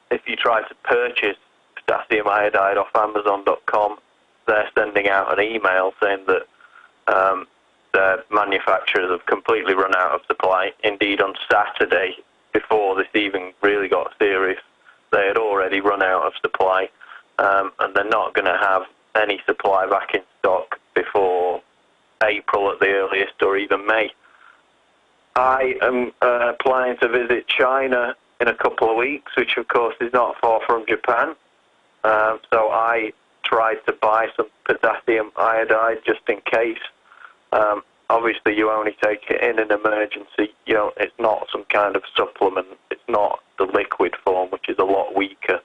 Speaker 14: if you try to purchase potassium iodide off Amazon.com, they're sending out an email saying that their manufacturers have completely run out of supply. Indeed, on Saturday, before this even really got serious, they had already run out of supply, and they're not going to have any supply back in stock before April at the earliest, or even May. I am planning to visit China in a couple of weeks, which of course is not far from Japan. So I tried to buy some potassium iodide just in case. Obviously, you only take it in an emergency. You know, it's not some kind of supplement. It's not the liquid form, which is a lot weaker.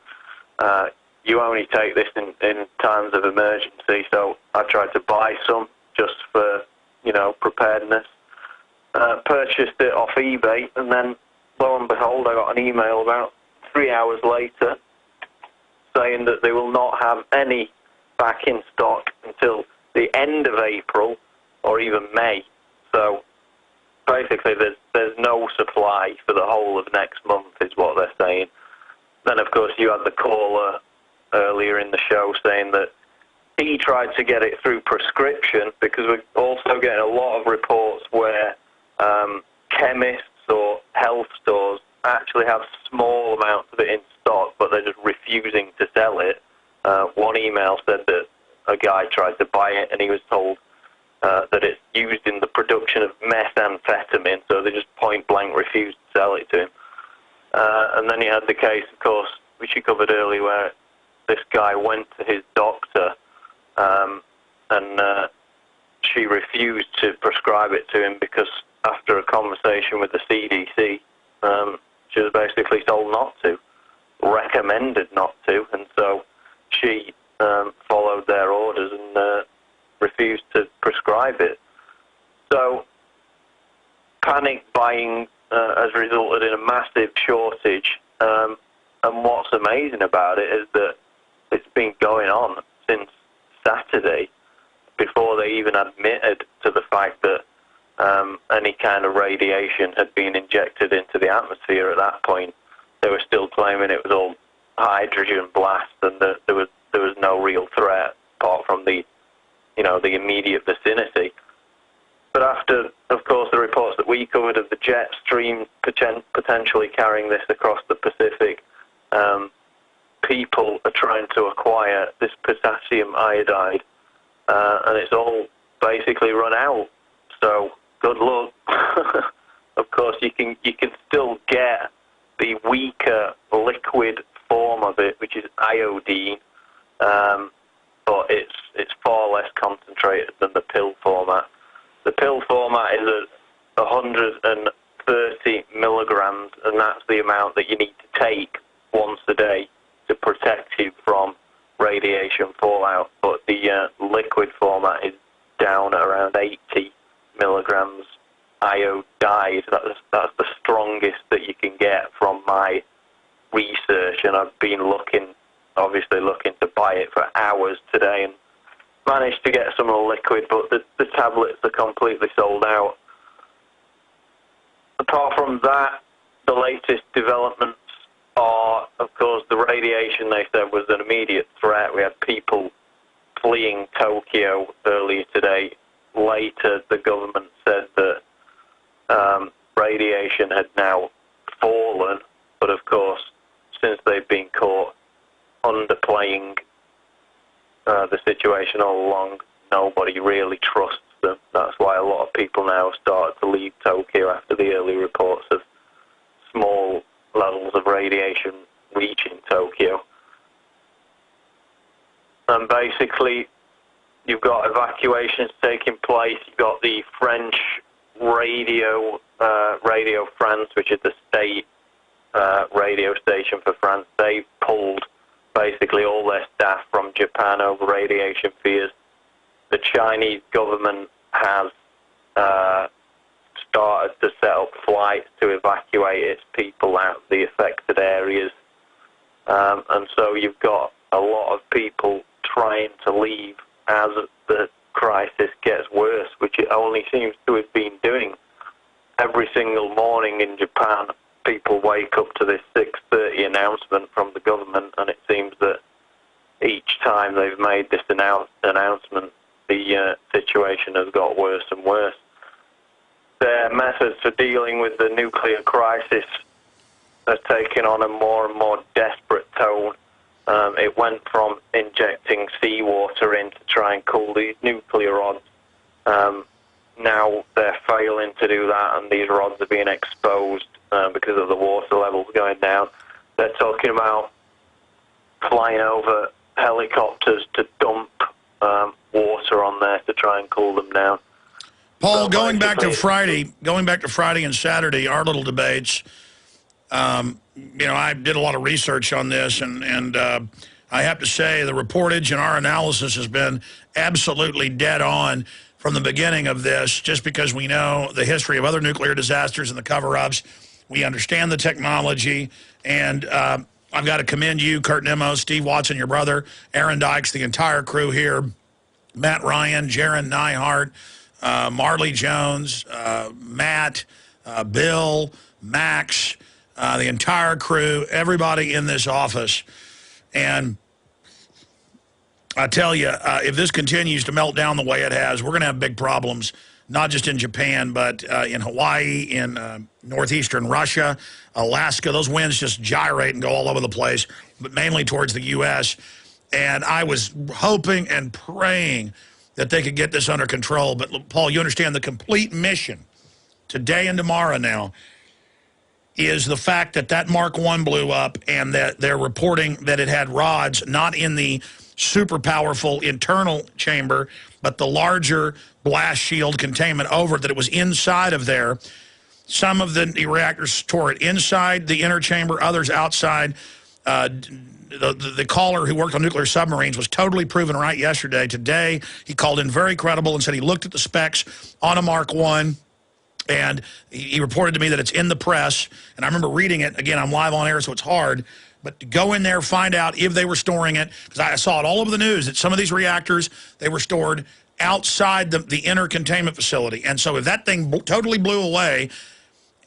Speaker 14: You only take this in times of emergency. So I tried to buy some just for, preparedness. Purchased it off eBay, and then, lo and behold, I got an email about 3 hours later saying that they will not have any back in stock until the end of April or even May. So basically there's no supply for the whole of next month is what they're saying. Then, of course, you had the caller earlier in the show saying that he tried to get it through prescription, because we're also getting a lot of reports where chemists or health stores actually have small amounts of it in stock, but they're just refusing to sell it. One email said that a guy tried to buy it and he was told that it's used in the production of methamphetamine, so they just point blank refused to sell it to him. And then you had the case, of course, which you covered earlier, where this guy went to his doctor and she refused to prescribe it to him because after a conversation with the CDC, she was basically told not to, recommended not to, and so she followed their orders and refused to prescribe it. So panic buying has resulted in a massive shortage, and what's amazing about it is that it's been going on since Saturday, before they even admitted to the fact that any kind of radiation had been injected into the atmosphere. At that point, they were still claiming it was all hydrogen blast and that there was no real threat apart from the immediate vicinity. But after, of course, the reports that we covered of the jet stream potentially carrying this across the Pacific, people are trying to acquire this potassium iodide, and it's all basically run out. So good luck. Of course, you can still get the weaker liquid form of it, which is iodine, but it's far less concentrated than the pill format. The pill format is at 130 milligrams, and that's the amount that you need to take once a day to protect you from radiation fallout. But the liquid format is down at around 80 milligrams iodide. That's the strongest that you can get from my research, and I've been obviously looking to buy it for hours today, and
Speaker 10: managed to get some of the liquid, but the tablets are completely sold out. Apart from that, the latest developments are, of course, the radiation, they said, was an immediate threat. We had people fleeing Tokyo earlier today. Later, the government said that radiation had now fallen, but of course, since they've been caught underplaying the situation all along, nobody really trusts them. That's why a lot of people now start to leave Tokyo after the early reports of small levels of radiation reaching Tokyo. And basically, you've got evacuations taking place. You've got the French Radio France, which is the state radio station for France. They've pulled basically all their staff from Japan over radiation fears. The Chinese government has started to set up flights to evacuate its people out of the affected areas. And so you've got a lot of people trying to leave as the crisis gets worse, which it only seems to have been doing. Every single morning in Japan, people wake up to this 6:30 announcement from the government, and it seems that each time they've made this announcement, the situation has got worse and worse. Their methods for dealing with the nuclear crisis are taking on a more and more desperate tone. It went from injecting seawater in to try and cool these nuclear rods. Now they're failing to do that, and these rods are being exposed because of the water levels going down. They're talking about flying over helicopters to dump water on there to try and cool them down.
Speaker 1: Paul, going back to Friday and Saturday, our little debates, you know, I did a lot of research on this, and I have to say the reportage and our analysis has been absolutely dead on from the beginning of this, just because we know the history of other nuclear disasters and the cover-ups. We understand the technology, and I've got to commend you, Kurt Nemo, Steve Watson, your brother, Aaron Dykes, the entire crew here, Matt Ryan, Jaron Neihart, Marley Jones, Matt, Bill, Max, the entire crew, everybody in this office. And I tell you, if this continues to melt down the way it has, we're going to have big problems, not just in Japan, but in Hawaii, in northeastern Russia, Alaska. Those winds just gyrate and go all over the place, but mainly towards the U.S. And I was hoping and praying that they could get this under control. But, Paul, you understand the complete mission today and tomorrow now is the fact that that Mark I blew up, and that they're reporting that it had rods not in the super powerful internal chamber, but the larger blast shield containment over it, that it was inside of there. Some of the reactors tore it inside the inner chamber, others outside. The caller who worked on nuclear submarines was totally proven right yesterday. Today, he called in very credible and said he looked at the specs on a Mark I, and he reported to me that it's in the press. And I remember reading it. Again, I'm live on air, so it's hard. But to go in there, find out if they were storing it, because I saw it all over the news that some of these reactors, they were stored outside the inner containment facility. And so if that thing totally blew away,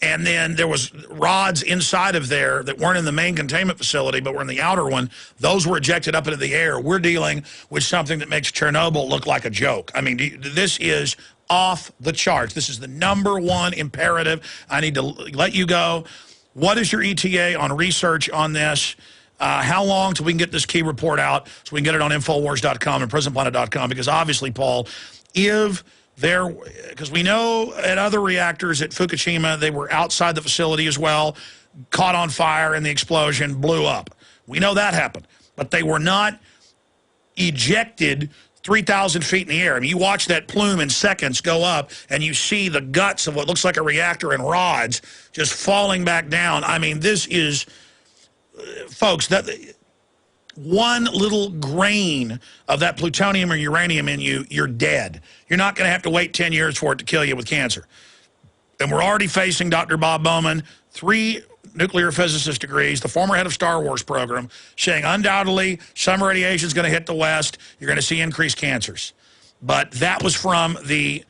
Speaker 1: and then there was rods inside of there that weren't in the main containment facility but were in the outer one, those were ejected up into the air. We're dealing with something that makes Chernobyl look like a joke. I mean, this is off the charts. This is the #1 imperative. I need to let you go. What is your ETA on research on this? How long till we can get this key report out so we can get it on Infowars.com and PrisonPlanet.com? Because obviously, Paul, because we know at other reactors at Fukushima, they were outside the facility as well, caught on fire, and the explosion blew up. We know that happened. But they were not ejected 3,000 feet in the air. I mean, you watch that plume in seconds go up, and you see the guts of what looks like a reactor and rods just falling back down. I mean, this is, folks, that one little grain of that plutonium or uranium in you, you're dead. You're not going to have to wait 10 years for it to kill you with cancer. And we're already facing Dr. Bob Bowman, 3 nuclear physicist degrees, the former head of Star Wars program, saying undoubtedly some radiation is going to hit the West. You're going to see increased cancers. But that was from the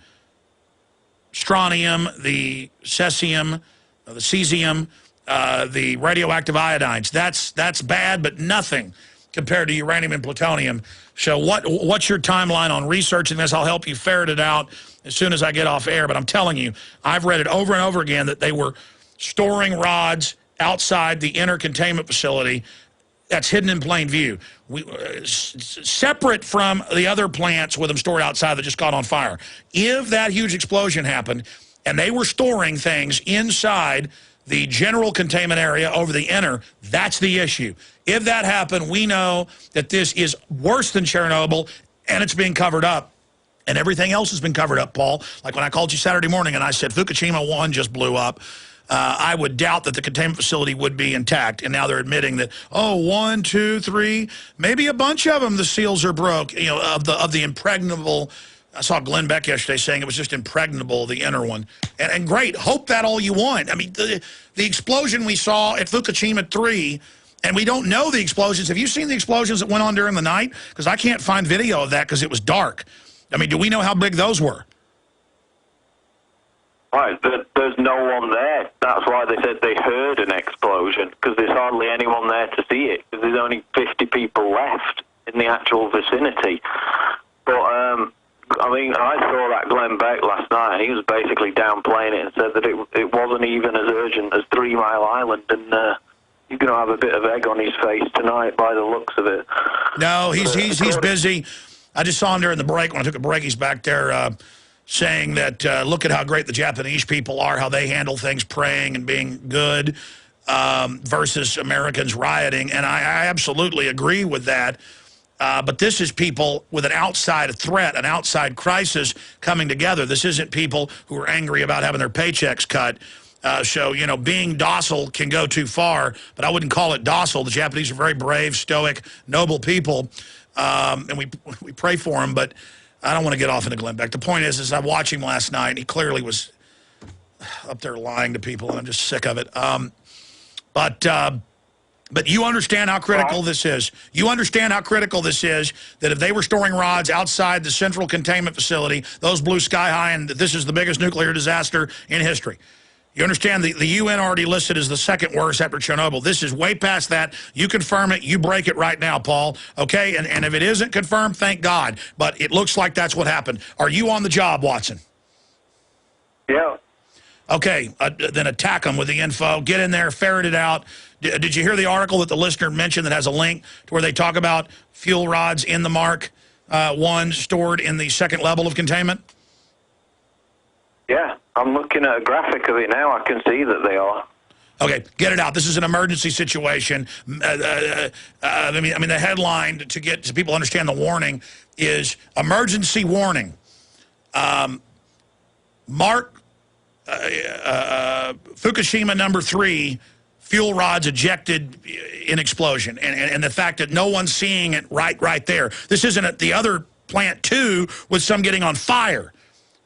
Speaker 1: strontium, the cesium, the cesium, the radioactive iodines. That's bad, but nothing compared to uranium and plutonium. So what's your timeline on researching this? I'll help you ferret it out as soon as I get off air. But I'm telling you, I've read it over and over again that they were storing rods outside the inner containment facility that's hidden in plain view. Separate from the other plants with them stored outside that just caught on fire. If that huge explosion happened and they were storing things inside the general containment area over the inner, that's the issue. If that happened, we know that this is worse than Chernobyl, and it's being covered up. And everything else has been covered up, Paul. Like when I called you Saturday morning and I said Fukushima 1 just blew up, I would doubt that the containment facility would be intact. And now they're admitting that, oh, 1, 2, 3, maybe a bunch of them, the seals are broke, you know, of the impregnable. I saw Glenn Beck yesterday saying it was just impregnable, the inner one. And great, hope that all you want. I mean, the explosion we saw at Fukushima 3, and we don't know the explosions. Have you seen the explosions that went on during the night? Because I can't find video of that because it was dark. I mean, do we know how big those were?
Speaker 10: Right, there's no one there. That's why they said they heard an explosion, because there's hardly anyone there to see it, because there's only 50 people left in the actual vicinity. But, I mean, I saw that Glenn Beck last night, and he was basically downplaying it and said that it wasn't even as urgent as 3 Mile Island, and you're going to have a bit of egg on his face tonight by the looks of it.
Speaker 1: No, he's busy. I just saw him during the break. When I took a break, he's back there saying that look at how great the Japanese people are, how they handle things, praying and being good, versus Americans rioting. And I absolutely agree with that. But this is people with an outside threat, an outside crisis coming together. This isn't people who are angry about having their paychecks cut. So, you know, being docile can go too far, but I wouldn't call it docile. The Japanese are very brave, stoic, noble people, and we pray for them, but I don't want to get off into Glenn Beck. The point is I watched him last night, and he clearly was up there lying to people, and I'm just sick of it. But you understand how critical this is. You understand how critical this is, that if they were storing rods outside the central containment facility, those blew sky high, and that this is the biggest nuclear disaster in history. You understand the UN already listed as the second worst after Chernobyl. This is way past that. You confirm it. You break it right now, Paul. Okay? And if it isn't confirmed, thank God. But it looks like that's what happened. Are you on the job, Watson?
Speaker 10: Yeah.
Speaker 1: Okay. Then attack them with the info. Get in there. Ferret it out. Did you hear the article that the listener mentioned that has a link to where they talk about fuel rods in the Mark 1 stored in the second level of containment?
Speaker 10: Yeah, I'm looking at a graphic of it now. I can see that they are.
Speaker 1: Okay, get it out. This is an emergency situation. I mean, the headline to get to people understand the warning is emergency warning. Mark Fukushima number 3, fuel rods ejected in explosion, and the fact that no one's seeing it right there. This isn't at the other plant 2 with some getting on fire.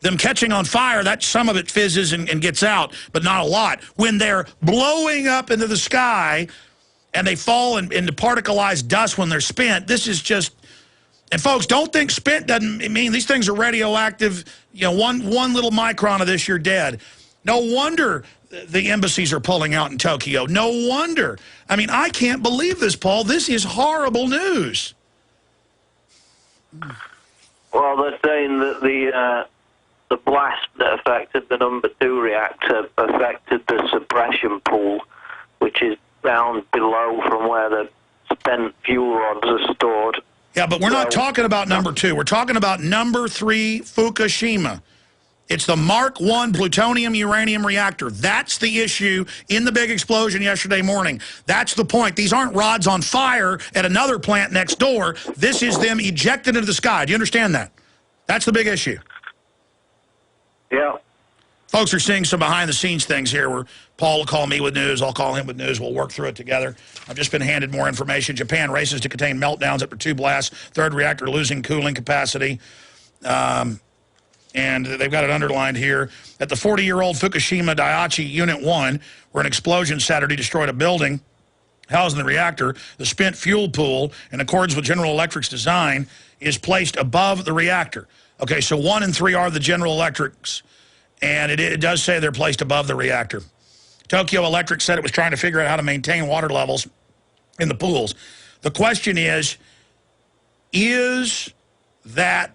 Speaker 1: Them catching on fire, that some of it fizzes and gets out, but not a lot. When they're blowing up into the sky and they fall into particleized dust when they're spent, this is just... And folks, don't think spent doesn't mean these things are radioactive. You know, one little micron of this, you're dead. No wonder the embassies are pulling out in Tokyo. No wonder. I mean, I can't believe this, Paul. This is horrible news.
Speaker 10: Well, they're saying that the blast that affected the number 2 reactor affected the suppression pool, which is down below from where the spent fuel rods are stored.
Speaker 1: Yeah, but we're not talking about number 2. We're talking about number 3 Fukushima. It's the Mark 1 plutonium-uranium reactor. That's the issue in the big explosion yesterday morning. That's the point. These aren't rods on fire at another plant next door. This is them ejected into the sky. Do you understand that? That's the big issue.
Speaker 10: Yeah.
Speaker 1: Folks are seeing some behind-the-scenes things here where Paul will call me with news, I'll call him with news, we'll work through it together. I've just been handed more information. Japan races to contain meltdowns after 2 blasts, 3rd reactor losing cooling capacity. and they've got it underlined here, at the 40-year-old Fukushima Daiichi Unit 1, where an explosion Saturday destroyed a building housing the reactor. The spent fuel pool, in accordance with General Electric's design, is placed above the reactor. Okay, so 1 and 3 are the General Electrics, and it does say they're placed above the reactor. Tokyo Electric said it was trying to figure out how to maintain water levels in the pools. The question is that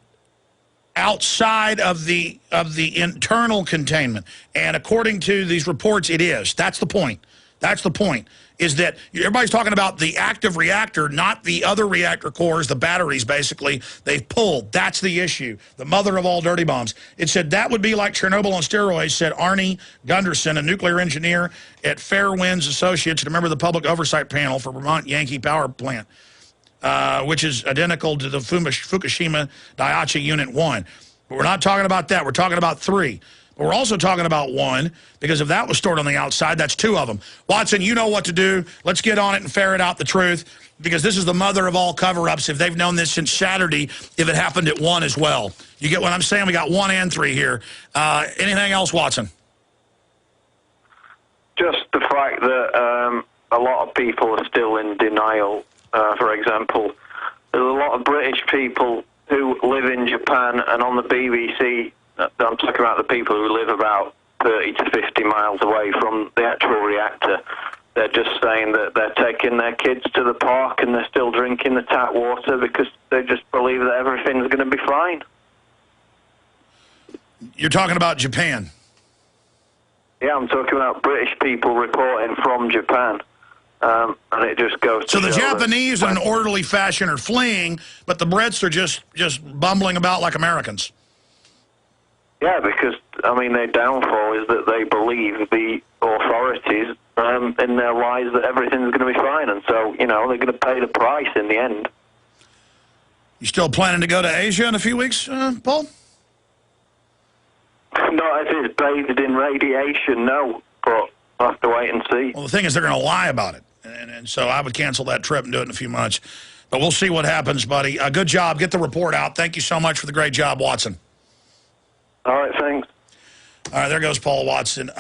Speaker 1: outside of the internal containment? And according to these reports, it is. That's the point. That's the point, is that everybody's talking about the active reactor, not the other reactor cores, the batteries, basically, they've pulled. That's the issue, the mother of all dirty bombs. It said that would be like Chernobyl on steroids, said Arnie Gunderson, a nuclear engineer at Fairwinds Associates and a member of the Public Oversight Panel for Vermont Yankee Power Plant, which is identical to the Fukushima Daiichi Unit 1. But we're not talking about that. We're talking about 3. But we're also talking about 1, because if that was stored on the outside, that's 2 of them. Watson, you know what to do. Let's get on it and ferret out the truth, because this is the mother of all cover-ups. If they've known this since Saturday, if it happened at 1 as well. You get what I'm saying? We got 1 and 3 here. Anything else, Watson?
Speaker 10: Just the fact that a lot of people are still in denial. For example, there's a lot of British people who live in Japan, and on the BBC, I'm talking about the people who live about 30 to 50 miles away from the actual reactor. They're just saying that they're taking their kids to the park and they're still drinking the tap water because they just believe that everything's going to be fine.
Speaker 1: You're talking about Japan?
Speaker 10: Yeah, I'm talking about British people reporting from Japan. And it just goes to
Speaker 1: So the
Speaker 10: show
Speaker 1: Japanese in an orderly fashion are fleeing, but the Brits are just bumbling about like Americans.
Speaker 10: Yeah, because, I mean, their downfall is that they believe the authorities in their lies that everything's going to be fine. And so, you know, they're going to pay the price in the end.
Speaker 1: You still planning to go to Asia in a few weeks, Paul?
Speaker 10: Not if it's bathed in radiation, no. But I'll have to wait and see.
Speaker 1: Well, the thing is, they're going to lie about it. And so I would cancel that trip and do it in a few months. But we'll see what happens, buddy. Good job. Get the report out. Thank you so much for the great job, Watson.
Speaker 10: All right, thanks.
Speaker 1: All right, there goes Paul Watson.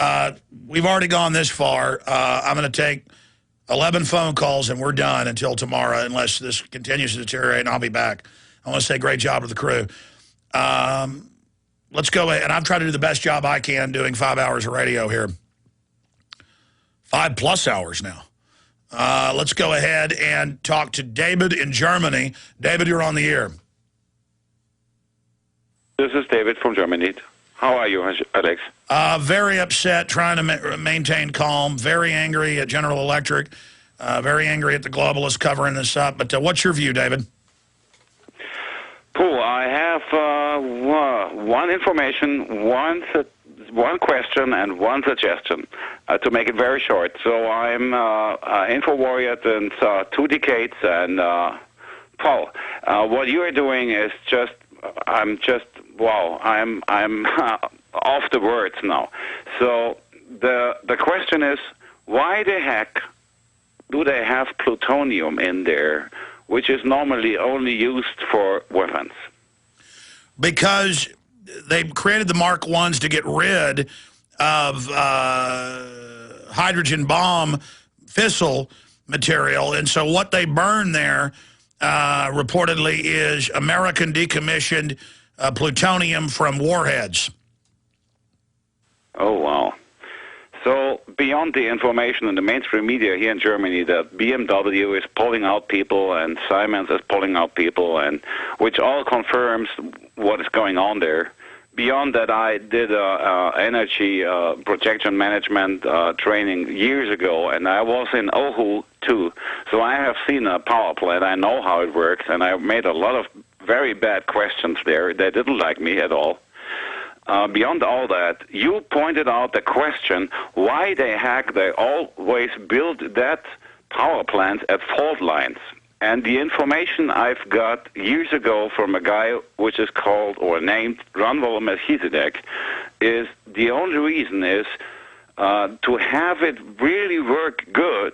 Speaker 1: We've already gone this far. I'm going to take 11 phone calls, and we're done until tomorrow, unless this continues to deteriorate, and I'll be back. I want to say great job to the crew. Let's go ahead, and I've tried to do the best job I can doing 5 hours of radio here. 5+ hours now. Let's go ahead and talk to David in Germany. David, you're on the air.
Speaker 15: This is David from Germany. How are you, Alex?
Speaker 1: Very upset, trying to maintain calm, very angry at General Electric, very angry at the globalists covering this up. But what's your view, David?
Speaker 15: Cool. I have one information, one question, and one suggestion, to make it very short. So I'm info warrior since 2 decades, and Paul, what you are doing is just, wow, I'm off the words now. So the question is, why the heck do they have plutonium in there, which is normally only used for weapons?
Speaker 1: Because they created the Mark Is to get rid of hydrogen bomb fissile material, and so what they burn there reportedly is American decommissioned plutonium from warheads.
Speaker 15: Oh, wow. So beyond the information in the mainstream media here in Germany that BMW is pulling out people and Siemens is pulling out people, and which all confirms what is going on there. Beyond that, I did energy projection management training years ago, and I was in Ohu too. So I have seen a power plant. I know how it works, and I made a lot of very bad questions there. They didn't like me at all. Beyond all that, you pointed out the question, why the heck they always build that power plant at fault lines. And the information I've got years ago from a guy which is called or named Ranval Melchizedek is the only reason is to have it really work good,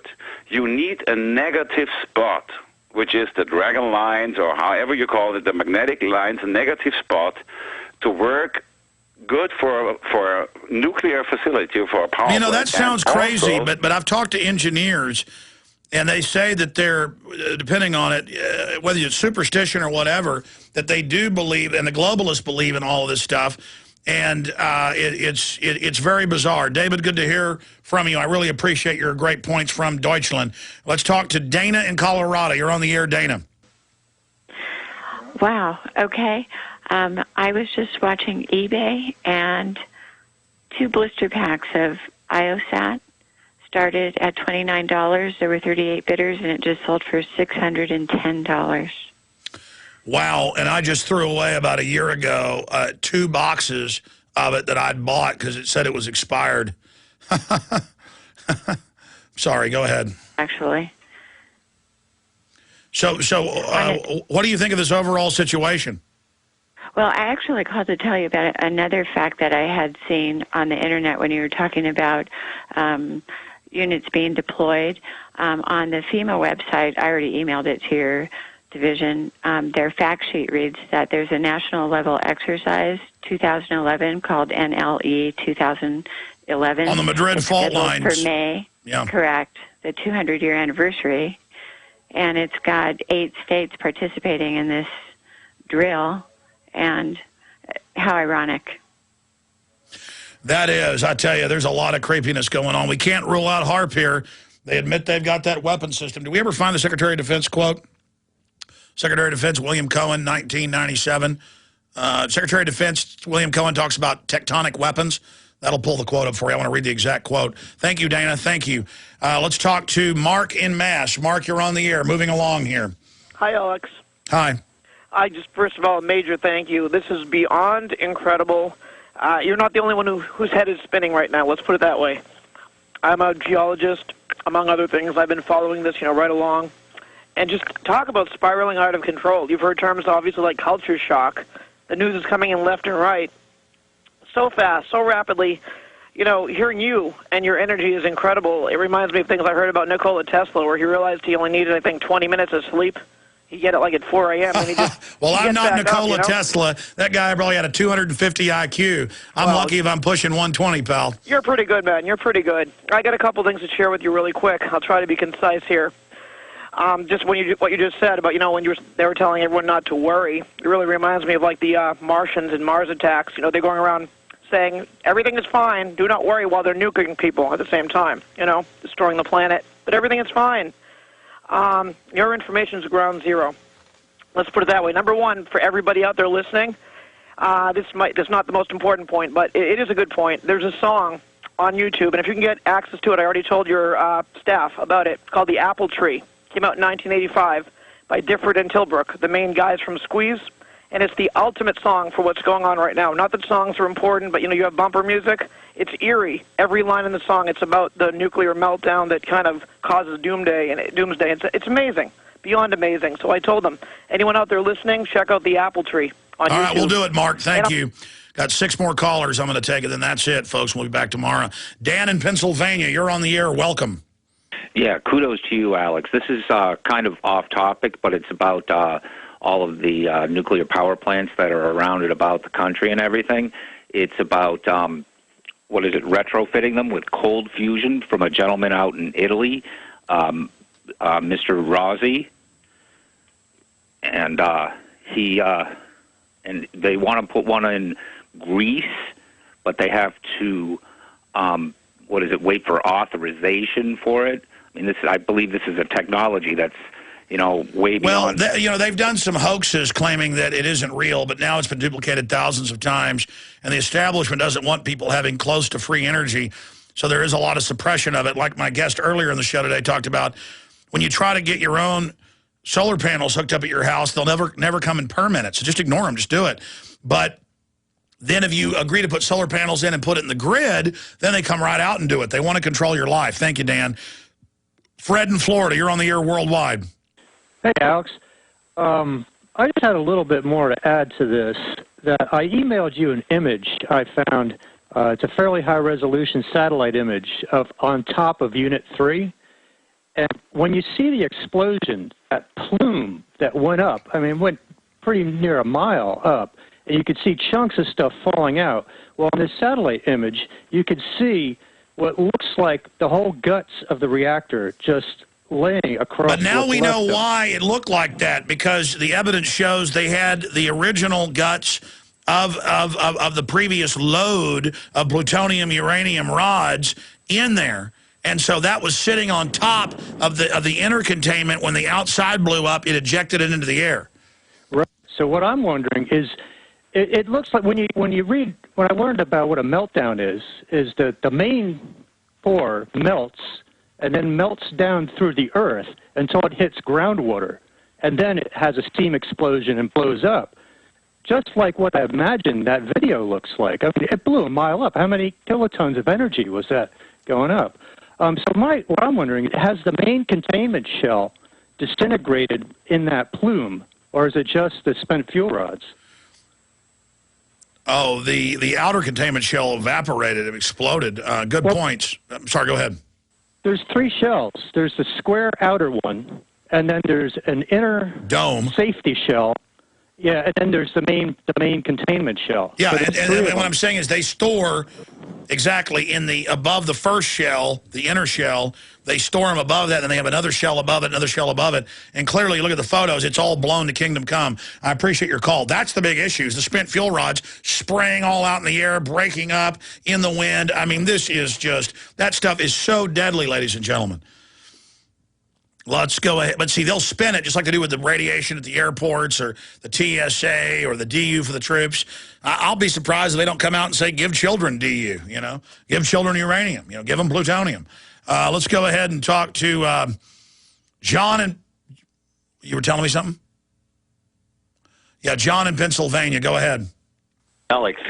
Speaker 15: you need a negative spot, which is the dragon lines or however you call it, the magnetic lines, a negative spot to work good for a nuclear facility, for a power plant.
Speaker 1: That sounds
Speaker 15: And
Speaker 1: crazy,
Speaker 15: also,
Speaker 1: but I've talked to engineers, and they say that they're, depending on it, whether it's superstition or whatever, that they do believe, and the globalists believe in all of this stuff, and it's very bizarre. David, good to hear from you. I really appreciate your great points from Deutschland. Let's talk to Dana in Colorado. You're on the air, Dana.
Speaker 16: Wow, okay. I was just watching eBay, and 2 blister packs of IOSAT started at $29. There were 38 bidders, and it just sold for $610.
Speaker 1: Wow, and I just threw away about a year ago 2 boxes of it that I'd bought because it said it was expired. Sorry, go ahead.
Speaker 16: Actually.
Speaker 1: So what do you think of this overall situation?
Speaker 16: Well, I actually called to tell you about another fact that I had seen on the Internet when you were talking about units being deployed. On the FEMA website, I already emailed it to your division, their fact sheet reads that there's a national level exercise 2011 called NLE 2011.
Speaker 1: On the Madrid fault lines.
Speaker 16: For May,
Speaker 1: yeah.
Speaker 16: Correct, the 200-year anniversary. And it's got 8 states participating in this drill. And how ironic.
Speaker 1: That is. I tell you, there's a lot of creepiness going on. We can't rule out HAARP here. They admit they've got that weapon system. Did we ever find the Secretary of Defense quote? Secretary of Defense William Cohen, 1997. Secretary of Defense William Cohen talks about tectonic weapons. That'll pull the quote up for you. I want to read the exact quote. Thank you, Dana. Thank you. Let's talk to Mark in Mass. Mark, you're on the air. Moving along here.
Speaker 17: Hi, Alex.
Speaker 1: Hi.
Speaker 17: I just, first of all, a major thank you. This is beyond incredible. You're not the only one whose head is spinning right now. Let's put it that way. I'm a geologist, among other things. I've been following this, right along. And just talk about spiraling out of control. You've heard terms, obviously, like culture shock. The news is coming in left and right. So fast, so rapidly. Hearing you and your energy is incredible. It reminds me of things I heard about Nikola Tesla, where he realized he only needed, I think, 20 minutes of sleep. He'd get it like at 4 a.m. and he just
Speaker 1: well, I'm not Nikola Tesla. That guy probably had a 250 IQ. I'm lucky if I'm pushing 120, pal.
Speaker 17: You're pretty good, man. You're pretty good. I got a couple things to share with you really quick. I'll try to be concise here. Just what you just said about, when they were telling everyone not to worry, it really reminds me of like the Martians and Mars attacks. They're going around saying everything is fine, do not worry, while they're nuking people at the same time, destroying the planet. But everything is fine. Your information is ground zero. Let's put it that way. Number one, for everybody out there listening, this is not the most important point, but it is a good point. There's a song on YouTube, and if you can get access to it, I already told your staff about it. It's called The Apple Tree. Came out in 1985 by Difford and Tilbrook, the main guys from Squeeze, and it's the ultimate song for what's going on right now. Not that songs are important, but you have bumper music. It's eerie. Every line in the song, it's about the nuclear meltdown that kind of causes doomsday. It's amazing, beyond amazing. So I told them, anyone out there listening, check out The Apple Tree on YouTube.
Speaker 1: All right, we'll do it, Mark. Thank you. Got 6 more callers I'm going to take, and then that's it, folks. We'll be back tomorrow. Dan in Pennsylvania, you're on the air. Welcome.
Speaker 23: Yeah, kudos to you, Alex. This is kind of off topic, but it's about all of the nuclear power plants that are around and about the country and everything. It's about, retrofitting them with cold fusion from a gentleman out in Italy, Mr. Rossi. And and they want to put one in Greece, but they have to, wait for authorization for it. I believe this is a technology that's, way beyond.
Speaker 1: Well, they've done some hoaxes claiming that it isn't real, but now it's been duplicated thousands of times, and the establishment doesn't want people having close to free energy, so there is a lot of suppression of it. Like my guest earlier in the show today talked about, when you try to get your own solar panels hooked up at your house, they'll never come in permit it, so just ignore them, just do it. But then if you agree to put solar panels in and put it in the grid, then they come right out and do it. They want to control your life. Thank you, Dan. Fred in Florida, you're on the air worldwide.
Speaker 24: Hey, Alex. I just had a little bit more to add to this. That I emailed you an image I found. It's a fairly high-resolution satellite image on top of Unit 3. And when you see the explosion, that plume that went up, went pretty near a mile up, and you could see chunks of stuff falling out. Well, in this satellite image, you could see what looks like the whole guts of the reactor just laying across.
Speaker 1: But now we know
Speaker 24: them.
Speaker 1: why it looked like that, because the evidence shows they had the original guts of the previous load of plutonium uranium rods in there. And so that was sitting on top of the inner containment. When the outside blew up, it ejected it into the air.
Speaker 24: Right. So what I'm wondering is, it looks like when I learned about what a meltdown is that the main core melts and then melts down through the earth until it hits groundwater, and then it has a steam explosion and blows up. Just like what I imagined that video looks like. I mean, it blew a mile up. How many kilotons of energy was that going up? What I'm wondering, has the main containment shell disintegrated in that plume, or is it just the spent fuel rods?
Speaker 1: Oh, the outer containment shell evaporated. It exploded. Good points. I'm sorry, go ahead.
Speaker 24: There's 3 shells. There's the square outer one, and then there's an inner
Speaker 1: dome
Speaker 24: safety shell. Yeah, and then there's the main containment shell.
Speaker 1: Yeah,
Speaker 24: So
Speaker 1: and what I'm saying is they store exactly above the first shell, the inner shell. They store them above that, and they have another shell above it, another shell above it. And clearly, look at the photos. It's all blown to kingdom come. I appreciate your call. That's the big issue, is the spent fuel rods spraying all out in the air, breaking up in the wind. I mean, this is just, that stuff is so deadly, ladies and gentlemen. Let's go ahead. But see, they'll spin it just like they do with the radiation at the airports or the TSA or the DU for the troops. I'll be surprised if they don't come out and say, give children DU, you know, give children uranium, you know, give them plutonium. Let's go ahead and talk to John. And you were telling me something? Yeah, John in Pennsylvania. Go ahead.
Speaker 18: Alex.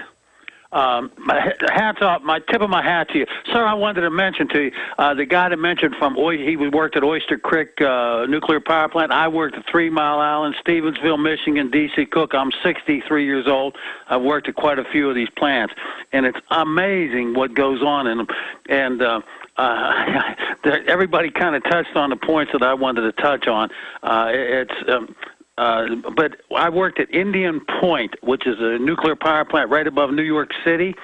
Speaker 18: My hats off, my tip of my hat to you. Sir, I wanted to mention to you, the guy that mentioned he worked at Oyster Creek Nuclear Power Plant. I worked at 3 Mile Island, Stevensville, Michigan, D.C. Cook. I'm 63 years old. I've worked at quite a few of these plants, and it's amazing what goes on in them. And everybody kind of touched on the points that I wanted to touch on. But I worked at Indian Point, which is a nuclear power plant right above New York City.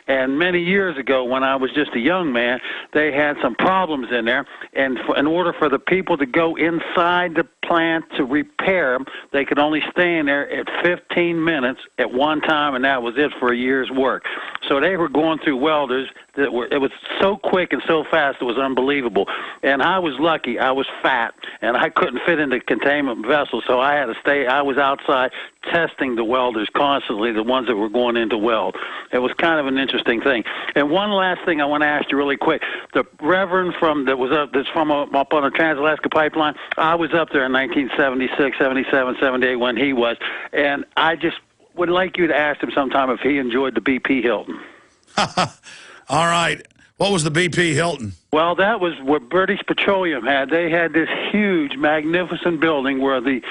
Speaker 18: And many years ago, when I was just a young man, they had some problems in there. And in order for the people to go inside the plant to repair them, they could only stay in there at 15 minutes at one time, and that was it for a year's work. So they were going through welders it was so quick and so fast, it was unbelievable. And I was lucky. I was fat, and I couldn't fit into containment vessels, so I had to stay. I was outside testing the welders constantly, the ones that were going into weld. It was kind of an interesting thing. And one last thing I want to ask you really quick. The Reverend that's from up on the Trans-Alaska Pipeline, I was up there in 1976, 77, 78 when he was, and I just would like you to ask him sometime if he enjoyed the BP Hilton.
Speaker 1: All right. What was the BP Hilton?
Speaker 18: Well, that was what British Petroleum had. They had this huge, magnificent building where the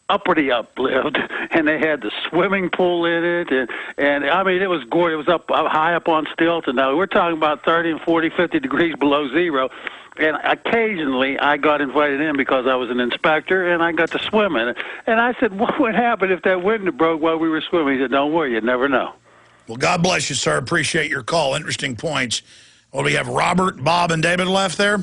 Speaker 18: uppity up lived, and they had the swimming pool in it, and I mean, it was gorgeous. It was up high up on stilts, and now we're talking about 30 and 40, 50 degrees below zero. And occasionally I got invited in because I was an inspector, and I got to swim in it. And I said, what would happen if that window broke while we were swimming? He said, don't worry, you never know.
Speaker 1: Well, God bless you, sir. Appreciate your call. Interesting points. Well, we have Robert, Bob, and David left there.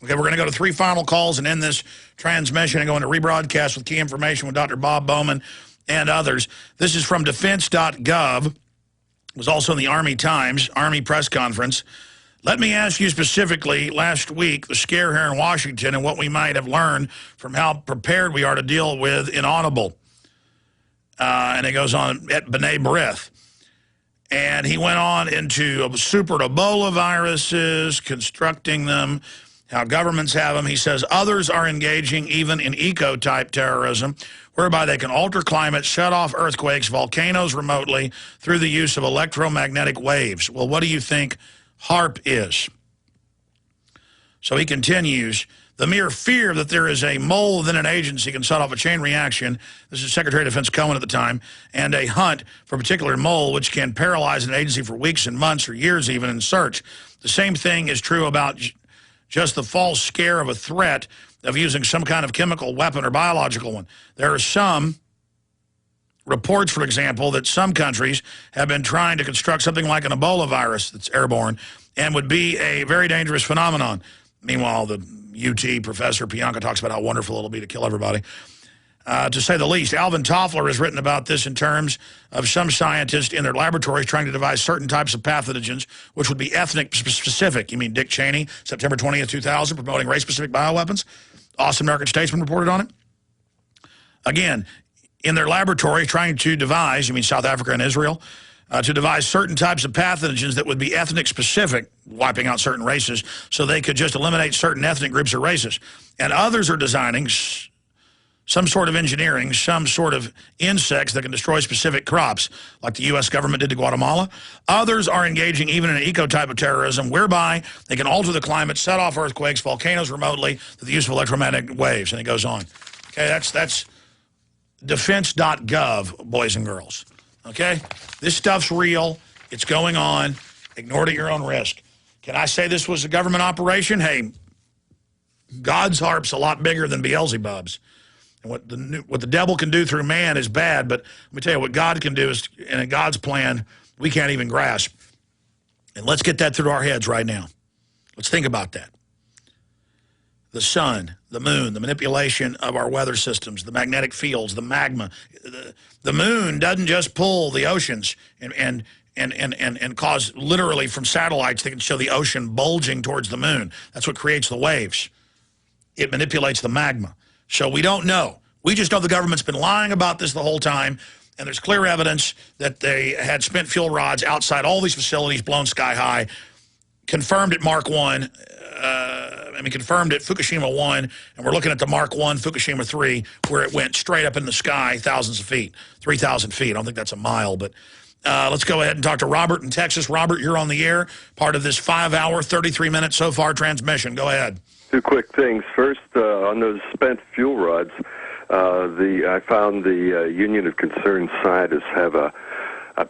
Speaker 1: Okay, we're going to go to 3 final calls and end this transmission and go into rebroadcast with key information with Dr. Bob Bowman and others. This is from defense.gov. It was also in the Army Times, Army press conference. Let me ask you specifically, last week, the scare here in Washington and what we might have learned from how prepared we are to deal with inaudible. And it goes on at B'nai B'rith. And he went on into super Ebola viruses, constructing them, how governments have them. He says others are engaging even in eco-type terrorism, whereby they can alter climate, shut off earthquakes, volcanoes remotely through the use of electromagnetic waves. Well, what do you think HAARP is? So he continues, the mere fear that there is a mole within an agency can set off a chain reaction. This is Secretary of Defense Cohen at the time, and a hunt for a particular mole, which can paralyze an agency for weeks and months or years even in search. The same thing is true about just the false scare of a threat of using some kind of chemical weapon or biological one. There are some reports, for example, that some countries have been trying to construct something like an Ebola virus that's airborne and would be a very dangerous phenomenon. Meanwhile, the UT professor Pianka talks about how wonderful it'll be to kill everybody. To say the least, Alvin Toffler has written about this in terms of some scientists in their laboratories trying to devise certain types of pathogens, which would be ethnic specific. You mean Dick Cheney, September 20th, 2000, promoting race-specific bioweapons? Austin American-Statesman reported on it. Again, in their laboratory trying to devise, you mean South Africa and Israel, to devise certain types of pathogens that would be ethnic specific, wiping out certain races, so they could just eliminate certain ethnic groups or races. And others are designing some sort of engineering, some sort of insects that can destroy specific crops, like the U.S. government did to Guatemala. Others are engaging even in an eco-type of terrorism, whereby they can alter the climate, set off earthquakes, volcanoes remotely, through the use of electromagnetic waves, and it goes on. Okay, that's defense.gov, boys and girls. Okay? This stuff's real. It's going on. Ignore it at your own risk. Can I say this was a government operation? Hey, God's harp's a lot bigger than Beelzebub's. And what the devil can do through man is bad, but let me tell you, what God can do is, in God's plan, we can't even grasp. And let's get that through our heads right now. Let's think about that. The sun, the moon, the manipulation of our weather systems, the magnetic fields, the magma. The moon doesn't just pull the oceans and cause, literally from satellites, they can show the ocean bulging towards the moon. That's what creates the waves. It manipulates the magma. So we don't know. We just know the government's been lying about this the whole time, and there's clear evidence that they had spent fuel rods outside all these facilities blown sky high, confirmed at Mark 1, confirmed at Fukushima 1, and we're looking at the Mark 1, Fukushima 3, where it went straight up in the sky, thousands of feet, 3,000 feet. I don't think that's a mile, but let's go ahead and talk to Robert in Texas. Robert, you're on the air, part of this 5-hour, 33-minute so far transmission. Go ahead.
Speaker 4: Two quick things. First, on those spent fuel rods, I found the Union of Concerned Scientists have a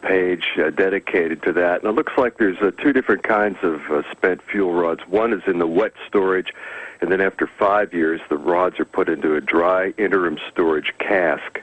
Speaker 4: page dedicated to that. And it looks like there's two different kinds of spent fuel rods. One is in the wet storage, and then after 5 years, the rods are put into a dry interim storage cask.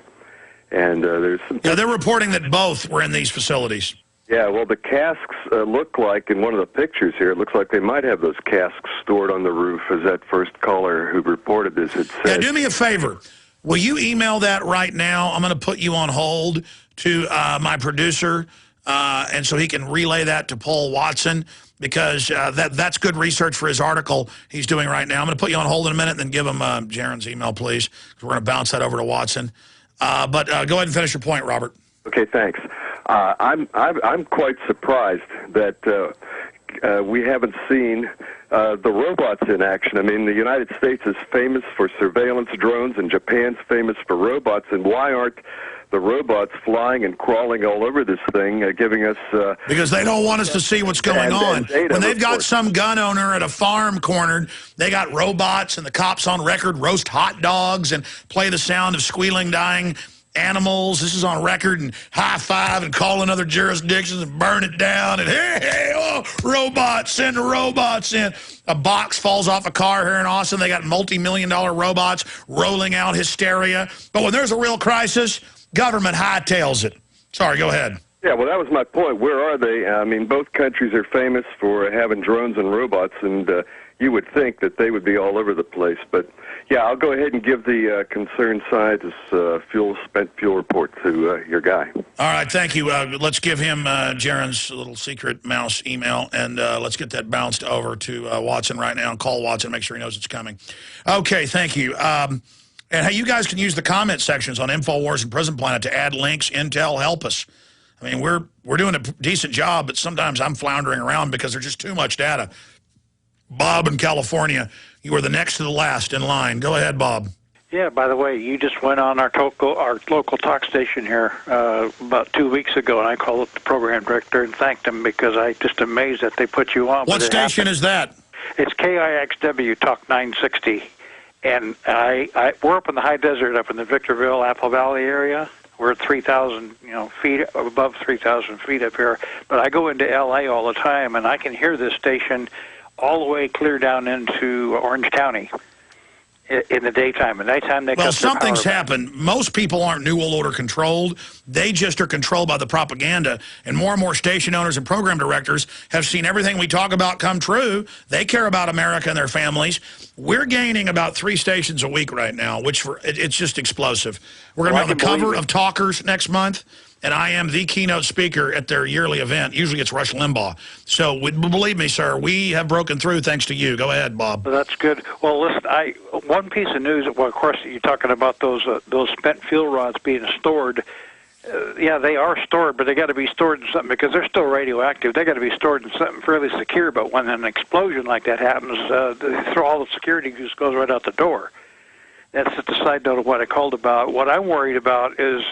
Speaker 4: And there's some...
Speaker 1: Yeah, they're reporting that both were in these facilities.
Speaker 4: Yeah, well, the casks look like, in one of the pictures here, it looks like they might have those casks stored on the roof, as that first caller who reported this had said.
Speaker 1: Yeah, do me a favor. Will you email that right now? I'm going to put you on hold to my producer, and so he can relay that to Paul Watson, because that's good research for his article he's doing right now. I'm going to put you on hold in a minute and then give him Jaron's email, please, because we're going to bounce that over to Watson. But go ahead and finish your point, Robert.
Speaker 4: Okay, thanks. I'm quite surprised that we haven't seen the robots in action. I mean, the United States is famous for surveillance drones, and Japan's famous for robots. And why aren't the robots flying and crawling all over this thing, giving us...
Speaker 1: because they don't want us to see what's going on. When they've got some gun owner at a farm cornered, they got robots, and the cops on record roast hot dogs and play the sound of squealing, dying animals. This is on record, and high five and call in other jurisdictions and burn it down, and hey, oh, robots, send the robots in. A box falls off a car here in Austin. They got multi-million-dollar robots rolling out hysteria. But when there's a real crisis, government hightails it. Sorry, go ahead.
Speaker 4: Yeah, well, that was my point. Where are they? I mean, both countries are famous for having drones and robots, and you would think that they would be all over the place. But, yeah, I'll go ahead and give the concerned scientists spent fuel report to your guy.
Speaker 1: All right, thank you. Let's give him Jaron's little secret mouse email, and let's get that bounced over to Watson right now. Call Watson, make sure he knows it's coming. Okay, thank you. And, hey, you guys can use the comment sections on InfoWars and Prison Planet to add links, intel, help us. I mean, we're doing a decent job, but sometimes I'm floundering around because there's just too much data. Bob in California, you are the next to the last in line. Go ahead, Bob.
Speaker 19: Yeah, by the way, you just went on our local talk station here about 2 weeks ago, and I called up the program director and thanked him because I just amazed that they put you on.
Speaker 1: What station is that?
Speaker 19: It's KIXW Talk 960. And we're up in the high desert, up in the Victorville, Apple Valley area. We're at 3,000, feet, above 3,000 feet up here. But I go into L.A. all the time, and I can hear this station all the way clear down into Orange County. in the daytime. At nighttime, they
Speaker 1: well,
Speaker 19: cut their
Speaker 1: something's
Speaker 19: power back.
Speaker 1: happened. Most people aren't New World Order controlled. They just are controlled by the propaganda. And more station owners and program directors have seen everything we talk about come true. They care about America and their families. We're gaining about 3 stations a week right now, which it's just explosive. We're going to be on the cover of Talkers next month. And I am the keynote speaker at their yearly event. Usually it's Rush Limbaugh. So believe me, sir, we have broken through thanks to you. Go ahead, Bob.
Speaker 19: Well, that's good. Well, listen, one piece of news. Well, of course, you're talking about those spent fuel rods being stored. Yeah, they are stored, but they got to be stored in something because they're still radioactive. They got to be stored in something fairly secure. But when an explosion like that happens, all the security just goes right out the door. That's just a side note of what I called about. What I'm worried about is,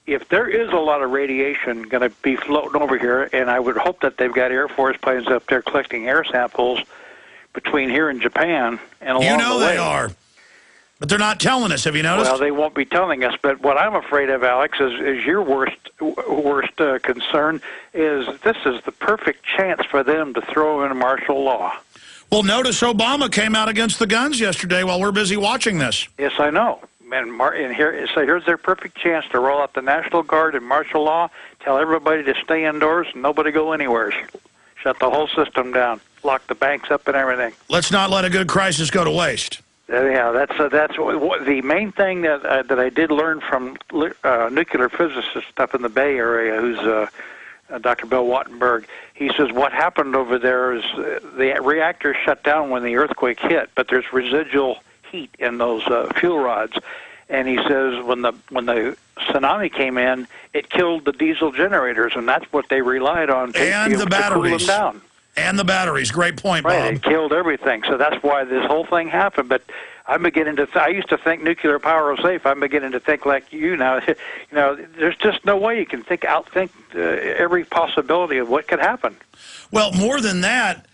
Speaker 19: if there is a lot of radiation going to be floating over here, and I would hope that they've got Air Force planes up there collecting air samples between here and Japan and along the way.
Speaker 1: You know they are. But they're not telling us. Have you noticed?
Speaker 19: Well, they won't be telling us. But what I'm afraid of, Alex, is your worst concern is this is the perfect chance for them to throw in martial law.
Speaker 1: Well, notice Obama came out against the guns yesterday while we're busy watching this.
Speaker 19: Yes, I know. And here's their perfect chance to roll out the National Guard and martial law, tell everybody to stay indoors and nobody go anywhere. Shut the whole system down, lock the banks up and everything.
Speaker 1: Let's not let a good crisis go to waste.
Speaker 19: Yeah, that's the main thing that I did learn from nuclear physicist up in the Bay Area, who's Dr. Bill Wattenberg. He says what happened over there is the reactors shut down when the earthquake hit, but there's residual heat in those fuel rods. And he says when the tsunami came in, it killed the diesel generators, and that's what they relied on
Speaker 1: and the batteries.
Speaker 19: To cool them down.
Speaker 1: And the batteries. Great point, Bob.
Speaker 19: Right, it killed everything. So that's why this whole thing happened. But I'm beginning to. I used to think nuclear power was safe. I'm beginning to think like you now. You know, there's just no way you can outthink every possibility of what could happen.
Speaker 1: Well, more than that,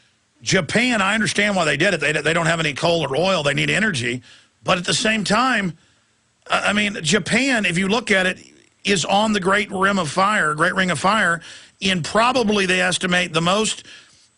Speaker 1: Japan. I understand why they did it. They don't have any coal or oil. They need energy. But at the same time, I mean, Japan, if you look at it, is on the Great Ring of Fire, in probably, they estimate, the most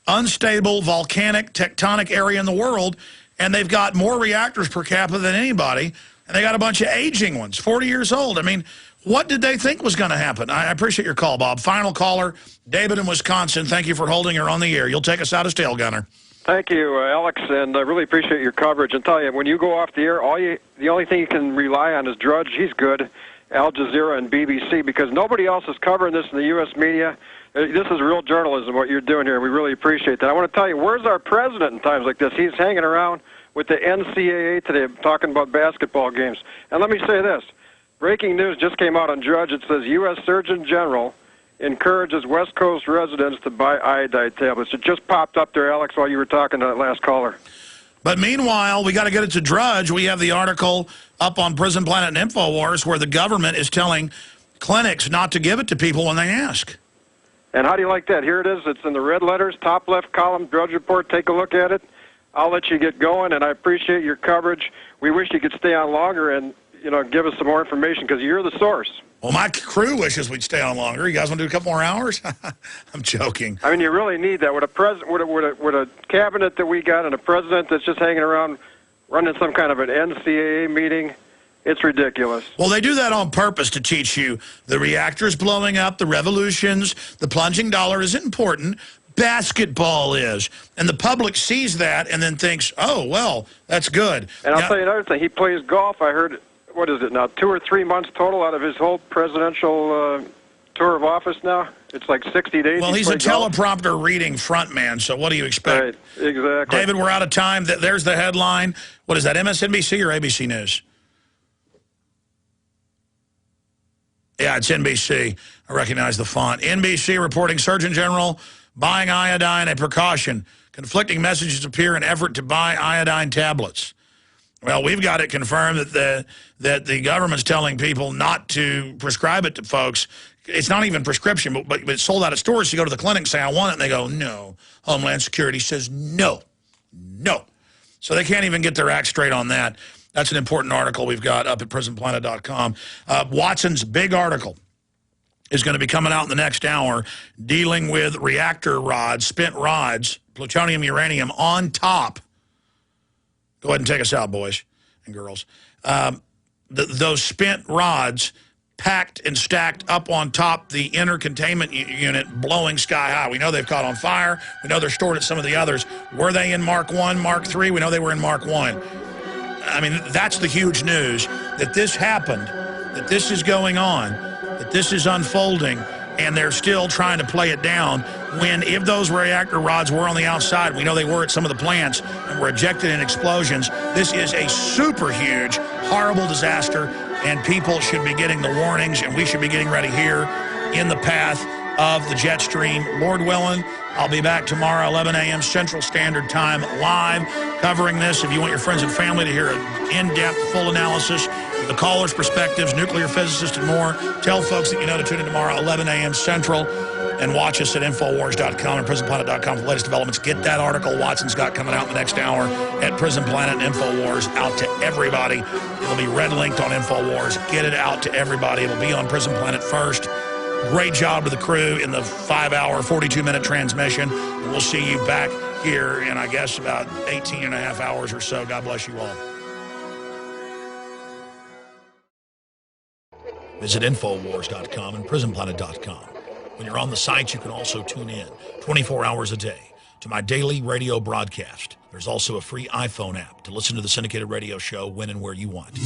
Speaker 1: unstable volcanic tectonic area in the world, and they've got more reactors per capita than anybody, and they got a bunch of aging ones, 40 years old. I mean, what did they think was going to happen? I appreciate your call, Bob. Final caller, David in Wisconsin. Thank you for holding her on the air. You'll take us out as tail gunner.
Speaker 2: Thank you, Alex, and I really appreciate your coverage. And tell you, when you go off the air, the only thing you can rely on is Drudge. He's good, Al Jazeera and BBC, because nobody else is covering this in the U.S. media. This is real journalism, what you're doing here. We really appreciate that. I want to tell you, where's our president in times like this? He's hanging around with the NCAA today talking about basketball games. And let me say this. Breaking news just came out on Drudge. It says U.S. Surgeon General encourages West Coast residents to buy iodide tablets. It just popped up there, Alex, while you were talking to that last caller.
Speaker 1: But meanwhile, we got to get it to Drudge. We have the article up on Prison Planet and InfoWars where the government is telling clinics not to give it to people when they ask.
Speaker 2: And how do you like that? Here it is. It's in the red letters, top left column, Drudge Report. Take a look at it. I'll let you get going, and I appreciate your coverage. We wish you could stay on longer and, give us some more information because you're the source.
Speaker 1: Well, my crew wishes we'd stay on longer. You guys want to do a couple more hours? I'm joking.
Speaker 2: I mean, you really need that. With a cabinet that we got and a president that's just hanging around running some kind of an NCAA meeting, it's ridiculous.
Speaker 1: Well, they do that on purpose to teach you the reactors blowing up, the revolutions, the plunging dollar isn't important. Basketball is. And the public sees that and then thinks, oh, well, that's good.
Speaker 2: And I'll tell you another thing. He plays golf. I heard, 2 or 3 months total out of his whole presidential tour of office now? It's like 60 days.
Speaker 1: Well, he's a teleprompter reading front man, so what do you expect?
Speaker 2: Right, exactly.
Speaker 1: David, we're out of time. There's the headline. What is that, MSNBC or ABC News? Yeah, it's NBC. I recognize the font. NBC reporting Surgeon General buying iodine, a precaution. Conflicting messages appear in effort to buy iodine tablets. Well, we've got it confirmed that the government's telling people not to prescribe it to folks. It's not even prescription, but it's sold out of stores. You go to the clinic and say, I want it, and they go, no. Homeland Security says, no. So they can't even get their act straight on that. That's an important article we've got up at prisonplanet.com. Watson's big article is going to be coming out in the next hour dealing with reactor rods, spent rods, plutonium, uranium on top. Go ahead and take us out, boys. and girls, those spent rods packed and stacked up on top the inner containment unit, blowing sky high. We know they've caught on fire. We know they're stored at some of the others. Were they in Mark 1, Mark 3? We know they were in Mark 1. I mean, that's the huge news, that this happened, that this is going on, that this is unfolding, and they're still trying to play it down when, if those reactor rods were on the outside, we know they were at some of the plants and were ejected in explosions, this is a super huge, horrible disaster, and people should be getting the warnings, and we should be getting ready here in the path of the jet stream. Lord willing, I'll be back tomorrow, 11 a.m. Central Standard Time, live, covering this. If you want your friends and family to hear an in-depth, full analysis with the callers' perspectives, nuclear physicists, and more, tell folks that you know to tune in tomorrow, 11 a.m. Central, and watch us at Infowars.com and PrisonPlanet.com for the latest developments. Get that article Watson's got coming out in the next hour at Prison Planet and Infowars, out to everybody. It'll be red linked on Infowars. Get it out to everybody. It'll be on Prison Planet first. Great job to the crew in the 5-hour, 42-minute transmission. And we'll see you back here in, I guess, about 18 and a half hours or so. God bless you all. Visit Infowars.com and PrisonPlanet.com. When you're on the site, you can also tune in 24 hours a day to my daily radio broadcast. There's also a free iPhone app to listen to the syndicated radio show when and where you want.